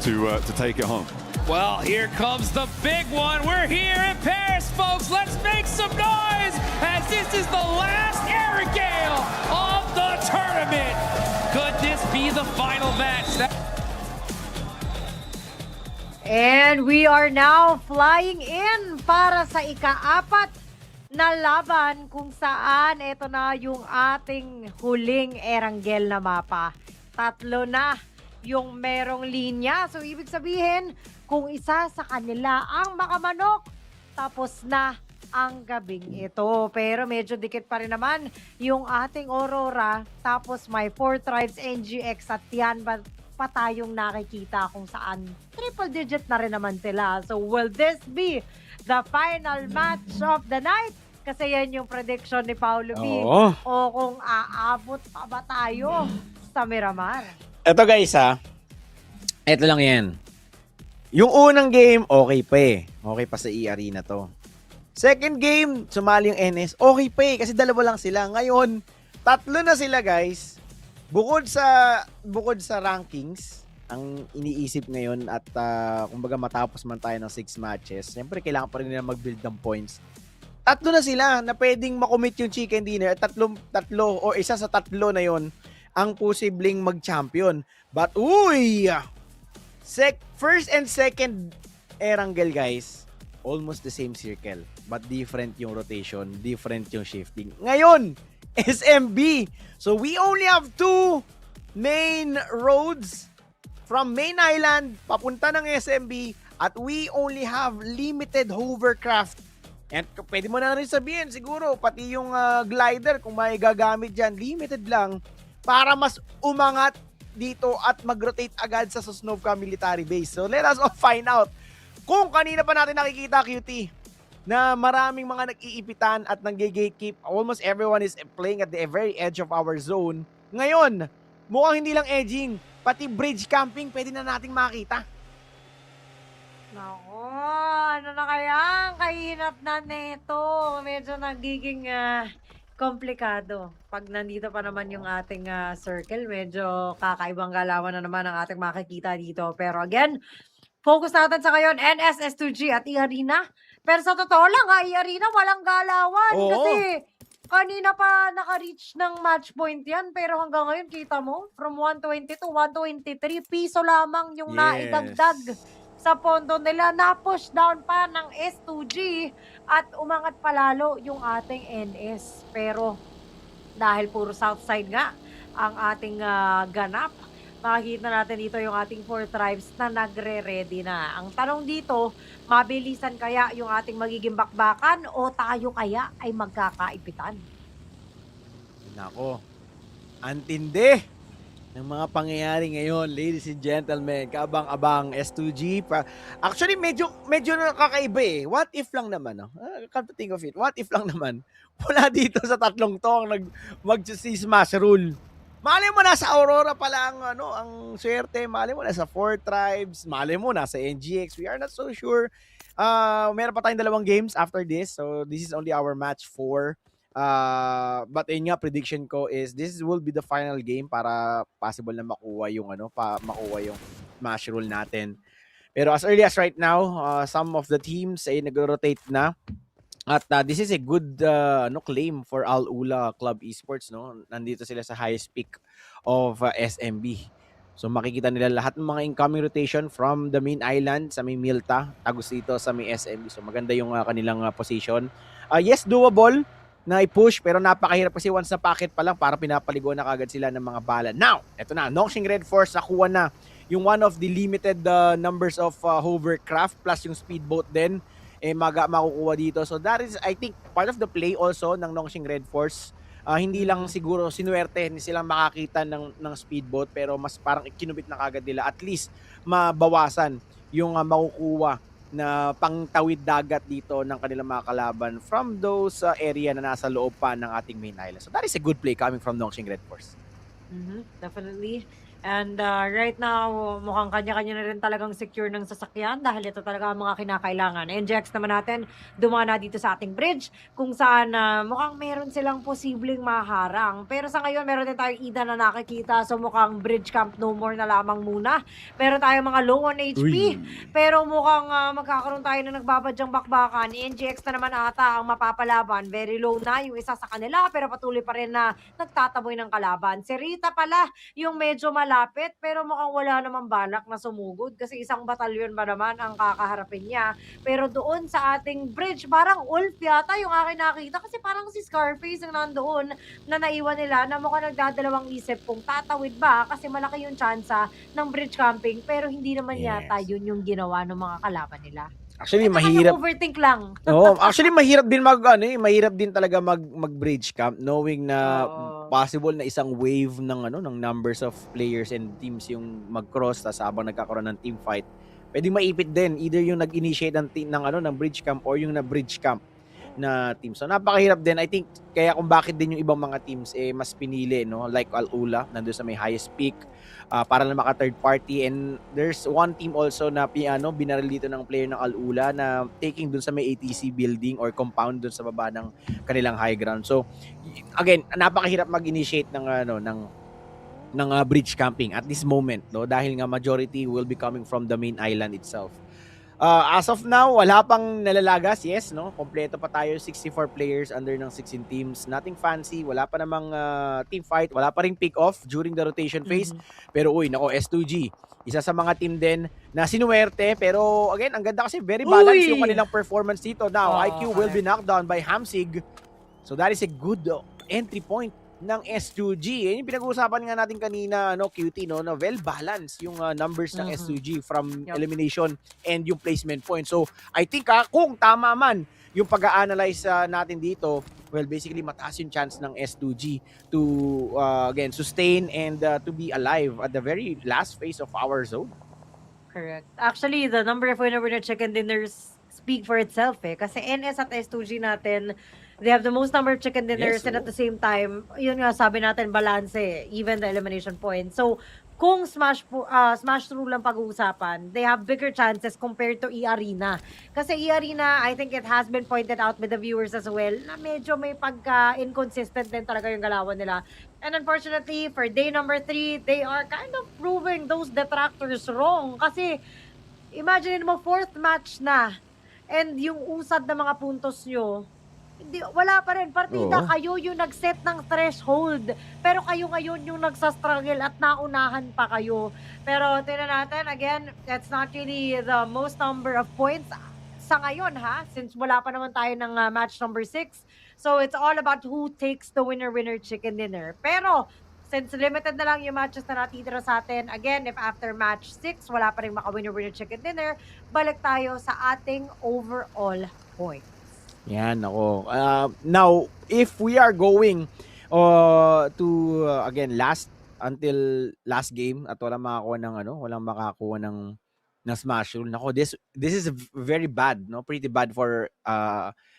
[SPEAKER 5] to take it home.
[SPEAKER 19] Well, here comes the big one. We're here in Paris, folks. Let's make some noise as this is the last Erangel of the tournament. Could this be the final match?
[SPEAKER 25] And we are now flying in para sa ika-4 na laban kung saan ito na yung ating huling Erangel na mapa. 3 na yung merong linya. So, ibig sabihin, kung isa sa kanila ang makamanok, tapos na ang gabing ito. Pero medyo dikit pa rin naman yung ating Aurora. Tapos may 4 Tribes, NGX at yan pa tayong nakikita kung saan triple digit na rin naman sila. So will this be the final match of the night? Kasi yan yung prediction ni Paulo B. O kung aabot pa ba tayo sa Miramar.
[SPEAKER 24] Ito guys ito lang yan. Yung unang game, okay pa eh. Okay pa sa E-Arena to. Second game, sumali yung NS, okay pa eh. Kasi 2 lang sila. Ngayon, 3 na sila guys. Bukod sa rankings, ang iniisip ngayon at kumbaga matapos man tayo ng 6 matches, siyempre kailangan pa rin nila mag-build ng points. 3 na sila na pwedeng makomit yung chicken dinner. Tatlo o isa sa 3 na yon ang posibleng mag-champion. But first and second Erangel, guys, almost the same circle. But different yung rotation, different yung shifting. Ngayon, SMB. So we only have 2 main roads from main island papunta ng SMB at we only have limited hovercraft. And pwede mo na rin sabihin siguro pati yung glider kung may gagamit dyan, limited lang para mas umangat dito at mag-rotate agad sa Sosnovka military base. So let us all find out kung kanina pa natin nakikita, QT, na maraming mga nag-iipitan at nag-gatekeep. Almost everyone is playing at the very edge of our zone. Ngayon, mukhang hindi lang edging, pati bridge camping pwede na nating makita.
[SPEAKER 25] Nako, ano na kaya ang kahinap na neto? Medyo nagiging komplikado. Pag nandito pa naman yung ating circle, medyo kakaibang galawan na naman ang ating makikita dito. Pero again, focus natin sa ngayon, NSS2G at E-Arena. Pero sa totoo lang, E-Arena walang galawan.
[SPEAKER 24] Oo.
[SPEAKER 25] Kasi kanina pa naka-reach ng match point yan. Pero hanggang ngayon, kita mo, from 120 to 123, piso lamang yung naidagdag sa pondo nila. Na-push down pa ng S2G at umangat palalo yung ating NS. Pero dahil puro south side nga ang ating ganap, makikita natin dito yung ating 4 tribes na nagre-ready na. Ang tanong dito, mabilisan kaya yung ating magiging bakbakan o tayo kaya ay magkakaipitan?
[SPEAKER 24] Nako, antindi ng mga pangyayari ngayon, ladies and gentlemen. Kaabang-abang S2G. Actually, medyo nakakaiba eh. What if lang naman, no? Come to think of it, what if lang naman, wala dito sa tatlong to ang mag-smash rule. Malay mo nasa Aurora pala ang swerte. Malay mo nasa 4 tribes. Malay mo nasa NGX. We are not so sure. Meron pa tayong 2 games after this. So, this is only our match 4. But yun nga, prediction ko is this will be the final game para possible na makuha yung smash rule natin. Pero as early as right now, some of the teams ay nag-rotate na. At this is a good claim for Al Ula Club Esports, no? Nandito sila sa highest peak of SMB. So makikita nila lahat ng mga incoming rotation from the main island sa may Milta, tagos dito sa may SMB. So maganda yung kanilang position. Yes, doable na i-push, pero napakahirap kasi once na packet pa lang, para pinapaligo na kagad sila ng mga bala. Now, eto na, Nongshing Red Force nakuha na yung one of the limited numbers of hovercraft plus yung speedboat din makukuha dito. So that is, I think, part of the play also ng Nongshing Red Force. Hindi lang siguro sinuwerte, hindi silang makakita ng speedboat, pero mas parang kinubit na kagad nila. At least, mabawasan yung makukuha na pangtawid dagat dito ng kanilang mga kalaban from those area na nasa loob pa ng ating main island. So that is a good play coming from Nongshing Red Force.
[SPEAKER 25] Definitely. And right now, mukhang kanya-kanya na rin talagang secure ng sasakyan dahil ito talaga ang mga kinakailangan. NGX naman natin, dumana dito sa ating bridge kung saan mukhang meron silang posibleng maharang. Pero sa ngayon, meron din tayong Ida na nakikita. So mukhang bridge camp no more na lamang muna. Meron tayong mga low on HP. Pero mukhang magkakaroon tayo na nagbabadyang bakbakan. NGX na naman ata ang mapapalaban. Very low na yung isa sa kanila pero patuloy pa rin na nagtataboy ng kalaban. Si Rita pala yung medyo malapit pero mukhang wala namang balak na sumugod kasi isang batalyon ba naman ang kakaharapin niya. Pero doon sa ating bridge, parang Ulf yata yung akin nakita kasi parang si Scarface ang nandoon na naiwan nila na mukhang nagdadalawang isip kung tatawid ba kasi malaki yung tsansa ng bridge camping pero hindi naman yata yun yung ginawa ng mga kalaban nila.
[SPEAKER 24] Actually, mahirap.
[SPEAKER 25] Overthink lang.
[SPEAKER 24] Actually mahirap din mahirap din talaga mag-bridge camp knowing na possible na isang wave ng ng numbers of players and teams yung mag-cross tas habang nagkakaroon ng team fight. Pwedeng maipit din either yung nag-initiate ng bridge camp or yung na-bridge camp na team. So napakahirap din. I think kaya kung bakit din yung ibang mga teams mas pinili like Al Ula nandoon sa may highest peak para na maka third party, and there's one team also na binaril dito ng player ng Al Ula na taking dun sa may ATC building or compound dun sa baba ng kanilang high ground. So again, napakahirap mag-initiate ng bridge camping at this moment, no? Dahil nga majority will be coming from the main island itself. As of now, wala pang nalalagas, yes, no? Kompleto pa tayo, 64 players under ng 16 teams. Nothing fancy, wala pa namang team fight, wala pa ring pick-off during the rotation phase. Pero uy, nako, S2G, isa sa mga team din na sinuwerte. Pero again, ang ganda kasi very balanced yung kanilang performance dito. Now, IQ will be knocked down by Hamsig. So that is a good entry point ng S2G. Yan yung pinag-uusapan nga natin kanina, no, QT, no, na well-balanced yung numbers ng S2G from elimination and yung placement point. So, I think kung tama man yung pag-a-analyze natin dito, well, basically, mataas yung chance ng S2G to, again, sustain and to be alive at the very last phase of our zone.
[SPEAKER 25] Correct. Actually, the number of winner-winner chicken dinners speak for itself eh. Kasi NS at S2G natin, they have the most number of chicken dinners, and at the same time, yun nga sabi natin, balance eh, even the elimination point. So, kung smash through lang pag-uusapan, they have bigger chances compared to E-Arena. Kasi E-Arena, I think it has been pointed out with the viewers as well, na medyo may pagka-inconsistent din talaga yung galawan nila. And unfortunately, for day number 3, they are kind of proving those detractors wrong. Kasi, imagine mo, 4th match na, and yung usad na mga puntos nyo, wala pa rin. Partida, kayo yung nag-set ng threshold. Pero kayo ngayon yung nagsastruggle at naunahan pa kayo. Pero tingnan natin, again, that's not really the most number of points sa ngayon, ha? Since wala pa naman tayo ng match number 6. So it's all about who takes the winner-winner chicken dinner. Pero since limited na lang yung matches na natitira sa atin, again, if after match 6, wala pa rin maka-winner-winner chicken dinner, balik tayo sa ating overall points.
[SPEAKER 24] Yan, ako. Now, if we are going to, again, until last game, at walang makakuha ng smash rule. Nako, this is very bad, no? Pretty bad for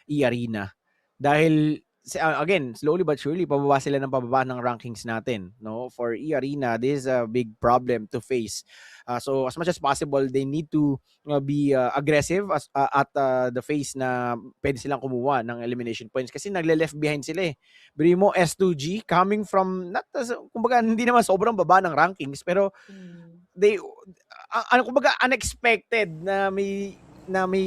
[SPEAKER 24] E-Arena. Dahil, again, slowly but surely, pababa sila ng pababa ng rankings natin, no? For E-Arena, this is a big problem to face. So as much as possible, they need to be aggressive at the phase na pwede silang kumuha ng elimination points kasi nagle-left behind sila eh. Brimo, S2G coming from, kumbaga hindi naman sobrang baba ng rankings, pero they, kumbaga unexpected na may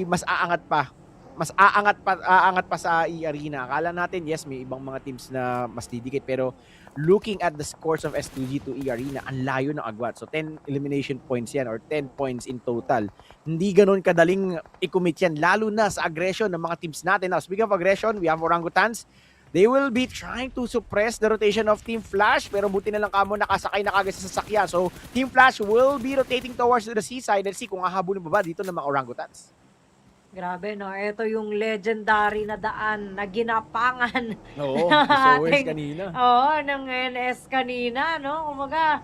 [SPEAKER 24] mas aangat pa. Mas aangat pa sa E-Arena. Akala natin, yes, may ibang mga teams na mas didikit, pero looking at the scores of S2G to E-Arena, ang layo ng agwat. So 10 elimination points yan or 10 points in total. Hindi ganun kadaling i-commit yan, lalo na sa aggression ng mga teams natin. Now, speaking of aggression, we have orangutans. They will be trying to suppress the rotation of Team Flash, pero buti na lang kamo nakasakay na kagad sa sasakyan. So Team Flash will be rotating towards the seaside. Let's see kung hahabulin ba dito ng mga orangutans.
[SPEAKER 25] Grabe, no? Ito yung legendary na daan na ginapangan.
[SPEAKER 24] Oo, SOS kanina.
[SPEAKER 25] Oo, ng NS kanina, no? Kumaga,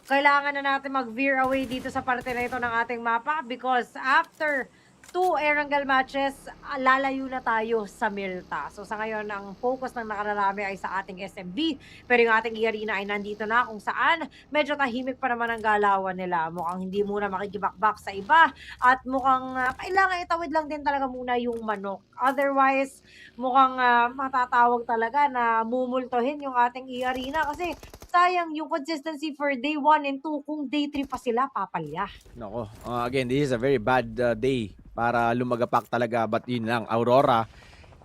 [SPEAKER 25] kailangan na natin mag-veer away dito sa parte na ito ng ating mapa because after 2 Erangel matches, lalayo na tayo sa Milta. So sa ngayon, ang focus ng nakararami ay sa ating SMB. Pero yung ating E-Arena ay nandito na kung saan medyo tahimik pa naman ang galawan nila. Mukhang hindi muna makikibakbak sa iba. At mukhang kailangan itawid lang din talaga muna yung manok. Otherwise, mukhang matatawag talaga na mumultohin yung ating E-Arena kasi sayang yung consistency for day 1 and 2 kung day 3 pa sila papalya.
[SPEAKER 24] Nako, again, this is a very bad day para lumagapak talaga, but yun lang, Aurora.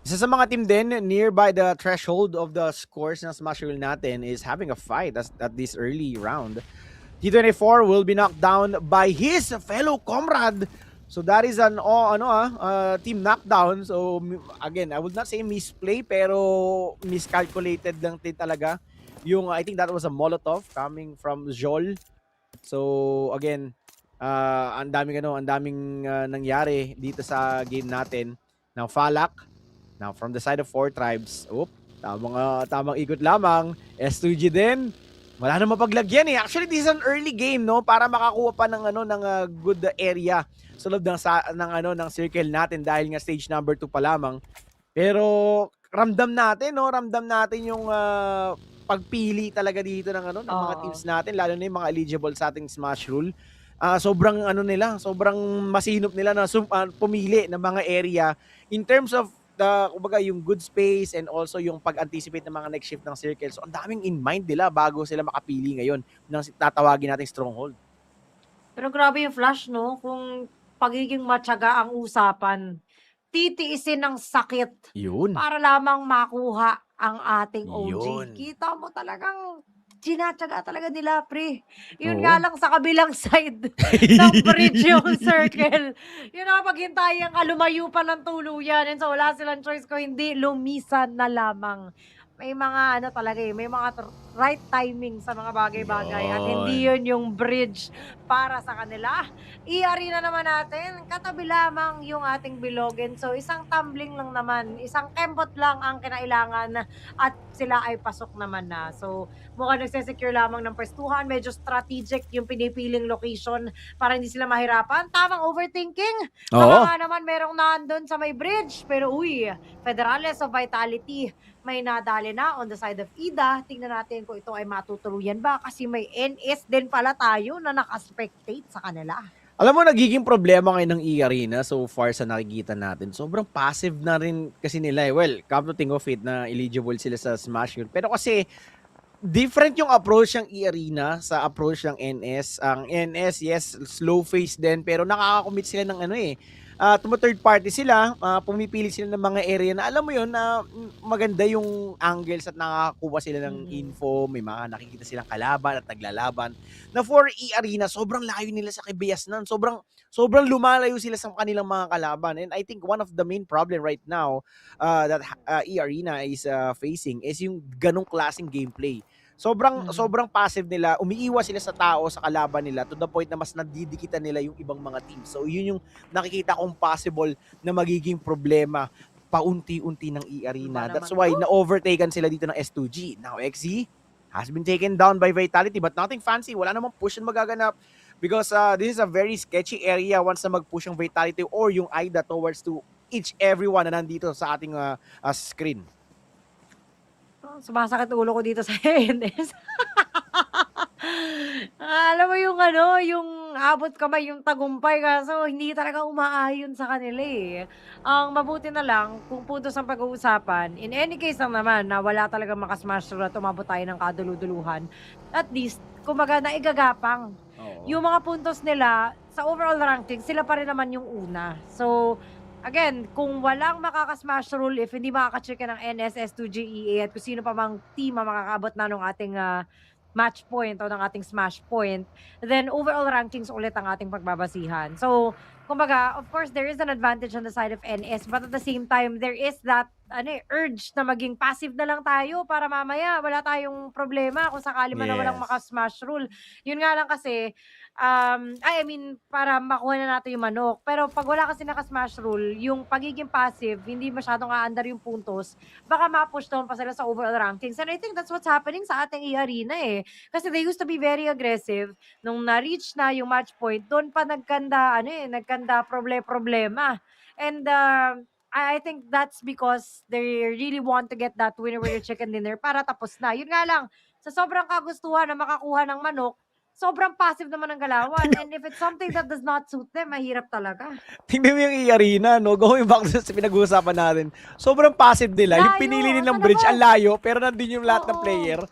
[SPEAKER 24] Isa sa mga team din, nearby the threshold of the scores ng smash rule natin is having a fight at this early round. T24 will be knocked down by his fellow comrade. So that is an team knockdown. So again, I would not say misplay, pero miscalculated lang din talaga. Yung, I think that was a Molotov coming from Jol. So again, ang daming nangyari dito sa game natin. Now Falak, now from the side of 4 tribes. Tamang ikot lamang. S2G din. Wala na mapaglagyan eh. Actually, this is an early game, no, para makakuha pa ng good area sa loob ng circle natin dahil nga stage number 2 pa lamang. Pero ramdam natin yung pagpili talaga dito ng mga teams natin, lalo na yung mga eligible sa ating smash rule. Sobrang sobrang masinop nila na pumili ng mga area in terms of kumbaga yung good space and also yung pag-anticipate ng mga next shift ng circle. So ang daming in mind nila bago sila makapili ngayon ng tatawagin nating stronghold.
[SPEAKER 25] Pero grabe yung flash, no? Kung pagiging matyaga ang usapan, titiisin ng sakit
[SPEAKER 24] Yun.
[SPEAKER 25] para lamang makuha ang ating OG.
[SPEAKER 24] Yun.
[SPEAKER 25] Kita mo talagang tinatyaga talaga nila, pre. Yun
[SPEAKER 24] Oo.
[SPEAKER 25] nga lang sa kabilang side ng bridge yung circle. Yun ang paghintay ang lumayo pa ng tuluyan. And so wala silang choice ko hindi lumisan na lamang. May mga ano talaga may mga right timing sa mga bagay-bagay at hindi yun yung bridge para sa kanila. I-arena naman natin, katabi lamang yung ating bilogin. So isang tumbling lang naman, isang kembot lang ang kinailangan at sila ay pasok naman na. So mukhang nagsesecure lamang ng pwestuhan, medyo strategic yung pinipiling location para hindi sila mahirapan. Tamang overthinking. Baka nga naman merong nandun sa may bridge, pero Federales of Vitality may nadali na on the side of Ida. Tingnan natin kung ito ay matutuluyan ba kasi may NS din pala tayo na nakaspectate sa kanila.
[SPEAKER 24] Alam mo, nagiging problema ngayon ng E-Arena so far sa nakikita natin. Sobrang passive na rin kasi nila. Well, come to think of it na eligible sila sa Smash yun. Pero kasi different yung approach ng E-Arena sa approach ng NS. Ang NS, yes, slow face din pero nakaka-commit sila ng third party sila, pumipili sila ng mga area na alam mo yun na maganda yung angles at nakakakuha sila ng info, may mga nakikita silang kalaban at naglalaban. Na for E-Arena, sobrang layo nila sa Kibiyas nan. Sobrang lumalayo sila sa kanilang mga kalaban. And I think one of the main problem right now that E-Arena is facing is yung ganong klaseng gameplay. Sobrang passive nila, umiiwas sila sa tao, sa kalaban nila to the point na mas nadidikitan nila yung ibang mga teams. So yun yung nakikita kong possible na magiging problema paunti-unti ng E-Arena. That's why na-overtaken sila dito ng S2G. Now XZ has been taken down by Vitality but nothing fancy. Wala namang push na magaganap because this is a very sketchy area once na mag-push yung Vitality or yung AIDA towards to each everyone na nandito sa ating screen.
[SPEAKER 25] Sumasakit ulo ko dito sa NS. Alam mo yung abot kamay, yung tagumpay kaso hindi talaga umaayon sa kanila eh. Ang mabuti na lang kung puntos ang pag-uusapan, in any case lang naman na wala talaga makasmash through at umabot tayo ng kaduluduluhan, at least, kumbaga naigagapang. Yung mga puntos nila sa overall ranking, sila pa rin naman yung una. So, again, kung walang makakasmash rule, if hindi makaka-check ng NS, S2GEA at kung sino pa mang team ang makakaabot na ng ating match point o ng ating smash point, then overall rankings ulit ang ating pagbabasihan. So, kumbaga, of course, there is an advantage on the side of NS, but at the same time, there is that urge na maging passive na lang tayo para mamaya wala tayong problema kung sakali man na walang makasmash rule. Yun nga lang kasi, para makuha na natin yung manok. Pero pag wala kasi naka-smash rule, yung pagiging passive, hindi masyadong aandar yung puntos, baka ma-push down pa sila sa overall rankings. And I think that's what's happening sa ating E-Arena eh. Kasi they used to be very aggressive. Nung na-reach na yung match point, doon pa nagkanda problema. And I think that's because they really want to get that winner with your chicken dinner para tapos na. Yun nga lang, sa sobrang kagustuhan na makakuha ng manok, sobrang passive naman ng galawan. And if it's something that does not suit them, mahirap talaga.
[SPEAKER 24] Tingnan mo yung E-Arena, no? Going back sa pinag-uusapan natin. Sobrang passive nila. Yung pinili nilang bridge, ang layo, pero nandun yung lahat ng player.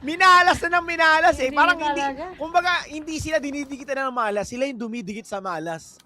[SPEAKER 24] Minalas na ng minalas eh. Parang hindi, kumbaga, hindi sila dinidikitan ng malas. Sila yung dumidikit sa malas.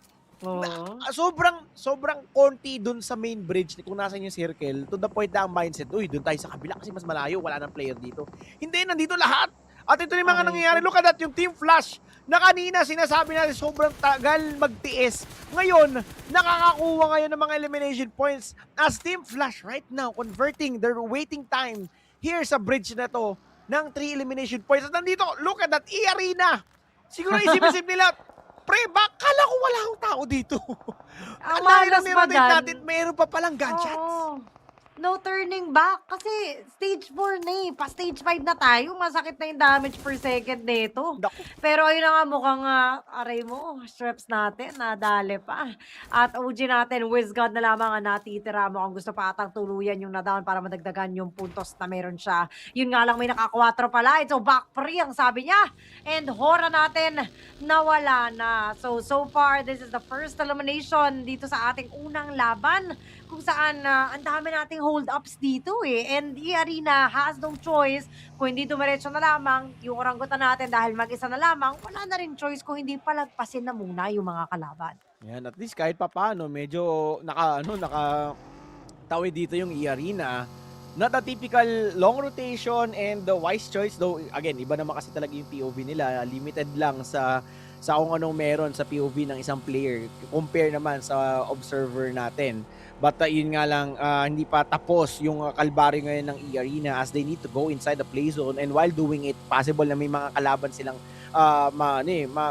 [SPEAKER 24] Sobrang konti dun sa main bridge kung nasan yung circle to the point na ang mindset, dun tayo sa kabila kasi mas malayo, wala nang player dito. Hindi, nandito lahat. At ito yung mga nangyayari. Look at that, yung Team Flash na kanina sinasabi natin sobrang tagal magtiis. Ngayon, nakakakuha ngayon ng mga elimination points as Team Flash right now converting their waiting time here sa bridge na to ng 3 elimination points. At nandito, look at that, E-Arena. Siguro isip-isip nila, pre, kala ko wala akong tao dito. Ang layo na natin, mayroon pa palang gunshots.
[SPEAKER 25] no turning back. Kasi stage 4 na eh. Pa stage 5 na tayo. Masakit na yung damage per second nito. Pero ayun na nga, mukhang aray mo, streps natin, nadali pa. At OG natin, Wizgod na lamang ang natitira. Mukhang gusto pa atang tuluyan yung na-down para madagdagan yung puntos na meron siya. Yun nga lang, may naka-4 pala. So back free ang sabi niya. And hora natin, nawala na. So far, this is the first elimination dito sa ating unang laban kung saan ang dami nating hold-ups dito eh. And E-Arena has no choice kung hindi dumiretso na lamang yung oranggutan natin dahil mag-isa na lamang, wala na rin choice kung hindi palagpasin na muna yung mga kalaban.
[SPEAKER 24] Yan, at least kahit papaano, medyo nakatawid dito yung E-Arena. Not a typical long rotation and the wise choice, though again, iba naman kasi talaga yung POV nila. Limited lang sa kung anong meron sa POV ng isang player compare naman sa observer natin. But yun nga lang, hindi pa tapos yung kalbaryo ngayon ng E-Arena as they need to go inside the play zone, and while doing it, possible na may mga kalaban silang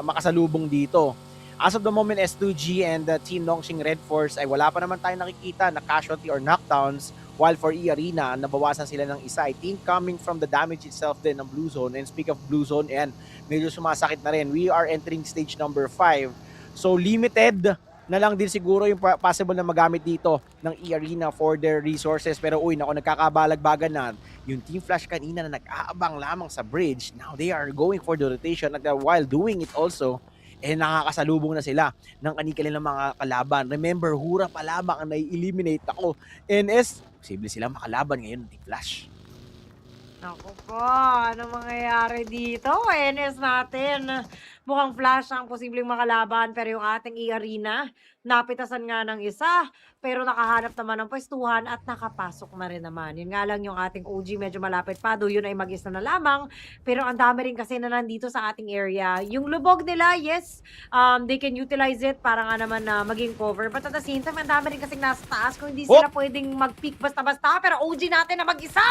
[SPEAKER 24] makasalubong dito. As of the moment, S2G and Team Nongshim Red Force ay wala pa naman tayong nakikita na casualty or knockdowns, while for E-Arena, nabawasan sila ng isa. I think coming from the damage itself din ng Blue Zone. And speak of Blue Zone, and medyo sumasakit na rin. We are entering stage number 5. So limited na lang din siguro yung possible na magamit dito ng E-Arena for their resources. Pero nagkakabalagbagan na yung Team Flash kanina na nag-aabang lamang sa bridge. Now they are going for the rotation, at while doing it also, nakakasalubong na sila ng kanilang mga kalaban. Remember, hura pa lamang ang nai-eliminate ako. NS, posible silang makalaban ngayon ng Team Flash.
[SPEAKER 25] Naku po, ano mangyayari dito? NS natin. Mukhang Flash ang posibleng makalaban, pero yung ating E-Arena, napitasan nga ng isa, pero nakahanap naman ng pwestuhan at nakapasok na rin naman. Yun nga lang yung ating OG medyo malapit pa, do yun ay mag-isa na lamang, pero ang dami rin kasi na nandito sa ating area. Yung lubog nila, yes, they can utilize it para nga naman na maging cover, but at the same time, ang dami rin kasing nasa taas kung hindi sila pwedeng mag-peak basta-basta, pero OG natin na mag-isa!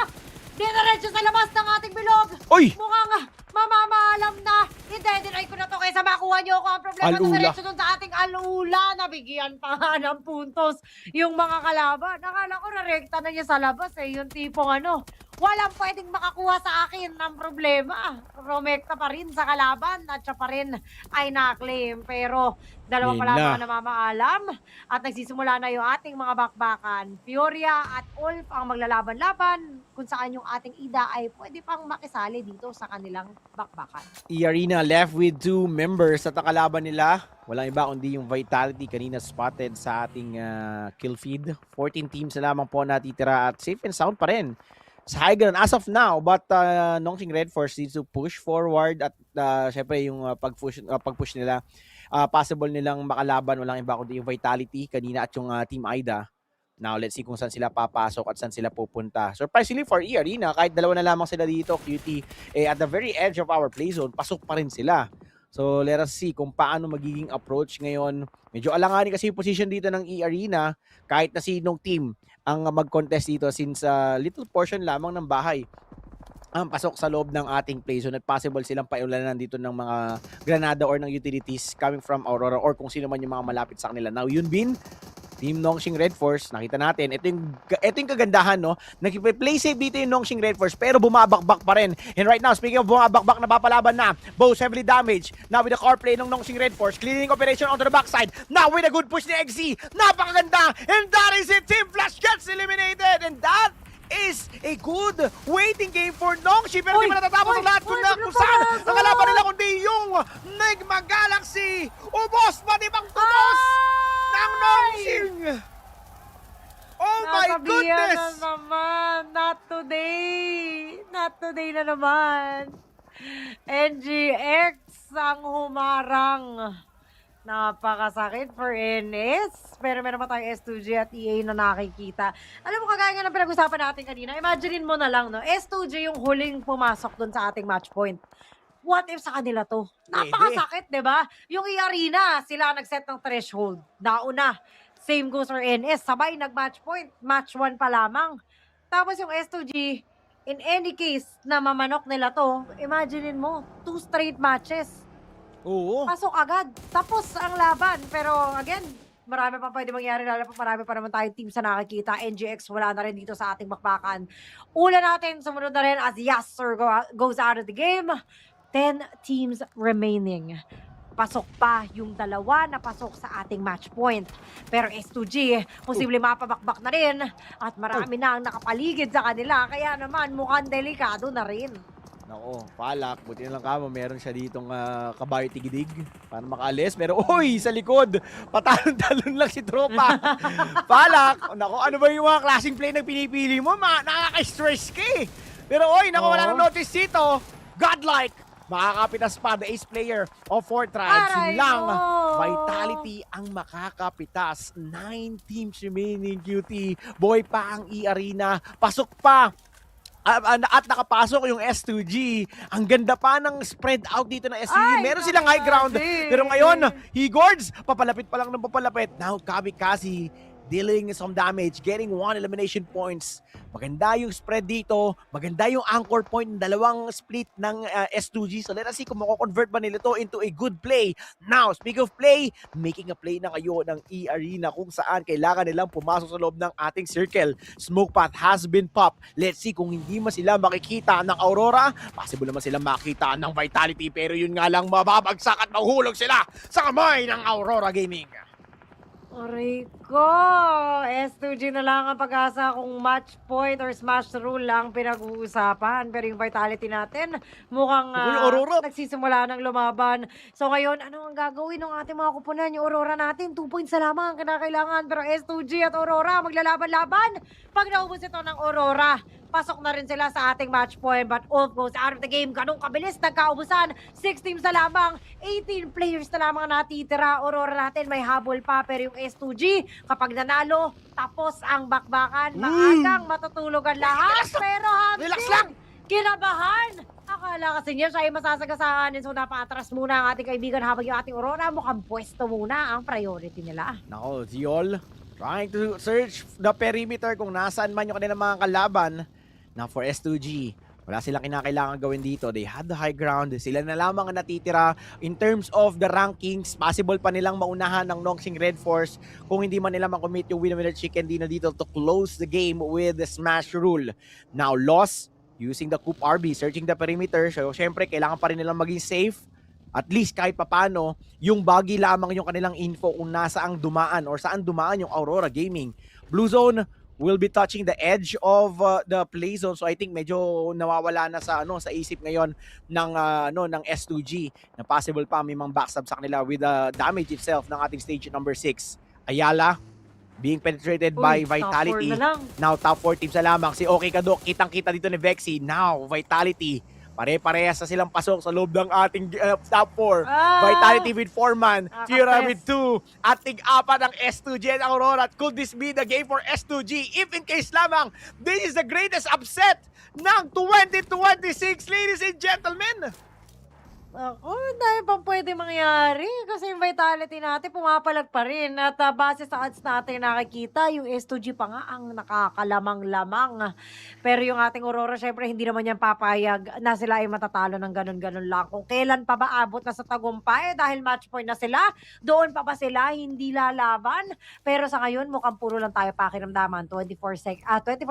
[SPEAKER 25] Diretso sa labas ng ating bilog.
[SPEAKER 24] Oy!
[SPEAKER 25] Mukhang mamamaalam na. Hindi-deny ko na to kaysa makuha niyo ako. Ang problema na diretso dun sa ating alula. Nabigyan pa nga ng puntos yung mga kalaban. Nakala ko na-rekta na niya sa labas eh. Yung tipong walang pwedeng makakuha sa akin ng problema. Romekta pa rin sa kalaban at siya pa rin ay na-claim. Pero dalawa pa lamang ang namamaalam at nagsisimula na yung ating mga bakbakan. Fioria at Ulf ang maglalaban-laban kung saan yung ating Ida ay pwede pang makisali dito sa kanilang bakbakan.
[SPEAKER 24] E-Arena left with 2 members at ang kalaban nila, walang iba kundi yung Vitality kanina spotted sa ating kill feed. 14 teams na lamang po natitira at safe and sound pa rin sa high ground as of now, but Nongshim Red Force needs to push forward at syempre yung pag-push nila, possible nilang makalaban, walang iba kundi yung Vitality kanina at yung Team Ida. Now let's see kung saan sila papasok at saan sila pupunta. Surprisingly for E-Arena, kahit dalawa na lamang sila dito, QT, at the very edge of our play zone, pasok pa rin sila. So let us see kung paano magiging approach ngayon. Medyo alanganin kasi yung position dito ng E-Arena kahit na sinong team ang mag-contest dito, since little portion lamang ng bahay ang pasok sa loob ng ating play zone at possible silang paulanan dito ng mga granada or ng utilities coming from Aurora or kung sino man yung mga malapit sa kanila. Now yun bin, Team Nongshim Red Force, nakita natin, ito yung kagandahan, no? Nag-play safe dito yung Nongshim Red Force, pero bumabakbak pa rin. And right now, speaking of bumabakbak, napapalaban na. Both heavily damaged. Now with the core play ng Nongshim Red Force, cleaning operation onto the backside. Now with a good push ni XZ, napakaganda. And that is it, Team Flash gets eliminated. And that is a good waiting game for Nongshim. Pero di ba natatapos ang lahat kung saan ang kalaban nila kundi yung Nigma Galaxy. Ubos pa di bang tutos ng Nongshim. Oh my goodness!
[SPEAKER 25] Na naman. Not today. Not today na naman. NGX ang humarang. Napakasakit for NS. Pero meron pa tayong S2G at EA na nakikita. Alam mo, kagaya nga ng pinag-usapan natin kanina, imaginein mo na lang, no? S2G yung huling pumasok dun sa ating match point. What if sa kanila to? Napakasakit, di ba? Yung E-Arena, sila nag-set ng threshold. Nauna. Same goes for NS. Sabay nag-match point. Match 1 pa lamang. Tapos yung S2G, in any case na mamanok nila to, imaginein mo, 2 straight matches.
[SPEAKER 24] Oo.
[SPEAKER 25] Pasok agad. Tapos ang laban. Pero again, marami pa pwede mangyari, lalo pa marami pa naman tayong team sa nakikita. NGX wala na rin dito sa ating bakbakan. Una natin, sumunod na rin as Yasser goes out of the game. 10 teams remaining. Pasok pa yung dalawa na pasok sa ating match point. Pero S2G, posible mapabakbak na rin at marami na ang nakapaligid sa kanila. Kaya naman mukhang delikado na rin.
[SPEAKER 24] Nako, Palak, buti na lang kamo, meron siya ditong kabayo tigidig para makaalis. Pero, oy, sa likod, patalon-talon lang si tropa. Palak, nako, ano ba yung mga klaseng play na pinipili mo? Nakaka-stress ka eh. Pero, oy, nako, wala nang notice dito. Godlike, makakapitas pa, the ace player of Fortrad. Lang, Vitality ang makakapitas. 9 teams remaining, QT. Boy pa ang E-Arena. Pasok pa. At nakapasok yung S2G. Ang ganda pa ng spread out dito ng S2G. Meron silang high ground. Pero ngayon, Higords, papalapit pa lang ng papalapit. Now, Kabikasi dealing some damage, getting 1 elimination points. Maganda yung spread dito. Maganda yung anchor point ng dalawang split ng S2G. So let us see kung mako-convert ba nila to into a good play. Now, speak of play, making a play na kayo ng E-Arena kung saan kailangan nilang pumasok sa loob ng ating circle. Smoke path has been popped. Let's see kung hindi man sila makikita ng Aurora. Possible naman sila makita ng Vitality. Pero yun nga lang, mababagsak at mahuhulog sila sa kamay ng Aurora Gaming.
[SPEAKER 25] Aray ko! S2G na lang ang pag-asa kung match point or smash rule lang pinag-uusapan. Pero yung Vitality natin, mukhang nagsisimula ng lumaban. So ngayon, ano ang gagawin ng ating mga kupunan? Yung Aurora natin, 2 points na lamang ang kinakailangan. Pero S2G at Aurora, maglalaban-laban. Pag naubos ito ng Aurora, pasok na rin sila sa ating match point. But Ulf goes out of the game. Ganong kabilis, nagkaubusan. 6 teams na lamang. 18 players na lamang natitira. Aurora natin may habol pa. Pero yung S2G, kapag nanalo, tapos ang bakbakan. Maagang matutulog ang lahat. Pero
[SPEAKER 24] Relax lang!
[SPEAKER 25] Kinabahan! Akala kasi niya siya ay masasagasaan. So napaatras muna ang ating kaibigan habang yung ating Aurora mukhang pwesto muna ang priority nila.
[SPEAKER 24] Nako, Ziol, trying to search the perimeter kung nasaan man yung kanilang mga kalaban. Now for S2G, wala silang kinakailangan gawin dito. They had the high ground. Sila na lamang ang natitira. In terms of the rankings, possible pa nilang maunahan ng Nongshim Red Force kung hindi man nila makommit yung winner chicken dinner dito to close the game with the smash rule. Now, Loss, using the Coop RB, searching the perimeter. So, syempre, kailangan pa rin nilang maging safe. At least kahit papano, yung buggy lamang yung kanilang info kung nasaang dumaan or saan dumaan yung Aurora Gaming. Blue Zone will be touching the edge of the play zone. So I think medyo nawawala na sa sa isip ngayon ng S2G na possible pa may mga backstab sa kanila with the damage itself ng ating stage number 6. Ayala being penetrated by Vitality. Now top 4 teams na lamang. Si Okay Kadok, kitang-kita dito ni Vexy. Now Vitality, pare-parehas na silang pasok sa loob ng ating top 4. Vitality with 4 man, Fiora with 2, ating 4 ang S2G and Aurora. Could this be the game for S2G? If in case lamang, this is the greatest upset ng 2026, ladies and gentlemen.
[SPEAKER 25] Ako, dahil pang pwede mangyari. Kasi yung Vitality natin, pumapalag pa rin. At base sa odds natin nakikita, yung S2G pa nga ang nakakalamang-lamang. Pero yung ating Aurora, syempre, hindi naman yan papayag na sila ay matatalo ng ganun-ganun lang. Kung kailan pa ba abot na sa tagumpay, dahil match point na sila, doon pa ba sila hindi lalaban? Pero sa ngayon, mukhang puro lang tayo pakiramdaman. 24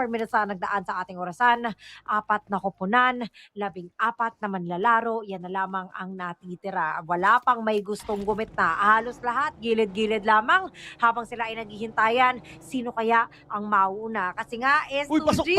[SPEAKER 25] minutes na nagdaan sa ating orasan. 4 na kupunan, 14 na manlalaro. Yan na lamang ang natitira. Wala pang may gustong gumita. Halos lahat, gilid-gilid lamang habang sila ay naghihintayan. Sino kaya ang mauuna? Kasi nga, S2G,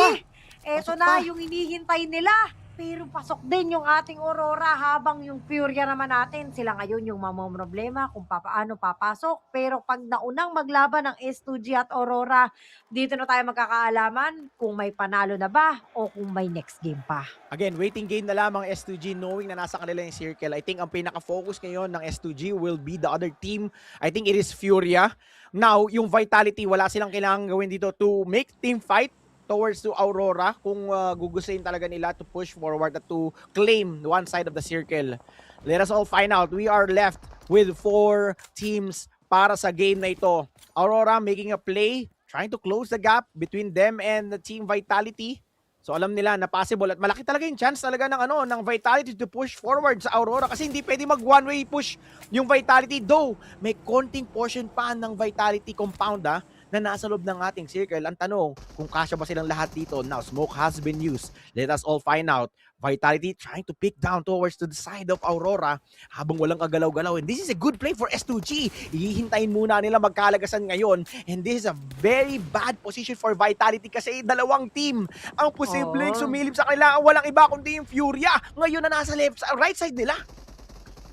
[SPEAKER 25] eto na yung hinihintay nila. Pero pasok din yung ating Aurora habang yung Furia naman natin, sila ngayon yung mamomroblema kung paano papasok. Pero pag naunang maglaban ng S2G at Aurora, dito na tayo magkakaalaman kung may panalo na ba o kung may next game pa.
[SPEAKER 24] Again, waiting game na lamang S2G knowing na nasa kanila yung circle. I think ang pinaka-focus ngayon ng S2G will be the other team. I think it is Furia. Now, yung Vitality, wala silang kailangan gawin dito to make team fight towards to Aurora kung gugustuhin talaga nila to push forward at to claim one side of the circle. Let us all find out. We are left with 4 teams para sa game na ito. Aurora making a play, trying to close the gap between them and the Team Vitality. So alam nila na possible at malaki talaga yung chance talaga ng Vitality to push forward sa Aurora kasi hindi pwede mag one-way push yung Vitality. Though may konting portion pa ng Vitality compound na nasa loob ng ating circle. Ang tanong, kung kasya ba silang lahat dito? Now, smoke has been used. Let us all find out. Vitality trying to pick down towards to the side of Aurora habang walang kagalaw-galaw. And this is a good play for S2G. Ihihintayin muna nila magkalagasan ngayon. And this is a very bad position for Vitality kasi dalawang team ang posibleng sumilip sa kanila. Walang iba kundi yung Furia. Ngayon na nasa right side nila.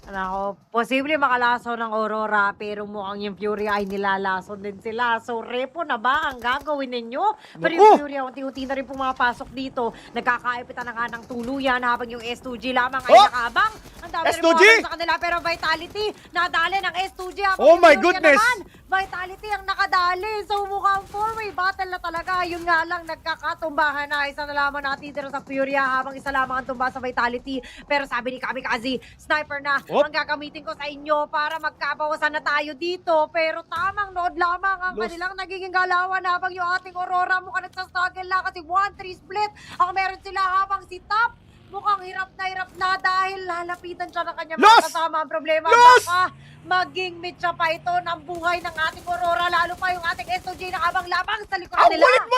[SPEAKER 25] Ano, posible makalaso ng Aurora pero mukhang yung Fury ay nilalason din sila. So, repo na ba ang gagawin ninyo? Pero yung Fury, unti-unti na rin pumapasok dito. Nagkakaipitan na nga ng tuluyan habang yung S2G lamang ay nakabang. Ang dami rin mga sa kanila pero Vitality nadali ng S2G habang
[SPEAKER 24] oh my
[SPEAKER 25] Fury
[SPEAKER 24] goodness!
[SPEAKER 25] naman. Vitality ang nakadali. So, mukhang four-way battle na talaga. Yun nga lang, nagkakatumbahan na. Isa na lamang natitira sa Fury habang isa lamang ang tumba sa Vitality. Pero sabi ni Kamikaze, sniper na ang gagamitin ko sa inyo para magkabawasan na tayo dito. Pero tamang nood lamang ang kanilang nagiging galawan habang yung ating Aurora mukhang nagsastruggle na kasi 1-3 split ang meron sila habang si Top mukhang hirap na dahil lalapitan siya ng kanyang mga kasama. Ang problema baka maging mitsa pa ito ng buhay ng ating Aurora lalo pa yung ating S2J na abang-labang sa likod nila.
[SPEAKER 24] Ang kulit mo,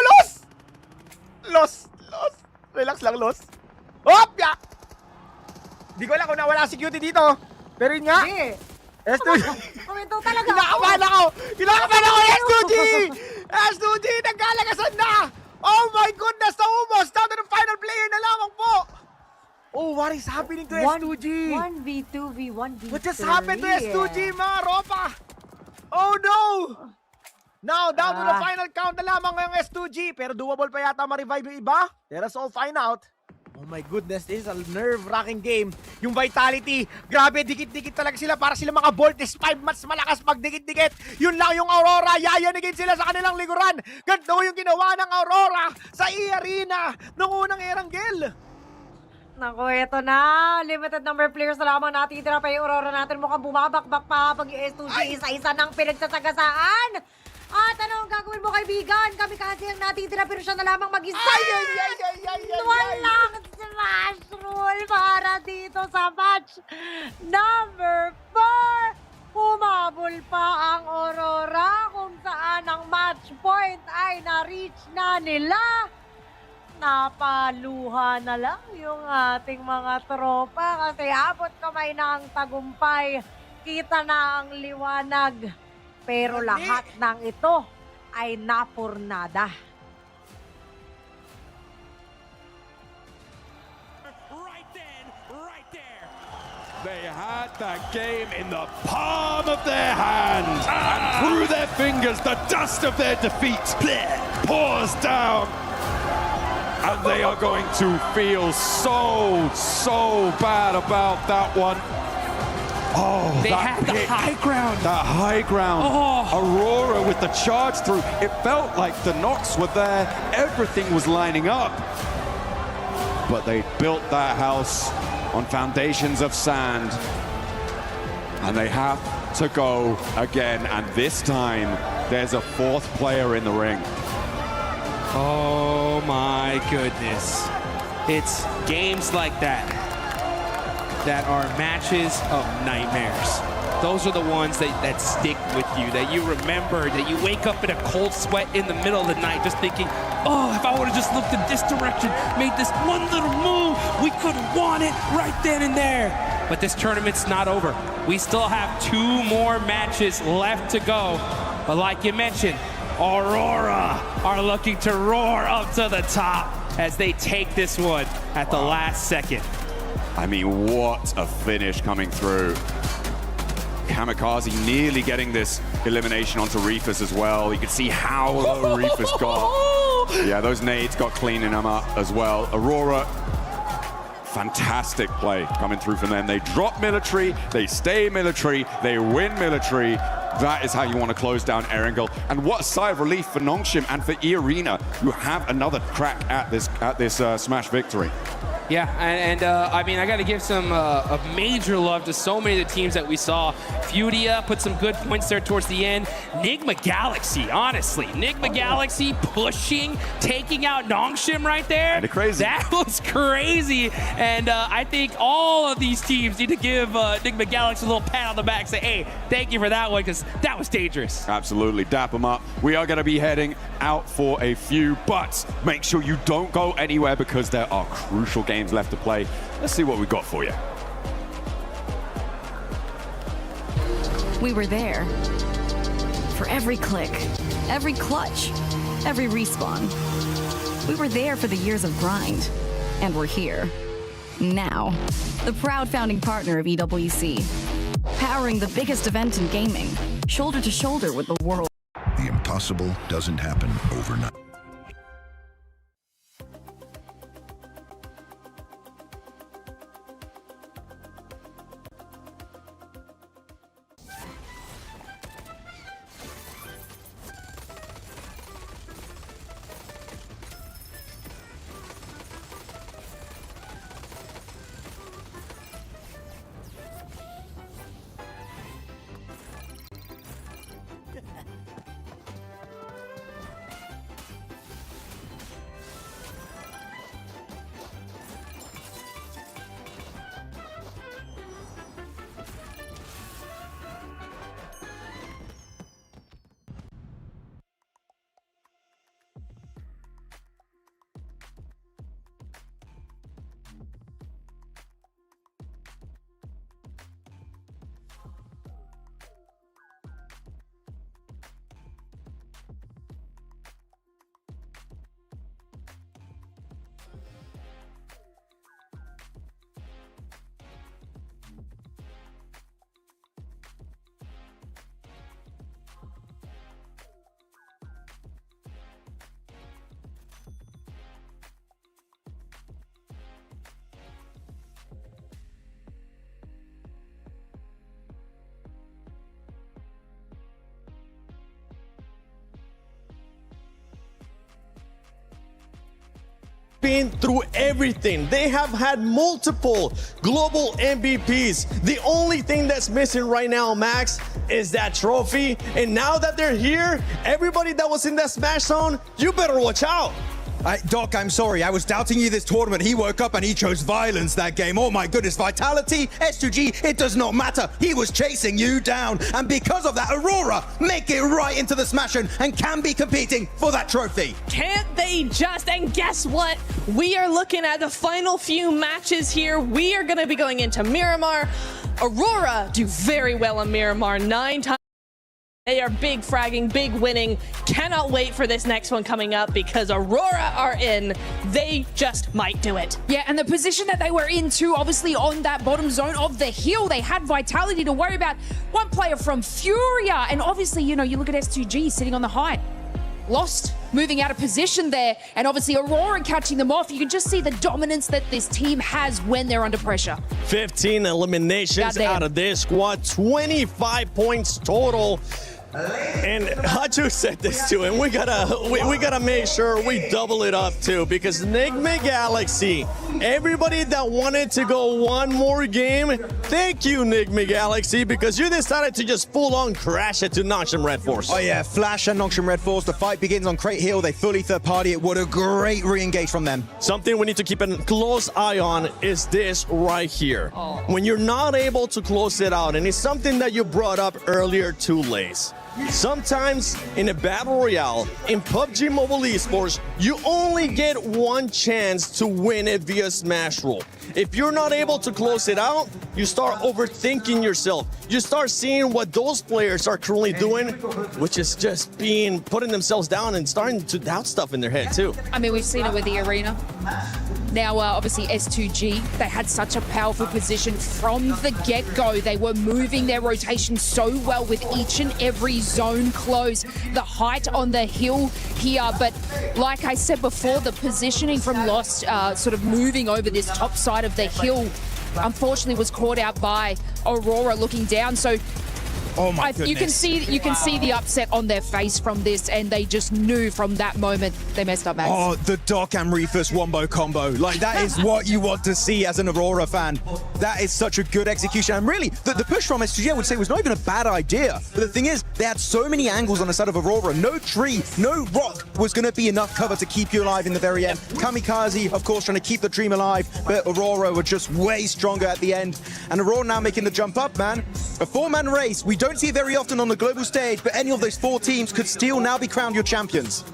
[SPEAKER 24] Los! Los! Relax lang, Los. Hopya! Di ko alam kung nawala si Cutie dito. Pero yun nga. S2G.
[SPEAKER 25] Kumento talaga.
[SPEAKER 24] Kinakabahan ako, S2G! S2G, nagkalagasan na! Oh my goodness, naubos! Down to the final player na lamang po! Oh, what is happening to S2G?
[SPEAKER 25] 1v2v1v3.
[SPEAKER 24] What just happened to S2G, mga ropa? Oh no! Now, down to the final count na lamang ngayong S2G. Pero doable pa yata ma-revive yung iba. Let us all find out. Oh my goodness, this is a nerve-wracking game. Yung Vitality, grabe, dikit-dikit talaga sila para sila mga Voltes 5 mas malakas pag dikit-dikit. Yun lang yung Aurora, yayanigin sila sa kanilang likuran. Ganito yung ginawa ng Aurora sa E-Arena nung unang Erangel.
[SPEAKER 25] Naku, eto na. Limited number players na lamang natitira pa yung Aurora natin. Mukhang bumabakbak pa pag yung S2G isa-isa ng pinagsasagasaan. At ano ang gagawin mo, kaibigan? Kami kasi ang natitira pero siya na lamang mag-isa. Walang smash rule para dito sa match number 4. Humabol pa ang Aurora kung saan ang match point ay na-reach na nila. Napaluha na lang yung ating mga tropa kasi abot kamay na ang tagumpay. Kita na ang liwanag. Pero lahat ng ito ay napurnada.
[SPEAKER 5] They had that game in the palm of their hand. And through their fingers, the dust of their defeat pours down. And they are going to feel so bad about that one. Oh,
[SPEAKER 19] they had the high ground.
[SPEAKER 5] That high ground.
[SPEAKER 19] Oh.
[SPEAKER 5] Aurora with the charge through. It felt like the knocks were there. Everything was lining up. But they built that house on foundations of sand. And they have to go again. And this time, there's a fourth player in the ring.
[SPEAKER 19] Oh my goodness. It's games like that that are matches of nightmares. Those are the ones that stick with you, that you remember, that you wake up in a cold sweat in the middle of the night just thinking, oh, if I would have just looked in this direction, made this one little move, we could have won it right then and there. But this tournament's not over. We still have 2 more matches left to go. But like you mentioned, Aurora are looking to roar up to the top as they take this one at the last second.
[SPEAKER 5] I mean, what a finish coming through. Kamikaze nearly getting this elimination onto Reefus as well. You can see how low Reefus got. Yeah, those nades got clean in him up as well. Aurora, fantastic play coming through from them. They drop military, they stay military, they win military. That is how you want to close down Erangel. And what a sigh of relief for Nongshim and for E-Arena, who have another crack at this Smash victory.
[SPEAKER 19] Yeah, and I mean, I got to give some a major love to so many of the teams that we saw. Furia put some good points there towards the end. Nigma Galaxy, honestly. Nigma Galaxy pushing, taking out Nongshim right there.
[SPEAKER 5] Kinda crazy.
[SPEAKER 19] That was crazy. And I think all of these teams need to give Nigma Galaxy a little pat on the back, say, hey, thank you for that one, because that was dangerous.
[SPEAKER 5] Absolutely, dap them up. We are going to be heading out for a few, but make sure you don't go anywhere because there are crucial games left to play. Let's see what we've got for you.
[SPEAKER 11] We were there. For every click, every clutch, every respawn. We were there for the years of grind. And we're here. Now. The proud founding partner of EWC. Powering the biggest event in gaming. Shoulder to shoulder with the world.
[SPEAKER 10] The impossible doesn't happen overnight.
[SPEAKER 1] Been through everything. They have had multiple global MVPs. The only thing that's missing right now, Max, is that trophy. And now that they're here, everybody that was in that smash zone, you better watch out.
[SPEAKER 12] Doc, I'm sorry. I was doubting you this tournament. He woke up and he chose violence that game. Oh my goodness, Vitality, S2G, it does not matter. He was chasing you down. And because of that, Aurora make it right into the smash and can be competing for that trophy.
[SPEAKER 13] Can't they just? And guess what? We are looking at the final few matches here. We are going to be going into Miramar. Aurora do very well in Miramar 9 times. They are big fragging, big winning. Cannot wait for this next one coming up because Aurora are in. They just might do it.
[SPEAKER 14] Yeah, and the position that they were in too, obviously on that bottom zone of the hill, they had Vitality to worry about. One player from Furia, and obviously, you know, you look at S2G sitting on the height. Lost, moving out of position there, and obviously Aurora catching them off. You can just see the dominance that this team has when they're under pressure.
[SPEAKER 1] 15 eliminations out of this squad, 25 points total. And Haju said this too, and we gotta make sure we double it up too, because Nigma Galaxy, everybody that wanted to go one more game, thank you Nigma Galaxy, because you decided to just full-on crash it to Nongshim Red Force.
[SPEAKER 12] Oh yeah, Flash and Nongshim Red Force, the fight begins on Crate Hill, they fully third party it. What a great re-engage from them.
[SPEAKER 1] Something we need to keep a close eye on is this right here. When you're not able to close it out, and it's something that you brought up earlier too, Lace. Sometimes in a battle royale, in PUBG Mobile Esports, you only get one chance to win it via smash roll. If you're not able to close it out, you start overthinking yourself. You start seeing what those players are currently doing, which is just putting themselves down and starting to doubt stuff in their head too.
[SPEAKER 14] I mean, we've seen it with the arena. Now, obviously, S2G, they had such a powerful position from the get-go. They were moving their rotation so well with each and every zone close. The height on the hill here, but like I said before, the positioning from Lost, sort of moving over this top side of the hill, unfortunately was caught out by Aurora looking down. So
[SPEAKER 12] Oh my
[SPEAKER 14] You can see the upset on their face from this, and they just knew from that moment they messed up, Max.
[SPEAKER 12] Oh, the Doc and Reefus wombo combo. Like, that is what you want to see as an Aurora fan. That is such a good execution. And really, the push from SGG, I would say, was not even a bad idea. But the thing is, they had so many angles on the side of Aurora. No tree, no rock was going to be enough cover to keep you alive in the very end. Kamikaze, of course, trying to keep the dream alive, but Aurora were just way stronger at the end. And Aurora now making the jump up, man. A four-man race. We don't see it very often on the global stage, but any of those four teams could still now be crowned your champions.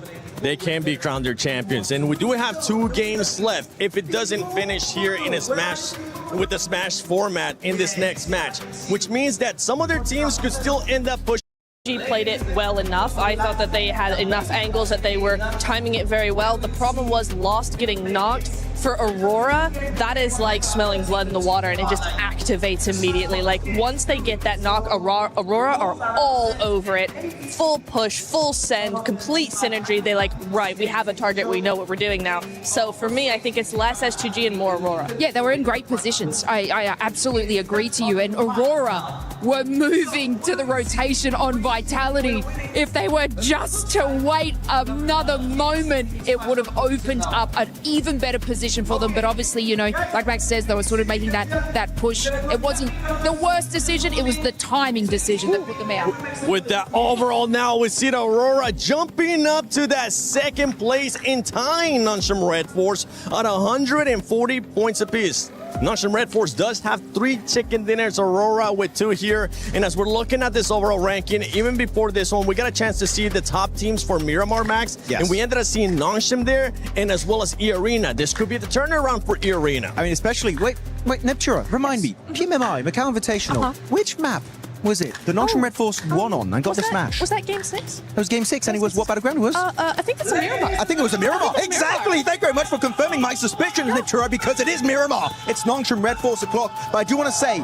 [SPEAKER 1] They can be crowned their champions, and we do have 2 games left. If it doesn't finish here in a smash with the smash format in this next match, which means that some other teams could still end up pushing.
[SPEAKER 13] She played it well enough. I thought that they had enough angles, that they were timing it very well. The problem was Lost getting knocked. For Aurora, that is like smelling blood in the water, and it just activates immediately. Like, once they get that knock, Aurora are all over it. Full push, full send, complete synergy. They like, right, we have a target, we know what we're doing now. So for me, I think it's less SGG and more Aurora.
[SPEAKER 14] Yeah, they were in great positions. I absolutely agree to you. And Aurora were moving to the rotation on Vitality. If they were just to wait another moment, it would have opened up an even better position for them. But obviously, you know, like Max says, they were sort of making that push. It wasn't the worst decision, it was the timing decision that put them out.
[SPEAKER 1] With that overall now, we see the Aurora jumping up to that second place in tying Nongshim Red Force at 140 points apiece. Nongshim Red Force does have 3 chicken dinners, Aurora with 2 here. And as we're looking at this overall ranking, even before this one, we got a chance to see the top teams for Miramar, Max.
[SPEAKER 12] Yes.
[SPEAKER 1] And we ended up seeing Nongshim there, and as well as E-Arena. This could be the turnaround for E-Arena.
[SPEAKER 12] I mean, especially, wait, Neptura, remind me, PMMI, Macau Invitational, which map was it the Nongshim Red Force won on and got the smash?
[SPEAKER 13] Was that game 6?
[SPEAKER 12] It was game 6, and it was what battleground it was?
[SPEAKER 13] I think it's a Miramar.
[SPEAKER 12] I think it was a Miramar. Exactly. Thank you very much for confirming my suspicions, Neptura, because it is Miramar. It's Nongshim Red Force o'clock. But I do want to say,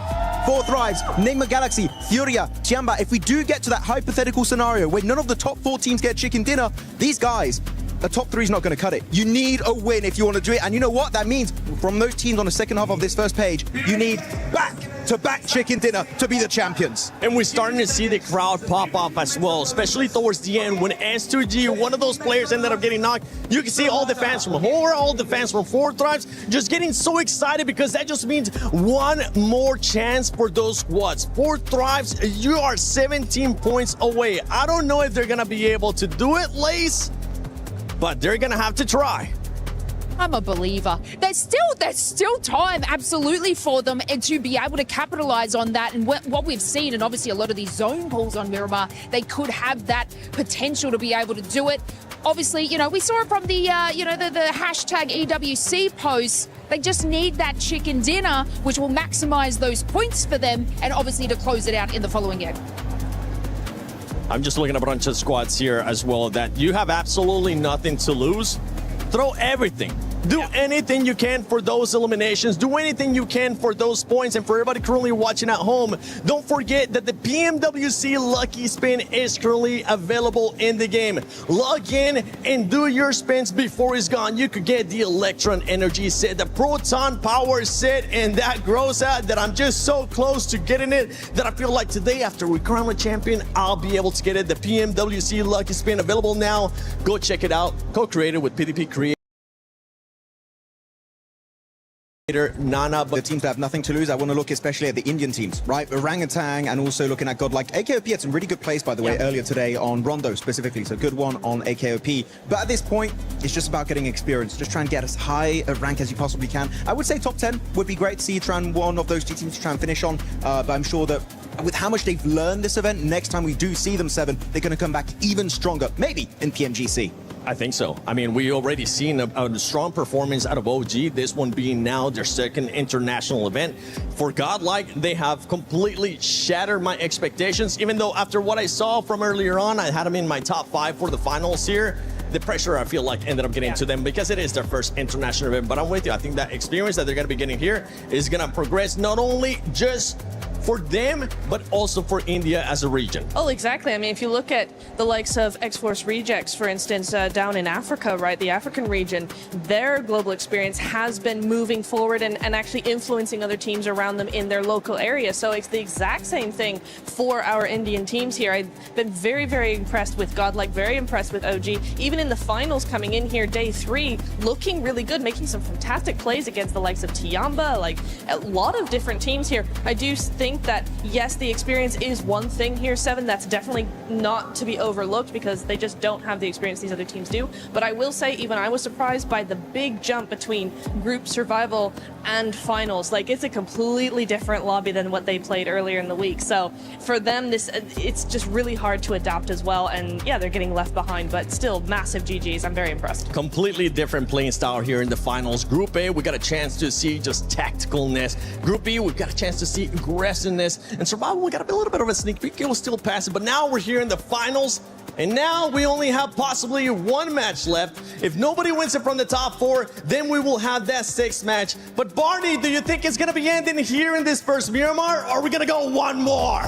[SPEAKER 12] 4 Thrives, Nigma Galaxy, Furia, Tiamba, if we do get to that hypothetical scenario where none of the top 4 teams get chicken dinner, these guys, the top 3 is not going to cut it. You need a win if you want to do it. And you know what? That means from those teams on the second half of this first page, you need back-to-back chicken dinner to be the champions.
[SPEAKER 1] And we're starting to see the crowd pop off as well, especially towards the end when S2G, one of those players, ended up getting knocked. You can see all the fans from Horror, all the fans from 4 Thrives just getting so excited because that just means one more chance for those squads. 4 Thrives, you are 17 points away. I don't know if they're going to be able to do it, Lace, but they're going to have to try.
[SPEAKER 14] I'm a believer. There's still time, absolutely, for them and to be able to capitalize on that. And what we've seen, and obviously a lot of these zone pulls on Miramar, they could have that potential to be able to do it. Obviously, you know, we saw it from the, the hashtag EWC posts. They just need that chicken dinner, which will maximize those points for them, and obviously to close it out in the following game.
[SPEAKER 1] I'm just looking at a bunch of squads here as well that you have absolutely nothing to lose. Throw everything. Do anything you can for those eliminations. Do anything you can for those points. And for everybody currently watching at home, don't forget that the PMWC Lucky Spin is currently available in the game. Log in and do your spins before it's gone. You could get the Electron Energy set, the Proton Power set, and that grows out that I'm just so close to getting it that I feel like today, after we crown the champion, I'll be able to get it. The PMWC Lucky Spin available now. Go check it out. Co-created with PDP Creative.
[SPEAKER 12] Nana, but the teams that have nothing to lose, I want to look especially at the Indian teams, right? Orangutan, and also looking at Godlike. AKOP had some really good plays, by the way, earlier today on Rondo specifically, so good one on AKOP. But at this point, it's just about getting experience. Just try and get as high a rank as you possibly can. I would say top 10 would be great to see try and one of those 2 teams to try and finish on, but I'm sure that with how much they've learned this event, next time we do see them 7, they're going to come back even stronger, maybe in PMGC.
[SPEAKER 1] I think so. I mean, we already seen a strong performance out of OG, this one being now their second international event. For Godlike, they have completely shattered my expectations, even though after what I saw from earlier on, I had them in my top 5 for the finals here. The pressure, I feel like, ended up getting to them because it is their first international event. But I'm with you. I think that experience that they're going to be getting here is going to progress not only just for them, but also for India as a region.
[SPEAKER 13] Oh, exactly. I mean, if you look at the likes of X-Force Rejects, for instance, down in Africa, right, the African region, their global experience has been moving forward and actually influencing other teams around them in their local area. So it's the exact same thing for our Indian teams here. I've been very, very impressed with Godlike, very impressed with OG. Even in the finals coming in here, day 3, looking really good, making some fantastic plays against the likes of Tiamba, like a lot of different teams here. I do think that, yes, the experience is one thing here, Seven. That's definitely not to be overlooked because they just don't have the experience these other teams do. But I will say, even I was surprised by the big jump between group survival and finals. Like, it's a completely different lobby than what they played earlier in the week. So for them, it's just really hard to adapt as well. And yeah, they're getting left behind, but still massive GGs. I'm very impressed.
[SPEAKER 1] Completely different playing style here in the finals. Group A, we got a chance to see just tacticalness. Group B, we've got a chance to see aggressiveness. And survival, we got a little bit of a sneak peek. It was still passive, but now we're here in the finals. And now we only have possibly one match left. If nobody wins it from the top 4, then we will have that 6th match. But Barney, do you think it's going to be ending here in this first Miramar, or are we going to go one more?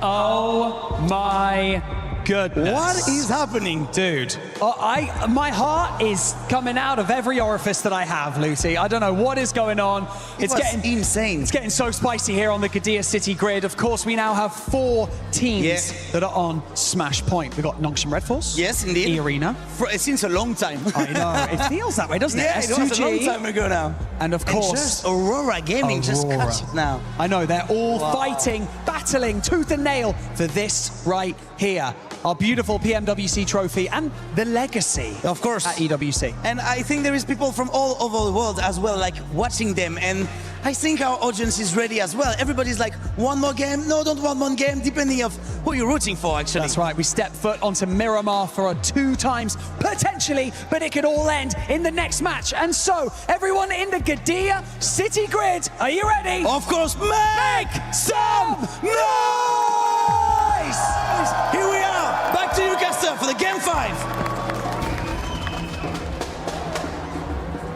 [SPEAKER 15] Oh my goodness.
[SPEAKER 9] What is happening?
[SPEAKER 15] Dude, my heart is coming out of every orifice that I have, Lucy. I don't know what is going on. It's getting
[SPEAKER 9] insane.
[SPEAKER 15] It's getting so spicy here on the Gadea City grid. Of course, we now have 4 teams that are on Smash Point. We've got Nongshim Red Force.
[SPEAKER 9] Yes, indeed.
[SPEAKER 15] E-Arena.
[SPEAKER 9] Since a long time.
[SPEAKER 15] I know. It feels that way, doesn't it?
[SPEAKER 9] Yeah,
[SPEAKER 15] S2G.
[SPEAKER 9] it was a long time ago now.
[SPEAKER 15] And of course,
[SPEAKER 9] just Aurora Gaming just catch it now.
[SPEAKER 15] I know, they're all fighting, battling tooth and nail for this right here. Our beautiful PMWC trophy and the legacy,
[SPEAKER 9] of course,
[SPEAKER 15] at EWC.
[SPEAKER 9] And I think there is people from all over the world as well, like watching them. And I think our audience is ready as well. Everybody's like, one more game? No, don't want one game, depending of who you're rooting for, actually.
[SPEAKER 15] That's right. We step foot onto Miramar for a 2 times, potentially, but it could all end in the next match. And so, everyone in the Gadea City grid, are you ready?
[SPEAKER 9] Of course, make some noise! Here we are, back to Newcastle for the Game 5.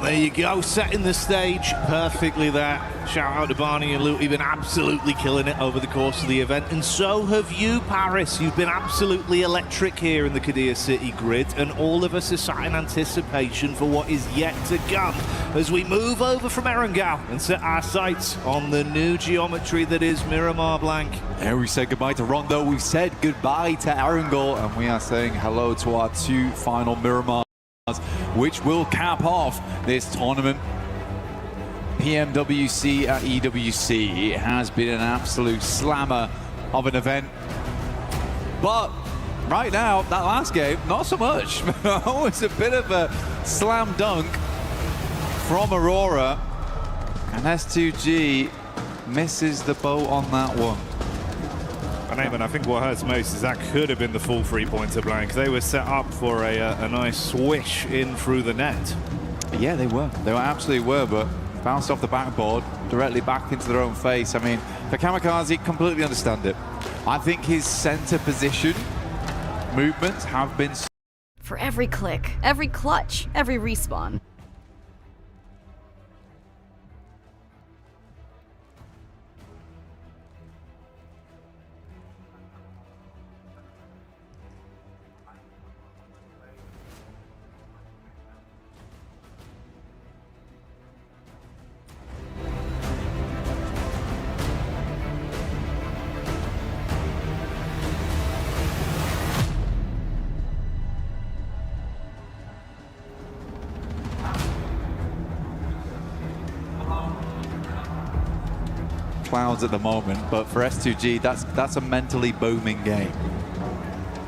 [SPEAKER 2] There you go, setting the stage perfectly there. Shout out to Barney and Luke, you've been absolutely killing it over the course of the event. And so have you, Paris. You've been absolutely electric here in the Gadea City grid. And all of us are sat in anticipation for what is yet to come as we move over from Erangel and set our sights on the new geometry that is Miramar Blanc.
[SPEAKER 22] And we said goodbye to Rondo, we said goodbye to Erangel, and we are saying hello to our 2 final Miramars, which will cap off this tournament. PMWC at EWC. It has been an absolute slammer of an event. But right now, that last game, not so much. It was a bit of a slam dunk from Aurora. And S2G misses the boat on that one.
[SPEAKER 2] And Eamon, I think what hurts most is that could have been the full 3-pointer blank. They were set up for a nice swish in through the net.
[SPEAKER 22] Yeah, they were. They absolutely were, but bounced off the backboard, directly back into their own face. I mean, for Kamikaze, completely understand it. I think his center position movements have been...
[SPEAKER 11] For every click, every clutch, every respawn.
[SPEAKER 22] Clouds at the moment, but for S2G, that's a mentally booming game.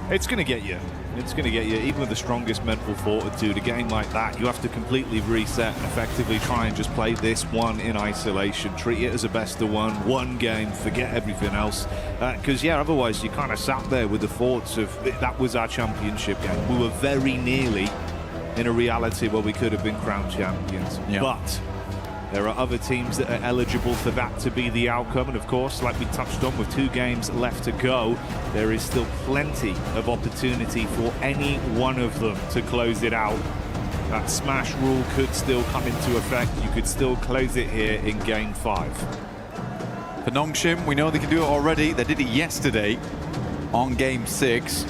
[SPEAKER 2] It's going to get you. It's going to get you, even with the strongest mental fortitude. A game like that, you have to completely reset and effectively try and just play this one in isolation. Treat it as a best of one game, forget everything else. Because, yeah, otherwise you kind of sat there with the thoughts of that was our championship game. We were very nearly in a reality where we could have been crowned champions. Yeah. But there are other teams that are eligible for that to be the outcome. And of course, like we touched on, with 2 games left to go, there is still plenty of opportunity for any one of them to close it out. That smash rule could still come into effect. You could still close it here in Game 5.
[SPEAKER 22] For Nongshim, we know they can do it already. They did it yesterday on Game 6.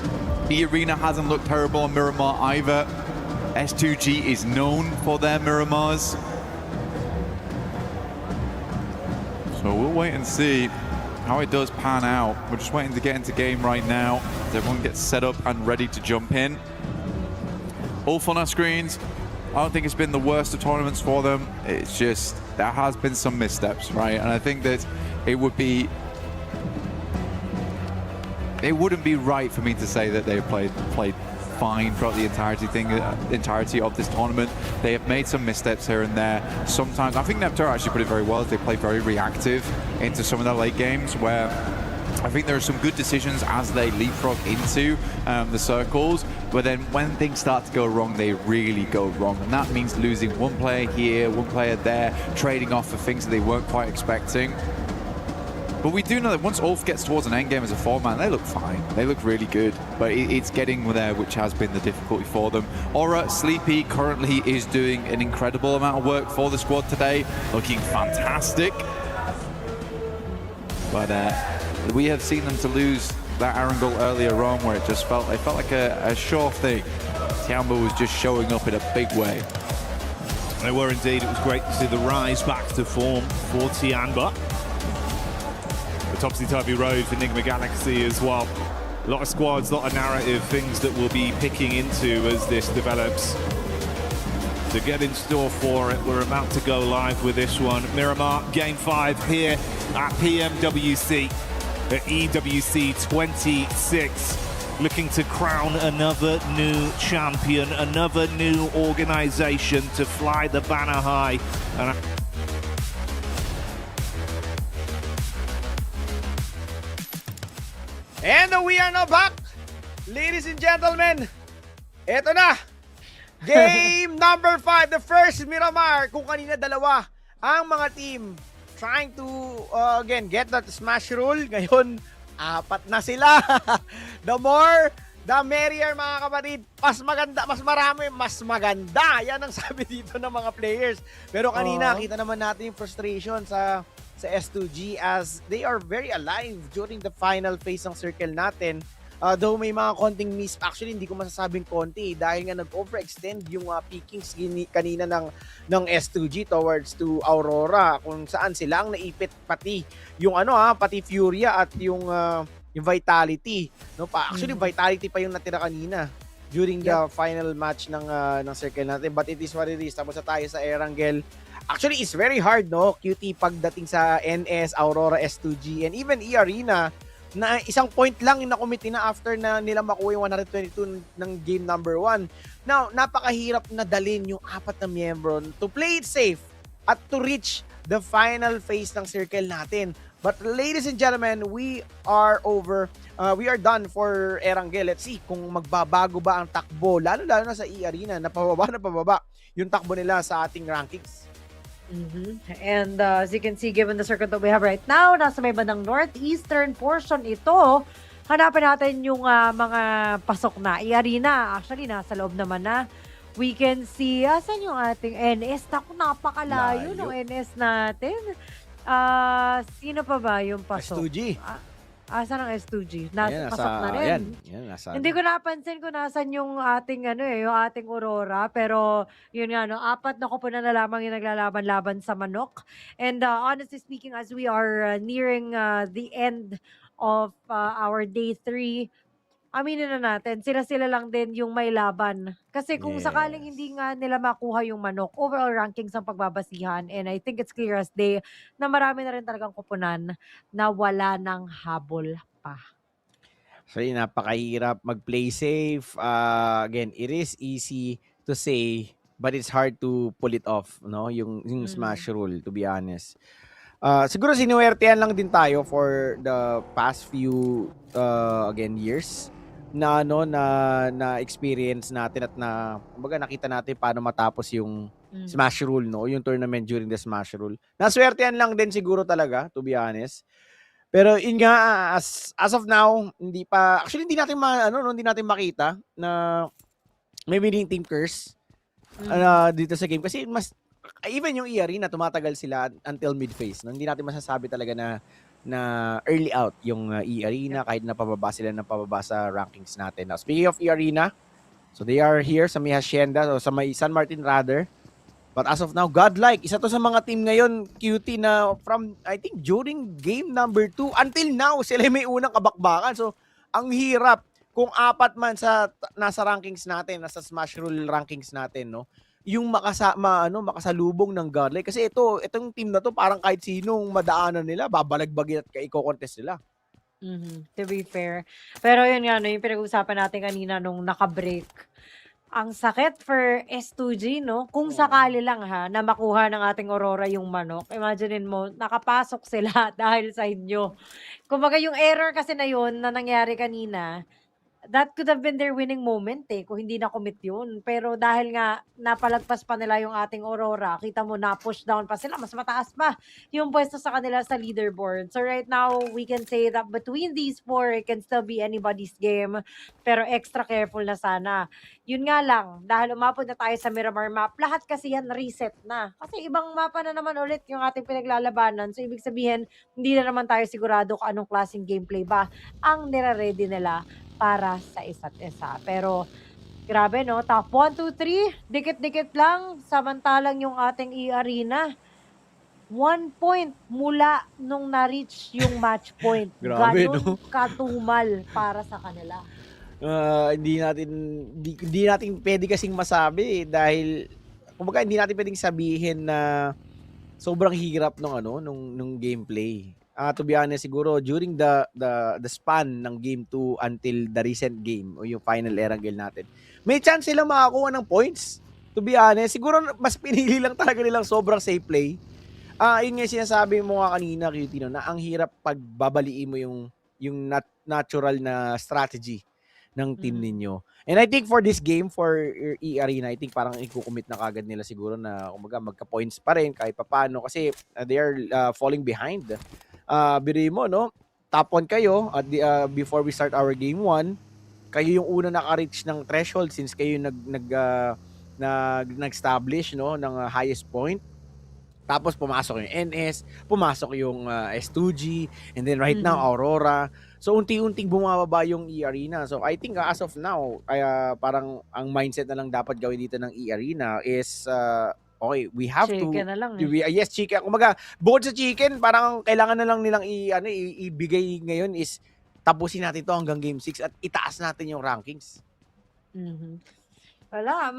[SPEAKER 22] E-Arena hasn't looked terrible on Miramar either. S2G is known for their Miramars. So we'll wait and see how it does pan out. We're just waiting to get into game right now as everyone gets set up and ready to jump in. All fun on screens. I don't think it's been the worst of tournaments for them. It's just, there has been some missteps, right? And I think that it wouldn't be right for me to say that they played fine throughout the entirety of this tournament. They have made some missteps here and there. Sometimes, I think Neptune actually put it very well. They play very reactive into some of their late games where I think there are some good decisions as they leapfrog into the circles, but then when things start to go wrong, they really go wrong. And that means losing one player here, one player there, trading off for things that they weren't quite expecting. But we do know that once Ulf gets towards an endgame as a four-man, they look fine. They look really good. But it's getting there, which has been the difficulty for them. Aura, Sleepy currently is doing an incredible amount of work for the squad today. Looking fantastic. But we have seen them to lose that Arundel earlier on where it felt like a sure thing. Tiamba was just showing up in a big way.
[SPEAKER 2] They were indeed. It was great to see the rise back to form for Tiamba. The topsy-turvy road for Enigma Galaxy as well. A lot of squads, a lot of narrative, things that we'll be picking into as this develops. So get in store for it. We're about to go live with this one. Miramar, Game 5 here at PMWC, at EWC 26. Looking to crown another new champion, another new organization to fly the banner high.
[SPEAKER 24] And we are now back, ladies and gentlemen. Eto na, game number 5, the first Miramar. Kung kanina dalawa ang mga team trying to, again, get that smash rule. Ngayon, 4 na sila. The more, the merrier, mga kapatid. Mas maganda, mas marami, mas maganda. Yan ang sabi dito ng mga players. Pero kanina, kita naman natin yung frustration sa S2G as they are very alive during the final phase ng circle natin. Though may mga konting miss, actually hindi ko masasabing konti dahil nga nag-overextend yung pickings kanina ng S2G towards to Aurora kung saan sila ang naipit pati yung pati Furia at yung Vitality, no? Actually Vitality pa yung natira kanina during the final match ng circle natin, but it is what it is. Tapos na tayo sa Erangel. Actually, it's very hard, no? QT pagdating sa NS, Aurora, S2G, and even E-Arena, na isang point lang yung nakomiti na after na nila makuha yung 122 ng game number 1. Now, napakahirap na dalin yung 4 na miyembro to play it safe at to reach the final phase ng circle natin. But ladies and gentlemen, we are done for Erangel. Let's see kung magbabago ba ang takbo, lalo-lalo na sa E-Arena, na pababa yung takbo nila sa ating rankings.
[SPEAKER 25] And as you can see, given the circuit that we have right now, nasa may bandang northeastern portion ito, hanapin natin yung mga pasok na E-Arena. Actually, nasa loob naman na. We can see, asan yung ating NS? Naku, napakalayo ng NS natin. Sino pa ba yung pasok?
[SPEAKER 24] S2G.
[SPEAKER 25] Asan ang S2G? Pasok na rin. Hindi ko napansin kung nasan yung ating yung ating Aurora, pero yun nga 4 na koponan na lamang yung naglalaban-laban sa manok. And honestly speaking, as we are nearing the end of our day 3, aminin na natin, sila lang din yung may laban. Kasi kung sakaling hindi nga nila makuha yung manok, overall rankings ang pagbabasihan, and I think it's clear as day na marami na rin talagang kupunan na wala ng habol pa.
[SPEAKER 24] So, napakahirap mag-play safe. Again, it is easy to say, but it's hard to pull it off, no? Yung smash rule, to be honest. Siguro sinuwertehan lang din tayo for the past few years na na experience natin at nakita natin paano matapos yung smash rule, no, yung tournament during the smash rule. Naswertehan lang din siguro talaga, to be honest. Pero yun nga, as of now, hindi natin hindi natin makita na may winning team curse dito sa game kasi even yung E-Arena tumatagal sila until mid phase, no? Hindi natin masasabi talaga na na early out yung E-Arena kahit napababa sila ng pababa sa rankings natin. Now, speaking of E-Arena, so they are here sa may Hacienda o sa may San Martin rather. But as of now, godlike. Isa to sa mga team ngayon, QT, na from, I think, during game number 2, until now, sila may unang kabakbakan. So, ang hirap kung apat man sa nasa rankings natin, nasa Smash Rule rankings natin, no? Yung makasalubong ng godlike. Kasi itong team na to, parang kahit sinong madaanan nila, babalagbagin at iko-contest nila.
[SPEAKER 25] To be fair. Pero yun nga, no, yung pinag-usapan natin kanina nung naka-break. Ang sakit for S2G, no? Kung sakali lang ha, na makuha ng ating Aurora yung manok, imaginein mo, nakapasok sila dahil sa inyo. Kumbaga yung error kasi na yun na nangyari kanina, that could have been their winning moment kung hindi na commit yun. Pero dahil nga napalagpas pa nila yung ating Aurora, kita mo na push down pa sila, mas mataas pa yung pwesto sa kanila sa leaderboard. So right now, we can say that between these four, it can still be anybody's game. Pero extra careful na sana. Yun nga lang, dahil umabot na tayo sa Miramar map, lahat kasi yan reset na. Kasi ibang mapa na naman ulit yung ating pinaglalabanan. So ibig sabihin, hindi na naman tayo sigurado kung anong klaseng gameplay ba ang nire-ready nila para sa isa't isa. Pero grabe, no? Top 1, 2, 3, dikit-dikit lang. Samantalang yung ating E-Arena, 1 point mula nung na-reach yung match point.
[SPEAKER 24] Grabe,
[SPEAKER 25] Ganon
[SPEAKER 24] no?
[SPEAKER 25] katumal para sa kanila.
[SPEAKER 24] Hindi natin pwede kasing masabi dahil kumbaga hindi natin pwedeng sabihin na sobrang hirap nung gameplay. To be honest, siguro during the span ng game 2 until the recent game o yung final Erangel natin, may chance sila makakuha ng points. To be honest, siguro mas pinili lang talaga nilang sobrang safe play. Yun nga sinasabi mo nga kanina, QT, na ang hirap pagbabaliin mo yung natural na strategy ng team ninyo. And I think for this game, for E-Arena, I think parang i-commit na kagad nila siguro na magka-points pa rin kahit papano kasi they are falling behind. Biri mo, no? Top 1 kayo at before we start our game 1, kayo yung una naka-reach ng threshold since kayo nag-establish, no, ng highest point. Tapos pumasok yung NS, pumasok yung S2G, and then right now Aurora. So unti-unting bumababa yung E-Arena. So I think as of now, parang ang mindset na lang dapat gawin dito ng E-Arena is okay, we have
[SPEAKER 25] chicken na lang,
[SPEAKER 24] yes, chicken. Kumaga, bukod sa chicken, parang kailangan na lang nilang ibigay ngayon is tapusin natin ito hanggang game 6 at itaas natin yung rankings.
[SPEAKER 25] Wala,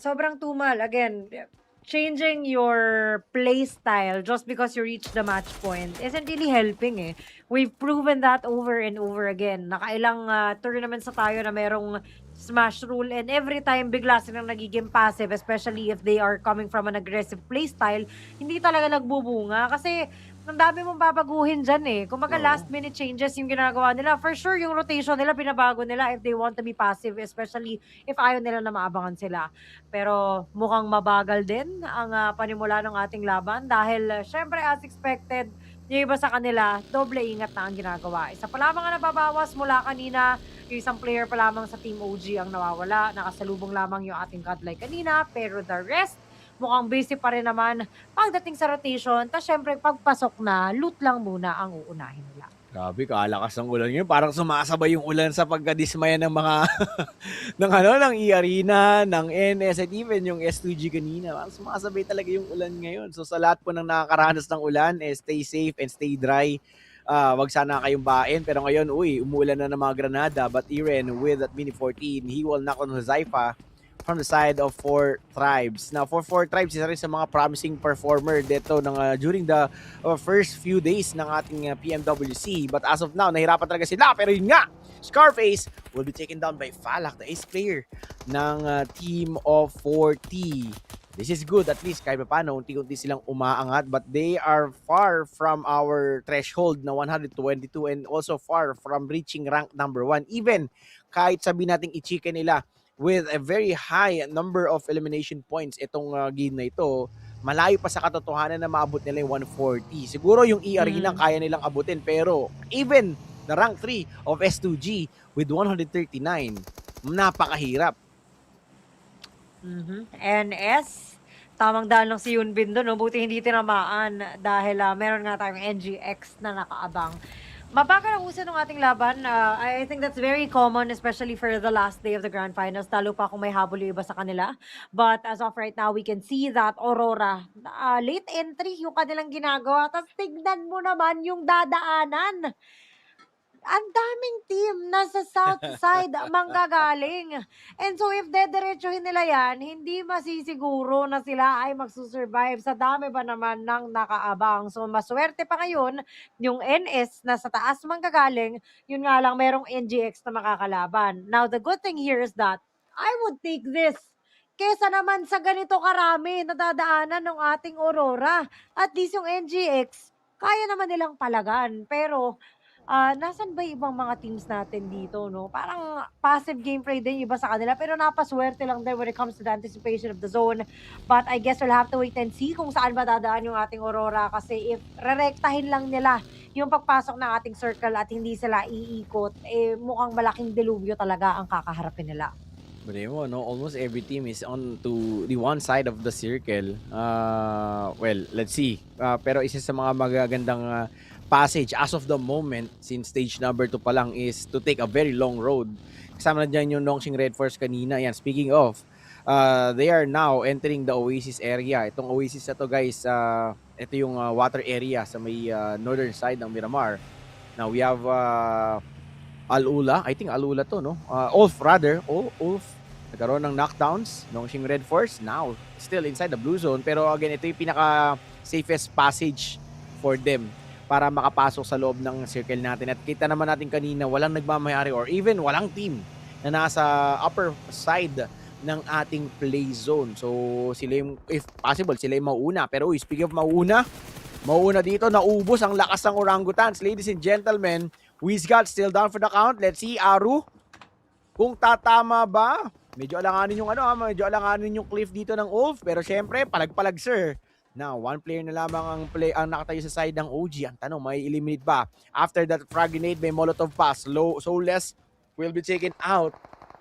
[SPEAKER 25] sobrang tumal. Again, changing your play style just because you reach the match point isn't really helping. We've proven that over and over again. Nakailang tournaments na tayo na merong Smash Rule and every time bigla silang nagiging passive, especially if they are coming from an aggressive playstyle, hindi talaga nagbubunga kasi ang dami mong babaguhin dyan Kung last minute changes yung ginagawa nila, for sure yung rotation nila pinabago nila if they want to be passive, especially if ayaw nila na maabangan sila. Pero mukhang mabagal din ang panimula ng ating laban dahil syempre as expected, yung iba sa kanila, doble ingat na ang ginagawa. Isa pa lamang ang nababawas mula kanina, yung isang player pa lamang sa Team OG ang nawawala. Nakasalubong lamang yung ating godlike kanina, pero the rest, mukhang busy pa rin naman pagdating sa rotation. Tapos syempre, pagpasok na, loot lang muna ang uunahin nila.
[SPEAKER 24] Grabe, kalakas ng ulan ngayon. Parang sumasabay yung ulan sa pagkadismaya ng mga ng E-Arena, ng NS, at even yung S2G kanina. Parang sumasabay talaga yung ulan ngayon. So sa lahat po ng nakakaranas ng ulan, stay safe and stay dry. Wag sana kayong bain. Pero ngayon, umuulan na ng mga Granada. But Iren with that mini 14, he will knock on Huzaifa from the side of 4 Tribes. Now, for 4 Tribes, isa rin sa mga promising performer dito during the first few days ng ating PMWC. But as of now, nahirapan talaga sila. Pero yun nga, Scarface will be taken down by Falak, the ace player ng team of 40. This is good, at least kahit paano, unti-unti silang umaangat. But they are far from our threshold na 122 and also far from reaching rank number 1. Even kahit sabihin natin i-chicken nila with a very high number of elimination points itong game na ito, malayo pa sa katotohanan na maabot nila yung 140. Siguro yung E-Arena kaya nilang abutin, pero even the rank 3 of S2G with 139, napakahirap.
[SPEAKER 25] NS, Tamang daan lang si Yunbin doon, no? Buti hindi tinamaan dahil meron nga tayong NGX na nakaabang. Mabagal ang uso ng ating laban. I think that's very common, especially for the last day of the Grand Finals, lalo pa kung may habol yung iba sa kanila. But as of right now, we can see that Aurora, late entry yung kanilang ginagawa. Tapos tignan mo naman yung dadaanan. Ang daming team nasa south side manggagaling. And so if dediretsuhin nila yan, hindi masisiguro na sila ay magsusurvive sa dami ba naman ng nakaabang. So maswerte pa ngayon yung NS na sa taas manggagaling, yun nga lang merong NGX na makakalaban. Now the good thing here is that I would take this kesa naman sa ganito karami na dadaanan ng ating Aurora. At least yung NGX, kaya naman nilang palagan. Pero nasan ba yung ibang mga teams natin dito, no? Parang passive gameplay din yung iba sa kanila, pero napaswerte lang din when it comes to the anticipation of the zone. But I guess we'll have to wait and see kung saan ba dadaan yung ating Aurora, kasi if rerektahin lang nila yung pagpasok ng ating circle at hindi sila iikot, eh mukhang malaking delubyo talaga ang kakaharapin nila.
[SPEAKER 24] But mo, no, almost every team is on to the one side of the circle. Well, let's see. Pero isa sa mga magagandang passage as of the moment, since stage number 2 pa lang, is to take a very long road. Kasama na dyan yung Nongshim Red Force kanina. Yan, speaking of, they are now entering the Oasis area. Itong Oasis na to, guys, ito yung water area sa may northern side ng Miramar. Now, we have Alula. I think Alula to, no? Ulf, rather. Ulf. Nagkaroon ng knockdowns. Nongshim Red Force now still inside the blue zone. Pero again, ito yung pinaka-safest passage for them para makapasok sa loob ng circle natin. At kita naman natin kanina, walang nagmamayari or even walang team na nasa upper side ng ating play zone. So, sila yung, if possible, sila yung mauuna. Pero speaking of mauuna dito, naubos ang lakas ng orangutans. Ladies and gentlemen, Wizgat still down for the count. Let's see, Aru, kung tatama ba? Medyo alanganin yung cliff dito ng Ulf. Pero syempre, palag-palag, sir. Now, one player na lamang ang nakatayo sa side ng OG. Ang tanong, may eliminate ba? After that frag grenade, may Molotov pass. Soulless will be taken out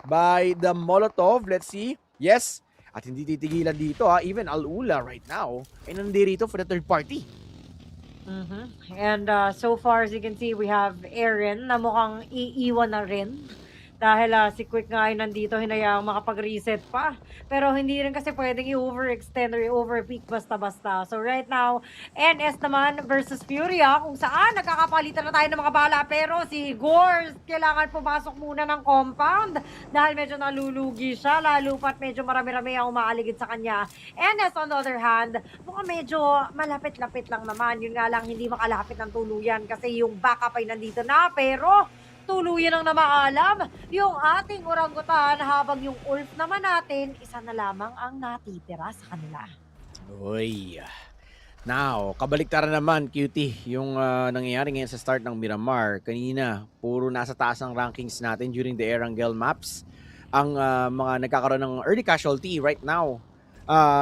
[SPEAKER 24] by the Molotov. Let's see. Yes. At hindi titigilan dito, even Alula right now ay nandirito for the third party.
[SPEAKER 25] And so far, as you can see, we have Aaron na mukhang iiwan na rin. Dahil si Quick nga ay nandito, hinayang makapag-reset pa. Pero hindi rin kasi pwedeng i-overextend or i-overpeak basta-basta. So right now, NS naman versus Furia, kung saan nagkakapalitan na tayo ng mga bala. Pero si Gors, kailangan pumasok muna ng compound dahil medyo nalulugi siya, lalo pat medyo marami-rami ang umaaligid sa kanya. NS on the other hand, mukhang medyo malapit-lapit lang naman. Yun nga lang, hindi makalapit ng tuluyan kasi yung backup ay nandito na. Pero tuluyan ang namaalam yung ating orangutan, habang yung Ulf naman natin, isa na lamang ang natitira sa kanila.
[SPEAKER 24] Uy. Now, kabaliktaran naman, cutie, yung nangyayari ngayon sa start ng Miramar. Kanina, puro nasa taas ng rankings natin during the Erangel maps. Ang mga nagkakaroon ng early casualty right now,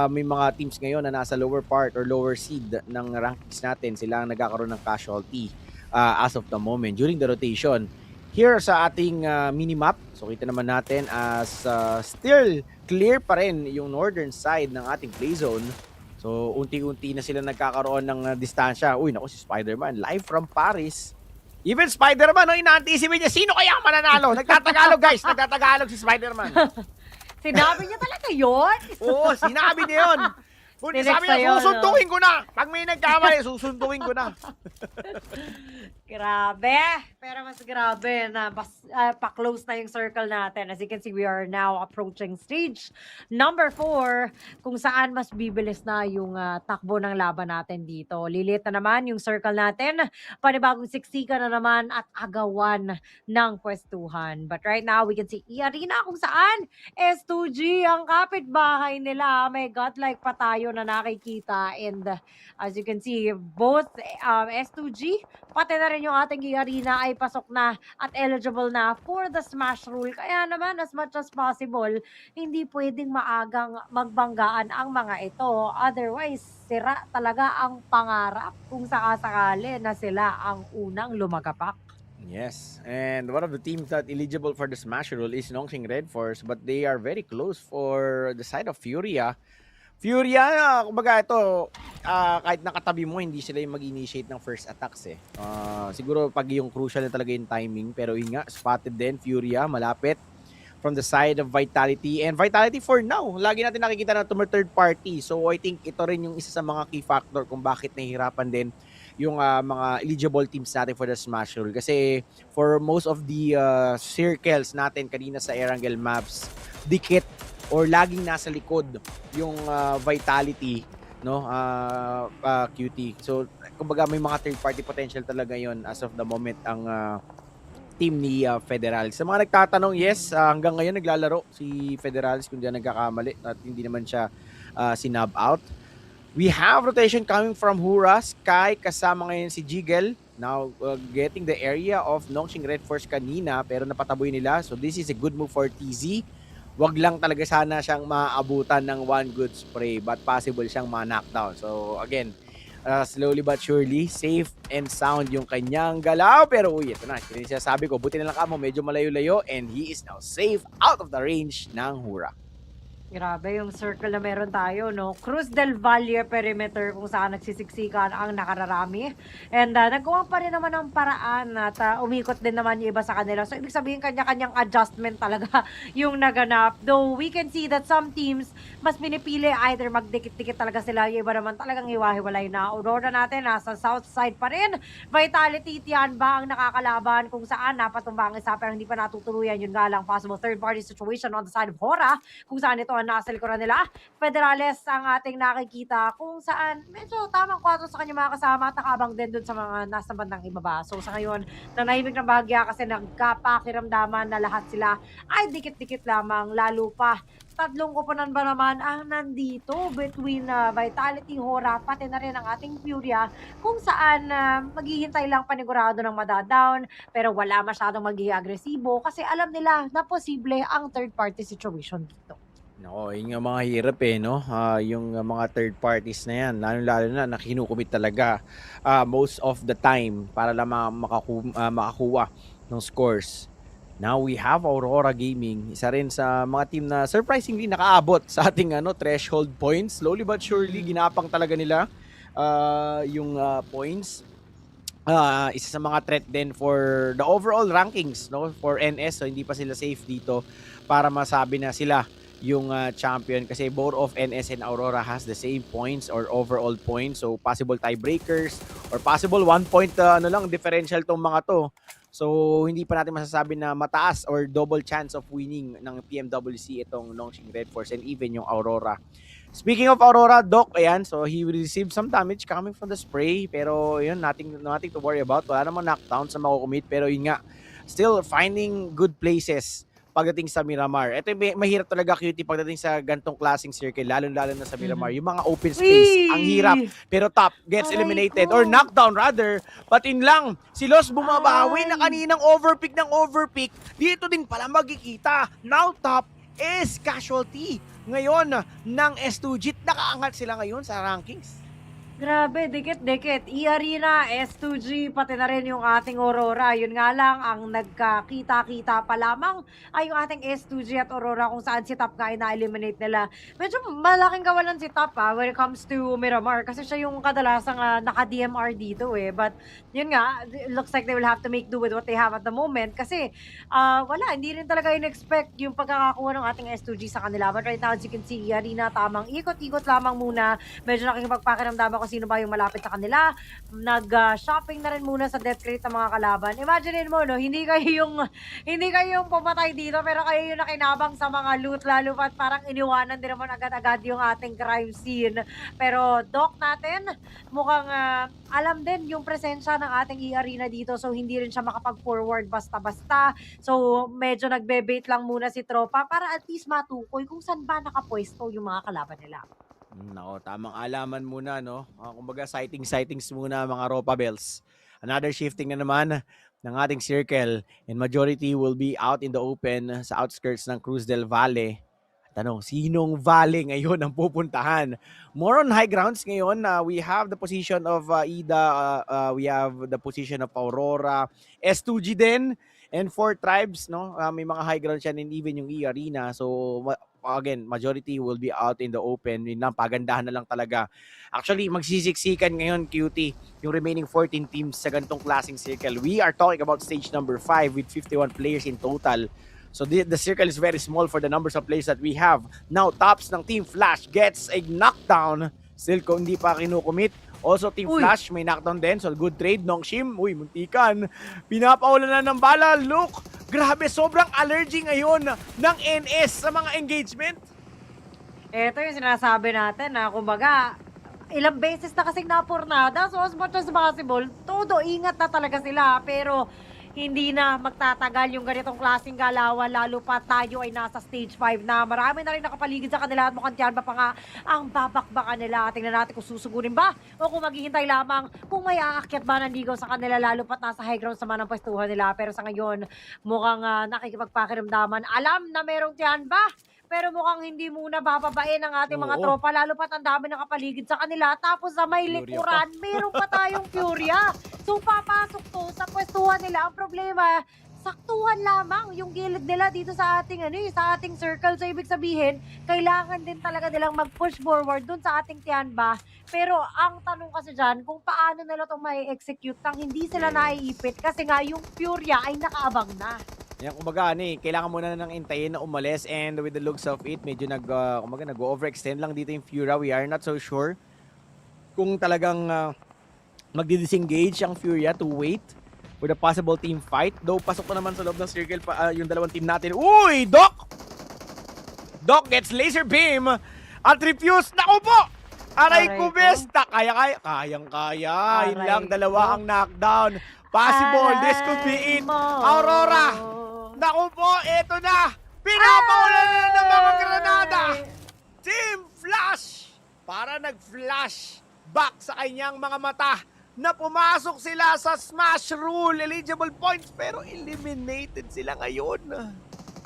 [SPEAKER 24] may mga teams ngayon na nasa lower part or lower seed ng rankings natin. Sila ang nagkakaroon ng casualty as of the moment during the rotation. Here sa ating minimap, so kita naman natin as still clear pa rin yung northern side ng ating play zone. So unti-unti na sila nagkakaroon ng distansya. Uy, naku, si Spider-Man live from Paris. Even Spider-Man, no, ina-anticipate niya, sino kaya ang mananalo? Nagtatagalog, guys, nagtatagalog si Spider-Man.
[SPEAKER 25] Sinabi niya talaga yun?
[SPEAKER 24] Oo, sinabi niya yun. Sabi niya, susuntukin ko na. Pag may nagkamali, susuntukin ko na.
[SPEAKER 25] Grabe. Pero mas grabe na pa-close na yung circle natin. As you can see, we are now approaching stage number 4, kung saan mas bibilis na yung takbo ng laban natin dito. Lilit na naman yung circle natin. Panibagong siksika na naman at agawan ng pwestuhan. But right now, we can see Arena kung saan S2G ang kapitbahay nila. May godlike pa tayo na nakikita. And as you can see, both S2G, pati na rin yung ating Arena ay pasok na at eligible na for the smash rule. Kaya naman, as much as possible, hindi pwedeng maagang magbanggaan ang mga ito. Otherwise, sira talaga ang pangarap kung sakasakali na sila ang unang lumagapak.
[SPEAKER 24] Yes, and one of the teams that eligible for the smash rule is Nongshim Red Force, but they are very close for the side of Furia. Furia, kumbaga ito, kahit nakatabi mo, hindi sila yung mag-initiate ng first attacks eh. Siguro pag yung crucial na talaga yung timing, pero yun nga, spotted din, Furia, malapit from the side of Vitality. And Vitality for now, lagi natin nakikita na third party. So I think ito rin yung isa sa mga key factor kung bakit nahihirapan din yung mga eligible teams natin for the Smash Roll. Kasi for most of the circles natin kanina sa Erangel maps, dikit or laging nasa likod yung Vitality, no, QT. So kumbaga may mga third party potential talaga yon as of the moment ang team ni Federales. Sa mga nagtatanong, yes, hanggang ngayon naglalaro si Federales kung di nagkakamali at hindi naman siya sinub out. We have rotation coming from Hura, Sky, kasama ngayon si Jigel. Now, getting the area of Nongshing Red Force kanina, pero napataboy nila. So, this is a good move for TZ. Wag lang talaga sana siyang maabutan ng one good spray, but possible siyang ma-knockdown. So, again, slowly but surely, safe and sound yung kanyang galaw. Pero, uy, ito na. Sabi ko, buti na lang kamo, medyo malayo-layo, and he is now safe out of the range ng Hura.
[SPEAKER 25] Grabe yung circle na meron tayo, no? Cruz del Valle perimeter kung saan nagsisiksikan ang nakararami. And nagawa pa rin naman ng paraan at umikot din naman yung iba sa kanila. So, ibig sabihin kanya-kanyang adjustment talaga yung naganap. Though, we can see that some teams mas pinipili either magdikit-dikit talaga sila. Yung iba naman talagang hiwa-hiwalay na. Aurora natin, nasa south side pa rin. Vitality, Tian ba ang nakakalaban kung saan napatumba ang isa pero hindi pa natutuluyan. Yun nga lang, possible third-party situation on the side of Hora kung saan ito nasa likuran nila. Federales ang ating nakikita kung saan medyo tamang 4 sa kanyang mga kasama at nakabang din dun sa mga nasa bandang ibaba. So sa ngayon, nanahimik ng bahagya kasi nagkapakiramdaman na lahat sila ay dikit-dikit lamang, lalo pa tatlong koponan ba naman ang nandito between Vitality, Hora, pati na rin ang ating Furia kung saan maghihintay lang panigurado ng madadown pero wala masyadong magiging agresibo kasi alam nila na posible ang third party situation dito.
[SPEAKER 24] Nako, yun yung mga hirap eh, no? Yung mga third parties na yan, lalo na nakinukumit talaga most of the time para lang makakuha ng scores. Now we have Aurora Gaming, isa rin sa mga team na surprisingly nakaabot sa ating threshold points. Slowly but surely, ginapang talaga nila yung points. Isa sa mga threat din for the overall rankings, no, for NS. So hindi pa sila safe dito para masabi na sila yung champion kasi both of NS and Aurora has the same points or overall points. So possible tiebreakers or possible 1 point lang differential tong mga to. So hindi pa natin masasabi na mataas or double chance of winning ng PMWC itong Nongshing Red Force and even yung Aurora. Speaking of Aurora, Doc, ayan, so he received some damage coming from the spray pero yun, nothing to worry about. Wala namang knockdown sa makukumit pero yun nga, still finding good places pagdating sa Miramar. Ito yung mahirap talaga, Cutie, pagdating sa gantong klaseng circle, lalo-lalo na sa Miramar. Yung mga open space, ang hirap. Pero top gets eliminated, or knockdown rather. But in lang, si Los bumabawi na kaninang overpick ng overpick. Dito din pala magkikita. Now top is casualty. Ngayon, ng S2G, nakaangat sila ngayon sa rankings.
[SPEAKER 25] Grabe, dikit-dikit. E-Arena, S2G, pati na rin yung ating Aurora. Yun nga lang, ang nagkakita-kita pa lamang ay yung ating S2G at Aurora kung saan si Top nga na-eliminate nila. Medyo malaking kawalan si Top when it comes to Miramar kasi siya yung kadalasang naka-DMR dito eh. But yun nga, it looks like they will have to make do with what they have at the moment kasi wala, hindi rin talaga in-expect yung pagkakakuha ng ating S2G sa kanila. But right now, as you can see, E-Arena, tamang ikot-ikot lamang muna. Medyo nakikipagpakiramdam ako sino ba yung malapit sa kanila. Nag-shopping na rin muna sa death crate ng mga kalaban. Imagine mo, no, hindi kayo yung pumatay dito pero kayo yung nakinabang sa mga loot lalo pat parang iniwanan din naman agad-agad yung ating crime scene. Pero Doc natin, mukhang alam din yung presensya ng ating E-Arena dito so hindi rin siya makapag-forward basta-basta. So medyo nagbe-bait lang muna si tropa para at least matukoy kung saan ba nakapwesto yung mga kalaban nila.
[SPEAKER 24] Nako, tamang alaman muna, no? Kumbaga, sightings muna mga Ropa Bells. Another shifting na naman ng ating circle and majority will be out in the open sa outskirts ng Cruz del Valle. Tanong, sinong Valle ngayon ang pupuntahan? More on high grounds ngayon. We have the position of Ida, we have the position of Aurora, S2G din, and 4 tribes, no? May mga high grounds yan and even yung E-Arena. So, again, majority will be out in the open. Yun lang, pagandahan na lang talaga. Actually, magsisiksikan ngayon, QT, yung remaining 14 teams sa ganitong klaseng circle. We are talking about stage number 5 with 51 players in total. So the circle is very small for the numbers of players that we have. Now, tops ng Team Flash gets a knockdown. Still, kung hindi pa kinukumit. Also, Team Flash, may knockdown din. So, good trade. Nongshim, muntikan. Pinapaulan na ng bala. Look, grabe, sobrang allergy ngayon ng NS sa mga engagement.
[SPEAKER 25] Ito yung sinasabi natin na kumbaga, ilang beses na kasing napurnada. So, as much as possible, todo ingat na talaga sila. Pero, hindi na magtatagal yung ganitong klaseng galawan, lalo pa tayo ay nasa stage 5 na. Marami na rin nakapaligid sa kanila at mukhang tiyan ba pa nga ang babakbakan nila. Tingnan natin kung susugurin ba o kung maghihintay lamang kung may aakyat ba ng ligaw sa kanila, lalo pat nasa high ground sa manang pwestuhan nila. Pero sa ngayon, mukhang nakikipagpakiramdaman. Alam na merong tiyan ba? Pero mukhang hindi muna bababain ang ating mga tropa, lalo pat ang dami nakapaligid sa kanila. Tapos sa may likuran, meron pa tayong Furia. So papasok to sa pwestuhan nila. Ang problema, saktuhan lamang yung gilid nila dito sa ating sa ating circle. So ibig sabihin, kailangan din talaga nilang mag-push forward dun sa ating Tianba. Pero ang tanong kasi dyan, kung paano nila itong may execute nang hindi sila naiipit kasi nga yung Furia ay nakaabang na.
[SPEAKER 24] Yan, kumbaga, kailangan muna nang intayin na umalis, and with the looks of it, medyo nag-overextend lang dito yung Furia. We are not so sure kung talagang magdi-disengage ang Furia to wait for the possible team fight. Though, pasok na naman sa loob ng circle yung dalawang team natin. Uy, Doc! Doc gets laser beam at refuse. Naku po! Aray ko, besta! Kayang-kaya. Yun lang, dalawa ang knockdown. Possible, this could be it. Aurora! Naku po, eto na! Pinapaulan na ng mga granada! Team Flash! Para nag-flash back sa kanyang mga mata na pumasok sila sa smash rule. Eligible points, pero eliminated sila ngayon.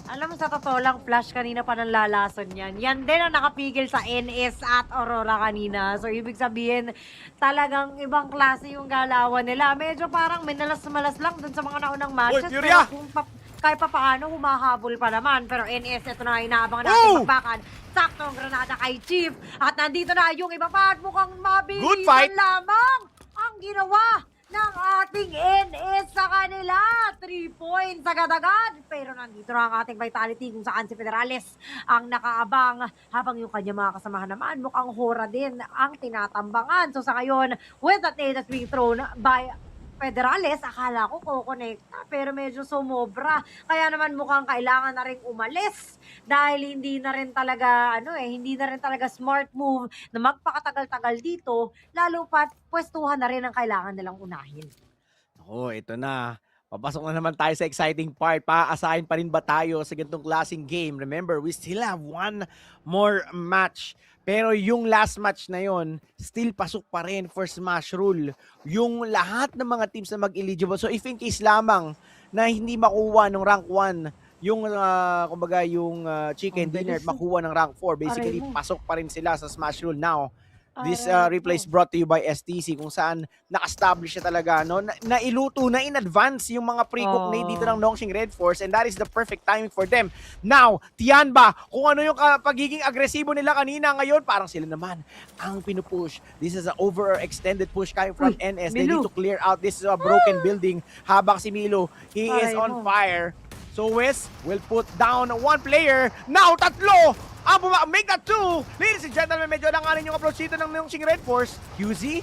[SPEAKER 25] Alam mo, sa totoo lang, Flash kanina pa nang lalason yan. Yan din ang nakapigil sa NS at Aurora kanina. So, ibig sabihin, talagang ibang klase yung galawan nila. Medyo parang minalas-malas lang dun sa mga naunang matches.
[SPEAKER 24] Uy, Furia!
[SPEAKER 25] Pero kahit pa paano, humahabol pa naman. Pero NS, ito na, inaabangan natin magbakan. Sakto ang granada kay Chief. At nandito na yung iba pa at mukhang mabilisan lamang ang ginawa ng ating NS sa kanila. 3 points agad-agad. Pero nandito na ang ating vitality kung saan si Federales ang nakaabang. Habang yung kanya mga kasamahan naman, mukhang Hora din ang tinatambangan. So sa ngayon, with that data being thrown by Federales, akala ko kukonekta pero medyo sumobra. Kaya naman mukhang kailangan na rin umalis dahil hindi na rin talaga hindi na rin talaga smart move na magpakatagal-tagal dito, lalo pat pwestuhan na rin ang kailangan nilang unahin.
[SPEAKER 24] Ito na. Papasok na naman tayo sa exciting part. Paaasahin pa rin ba tayo sa ganitong klaseng game? Remember, we still have one more match. Pero yung last match na yon, still pasok pa rin for smash rule. Yung lahat ng mga teams na mag-eligible. So if in case lamang na hindi makuha ng rank 1, yung kumbaga yung chicken dinner makuha ng rank 4, basically pasok pa rin sila sa smash rule now. This replay is brought to you by STC kung saan naka-establish siya talaga, no? Nailuto na in advance yung mga pre-cook na dito ng Nongshim Red Force, and that is the perfect timing for them. Now, Tianba, kung ano yung pagiging agresibo nila kanina, ngayon parang sila naman ang pinupush. This is an overextended push coming from NS. They need to clear out this broken building habang si Milo, he is on fire. So Wes will put down one player. Now, tatlo! Make that 2! Ladies and gentlemen, medyo langanin yung approach dito ng Nongshim Red Force. QZ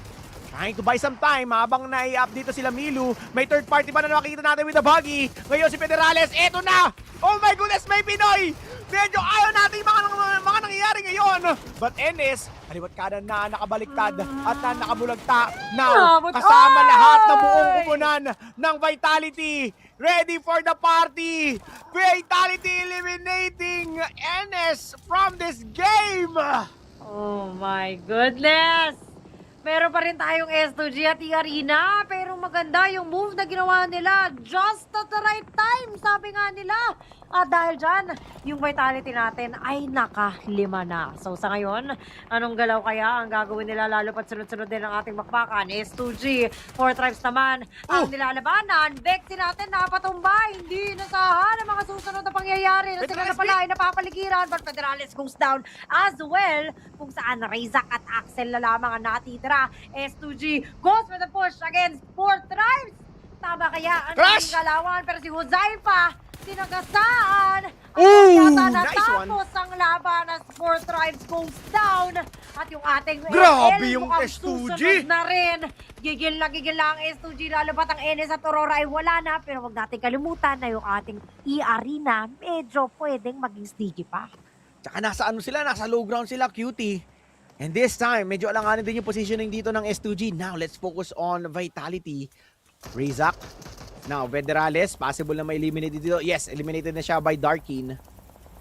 [SPEAKER 24] trying to buy some time habang nai-up dito sila Milu. May third party pa na nakikita natin with the buggy. Ngayon si Federales, eto na! Oh my goodness, may Pinoy! Medyo ayaw natin mga nangyayari ngayon. But NS, kaliwat kanan na nakabaliktad at na nakabulagta. Now, kasama lahat ng buong kupunan ng Vitality. Ready for the party! Vitality eliminating NS from this game!
[SPEAKER 25] Oh my goodness! Meron pa rin tayong S2G at Arena, pero maganda yung move na ginawa nila. Just at the right time, sabi nga nila. At dahil dyan, yung vitality natin ay naka-5 na. So sa ngayon, anong galaw kaya ang gagawin nila lalo pat sunod-sunod din ang ating bakbakan? S2G, 4 tribes naman ang nilalabanan. Vexi natin napatumba, hindi nasahan ang mga susunod na pangyayari na sila na pala ay napapaligiran. But Federales goes down as well, kung saan Rizak at Axel na lamang ang natitira. S2G goes for the push against 4 tribes. Tama kaya ang naging galawan, pero si Huzay pa sinagasaan. Yata natapos ang laban as 4 tribes goes down. At yung ating
[SPEAKER 24] Grabe yung
[SPEAKER 25] mukhang
[SPEAKER 24] S2G.
[SPEAKER 25] susunod na rin. Gigil na ang S2G. Lalo ba't ang NS at Aurora ay wala na. Pero wag natin kalimutan na yung ating E-Arena medyo pwedeng maging sneaky pa.
[SPEAKER 24] Tsaka nasa ano sila, nasa low ground sila, cutie. And this time, medyo alanganin din yung positioning dito ng S2G. Now, let's focus on Vitality. Rizak. Now, Federales, possible na ma-eliminate dito. Yes, eliminated na siya by Darkin.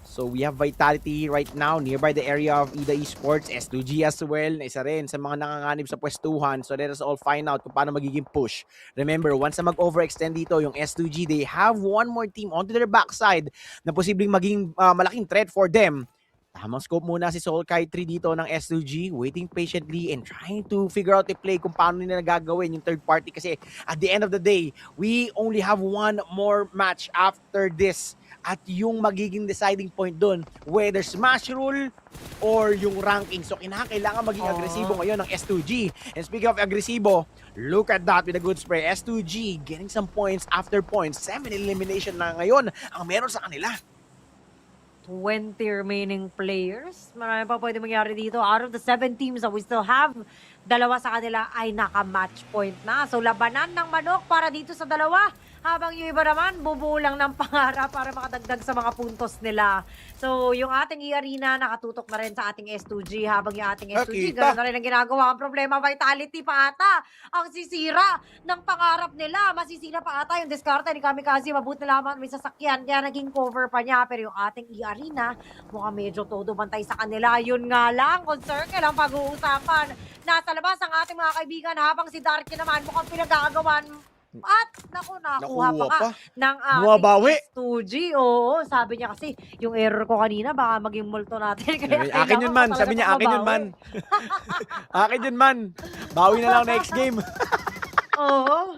[SPEAKER 24] So, we have Vitality right now nearby the area of EDA Esports. S2G as well, na isa rin sa mga nanganganib sa pwestuhan. So, let us all find out kung paano magiging push. Remember, once na mag-overextend dito yung S2G, they have one more team onto their backside na posibleng maging malaking threat for them. Tamang scope muna si Soul Kai 3 dito ng S2G, waiting patiently and trying to figure out the play kung paano nila gagawin yung third party kasi at the end of the day, we only have one more match after this at yung magiging deciding point doon, whether smash rule or yung ranking. So kinakailangan maging agresibo ngayon ng S2G. And speaking of agresibo, look at that with a good spray. S2G getting some points after points. 7 elimination na ngayon ang meron sa kanila.
[SPEAKER 25] 20 remaining players. Marami pa pwede mangyari dito. Out of the 7 teams that we still have, 2 sa kanila ay naka-match point na. So, labanan ng manok para dito sa 2. Habang yung iba naman, bubuo lang ng pangarap para makadagdag sa mga puntos nila. So, yung ating E-Arena, nakatutok na rin sa ating S2G. Habang yung ating S2G, gano'n na rin ang ginagawa. Ang problema, Vitality pa ata ang sisira ng pangarap nila. Masisira pa ata yung diskarte ni Kamikaze. Mabuti lamang may sasakyan. Kaya naging cover pa niya. Pero yung ating E-Arena, mukhang medyo todo bantay sa kanila. Yun nga lang, kung circle ang pag-uusapan. Nasa labas ang ating mga kaibigan. Habang si Darky naman, mukhang pinagagawan. At nakuha pa ng ating S2G. Oo, sabi niya kasi, yung error ko kanina, baka maging multo natin. Kaya
[SPEAKER 24] akin yun man, sabi niya, akin yun man. Akin yun man. Bawi na lang next game.
[SPEAKER 25] Oo.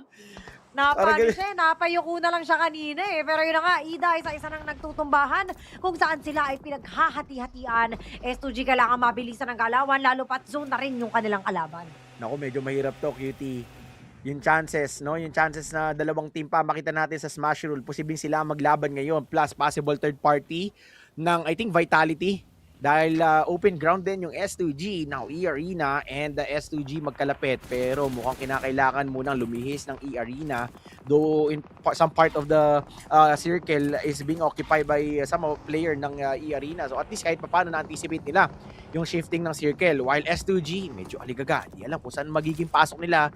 [SPEAKER 25] Napano siya, napayuko na lang siya kanina eh. Pero yun na nga, Ida, isa-isa nang nagtutumbahan kung saan sila ay pinaghahati-hatian. S2G kailangan mabilisan ng galawan, lalo pat zone na rin yung kanilang kalaban.
[SPEAKER 24] Naku, medyo mahirap to, cutie. Yung chances, no? Yung chances na 2 team pa makita natin sa Smash Rule, posibleng sila maglaban ngayon plus possible third party ng I think Vitality dahil open ground din yung S2G. Now E-Arena and the S2G magkalapit pero mukhang kinakailangan munang lumihis ng E-Arena though in some part of the circle is being occupied by some player ng E-Arena. So at least kahit paano na-anticipate nila yung shifting ng circle. While S2G, medyo aligaga. Di alam kung saan magiging pasok nila.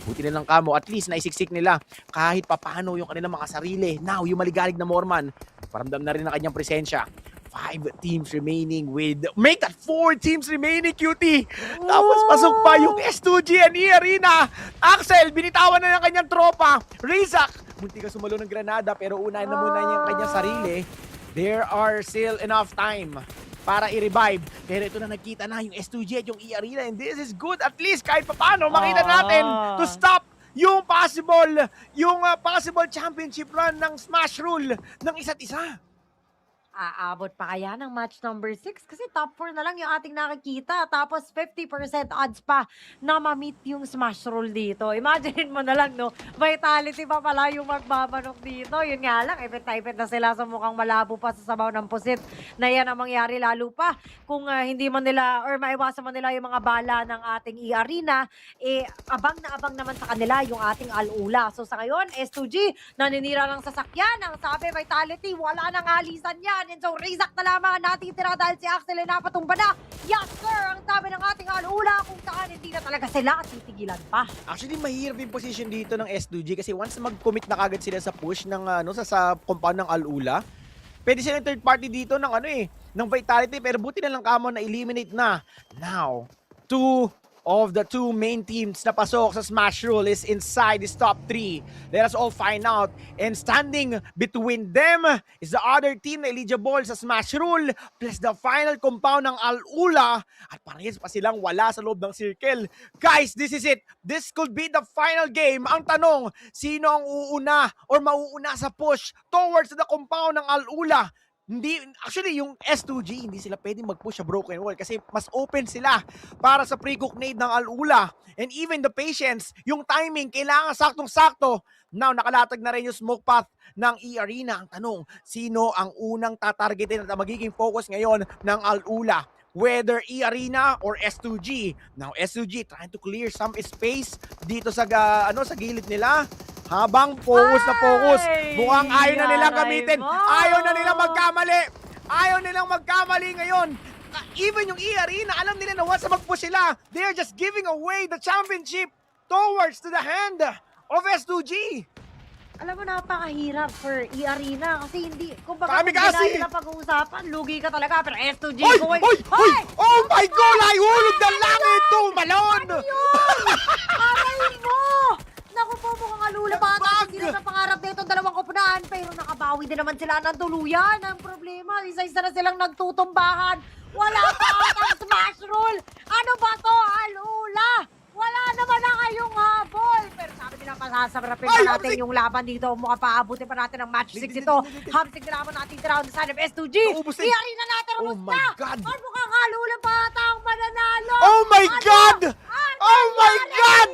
[SPEAKER 24] Buti nilang kamo. At least naisiksik nila kahit papaano yung kanilang mga sarili. Now, yung maligalig na Morman, paramdam na rin ang kanyang presensya. 5 teams remaining with... Make that 4 teams remaining, cutie! Tapos pasok pa yung S2G and E-Arena. Axel, binitawan na ng kanyang tropa. Rizak, munti ka sumalo ng granada pero unahin na muna niya ang kanyang sarili. There are still enough time para i-revive. Pero ito na nagkita na yung S2G at yung E-Arena and this is good. At least kahit paano makita natin to stop yung possible championship run ng Smash Rule ng isa't isa.
[SPEAKER 25] Aabot pa kaya ng match number 6? Kasi top 4 na lang yung ating nakikita. Tapos 50% odds pa na ma-meet yung smash roll dito. Imagine mo na lang, no? Vitality pa pala yung magbabanok dito. Yun nga lang, ipit na sila sa mukhang malabo pa sa sabaw ng pusit na yan ang mangyari lalo pa. Kung hindi man nila or maiwasan man nila yung mga bala ng ating E-Arena, abang na abang naman sa kanila yung ating Al-Ula. So sa ngayon, S2G, naninira ng sasakyan. Ang sabi, Vitality, wala nang alisan yan. And so, Rizak na lamang natitira dahil si Axel ay napatumba na. Yes, sir! Ang sabi ng ating Al-Ula kung saan hindi na talaga sila titigilan pa.
[SPEAKER 24] Actually, mahirap yung position dito ng S2G kasi once mag-commit na kagad sila sa push ng sa compound ng Al-Ula, pwede sila third party dito ng ng Vitality pero buti na lang kamo na eliminate na. Now, to of the two main teams na pasok sa Smash Rule is inside this top 3. Let us all find out. And standing between them is the other team na eligible sa Smash Rule plus the final compound ng Al-Ula at parehas pa silang wala sa loob ng circle. Guys, this is it. This could be the final game. Ang tanong, sino ang uuna or mauuna sa push towards the compound ng Al-Ula? Actually, yung S2G, hindi sila pwedeng mag-push sa broken wall kasi mas open sila para sa pre-cook nade ng Al-Ula. And even the patience, yung timing, kailangan saktong-sakto. Now, nakalatag na rin yung smoke path ng E-Arena. Ang tanong, sino ang unang tatargetin at magiging focus ngayon ng Al-Ula? Whether E-Arena or S2G. Now, S2G trying to clear some space dito sa gilid nila. Habang focus na focus, mukhang ayaw na nilang gamitin. Ayaw na nilang magkamali. Ayaw nilang magkamali ngayon. Even yung E-Arena, alam nila na once na mag-push sila, they're just giving away the championship towards to the hand of S2G.
[SPEAKER 25] Alam mo, napakahirap for E-Arena kasi hindi, kung baka
[SPEAKER 24] Kami
[SPEAKER 25] kung
[SPEAKER 24] kasi!
[SPEAKER 25] hindi nila pag-uusapan, lugi ka talaga, pero S2G,
[SPEAKER 24] Hoy!
[SPEAKER 25] going...
[SPEAKER 24] Hoy! Hoy! Oh my God! Ay, hulog na langit! Tumalon!
[SPEAKER 25] Ano yun? Aray mo! Naku po, mukhang alula bata. Hindi na pangarap na itong dalawang koponahan, pero nakabawi din naman sila ng tuluyan. Ang problema, isa-isa na silang nagtutumbahan. Wala pa ang Smash Rule! Ano ba to, Al-Ula? Wala naman na kayong habol! Pero sabi nila, pasasarapin pa natin yung laban dito. Mukha paabutin pa natin ang match 6 ito. Hamsig na naman natin tira on the side of S2G. I-arena natin, ubus na! At mukhang Al-Ula bata ang mananalo!
[SPEAKER 24] Oh my God! Oh my God!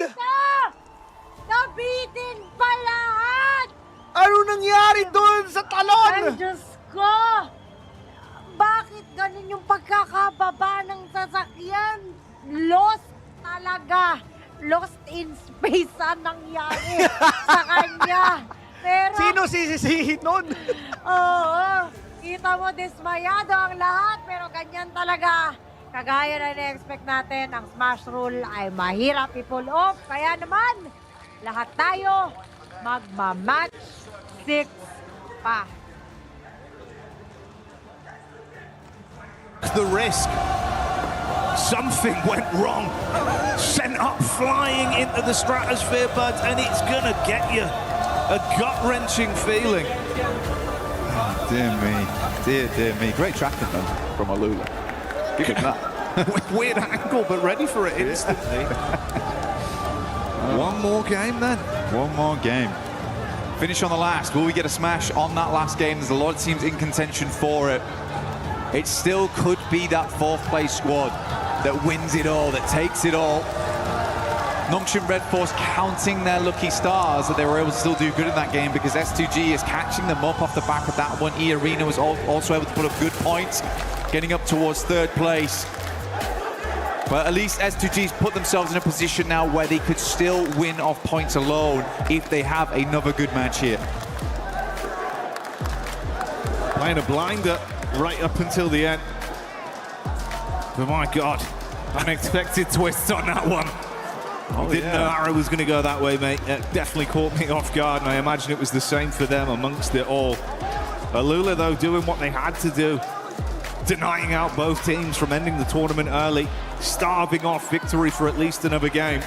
[SPEAKER 25] Nabitin pa lahat!
[SPEAKER 24] Ano nangyari doon sa talon?
[SPEAKER 25] Ay, Diyos ko! Bakit ganun yung pagkakababa ng sasakyan? Lost talaga. Lost in space ang nangyari sa kanya. Pero,
[SPEAKER 24] sino sisisihin nun?
[SPEAKER 25] Oo. Kita mo, dismayado ang lahat, pero ganyan talaga. Kagaya na na-expect natin, ang Smash Rule ay mahirap i-pull off. Kaya naman, lahat tayo magma-match 6 pa.
[SPEAKER 2] The risk. Something went wrong. Sent up flying into the stratosphere, buds, and it's gonna get you a gut-wrenching feeling.
[SPEAKER 22] Dear me. Dear me. Great tracking, though, from Alula. Give him that.
[SPEAKER 2] Weird angle, but ready for it instantly.
[SPEAKER 22] One more game, then. One more game. Finish on the last. Will we get a smash on that last game? There's a lot of teams in contention for it. It still could be that fourth-place squad that wins it all, that takes it all. Nongshim Red Force counting their lucky stars that they were able to still do good in that game because S2G is catching them up off the back of that one. E-Arena was also able to put up good points, getting up towards third place. But at least S2G's put themselves in a position now where they could still win off points alone if they have another good match here.
[SPEAKER 2] Playing a blinder right up until the end. But my God, unexpected twist on that one. Didn't know Arrow was going to go that way, mate. It definitely caught me off guard, and I imagine it was the same for them amongst it all. Alula, though, doing what they had to do. Denying out both teams from ending the tournament early, starving off victory for at least another game.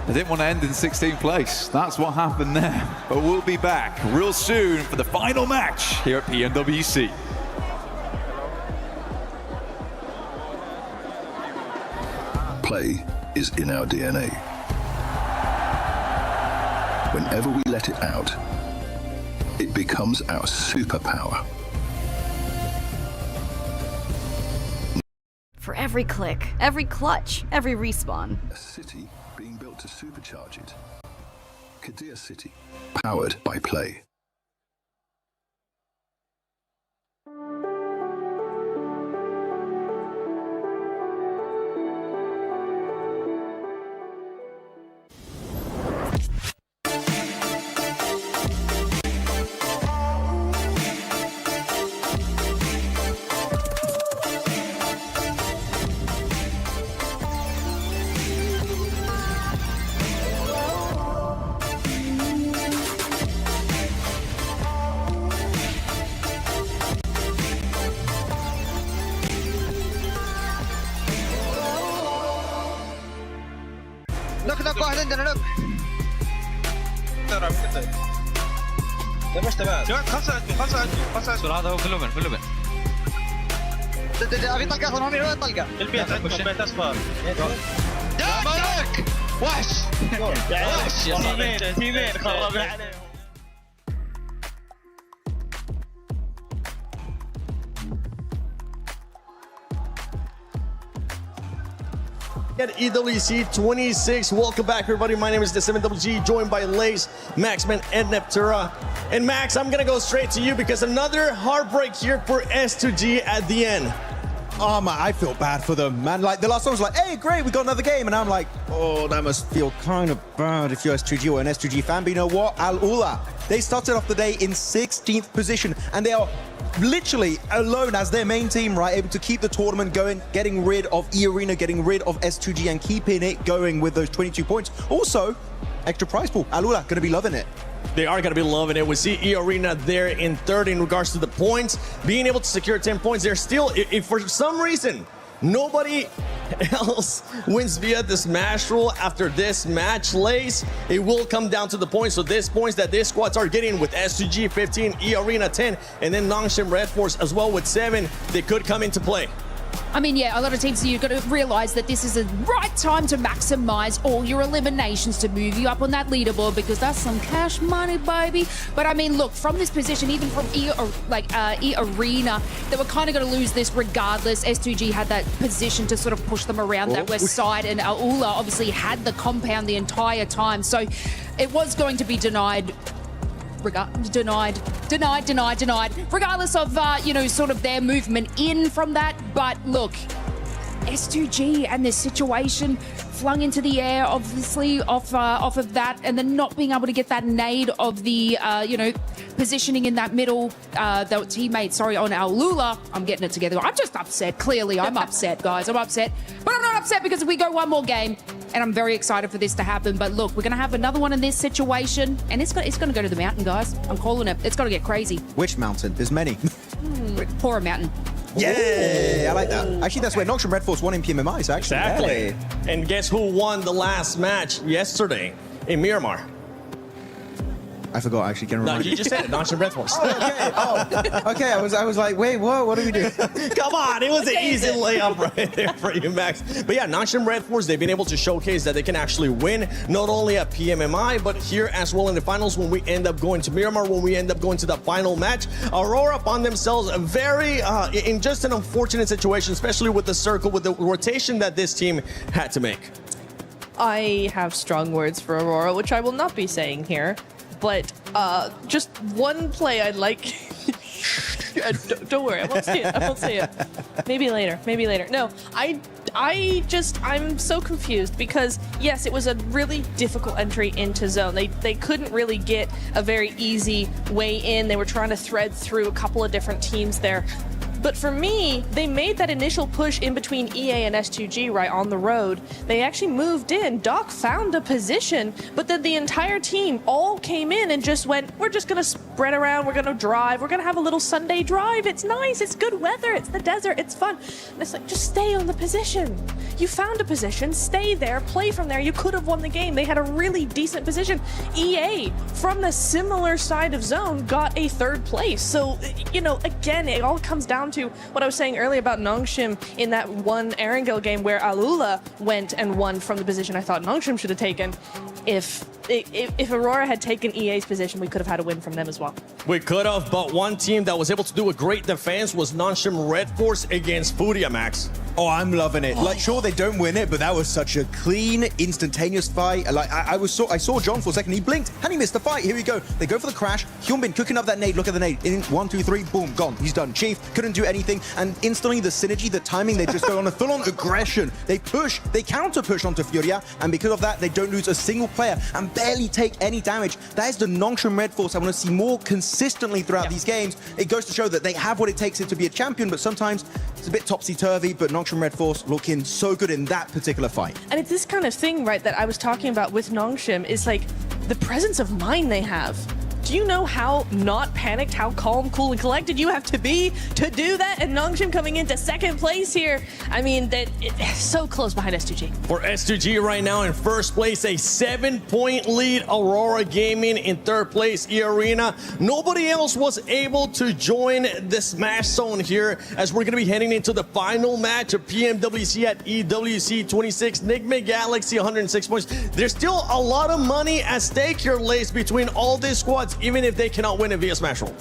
[SPEAKER 22] They didn't want to end in 16th place. That's what happened there. But we'll be back real soon for the final match here at PMWC.
[SPEAKER 10] Play is in our DNA. Whenever we let it out, it becomes our superpower.
[SPEAKER 11] For every click, every clutch, every respawn.
[SPEAKER 10] A city being built to supercharge it. Kadir City, powered by Play.
[SPEAKER 3] نوك واحد عندنا نوك. جماعة خمسة عندي. هذا هو كله من. ابي طلقة اخذ هوني وين طلقة؟ البيت عندكم بيت اصفر. يا مالك وحش. وحش يا تيمين خربنا عليهم.
[SPEAKER 1] At EWC 26, welcome back everybody. My name is di-malilimutang, joined by Lace, Maxman, and Neptura. And Max, I'm gonna go straight to you because another heartbreak here for S2G at the end.
[SPEAKER 12] Oh man, I feel bad for them, man. Like the last one was like, hey, great, we got another game, and I'm like, oh, that must feel kind of bad if you're S2G or an S2G fan. But you know what? Al-Ula, they started off the day in 16th position, and they are literally alone as their main team, right? Able to keep the tournament going, getting rid of E-Arena, getting rid of S2G, and keeping it going with those 22 points. Also, extra prize pool. Al-Ula gonna be loving it.
[SPEAKER 1] They are going to be loving it. We see E-Arena there in third in regards to the points. Being able to secure 10 points, they're still, if for some reason, nobody else wins via the smash rule after this match, Lace, it will come down to the points. So these points that these squads are getting with S2G 15, E-Arena 10, and then Nongshim Red Force as well with 7, they could come into play.
[SPEAKER 14] I mean, yeah, a lot of teams, you've got to realise that this is the right time to maximise all your eliminations to move you up on that leaderboard because that's some cash money, baby. But I mean, look, from this position, even from E-Arena, they were kind of going to lose this regardless. S2G had that position to sort of push them around that west side, and Al-Ula obviously had the compound the entire time. So it was going to be denied. Denied. Regardless of, sort of their movement in from that. But look, S2G and this situation flung into the air, obviously, off of that, and then not being able to get that nade of the, positioning in that middle, the teammate, on Al-Ula. I'm getting it together. I'm just upset. Clearly, I'm upset, guys. I'm upset. But I'm not upset because we go one more game, and I'm very excited for this to happen. But look, we're going to have another one in this situation, and it's going to go to the mountain, guys. I'm calling it. It's going to get crazy.
[SPEAKER 12] Which mountain? There's many.
[SPEAKER 14] Pour a mountain.
[SPEAKER 12] Yeah, I like that. Actually, that's where Nongshim Red Force won in PMMI, so actually.
[SPEAKER 1] Exactly. And guess who won the last match yesterday in Miramar?
[SPEAKER 12] I forgot, actually. Can
[SPEAKER 1] No, you just said it, Nongshim Red Force.
[SPEAKER 12] Okay, I was like, wait, what do we do?
[SPEAKER 1] Come on, it was an easy layup right there for you, Max. But yeah, Nongshim Red Force, they've been able to showcase that they can actually win, not only at PMMI, but here as well in the finals when we end up going to Miramar, when we end up going to the final match. Aurora found themselves very, in just an unfortunate situation, especially with the circle, with the rotation that this team had to make.
[SPEAKER 13] I have strong words for Aurora, which I will not be saying here. But just one play I'd like. Don't worry, I won't say it. Maybe later. No, I'm so confused because yes, it was a really difficult entry into zone. They couldn't really get a very easy way in. They were trying to thread through a couple of different teams there. But for me, they made that initial push in between EA and S2G right on the road. They actually moved in. Doc found a position, but then the entire team all came in and just went, we're just going to spread around. We're going to drive. We're going to have a little Sunday drive. It's nice. It's good weather. It's the desert. It's fun. And it's like, just stay on the position. You found a position. Stay there. Play from there. You could have won the game. They had a really decent position. EA, from the similar side of zone, got a third place. So, again, it all comes down to what I was saying earlier about Nongshim in that one Erangel game where Al-Ula went and won from the position I thought Nongshim should have taken. If Aurora had taken EA's position, we could have had a win from them as well.
[SPEAKER 1] We could have, but one team that was able to do a great defense was Nongshim Red Force against Furia, Max.
[SPEAKER 12] Oh, I'm loving it. Like, sure, they don't win it, but that was such a clean, instantaneous fight. Like, I saw John for a second. He blinked, and he missed the fight. Here we go. They go for the crash. Hyunbin cooking up that nade. Look at the nade. In 1, 2, 3, boom, gone. He's done. Chief couldn't do anything, and instantly the synergy, the timing, they just go on a full-on aggression. They push, they counter-push onto Furia, and because of that, they don't lose a single player and barely take any damage. That is the Nongshim Red Force I want to see more consistently throughout these games. It goes to show that they have what it takes to be a champion, but sometimes it's a bit topsy-turvy, but Nongshim Red Force looking so good in that particular fight.
[SPEAKER 13] And it's this kind of thing, right, that I was talking about with Nongshim, is like the presence of mind they have. do you know how not panicked, how calm, cool, and collected you have to be to do that? And Nongshim coming into second place here. I mean, it's so close behind S2G.
[SPEAKER 1] For S2G right now in first place, a 7-point lead. Aurora Gaming in third place, E-Arena. Nobody else was able to join the Smash Zone here as we're going to be heading into the final match of PMWC at EWC 26. Nigma Galaxy 106 points. There's still a lot of money at stake here, Lace, between all these squads, even if they cannot win it via Smash Roll.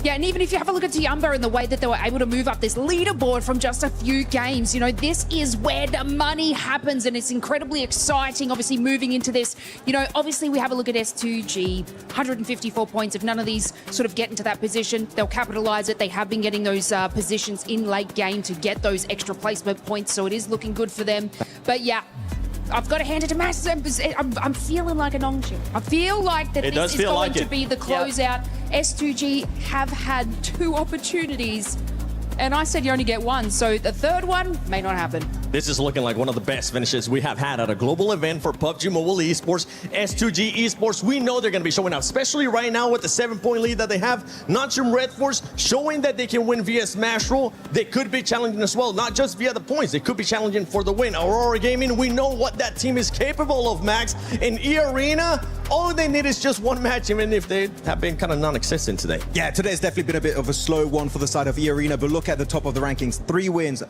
[SPEAKER 14] Yeah, and even if you have a look at Tiamba and the way that they were able to move up this leaderboard from just a few games, you know, this is where the money happens, and it's incredibly exciting, obviously, moving into this. You know, obviously, we have a look at S2G, 154 points. If none of these sort of get into that position, they'll capitalize it. They have been getting those positions in late game to get those extra placement points, so it is looking good for them. But yeah, I've got to hand it to Max. I'm feeling like a Nongshim. I feel like that this is going to be the closeout. S2G have had 2 opportunities, and I said you only get 1, so the third one may not happen.
[SPEAKER 1] This is looking like one of the best finishes we have had at a global event for PUBG Mobile Esports. S2G Esports, we know they're going to be showing up, especially right now with the 7-point lead that they have. Nongshim Red Force showing that they can win via Smash Roll. They could be challenging as well, not just via the points. They could be challenging for the win. Aurora Gaming, we know what that team is capable of, Max. In E-Arena, all they need is just 1 match, even if they have been kind of non-existent today.
[SPEAKER 12] Yeah, today's definitely been a bit of a slow one for the side of E-Arena, but look at the top of the rankings. 3 wins,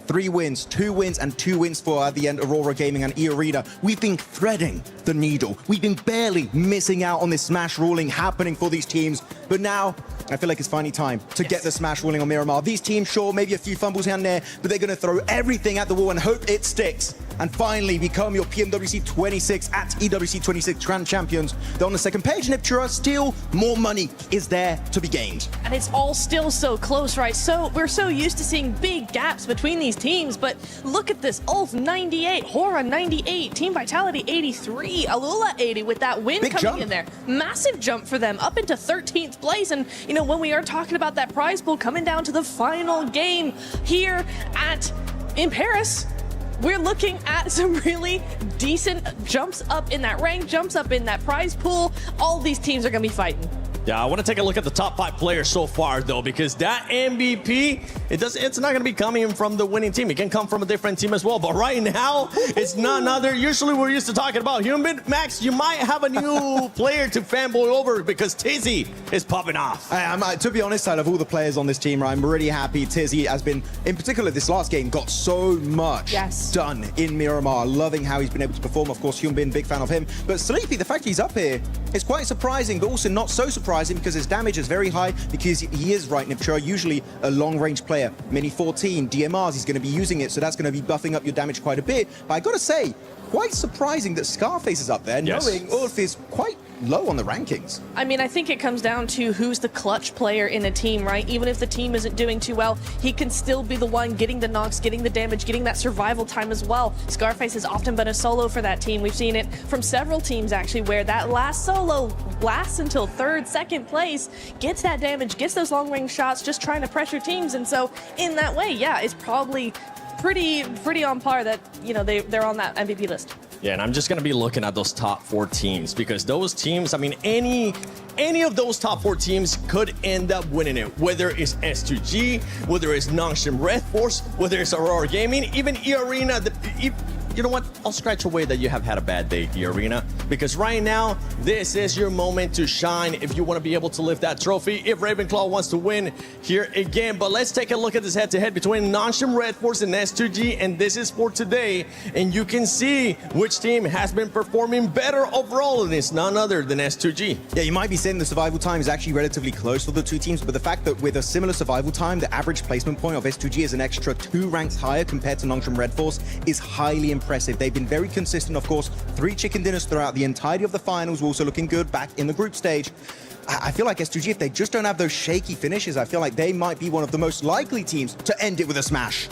[SPEAKER 12] 2 wins, and 2 wins for, at the end, Aurora Gaming and E-Arena. We've been threading the needle. We've been barely missing out on this smash ruling happening for these teams. But now, I feel like it's finally time to get the smash ruling on Miramar. These teams, sure, maybe a few fumbles here and there, but they're going to throw everything at the wall and hope it sticks. And finally become your PMWC 26 at EWC 26 Grand Champions. They're on the second page, Niptura. Still more money is there to be gained.
[SPEAKER 13] And it's all still so close, right? So we're so used to seeing big gaps between these teams, but look at this. Ulf 98, Hora 98, Team Vitality 83, Alula 80 with that win
[SPEAKER 12] big
[SPEAKER 13] coming
[SPEAKER 12] jump
[SPEAKER 13] in there. Massive jump for them up into 13th place. And, you know, when we are talking about that prize pool coming down to the final game here in Paris, we're looking at some really decent jumps up in that rank, jumps up in that prize pool. All these teams are going to be fighting.
[SPEAKER 1] Yeah, I want to take a look at the top 5 players so far, though, because that MVP, it's not going to be coming from the winning team. It can come from a different team as well. But right now, it's none other. Usually, we're used to talking about Human. Max, you might have a new player to fanboy over because Tizzy is popping off.
[SPEAKER 12] To be honest, out of all the players on this team, I'm really happy Tizzy has been, in particular this last game, got so much done in Miramar. Loving how he's been able to perform. Of course, Hyunbin, big fan of him. But Sleepy, the fact he's up here is quite surprising, but also not so surprising because his damage is very high because he is right, Niptura, usually a long-range player. Mini 14, DMRs, he's going to be using it, so that's going to be buffing up your damage quite a bit. But I got to say, quite surprising that Scarface is up there, knowing Ulf is quite low on the rankings.
[SPEAKER 13] I mean, I think it comes down to who's the clutch player in a team, right? Even if the team isn't doing too well, he can still be the one getting the knocks, getting the damage, getting that survival time as well. Scarface has often been a solo for that team. We've seen it from several teams, actually, where that last solo lasts until 3rd, 2nd place, gets that damage, gets those long-range shots, just trying to pressure teams. And so, in that way, yeah, it's probably pretty on par that, you know, they're on that MVP list.
[SPEAKER 1] Yeah, and I'm just going to be looking at those top 4 teams because those teams, I mean, any of those top 4 teams could end up winning it, whether it's S2G, whether it's Nongshim Red Force, whether it's Aurora Gaming, even E-Arena. You know what? I'll scratch away that you have had a bad day, E-Arena, because right now, this is your moment to shine if you want to be able to lift that trophy, if Ravenclaw wants to win here again. But let's take a look at this head-to-head between Nongshim Red Force and S2G, and this is for today. And you can see which team has been performing better overall, and it's none other than S2G.
[SPEAKER 12] Yeah, you might be saying the survival time is actually relatively close for the 2 teams, but the fact that with a similar survival time, the average placement point of S2G is an extra 2 ranks higher compared to Nongshim Red Force is highly impressive. They've been very consistent, of course. 3 chicken dinners throughout the entirety of the finals, also looking good back in the group stage. I feel like S2G, if they just don't have those shaky finishes, I feel like they might be one of the most likely teams to end it with a smash.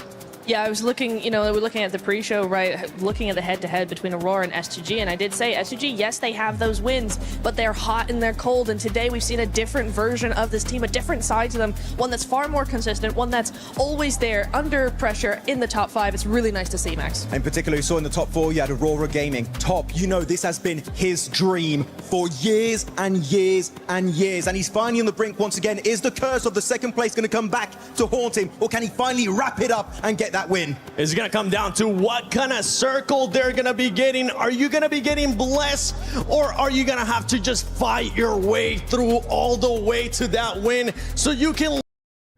[SPEAKER 13] Yeah, I was looking, you know, we're looking at the pre-show, right? Looking at the head-to-head between Aurora and S2G, and I did say S2G, yes, they have those wins, but they're hot and they're cold, and today we've seen a different version of this team, a different side to them, one that's far more consistent, one that's always there, under pressure, in the top 5. It's really nice to see, Max.
[SPEAKER 12] In particular, you saw in the top 4, you had Aurora Gaming. Top, you know, this has been his dream for years and years and years, and he's finally on the brink once again. Is the curse of the second place going to come back to haunt him, or can he finally wrap it up and get that win?
[SPEAKER 1] It's going to come down to what kind of circle they're going to be getting. Are you going to be getting blessed, or are you going to have to just fight your way through all the way to that win so you can...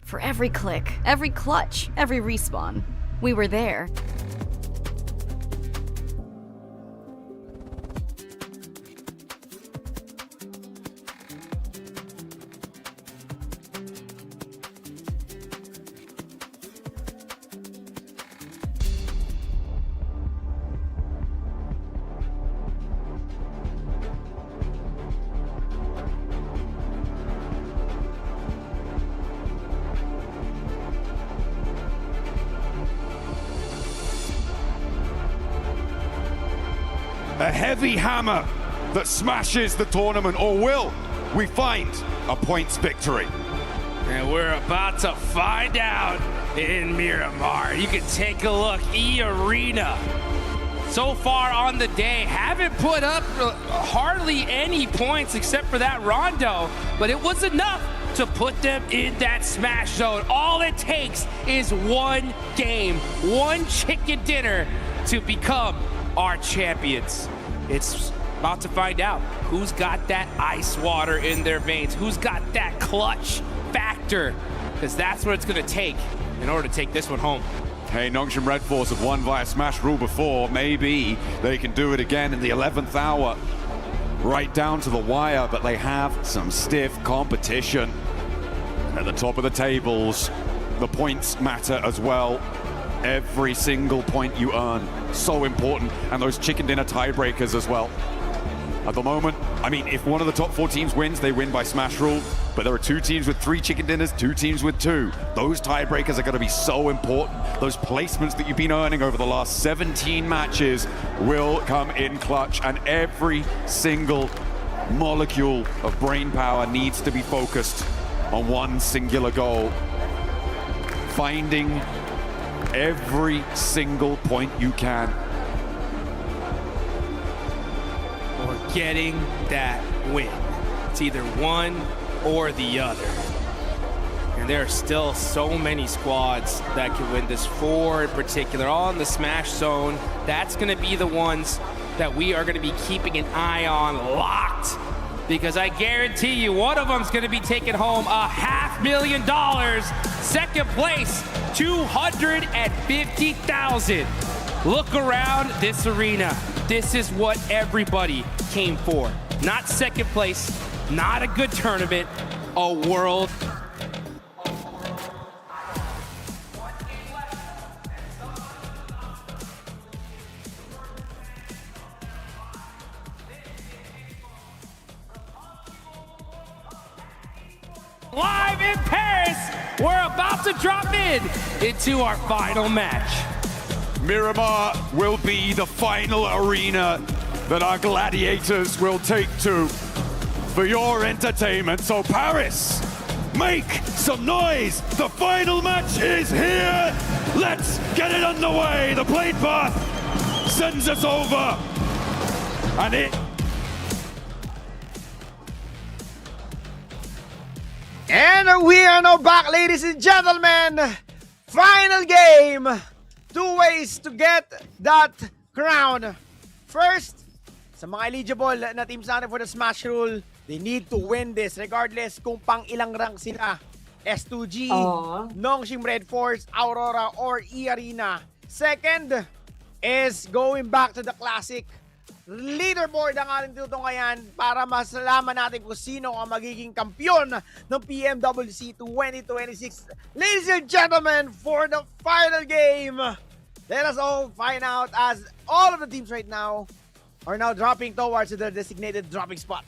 [SPEAKER 11] For every click, every clutch, every respawn, we were there.
[SPEAKER 5] A heavy hammer that smashes the tournament, or will we find a points victory?
[SPEAKER 19] And we're about to find out in Miramar. You can take a look. E-Arena, so far on the day, haven't put up hardly any points except for that Rondo, but it was enough to put them in that smash zone. All it takes is one game, one chicken dinner to become our champions. It's about to find out who's got that ice water in their veins, who's got that clutch factor, because that's what it's going to take in order to take this one home.
[SPEAKER 5] Hey, Nongshim Red Force have won via smash rule before. Maybe they can do it again in the 11th hour, right down to the wire, but they have some stiff competition. At the top of the tables, the points matter as well. Every single point you earn, so important, and those chicken dinner tiebreakers as well. At the moment, I mean, if one of the top 4 teams wins, they win by smash rule, but there are 2 teams with 3 chicken dinners, 2 teams with 2. Those tiebreakers are going to be so important. Those placements that you've been earning over the last 17 matches will come in clutch, and every single molecule of brain power needs to be focused on one singular goal. Finding every single point you can.
[SPEAKER 19] Or getting that win. It's either one or the other. And there are still so many squads that can win this. 4 in particular, all in the smash zone. That's going to be the ones that we are going to be keeping an eye on locked. Because I guarantee you, one of them's going to be taking home $500,000. Second place, $250,000. Look around this arena. This is what everybody came for. Not second place, not a good tournament, a world. Live in Paris, we're about to drop into our final match.
[SPEAKER 5] Miramar will be the final arena that our gladiators will take to for your entertainment. So Paris, make some noise. The final match is here. Let's get it underway. The plane path sends us over. And it...
[SPEAKER 24] And we are now back, ladies and gentlemen. Final game. 2 ways to get that crown. First, sa mga eligible na teams natin for the Smash Rule, they need to win this regardless kung pang ilang rank sila. S2G, Nongshim Red Force, Aurora, or E-Arena. Second is going back to the classic leaderboard ang ating tutungayan para masalaman natin kung sino ang magiging kampiyon ng PMWC 2026. Ladies and gentlemen, for the final game, let us all find out as all of the teams right now are now dropping towards their designated dropping spot.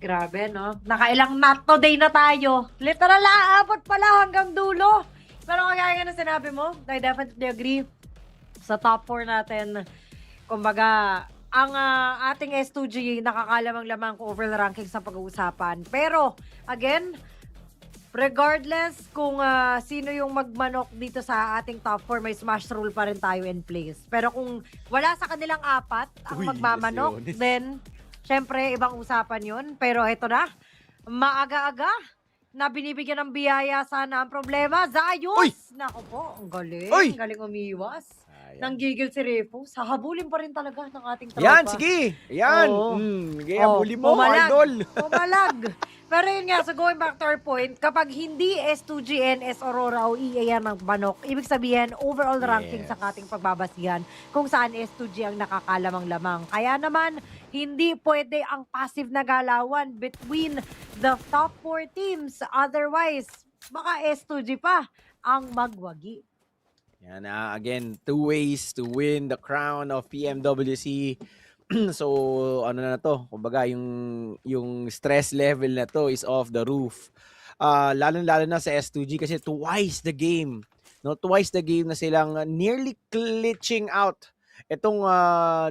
[SPEAKER 25] Grabe, no? Nakailang not today na tayo. Literal, aabot pala hanggang dulo. Pero kagaya nga na sinabi mo, I definitely agree sa top 4 natin. Kumbaga, ang ating S2G nakakalamang-lamang ko overall rankings sa pag-uusapan. Pero, again, regardless kung sino yung magmanok dito sa ating top 4, may smash rule pa rin tayo in place. Pero kung wala sa kanilang apat ang magmamanok, then, syempre, ibang usapan yun. Pero ito na, maaga-aga na binibigyan ng biyaya sana ang problema. Zayos! Nako po, ang galing. Ang galing umiwas. Nanggigil si Repo. Sahabulin pa rin talaga ng ating tropa.
[SPEAKER 24] Yan, sige. Yan. Habulin mo, idol.
[SPEAKER 25] Pumalag. Pero yun nga, so going back to our point, kapag hindi S2G, NS, Aurora o EA ang manok, ibig sabihin, overall ranking sa ating pagbabasihan kung saan S2G ang nakakalamang-lamang. Kaya naman, hindi pwede ang passive na galawan between the top 4 teams. Otherwise, baka S2G pa ang magwagi.
[SPEAKER 24] Yan, again, 2 ways to win the crown of PMWC. So, ano na to? Kumbaga, yung stress level na to is off the roof. Lalo-lalo na sa S2G kasi twice the game. No, twice the game na silang nearly glitching out itong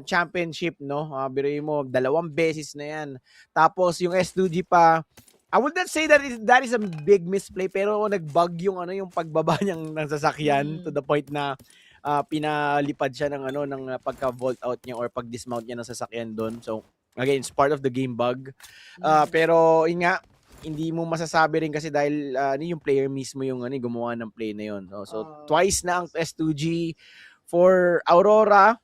[SPEAKER 24] championship, no? Biruin mo, 2 beses na yan. Tapos yung S2G pa, I would not say that is a big misplay, pero nagbug yung pagbaba niyang ng sasakyan to the point na pinalipad siya ng pagka-vault out niya or pag-dismount niya ng sasakyan doon. So again, it's part of the game bug. Pero yun nga, hindi mo masasabi rin kasi dahil yung player mismo yung gumawa ng play na yun. No? So twice na ang S2G for Aurora.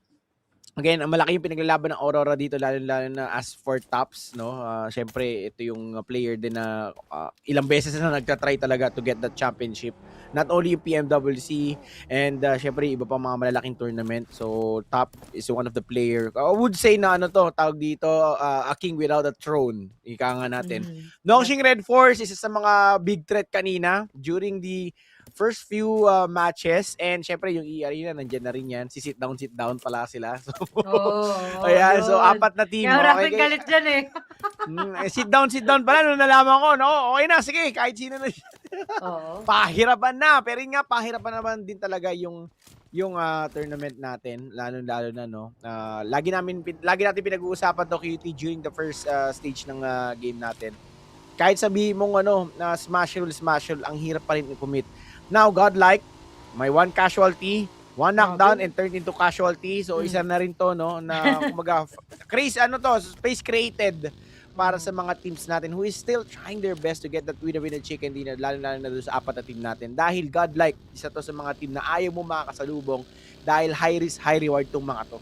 [SPEAKER 24] Again, malaki yung pinaglalaban ng Aurora dito, lalo na as for tops, no? Syempre, ito yung player din na ilang beses na nagtatry talaga to get that championship. Not only yung PMWC, and syempre, iba pa mga malalaking tournament. So, top is one of the player. I would say na tawag dito, a king without a throne. Ika nga natin. Nongshim Red Force, isa sa mga big threat kanina during the first few matches, and syempre yung E-Arena nandiyan na rin yan. Sit down pala sila. So, ayan, so 4 na team.
[SPEAKER 25] Kaya okay, galit dyan eh.
[SPEAKER 24] Sit down pala nung nalaman ko, no? Okay na, sige, kahit sino na. Pahirapan na, pero yun nga, pahirapan naman din talaga yung tournament natin, lalo na, no? Lagi natin pinag-uusapan to, QT, during the first stage ng game natin. Kahit sabihin mong na smash roll, ang hirap pa rin i-commit. Now, godlike, may 1 casualty, 1 knockdown and turned into casualty. So, isa na rin to, no, na kumaga, space created para sa mga teams natin who is still trying their best to get that winner chicken dinner, lalo na doon sa 4 na team natin. Dahil godlike, isa to sa mga team na ayaw mo makakasalubong dahil high risk, high reward tong mga to.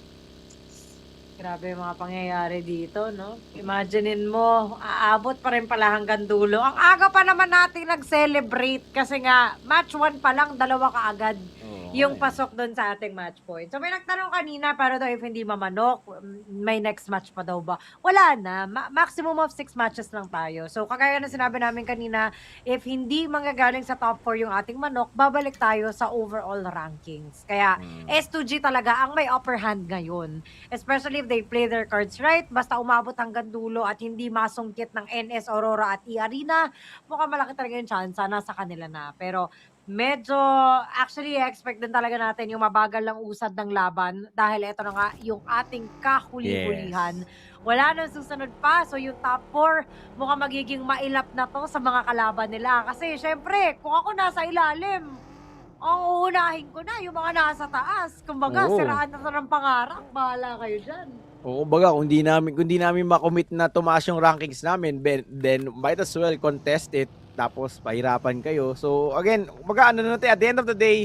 [SPEAKER 25] Grabe yung mga pangyayari dito, no? Imaginein mo, aabot pa rin pala hanggang dulo. Ang aga pa naman natin nag-celebrate kasi nga, match 1 pa lang, 2 kaagad yung pasok doon sa ating match point. So may nagtanong kanina, para daw if hindi mamanok, may next match pa daw ba? Wala na. Maximum of 6 matches lang tayo. So kagaya na sinabi namin kanina, if hindi manggagaling sa top 4 yung ating manok, babalik tayo sa overall rankings. Kaya S2G talaga ang may upper hand ngayon. Especially if they play their cards right, basta umabot hanggang dulo at hindi masungkit ng NS, Aurora at E-Arena, mukhang malaki talaga yung chance, nasa kanila na. Pero medyo, actually, expect din talaga natin yung mabagal lang usad ng laban dahil ito na nga yung ating kahuli-hulihan. Wala nang susunod pa. So yung top 4, mukhang magiging mailap na to sa mga kalaban nila. Kasi syempre, kung ako nasa ilalim, ang uunahin ko na yung mga nasa taas. Kumbaga, siraan na ng pangarap. Bahala kayo dyan.
[SPEAKER 24] Kumbaga, kung di namin makommit na tumaas yung rankings namin, then might as well contest it. Tapos pahirapan kayo. So again, kumbaga natin, at the end of the day,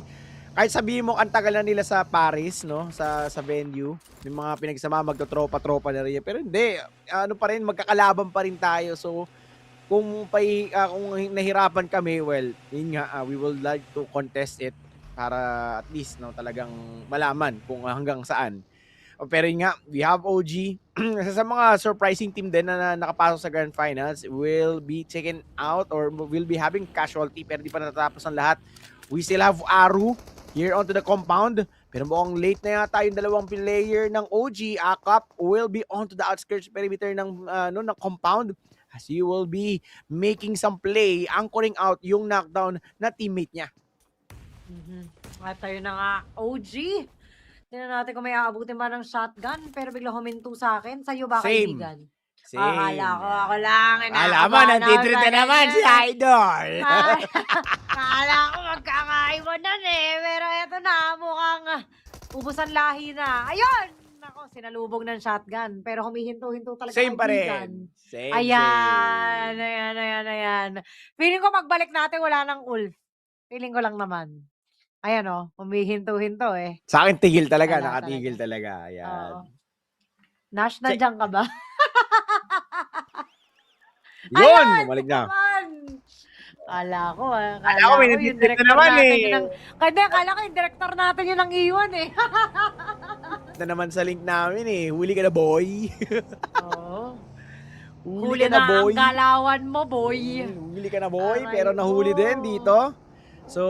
[SPEAKER 24] kahit sabihin mo ang tagal na nila sa Paris, no, sa venue, yung mga pinagsama magtotropa-tropa na rin. Pero hindi, pa rin, magkakalaban pa rin tayo. So kung nahirapan kami, well, yun nga, we will like to contest it para at least, no, talagang malaman kung hanggang saan. Pero yun nga, we have OG. Sa mga surprising team din na nakapasok sa Grand Finals will be taken out or will be having casualty, pero di pa natatapos ang lahat. We still have Aru here onto the compound. Pero mukhang late na yata yung 2 player ng OG. Akap will be onto the outskirts perimeter ng compound as he will be making some play, anchoring out yung knockdown na teammate niya.
[SPEAKER 25] At tayo na nga, OG. Tingnan natin kung may aabutin ba ng shotgun, pero bigla huminto sa akin. Sa'yo ba,
[SPEAKER 24] Same.
[SPEAKER 25] kaibigan?
[SPEAKER 24] Same.
[SPEAKER 25] Akala ko, ako lang.
[SPEAKER 24] Alaman, nandito na naman si Idol.
[SPEAKER 25] Akala ko magkakaiba nun eh. Pero eto na, mukhang ubusan lahi na. Ayun! Nako, sinalubog ng shotgun. Pero humihinto-hinto talaga.
[SPEAKER 24] Same pa
[SPEAKER 25] kaibigan.
[SPEAKER 24] rin. Same,
[SPEAKER 25] Ayan, ayan. Feeling ko pagbalik natin, wala nang ulf. Feeling ko lang naman. Ayan o, humihinto-hinto eh.
[SPEAKER 24] Sa akin, tigil talaga.
[SPEAKER 25] Wala
[SPEAKER 24] Nakatigil talaga. Ayan.
[SPEAKER 25] Oo. Nash, nandiyan ka ba?
[SPEAKER 24] Yun!
[SPEAKER 25] Ayan,
[SPEAKER 24] Bumalik na.
[SPEAKER 25] naman. Kala ko
[SPEAKER 24] may
[SPEAKER 25] yung
[SPEAKER 24] nandito
[SPEAKER 25] director
[SPEAKER 24] naman
[SPEAKER 25] natin
[SPEAKER 24] eh.
[SPEAKER 25] yun ang... Kala ko yung director natin yun ang iwan eh.
[SPEAKER 24] Ito naman sa link namin eh. Huli ka na, boy.
[SPEAKER 25] Oo.
[SPEAKER 24] Huli
[SPEAKER 25] Huli
[SPEAKER 24] ka na,
[SPEAKER 25] na
[SPEAKER 24] boy.
[SPEAKER 25] ang galawan mo, boy.
[SPEAKER 24] Huli ka na, boy.
[SPEAKER 25] Aray
[SPEAKER 24] Pero nahuli
[SPEAKER 25] ko.
[SPEAKER 24] din dito. So,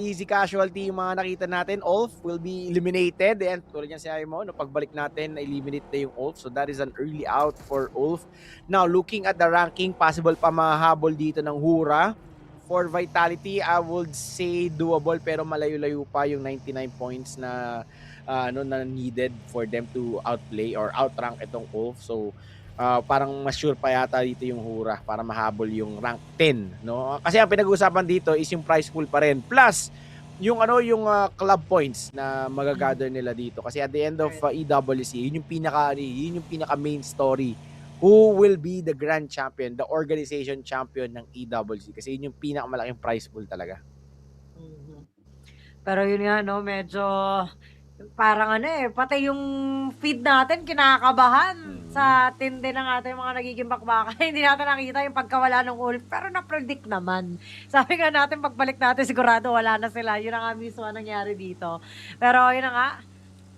[SPEAKER 24] easy casualty yung mga nakita natin. Ulf will be eliminated. And tulad yan si Aimo, no, pagbalik natin, na-eliminate na yung Ulf. So, that is an early out for Ulf. Now, looking at the ranking, possible pa mahabol dito ng Hura. For Vitality, I would say doable, pero malayo-layo pa yung 99 points na na needed for them to outplay or outrank itong Ulf. So, parang mas sure pa yata dito yung Hura para mahabol yung rank 10, no? Kasi ang pinag-uusapan dito is yung prize pool pa rin. Plus yung club points na magagather nila dito. Kasi at the end of EWC, yun yung pinaka main story. Who will be the grand champion, the organization champion ng EWC? Kasi yun yung pinakamalaking prize pool talaga.
[SPEAKER 25] Pero yun nga, no, medyo parang pati yung feed natin kinakabahan sa tindi ng ating mga nagiging bakbakan. Hindi natin nakita yung pagkawala ng Ulf, pero na-predict naman. Sabi nga natin, pagbalik natin, sigurado wala na sila. Yun ang mismo ang nangyari dito. Pero yun na nga.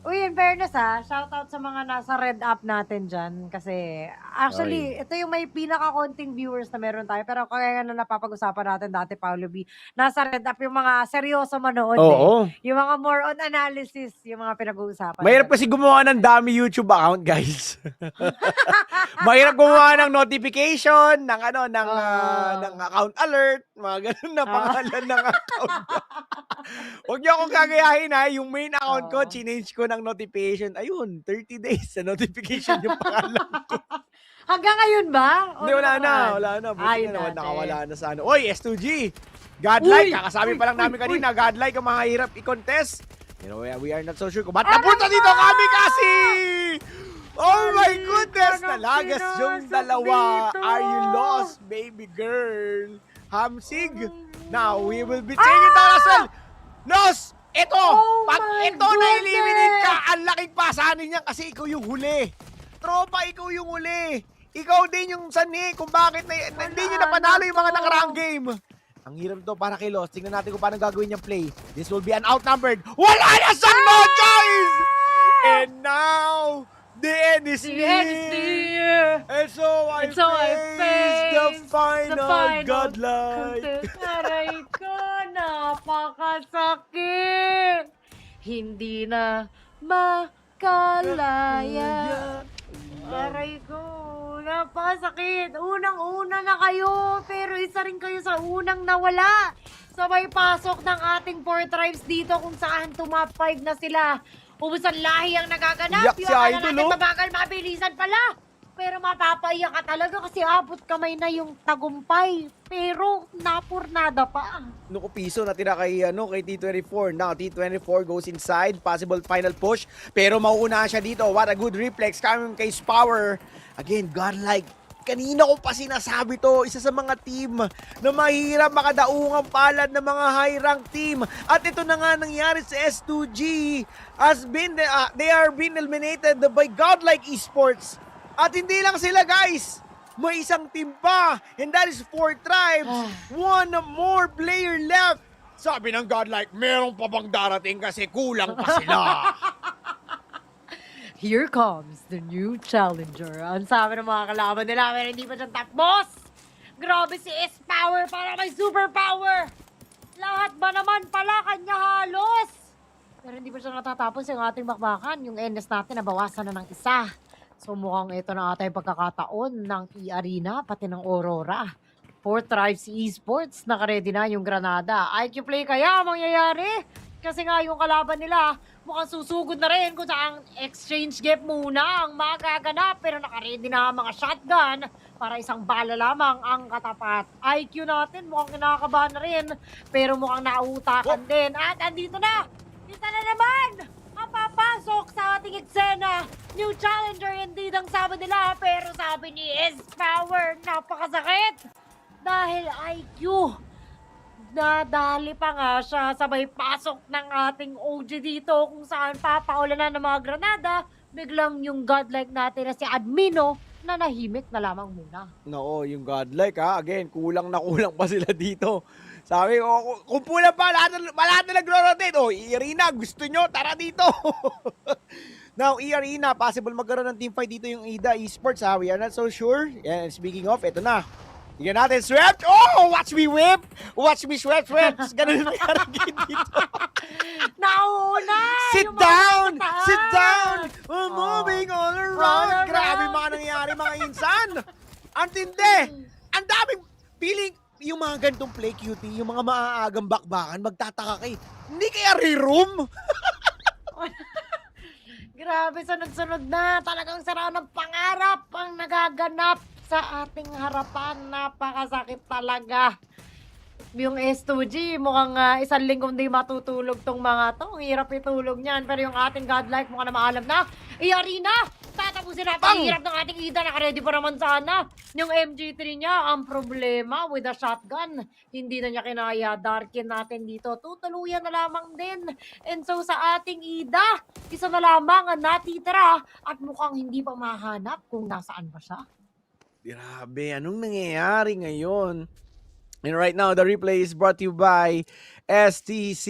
[SPEAKER 25] Uy, in fairness shoutout sa mga nasa red up natin dyan. Kasi actually, ito yung may pinaka-konting viewers na meron tayo. Pero kaya na napapag-usapan natin dati, Paolo B. Nasa red up yung mga seryoso manood Yung mga more on analysis, yung mga pinag-uusapan.
[SPEAKER 24] Mahirap kasi gumawa ng dami YouTube account, guys. Mahirap gumawa ng notification, ng account alert, mga ganun na pangalan ng account. Huwag niyo akong kagayahin yung main account ko, change ko ng notification. Ayun, 30 days sa notification yung pangalan ko.
[SPEAKER 25] Hanggang ngayon ba?
[SPEAKER 24] Hindi, wala na. Buti na naman nakawala na sa ano. Oy, S2G! Godlike, kakasabi pa lang namin kanina, Godlike ang mahirap i-contest. You know, we are not so sure kung ba't napunta dito kami kasi! Oh my goodness! Nalagas yung dalawa. Are you lost, baby girl? Hamsig. Now, we will be taking down as well. Nos! Ito! Pag ito na-eliminate ka, ang laking pasanin niyan kasi ikaw yung huli. Tropa, ikaw yung huli. Ikaw din yung sanhi kung bakit hindi nyo napanalo yung mga nakaraang game. Ang hirap to para kay Lost. Tingnan natin kung paano gagawin niyang play. This will be an outnumbered. Wala na sa no choice! And now, the end is near. And so I face the final godlike.
[SPEAKER 25] Aray ko, napakasakit. Hindi na makalaya. Aray ko, napakasakit. Unang-una na kayo, pero isa rin kayo sa unang nawala. Sabay pasok ng ating 4 tribes dito kung saan top 5 na sila. Ubusan lahi ang nagaganap.
[SPEAKER 24] Yak si
[SPEAKER 25] Yung akala
[SPEAKER 24] Idol,
[SPEAKER 25] natin mabagal, mabilisan pala. Pero mapapaiyak ka talaga kasi abot kamay na yung tagumpay. Pero napurnada pa.
[SPEAKER 24] Nuko piso na tira kay T24. Now T24 goes inside, possible final push, pero mauunahan siya dito. What a good reflex coming kay Power. Again, godlike. Kanina ko pa sinasabi to, isa sa mga team na mahirap makadaungang palad ng mga high-rank team. At ito na nga nangyari sa S2G. They are being eliminated by godlike esports. At hindi lang sila, guys. May isang team pa. And that is 4 tribes. One more player left. Sabi ng godlike, merong pa bang darating kasi kulang pa sila.
[SPEAKER 25] Here comes the new challenger. Ang sabi ng mga kalaban nila, pero hindi pa dyan tapos. Grabe si S-Power para may superpower. Lahat ba naman pala kanya halos? Pero hindi pa siya natatapos yung ating bakbakan. Yung NS natin nabawasan na ng isa. So mukhang ito na ata yung pagkakataon ng E-Arena, pati ng Aurora. Fourth drive si esports, naka-ready na yung Granada. IQ play kaya mangyayari? Kasi nga yung kalaban nila, mukhang susugod na rin kung saan exchange gap muna ang magaganap. Pero naka-ready na ang mga shotgun para isang bala lamang ang katapat. IQ natin mukhang kinakabahan na rin, pero mukhang nauutakan din. At andito na! Isa na naman! Ang papasok sa ating eksena. New challenger indeed ang sabi nila, pero sabi ni S-Power, napakasakit! Dahil IQ, nadali pa nga siya sabay pasok ng ating OG dito kung saan papaulanan ng mga Granada, biglang yung godlike natin na si Admino na nahimik na lamang muna.
[SPEAKER 24] No, yung godlike ha. Again, kulang na kulang pa sila dito. Sabi ko, kung pula pa, lahat na nagro-rotate. E-Arena, gusto nyo, tara dito. Now, E-Arena, possible magkaroon ng teamfight dito yung EDA Esports ha. We are not so sure. And speaking of, eto na. Tingnan natin, swept! Oh! Watch me whip! Watch me swept! Ganun yung nangyari dito.
[SPEAKER 25] Nauna!
[SPEAKER 24] Sit down! Sit down! We're moving all around! Grabe mga nangyari mga insan! Ang tindi! Ang daming feeling, yung mga ganitong play cutie, yung mga maaagang bakbakan, magtataka kay, hindi kaya re-room?
[SPEAKER 25] Grabe, sunod-sunod na. Talagang sara ng pangarap ang nagaganap sa ating harapan. Napakasakit talaga. Yung S2G, mukhang isang linggong di matutulog tong mga to. Ang hirap itulog niyan. Pero yung ating godlike, mukhang na maalam na. E-Arena! Tatapusin natin ang hirap ng ating Ida. Naka-ready pa naman sana. Yung MG3 niya, ang problema with the shotgun. Hindi na niya kinaya. Darkin natin dito. Tutuluyan na lamang din. And so sa ating Ida, isa na lamang ang natitira. At mukhang hindi pa mahanap kung nasaan ba siya.
[SPEAKER 24] Grabe, anong nangyayari ngayon? And right now, the replay is brought to you by STC.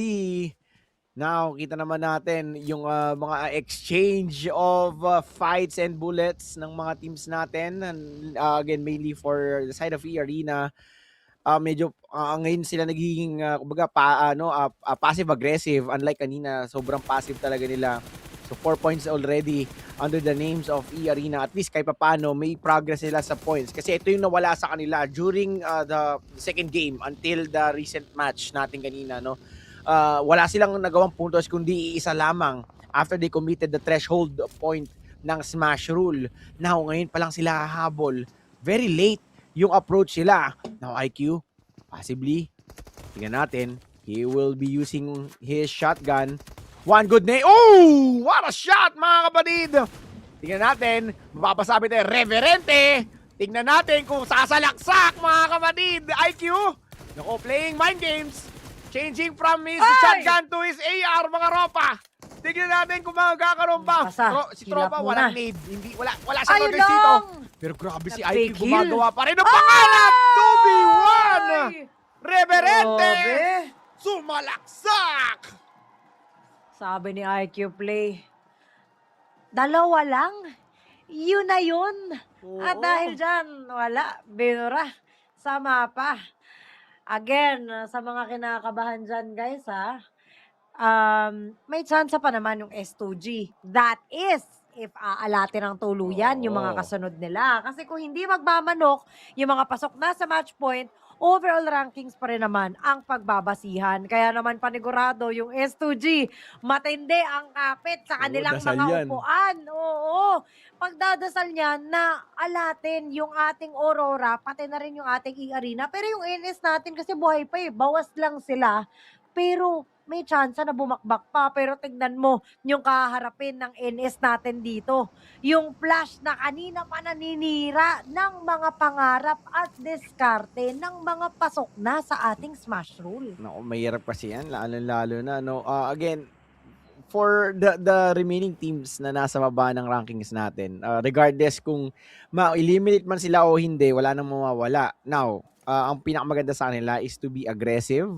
[SPEAKER 24] Now, kita naman natin yung mga exchange of fights and bullets ng mga teams natin. And, again, mainly for the side of E-Arena. Medyo ngayon sila nagiging kumbaga passive-aggressive. Unlike kanina, sobrang passive talaga nila. So 4 points already under the names of E-Arena. At least kahit paano may progress nila sa points. Kasi ito yung nawala sa kanila during the second game until the recent match natin kanina. No? Wala silang nagawang puntos kundi isa lamang after they committed the threshold point ng smash rule. Now ngayon pa lang sila hahabol. Very late yung approach sila. Now IQ, possibly, tingnan natin, he will be using his shotgun. One good name. Oh! What a shot, mga kapatid! Tingnan natin. Mapapasabi tayo, reverente. Tingnan natin kung sasalaksak, mga kapatid. IQ. Naku, playing mind games. Changing from his shotgun to his AR, mga ropa. Tingnan natin kung magkakaroon pa. Si Tropa, walang need. Wala siyang notice dito. Pero grabe si IQ, gumagawa pa rin ng pangalap. 2v1. Reverente. Sumalaksak.
[SPEAKER 25] Sabi ni IQ Play, dalawa lang, yun na yun. At dahil dyan, wala, binura sa mapa. Again, sa mga kinakabahan dyan guys may chance pa naman yung S2G. That is, if aalatin ng tuluyan yung mga kasunod nila. Kasi kung hindi magmamanok, yung mga pasok na sa match point, overall rankings pa rin naman ang pagbabasihan. Kaya naman panigurado yung S2G, matindi ang kapit sa kanilang mga upuan. Oo, pagdadasal niyan na alatin yung ating Aurora, pati na rin yung ating E-Arena. Pero yung NS natin kasi buhay pa bawas lang sila. Pero may chance na bumakbak pa. Pero tignan mo yung kaharapin ng NS natin dito. Yung flash na kanina pa naninira ng mga pangarap at diskarte ng mga pasok na sa ating smash rule.
[SPEAKER 24] Naku, mahirap kasi yan. Lalo na. No? Again, for the remaining teams na nasa baba ng rankings natin, regardless kung ma-eliminate man sila o hindi, wala nang mawawala. Now, ang pinakamaganda sa kanila is to be aggressive,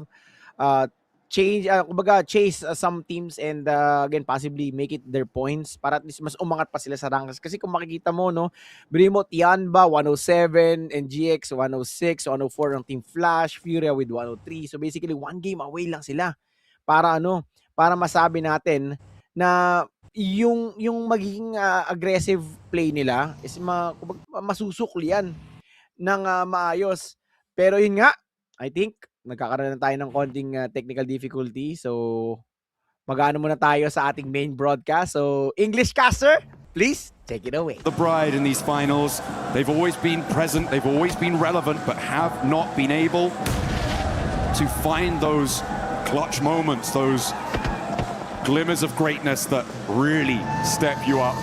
[SPEAKER 24] chase some teams and again possibly make it their points para at least mas umangat pa sila sa ranks. Kasi kung makikita mo, no, Brimo, Tianba 107, NGX 106, 104 ang Team Flash, Furia with 103. So basically one game away lang sila para para masabi natin na yung magiging aggressive play nila is masusuklian ng maayos. Pero yun nga, I think, nagkakaroon na tayo ng konting technical difficulty. So, mag-ano muna tayo sa ating main broadcast. So, English caster, please, take it away.
[SPEAKER 5] The bride in these finals, they've always been present, they've always been relevant, but have not been able to find those clutch moments, those glimmers of greatness that really step you up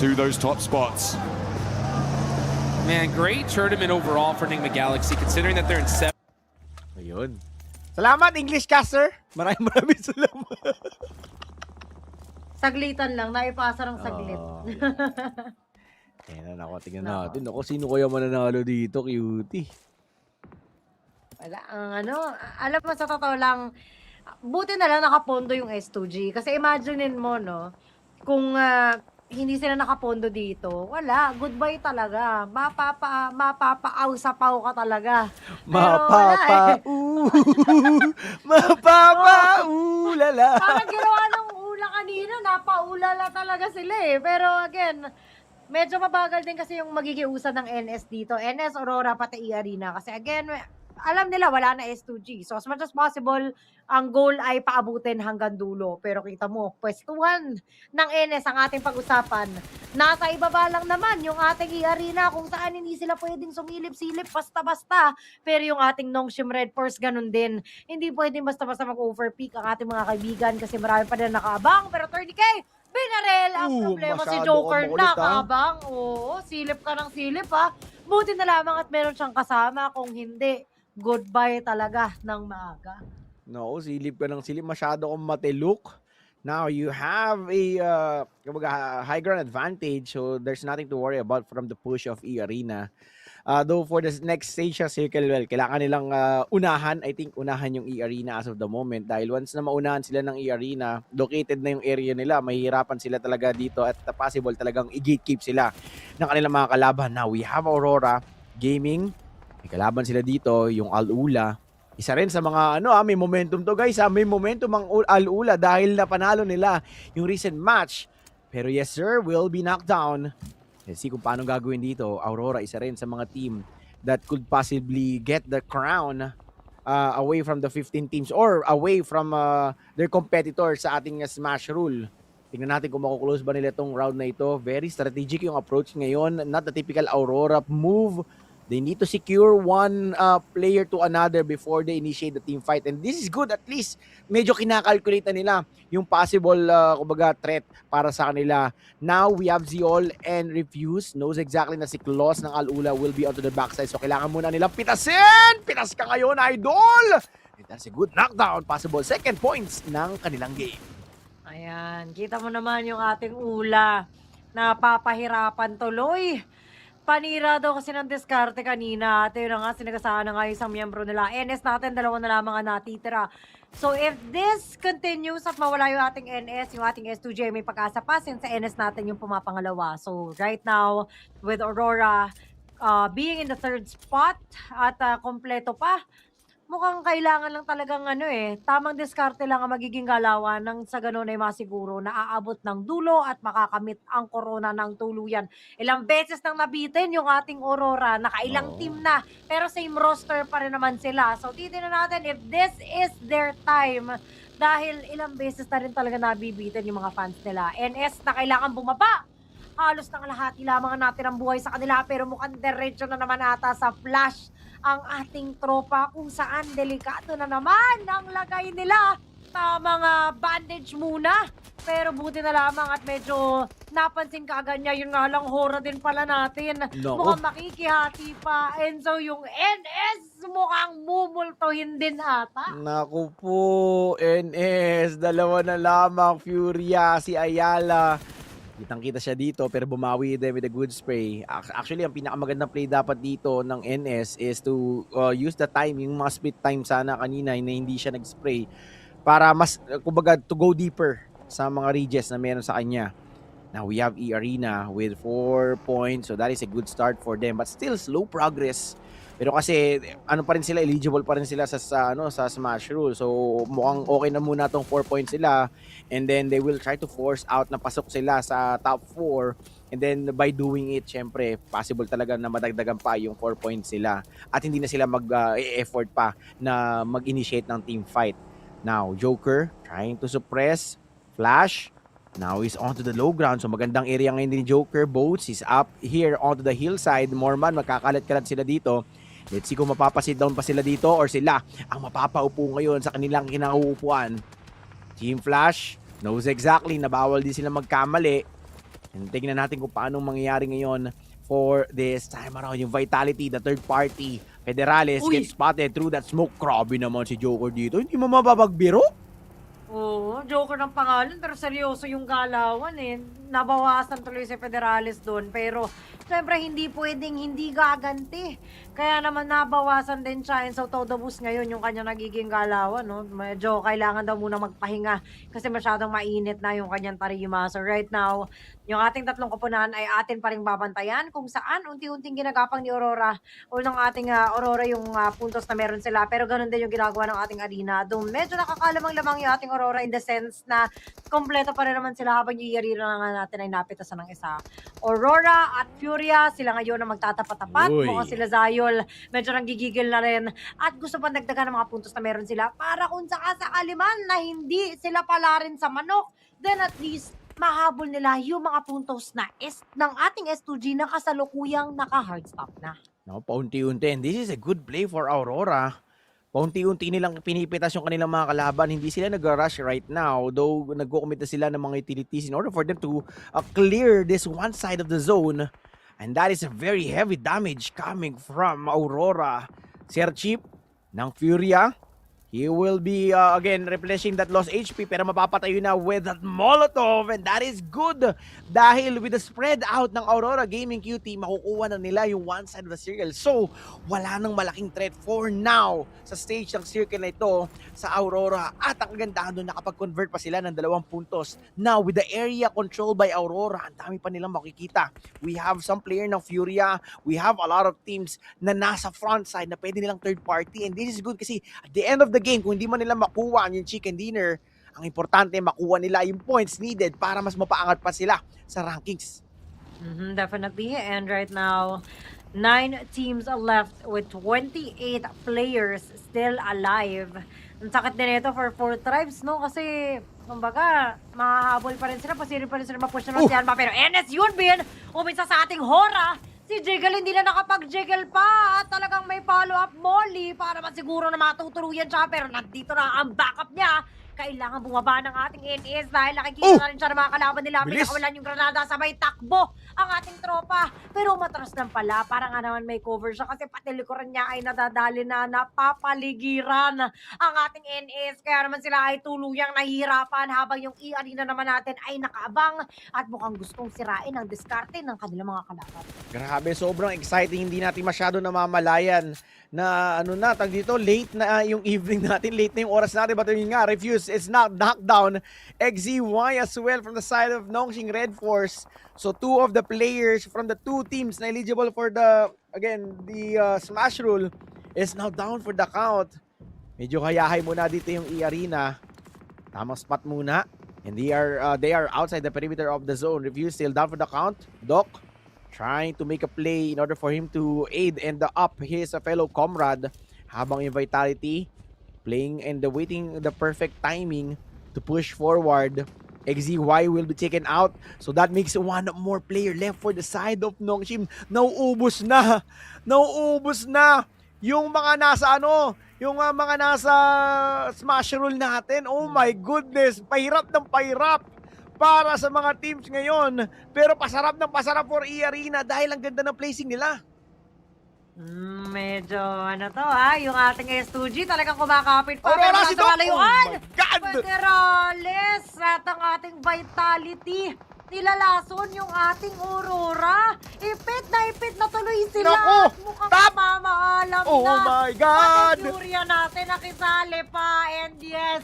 [SPEAKER 5] to those top spots.
[SPEAKER 19] Man, great tournament overall for Enigma Galaxy, considering that they're in 7.
[SPEAKER 24] Ayun. Salamat, English caster. Maraming salamat.
[SPEAKER 25] Saglitan lang, naipasa ng saglit.
[SPEAKER 24] Tingnan ako, tingnan natin. Ako, sino kaya mananalo dito, cutie?
[SPEAKER 25] Wala, alam mo, sa totoo lang, buti na lang nakapondo yung S2G. Kasi imaginein mo, no, kung hindi sila nakapondo dito, wala, goodbye talaga. Mapapaaw sa pau ka talaga.
[SPEAKER 24] Lala.
[SPEAKER 25] Parang ginawa ng ula kanina, napaulala talaga sila eh. Pero again, medyo mabagal din kasi yung magigiusan ng NS dito. NS, Aurora, pati E-Arena. Kasi again, alam nila wala na S2G. So as much as possible, ang goal ay paabutin hanggang dulo. Pero kita mo, pwestuhan ng NS ang ating pag-usapan. Nasa ibaba lang naman yung ating E-Arena kung saan hindi sila pwedeng sumilip-silip basta-basta. Pero yung ating Nongshim Red Force, ganun din. Hindi pwedeng basta-basta mag-overpeak ang ating mga kaibigan kasi marami pa din nakaabang. Pero 30K, Binarel, ang problema si Joker nakaabang. Oo, silip ka ng silip ha. Buti na lamang at meron siyang kasama. Kung hindi, goodbye talaga ng maaga.
[SPEAKER 24] No, silip ka ng silip. Masyado kong mateluk. Now, you have a high ground advantage, so there's nothing to worry about from the push of E-Arena. Though for the next stage sa Circle, well, kailangan nilang unahan. I think unahan yung E-Arena as of the moment. Dahil once na maunahan sila ng E-Arena, located na yung area nila, mahihirapan sila talaga dito at possible talagang i-gatekeep sila ng kanilang mga kalaban. Now, we have Aurora Gaming. May kalaban sila dito, yung Al-Ula. Isa rin sa mga, may momentum to guys. May momentum ang Al-Ula dahil napanalo nila yung recent match. Pero yes sir, will be knocked down. Let's see kung paano gagawin dito. Aurora, isa rin sa mga team that could possibly get the crown away from the 15 teams or away from their competitors sa ating Smash Rule. Tingnan natin kung makuklose ba nila itong round na ito. Very strategic yung approach ngayon. Not the typical Aurora move. They need to secure one player to another before they initiate the team fight. And this is good, at least medyo kinakalculate na nila yung possible threat para sa kanila. Now we have Ziol and Refuse. Knows exactly na si Klaus ng Al-Ula will be onto the backside. So kailangan muna nilang pitasin! Pitas ka ngayon, idol! And that's a good knockdown. Possible second points ng kanilang game.
[SPEAKER 25] Ayan, kita mo naman yung ating Ula. Napapahirapan tuloy. Panira daw kasi ng diskarte kanina. At yun na nga, sinagasaan na nga isang miyembro nila. NS natin, dalawa na lamang ang natitira. So if this continues at mawala yung ating NS, yung ating S2J may pag-asa pa, since sa NS natin yung pumapangalawa. So right now, with Aurora being in the third spot at kompleto pa, mukhang kailangan lang talagang tamang diskarte lang ang magiging galawan nang sa ganun ay masiguro na aabot ng dulo at makakamit ang korona ng tuluyan. Ilang beses nang nabitin yung ating Aurora, nakailang team na, pero same roster pa rin naman sila. So titignan natin if this is their time dahil ilang beses na rin talaga nabibitin yung mga fans nila. NS na kailangan bumaba. Halos nang lahati lamang natin ang buhay sa kanila pero mukhang diretso na naman ata sa flash ang ating tropa kung saan delikado na naman ang lagay nila sa mga bandage muna. Pero buti na lamang at medyo napansin ka agad niya. Yun nga lang, hora din pala natin. Mukhang makikihati pa. And so yung NS mukhang mumultuhin din ata.
[SPEAKER 24] Naku po, NS. Dalawa na lamang. Furia, si Ayala. Kitang-kita siya dito pero bumawi din with a good spray. Actually, ang pinakamagandang play dapat dito ng NS is to use the time, yung mga split time sana kanina na hindi siya nag-spray para mas, kumbaga, to go deeper sa mga regions na meron sa kanya. Now, we have E-Arena with 4 points, so that is a good start for them. But still, slow progress Pero kasi ano pa rin sila, eligible pa rin sila sa Smash Rule. So mukhang okay na muna tong 4 points sila, and then they will try to force out na pasok sila sa top 4, and then by doing it, syempre possible talaga na madagdagan pa yung 4 points sila at hindi na sila mag-effort pa na mag-initiate ng team fight. Now Joker trying to suppress Flash. Now he's onto the low ground. So magandang area ngayon ni Joker. Boats is up here onto the hillside. Morman, magkakalat-kalat sila dito. Let's see kung mapapasit down pa sila dito or sila ang mapapaupo ngayon sa kanilang kinauupuan. Team Flash knows exactly na bawal din sila magkamali. And tignan natin kung paano mangyayari ngayon for this time around. Yung Vitality, the third party, Federales, get spotted through that smoke. Grabe naman si Joker dito. Hindi mo mababagbiro?
[SPEAKER 25] Oo, Joker ng pangalan, pero seryoso yung galawan eh. Nabawasan tuloy si Federales doon, pero syempre hindi pwedeng hindi gaganti. Kaya naman nabawasan din siya, and so todo boost ngayon yung kanya nagiging galawan, no? Medyo kailangan daw muna magpahinga kasi masyadong mainit na yung kanyang tarima. So right now, yung ating tatlong koponan ay atin pa rin babantayan kung saan unti-unting ginagapang ni Aurora o ng ating Aurora yung puntos na meron sila. Pero ganun din yung ginagawa ng ating arena. Doon medyo nakakalamang-lamang yung ating Aurora in the sense na kompleto pa rin naman sila habang yung iarira nga natin ay napitasan ng isa. Aurora at Furia, sila ngayon na magtatapat-tapat. Mukhang sila Zayol, medyo nanggigigil na rin. At gusto pa dagdagan ng mga puntos na meron sila para kung sakasakali man na hindi sila pala rin sa manok, then at least mahabol nila yung mga puntos na ng ating S2G na kasalukuyang naka-hard stop na.
[SPEAKER 24] No, paunti-unti. And this is a good play for Aurora. Paunti-unti nilang pinipitas yung kanilang mga kalaban. Hindi sila nag-rush right now, though nag-commit na sila ng mga utilities in order for them to clear this one side of the zone. And that is a very heavy damage coming from Aurora. Sir Chip ng Furia. He will be, again, replenishing that lost HP, pero mapapatayo na with that Molotov, and that is good. Dahil with the spread out ng Aurora Gaming QT, makukuha na nila yung one side of the circle. So, wala nang malaking threat for now sa stage ng circle na ito sa Aurora. At ang kagandahan doon, nakapag-convert pa sila ng 2 puntos. Now, with the area controlled by Aurora, ang dami pa nilang makikita. We have some player ng Furia. We have a lot of teams na nasa front side na pwede nilang third party. And this is good kasi at the end of the game, kung hindi man nila makuha yung chicken dinner, ang importante makuha nila yung points needed para mas mapaangat pa sila sa rankings.
[SPEAKER 25] Definitely. And right now, 9 teams are left with 28 players still alive. Ang sakit din ito for 4 tribes, no? Kasi, kumbaga, mahahabol pa rin sila, pasirin pa rin sila mapush na siyan pa. Pero NS yun, Bin, umisa sa ating Hora. Si Jiggle hindi na nakapag-jiggle pa at talagang may follow-up Molly para masiguro na matutuluyan siya, pero nandito na ang backup niya. Kailangan bumaba ng ating NS dahil nakikita na rin siya ng mga kalaban nila. Pinakawalan yung granada, sabay takbo ang ating tropa. Pero matras lang pala, parang nga naman may cover siya kasi pati likuran niya ay nadadali na napapaligiran ang ating NS. Kaya naman sila ay tuluyang nahihirapan habang yung arena naman natin ay nakaabang at mukhang gustong sirain ang diskarte ng kanilang mga kalaban.
[SPEAKER 24] Grabe, sobrang exciting. Hindi natin masyado namamalayan na tag dito, late na yung evening natin, late na yung oras natin, but yun nga, Refuse is not knocked down. XZY as well from the side of Nongshim Red Force. So 2 of the players from the 2 teams na eligible for the Smash Rule is now down for the count. Medyo kayahay muna dito yung E-Arena. Tamang spot muna. And they are outside the perimeter of the zone. Refuse still down for the count. Doc trying to make a play in order for him to aid and up his fellow comrade. Habang yung Vitality playing and waiting the perfect timing to push forward. XZY will be taken out. So that makes 1 more player left for the side of Nongshim. Nauubos na. Nauubos na yung mga nasa mga nasa Smash Rule natin. Oh my goodness. Pahirap ng pahirap para sa mga teams ngayon. Pero pasarap ng pasarap for E-Arena dahil ang ganda ng placing nila.
[SPEAKER 25] Medyo yung ating S2G talagang kumakapit pa.
[SPEAKER 24] Aurora si Doc!
[SPEAKER 25] Kalayuan!
[SPEAKER 24] Oh my God!
[SPEAKER 25] Federales at ang ating Vitality. Nilalason yung ating Aurora. Ipit na tuloy sila.
[SPEAKER 24] Naku!
[SPEAKER 25] At mukhang mamaalam na.
[SPEAKER 24] Oh my God!
[SPEAKER 25] At Furia natin nakisali pa. And yes,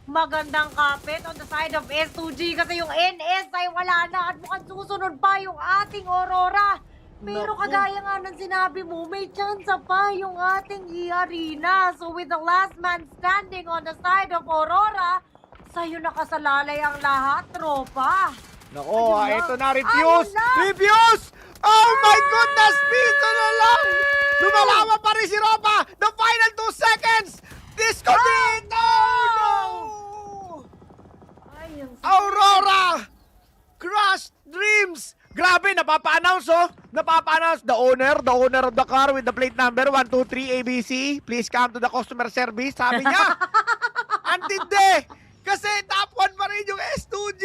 [SPEAKER 25] magandang kapit on the side of S2G kasi yung NS ay wala na at mukhang susunod pa yung ating Aurora. Pero kagaya nga ng sinabi mo, may chance pa yung ating E-Arena. So with the last man standing on the side of Aurora, sa'yo nakasalalay ang lahat, tropa.
[SPEAKER 24] Nako,
[SPEAKER 25] Ayun
[SPEAKER 24] ito
[SPEAKER 25] na.
[SPEAKER 24] na, Refuse!
[SPEAKER 25] Ayun na.
[SPEAKER 24] Refuse! Oh my goodness! Pito na lang! Lumalaban pa rin si Ropa! The final 2 seconds! This could be it! No! Aurora! Crushed Dreams! Grabe, napapa-announce oh! Napapa-announce the owner of the car with the plate number 123 ABC. Please come to the customer service. Sabi niya! Antindi! Kasi top 1 pa rin yung S2G!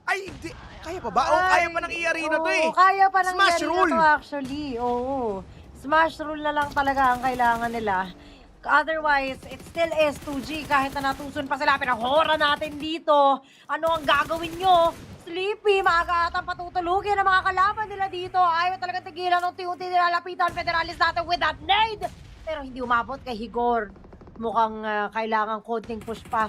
[SPEAKER 24] Ay, hindi. Kaya pa ba? Kaya pa ng E-Arena to eh.
[SPEAKER 25] Kaya pa ng
[SPEAKER 24] Smash
[SPEAKER 25] E-Arena
[SPEAKER 24] rule.
[SPEAKER 25] to actually. Oo. Smash rule na lang talaga ang kailangan nila. Otherwise, it still is 2G. Kahit na natusun pa sila, pinahora natin dito. Ano ang gagawin nyo? Sleepy, maaga atang patutulugin ang mga kalaban nila dito. Ayaw talaga tigilan ng unti-unti nilalapitan Federalist natin with that nade. Pero hindi umabot kay Higor. Mukhang kailangan konting push pa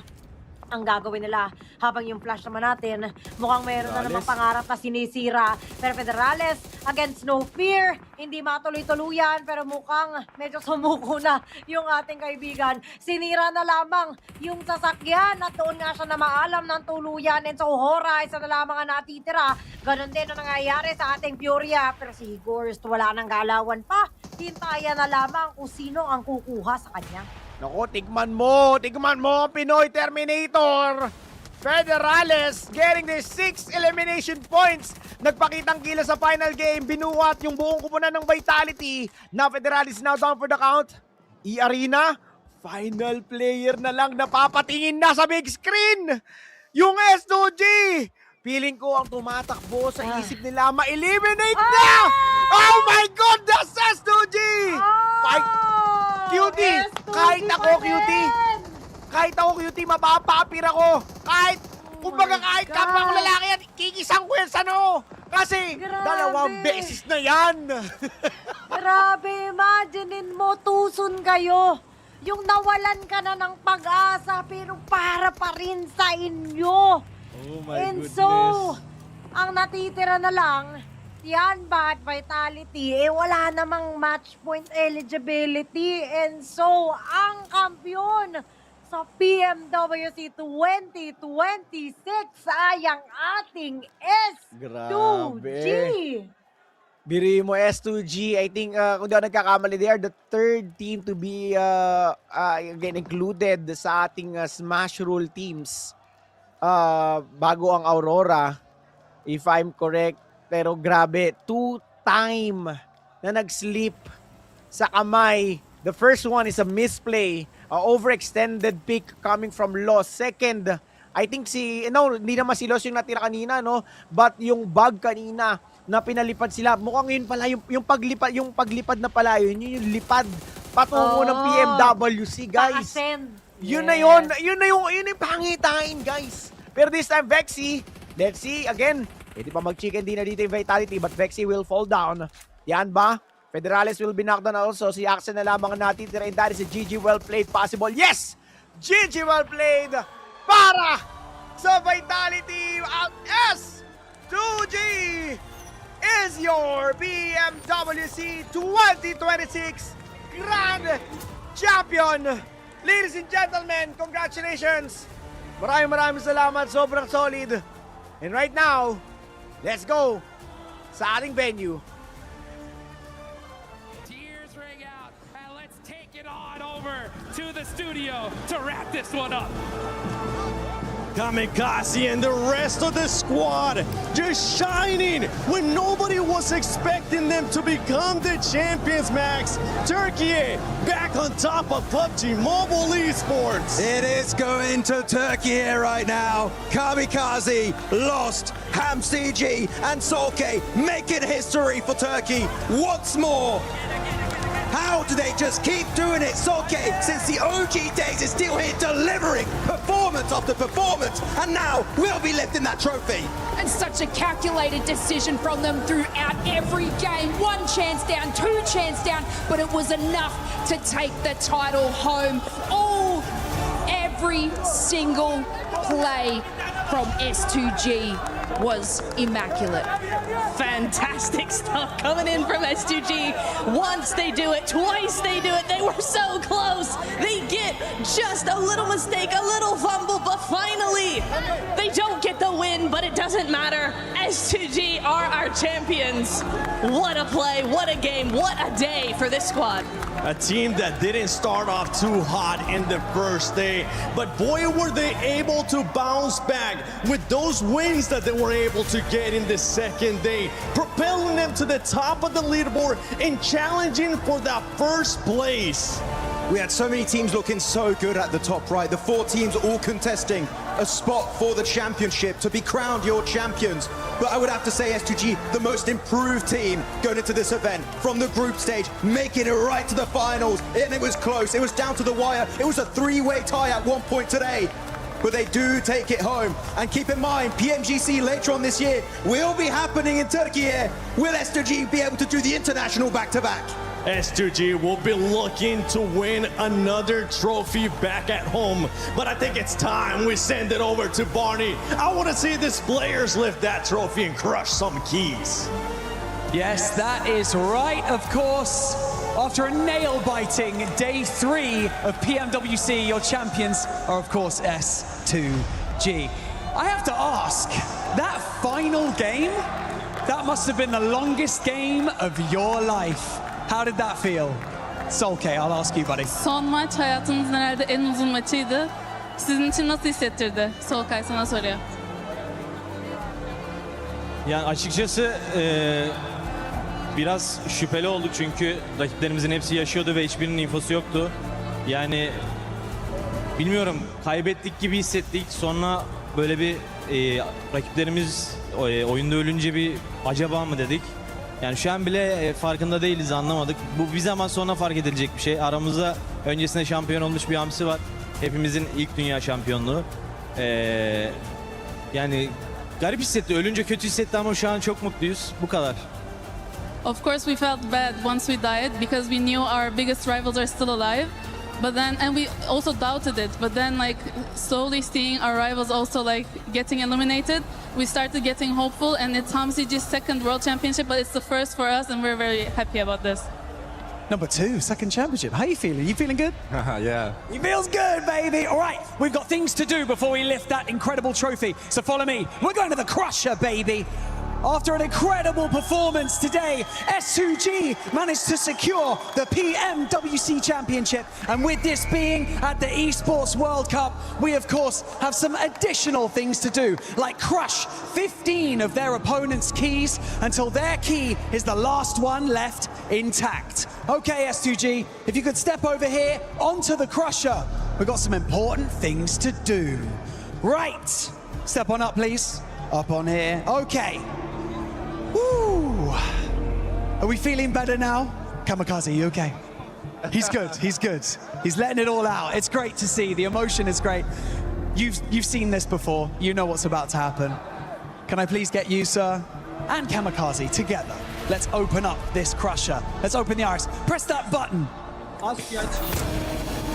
[SPEAKER 25] ang gagawin nila. Habang yung flash naman natin, mukhang mayroon na namang pangarap na sinisira. Pero Federales against No Fear, hindi matuloy-tuluyan, pero mukhang medyo sumuko na yung ating kaibigan. Sinira na lamang yung sasakyan at doon nga siya na maalam ng tuluyan. And so Hora, isa na lamang ang natitira. Ganon din ang nangyayari sa ating Furia. Pero si Higorst, wala nang galawan pa. Hintayan na lamang kung sino ang kukuha sa kanya.
[SPEAKER 24] Nako, tigman mo, Pinoy Terminator. Federales getting their 6 elimination points. Nagpakitang kila sa final game, binuhat yung buong kupunan ng Vitality. Now Federales now down for the count. E-Arena, final player na lang napapatingin na sa big screen. Yung S2G. Feeling ko ang tumatakbo sa isip nila, ma-eliminate na! Oh my goodness, S2G! Cutie! Kahit ako, Cutie, mapapapir ako. Kahit kapwa ko lalaki yan, kikisang ko yan sa no. Kasi, dalawang beses na yan.
[SPEAKER 25] Grabe, imaginein mo, tuson kayo. Yung nawalan ka na ng pag-asa, pero para pa rin sa inyo.
[SPEAKER 24] Oh my goodness.
[SPEAKER 25] So, ang natitira na lang, yan ba at Vitality, wala namang match point eligibility. And so, ang kampiyon sa PMWC 2026 ay ang ating S2G.
[SPEAKER 24] Biri mo, S2G, I think, kung di ako nagkakamali, they are the third team to be again included sa ating Smash Rule teams. Bago ang Aurora, if I'm correct. Pero grabe, 2-time na nag-sleep sa kamay. The first one is a misplay, overextended pick coming from Loss. Second, I think hindi naman si Loss yung natira kanina, no? But yung bug kanina na pinalipad sila, mukhang yun pala, yung paglipad na pala, yun yung lipad patungo ng PMWC, guys. Yun na yung pangitain, guys. Pero this time, Vexy, let's see, again, hindi pa mag-chicken dinner dito yung Vitality, but Vexy will fall down. Yan ba? Federales will be knocked down also. Si Axel na lamang ang natitira, and that is a GG well played possible. Yes! GG well played para sa Vitality. S2G is your PMWC 2026 Grand Champion. Ladies and gentlemen, congratulations! Maraming salamat. Sobrang solid. And right now, let's go sa ating venue.
[SPEAKER 19] Tears ring out, and let's take it on over to the studio to wrap this one up.
[SPEAKER 1] Kamikaze and the rest of the squad just shining when nobody was expecting them to become the champions, Max. Turkey back on top of PUBG Mobile Esports.
[SPEAKER 12] It is going to Turkey here right now. Kamikaze, Lost, Ham CG, and Solke making history for Turkey once more. How do they just keep doing it? Solke, since the OG days, is still here delivering performance after performance, and now we'll be lifting that trophy.
[SPEAKER 14] And such a calculated decision from them throughout every game. One chance down, two chance down, but it was enough to take the title home. Every single play from S2G was immaculate.
[SPEAKER 13] Fantastic stuff coming in from S2G. Once they do it, twice they do it. They were so close. They get just a little mistake, a little fumble, but finally they don't get the win, but it doesn't matter. S2G are our champions. What a play, what a game, what a day for this squad.
[SPEAKER 1] A team that didn't start off too hot in the first day, but boy, were they able to bounce back with those wins that they were able to get in the second day, propelling them to the top of the leaderboard and challenging for that first place.
[SPEAKER 12] We had so many teams looking so good at the top right. The 4 teams all contesting a spot for the championship to be crowned your champions. But I would have to say S2G, the most improved team going into this event from the group stage, making it right to the finals. And it was close. It was down to the wire. It was a 3-way tie at one point today. But they do take it home. And keep in mind, PMGC later on this year will be happening in Turkey. Will S2G be able to do the international back-to-back?
[SPEAKER 1] S2G will be looking to win another trophy back at home. But I think it's time we send it over to Barney. I want to see these players lift that trophy and crush some keys.
[SPEAKER 15] Yes, that is right, of course. After a nail-biting day 3 of PMWC, your champions are, of course, S2G. I have to ask, that final game, that must have been the longest game of your life. How did that feel? Solkay, I'll ask you, buddy.
[SPEAKER 16] Son maç hayatımızın herhalde en uzun maçıydı. Sizin için nasıl hissettirdi? Solkay sana soruyor.
[SPEAKER 18] Yani açıkçası biraz şüpheli olduk çünkü rakiplerimizin hepsi yaşıyordu ve hiçbirinin infosu yoktu. Yani bilmiyorum, kaybettik gibi hissettik. Sonra böyle bir rakiplerimiz oyunda ölünce bir acaba mı dedik. Yani şu an bile farkında değiliz, anlamadık. Bu bir zaman sonra fark edilecek bir şey. Aramızda öncesinde şampiyon olmuş bir hamsi var. Hepimizin ilk dünya şampiyonluğu. Yani garip hissetti, ölünce kötü hissetti ama şu an çok mutluyuz. Bu kadar.
[SPEAKER 16] Of course we felt bad once we died because we knew our biggest rivals are still alive. But then, and we also doubted it, but then like slowly seeing our rivals also like getting eliminated, we started getting hopeful, and it's Hamsi's second world championship, but it's the first for us and we're very happy about this.
[SPEAKER 15] Number 2, second championship. How are you feeling? You feeling good?
[SPEAKER 22] Yeah.
[SPEAKER 15] He feels good, baby. All right, we've got things to do before we lift that incredible trophy. So follow me. We're going to the Crusher, baby. After an incredible performance today, S2G managed to secure the PMWC Championship. And with this being at the ESPORTS World Cup, we of course have some additional things to do, like crush 15 of their opponent's keys until their key is the last one left intact. Okay, S2G, if you could step over here onto the Crusher. We've got some important things to do. Right, step on up, please. Up on here. Okay. Woo! Are we feeling better now? Kamikaze, you okay? He's good, he's good. He's letting it all out. It's great to see. The emotion is great. You've seen this before. You know what's about to happen. Can I please get you, sir, and Kamikaze together? Let's open up this Crusher. Let's open the iris. Press that button.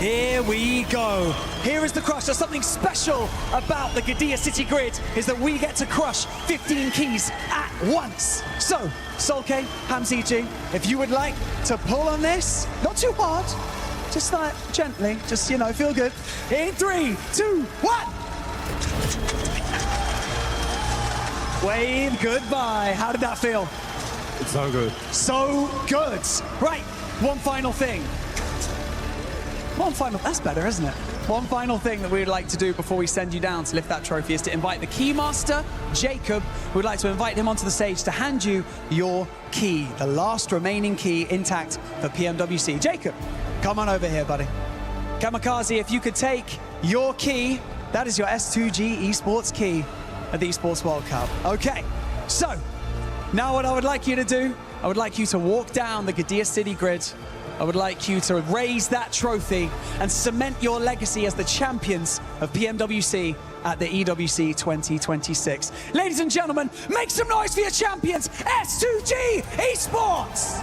[SPEAKER 15] Here we go. Here is the Crusher. Something special about the Gadia City Grid is that we get to crush 15 keys at once. So, Solkay, Hamsiji, if you would like to pull on this, not too hard, just like gently, just, you know, feel good. In 3, 2, 1. Wave goodbye. How did that feel?
[SPEAKER 22] It's so good.
[SPEAKER 15] So good. Right, one final thing. That's better, isn't it? One final thing that we'd like to do before we send you down to lift that trophy is to invite the Keymaster, Jacob. We'd like to invite him onto the stage to hand you your key, the last remaining key intact for PMWC. Jacob, come on over here, buddy. Kamikaze, if you could take your key, that is your S2G esports key at the ESPORTS World Cup. Okay, so now what I would like you to do, I would like you to walk down the Gadia City Grid. I would like you to raise that trophy and cement your legacy as the champions of PMWC at the EWC 2026. Ladies and gentlemen, make some noise for your champions, S2G Esports!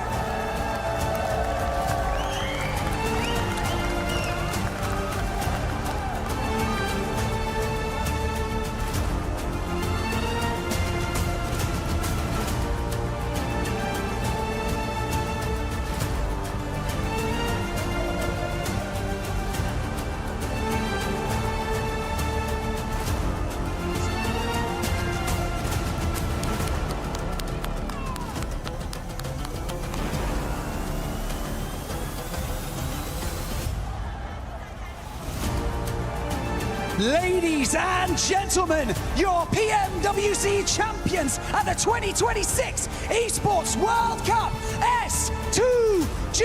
[SPEAKER 15] Ladies and gentlemen, your PMWC champions at the 2026 Esports World Cup S2G!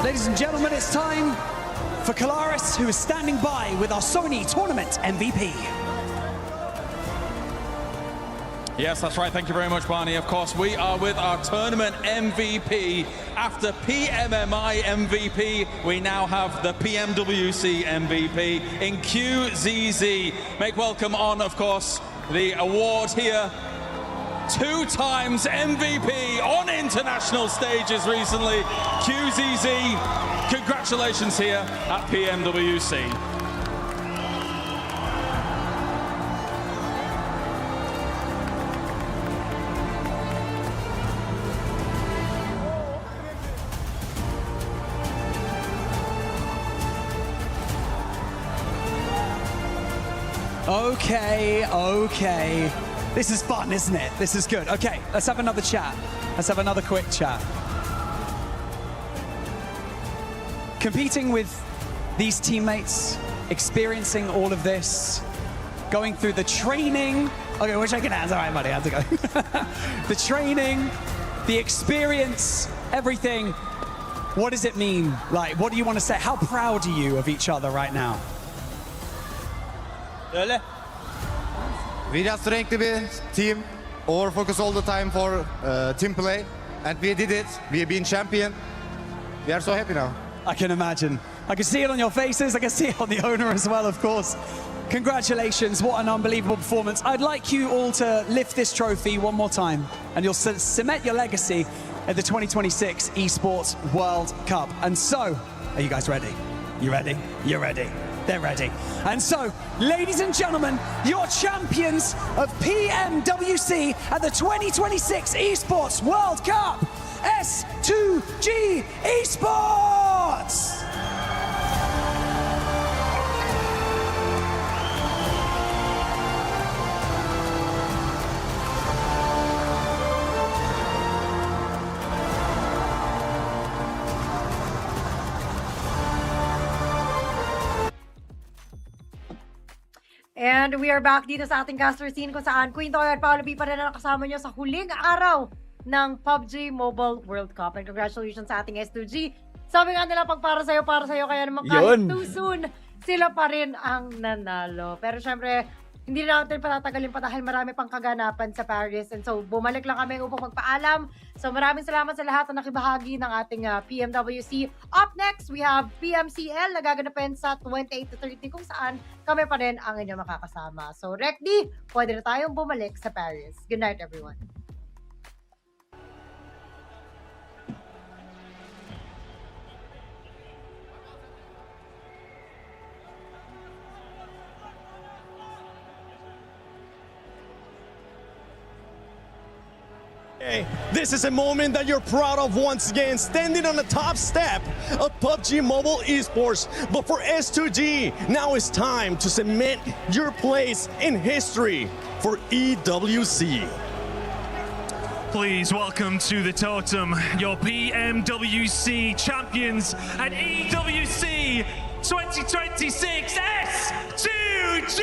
[SPEAKER 15] Ladies and gentlemen, it's time for Kalaris, who is standing by with our Sony Tournament MVP.
[SPEAKER 6] Yes, that's right. Thank you very much, Barney. Of course, we are with our tournament MVP. After PMMI MVP, we now have the PMWC MVP in QZZ. Make welcome on, of course, the award here. 2 times MVP on international stages recently. QZZ, congratulations here at PMWC.
[SPEAKER 15] Okay. This is fun, isn't it? This is good. Okay, let's have another chat. Let's have another quick chat. Competing with these teammates, experiencing all of this, going through the training. Okay, we're shaking hands. All right, buddy, how's it going? The training, the experience, everything. What does it mean? Like, what do you want to say? How proud are you of each other right now?
[SPEAKER 7] We just strengthened the team, over focus all the time for team play, and we did it. We have been champion. We are so happy now.
[SPEAKER 15] I can imagine. I can see it on your faces. I can see it on the owner as well, of course. Congratulations, what an unbelievable performance. I'd like you all to lift this trophy one more time, and you'll cement your legacy at the 2026 Esports World Cup. And so, are you guys ready? You ready? You're ready. They're ready. And so, ladies and gentlemen, your champions of PMWC at the 2026 Esports World Cup, S2G Esports!
[SPEAKER 25] And we are back dito sa ating caster scene kung saan Queen Toyo at Paolo B pa rin ang kasama nyo sa huling araw ng PUBG Mobile World Cup. And congratulations sa ating S2G. Sabi nga nila pag para sa'yo, kaya naman kahit too soon. sila pa rin ang nanalo. Pero syempre, hindi na natin patatagalin pa dahil marami pang kaganapan sa Paris. And so, bumalik lang kami upang magpaalam. So, maraming salamat sa lahat na nakibahagi ng ating PMWC. Up next, we have PMCL na gaganapin sa 28 to 30 kung saan kami pa rin ang inyong makakasama. So, Rec D, pwede na tayong bumalik sa Paris. Good night, everyone.
[SPEAKER 1] This is a moment that you're proud of once again, standing on the top step of PUBG Mobile Esports. But for S2G, now it's time to cement your place in history for EWC.
[SPEAKER 8] Please welcome to the totem your PMWC champions and EWC 2026 S2G!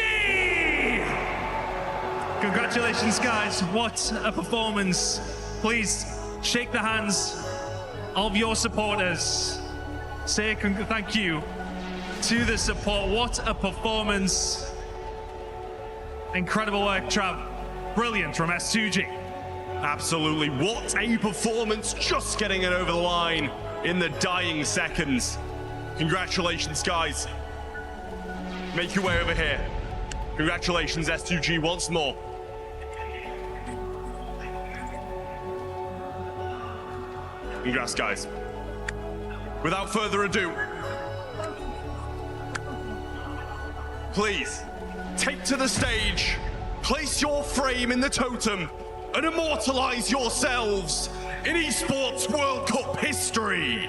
[SPEAKER 8] Congratulations, guys. What a performance. Please shake the hands of your supporters. Say thank you to the support. What a performance. Incredible work, Trav. Brilliant from S2G.
[SPEAKER 17] Absolutely. What a performance. Just getting it over the line in the dying seconds. Congratulations, guys. Make your way over here. Congratulations, S2G, once more. Congrats, guys. Without further ado, please take to the stage, place your frame in the totem, and immortalize yourselves in Esports World Cup history.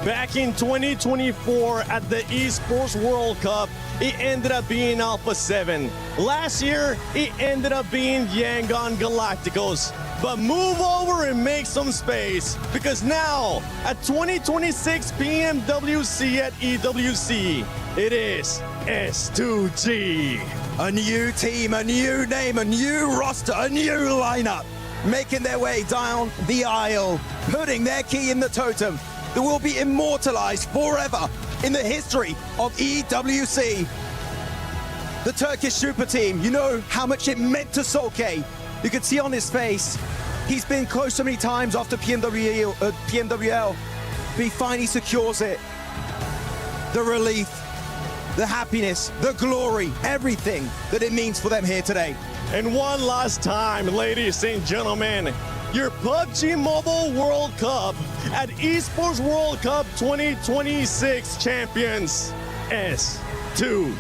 [SPEAKER 1] Back in 2024 at the Esports World Cup, it ended up being Alpha 7. Last year, it ended up being Yangon Galacticos. But move over and make some space, because now at 2026 PMWC at EWC, it is S2G.
[SPEAKER 12] A new team, a new name, a new roster, a new lineup, making their way down the aisle, putting their key in the totem that will be immortalized forever in the history of EWC. The Turkish super team, you know how much it meant to Solke. You could see on his face, he's been close so many times after PMWL, but he finally secures it. The relief, the happiness, the glory, everything that it means for them here today.
[SPEAKER 1] And one last time, ladies and gentlemen, your PUBG Mobile World Cup at Esports World Cup 2026 champions, S2G.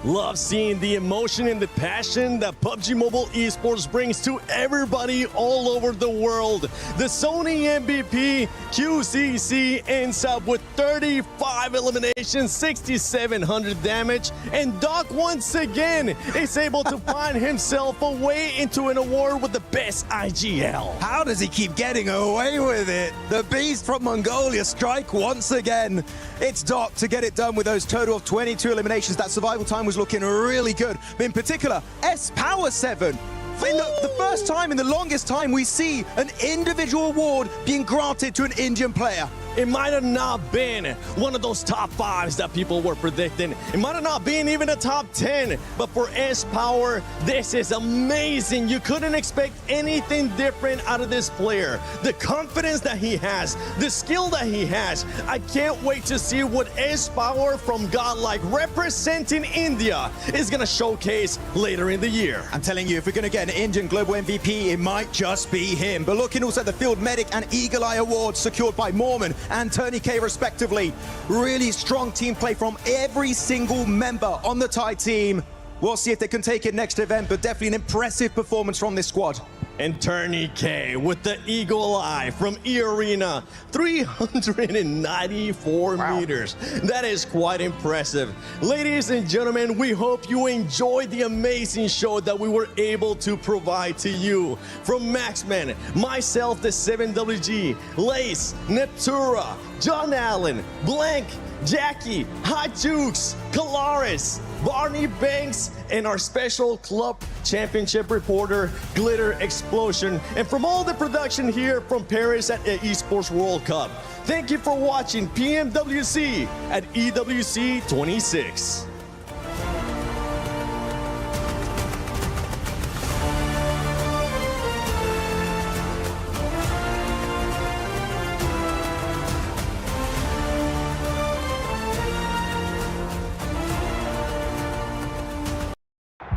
[SPEAKER 1] Love seeing the emotion and the passion that PUBG Mobile Esports brings to everybody all over the world. The Sony MVP QCC ends up with 35 eliminations, 6,700 damage, and Doc once again is able to find himself a way into an award with the best IGL.
[SPEAKER 12] How does he keep getting away with it? The beast from Mongolia strike once again. It's Doc to get it done with those total of 22 eliminations. That survival time was looking really good. In particular, S-Power 7. In the first time in the longest time we see an individual award being granted to an Indian player.
[SPEAKER 1] It might have not been one of those top 5s that people were predicting. It might have not been even a top 10. But for S-Power, this is amazing. You couldn't expect anything different out of this player. The confidence that he has, the skill that he has. I can't wait to see what S-Power from Godlike representing India is going to showcase later in the year.
[SPEAKER 12] I'm telling you, if we're going to get an Indian Global MVP, it might just be him. But looking also at the Field Medic and Eagle Eye Awards secured by Mormon and Tony K respectively. Really strong team play from every single member on the Thai team. We'll see if they can take it next event, but definitely an impressive performance from this squad.
[SPEAKER 1] And Tony K with the Eagle Eye from E-Arena, 394 meters. That is quite impressive. Ladies and gentlemen, we hope you enjoyed the amazing show that we were able to provide to you. From Maxman, myself, the 7WG, Lace, Neptura, John Allen, Blank, Jackie, Hot Jukes, Kalaris, Barney Banks, and our special club championship reporter, Glitter Explosion. And from all the production here from Paris at Esports World Cup, thank you for watching PMWC at EWC 26.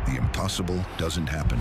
[SPEAKER 10] The impossible doesn't happen.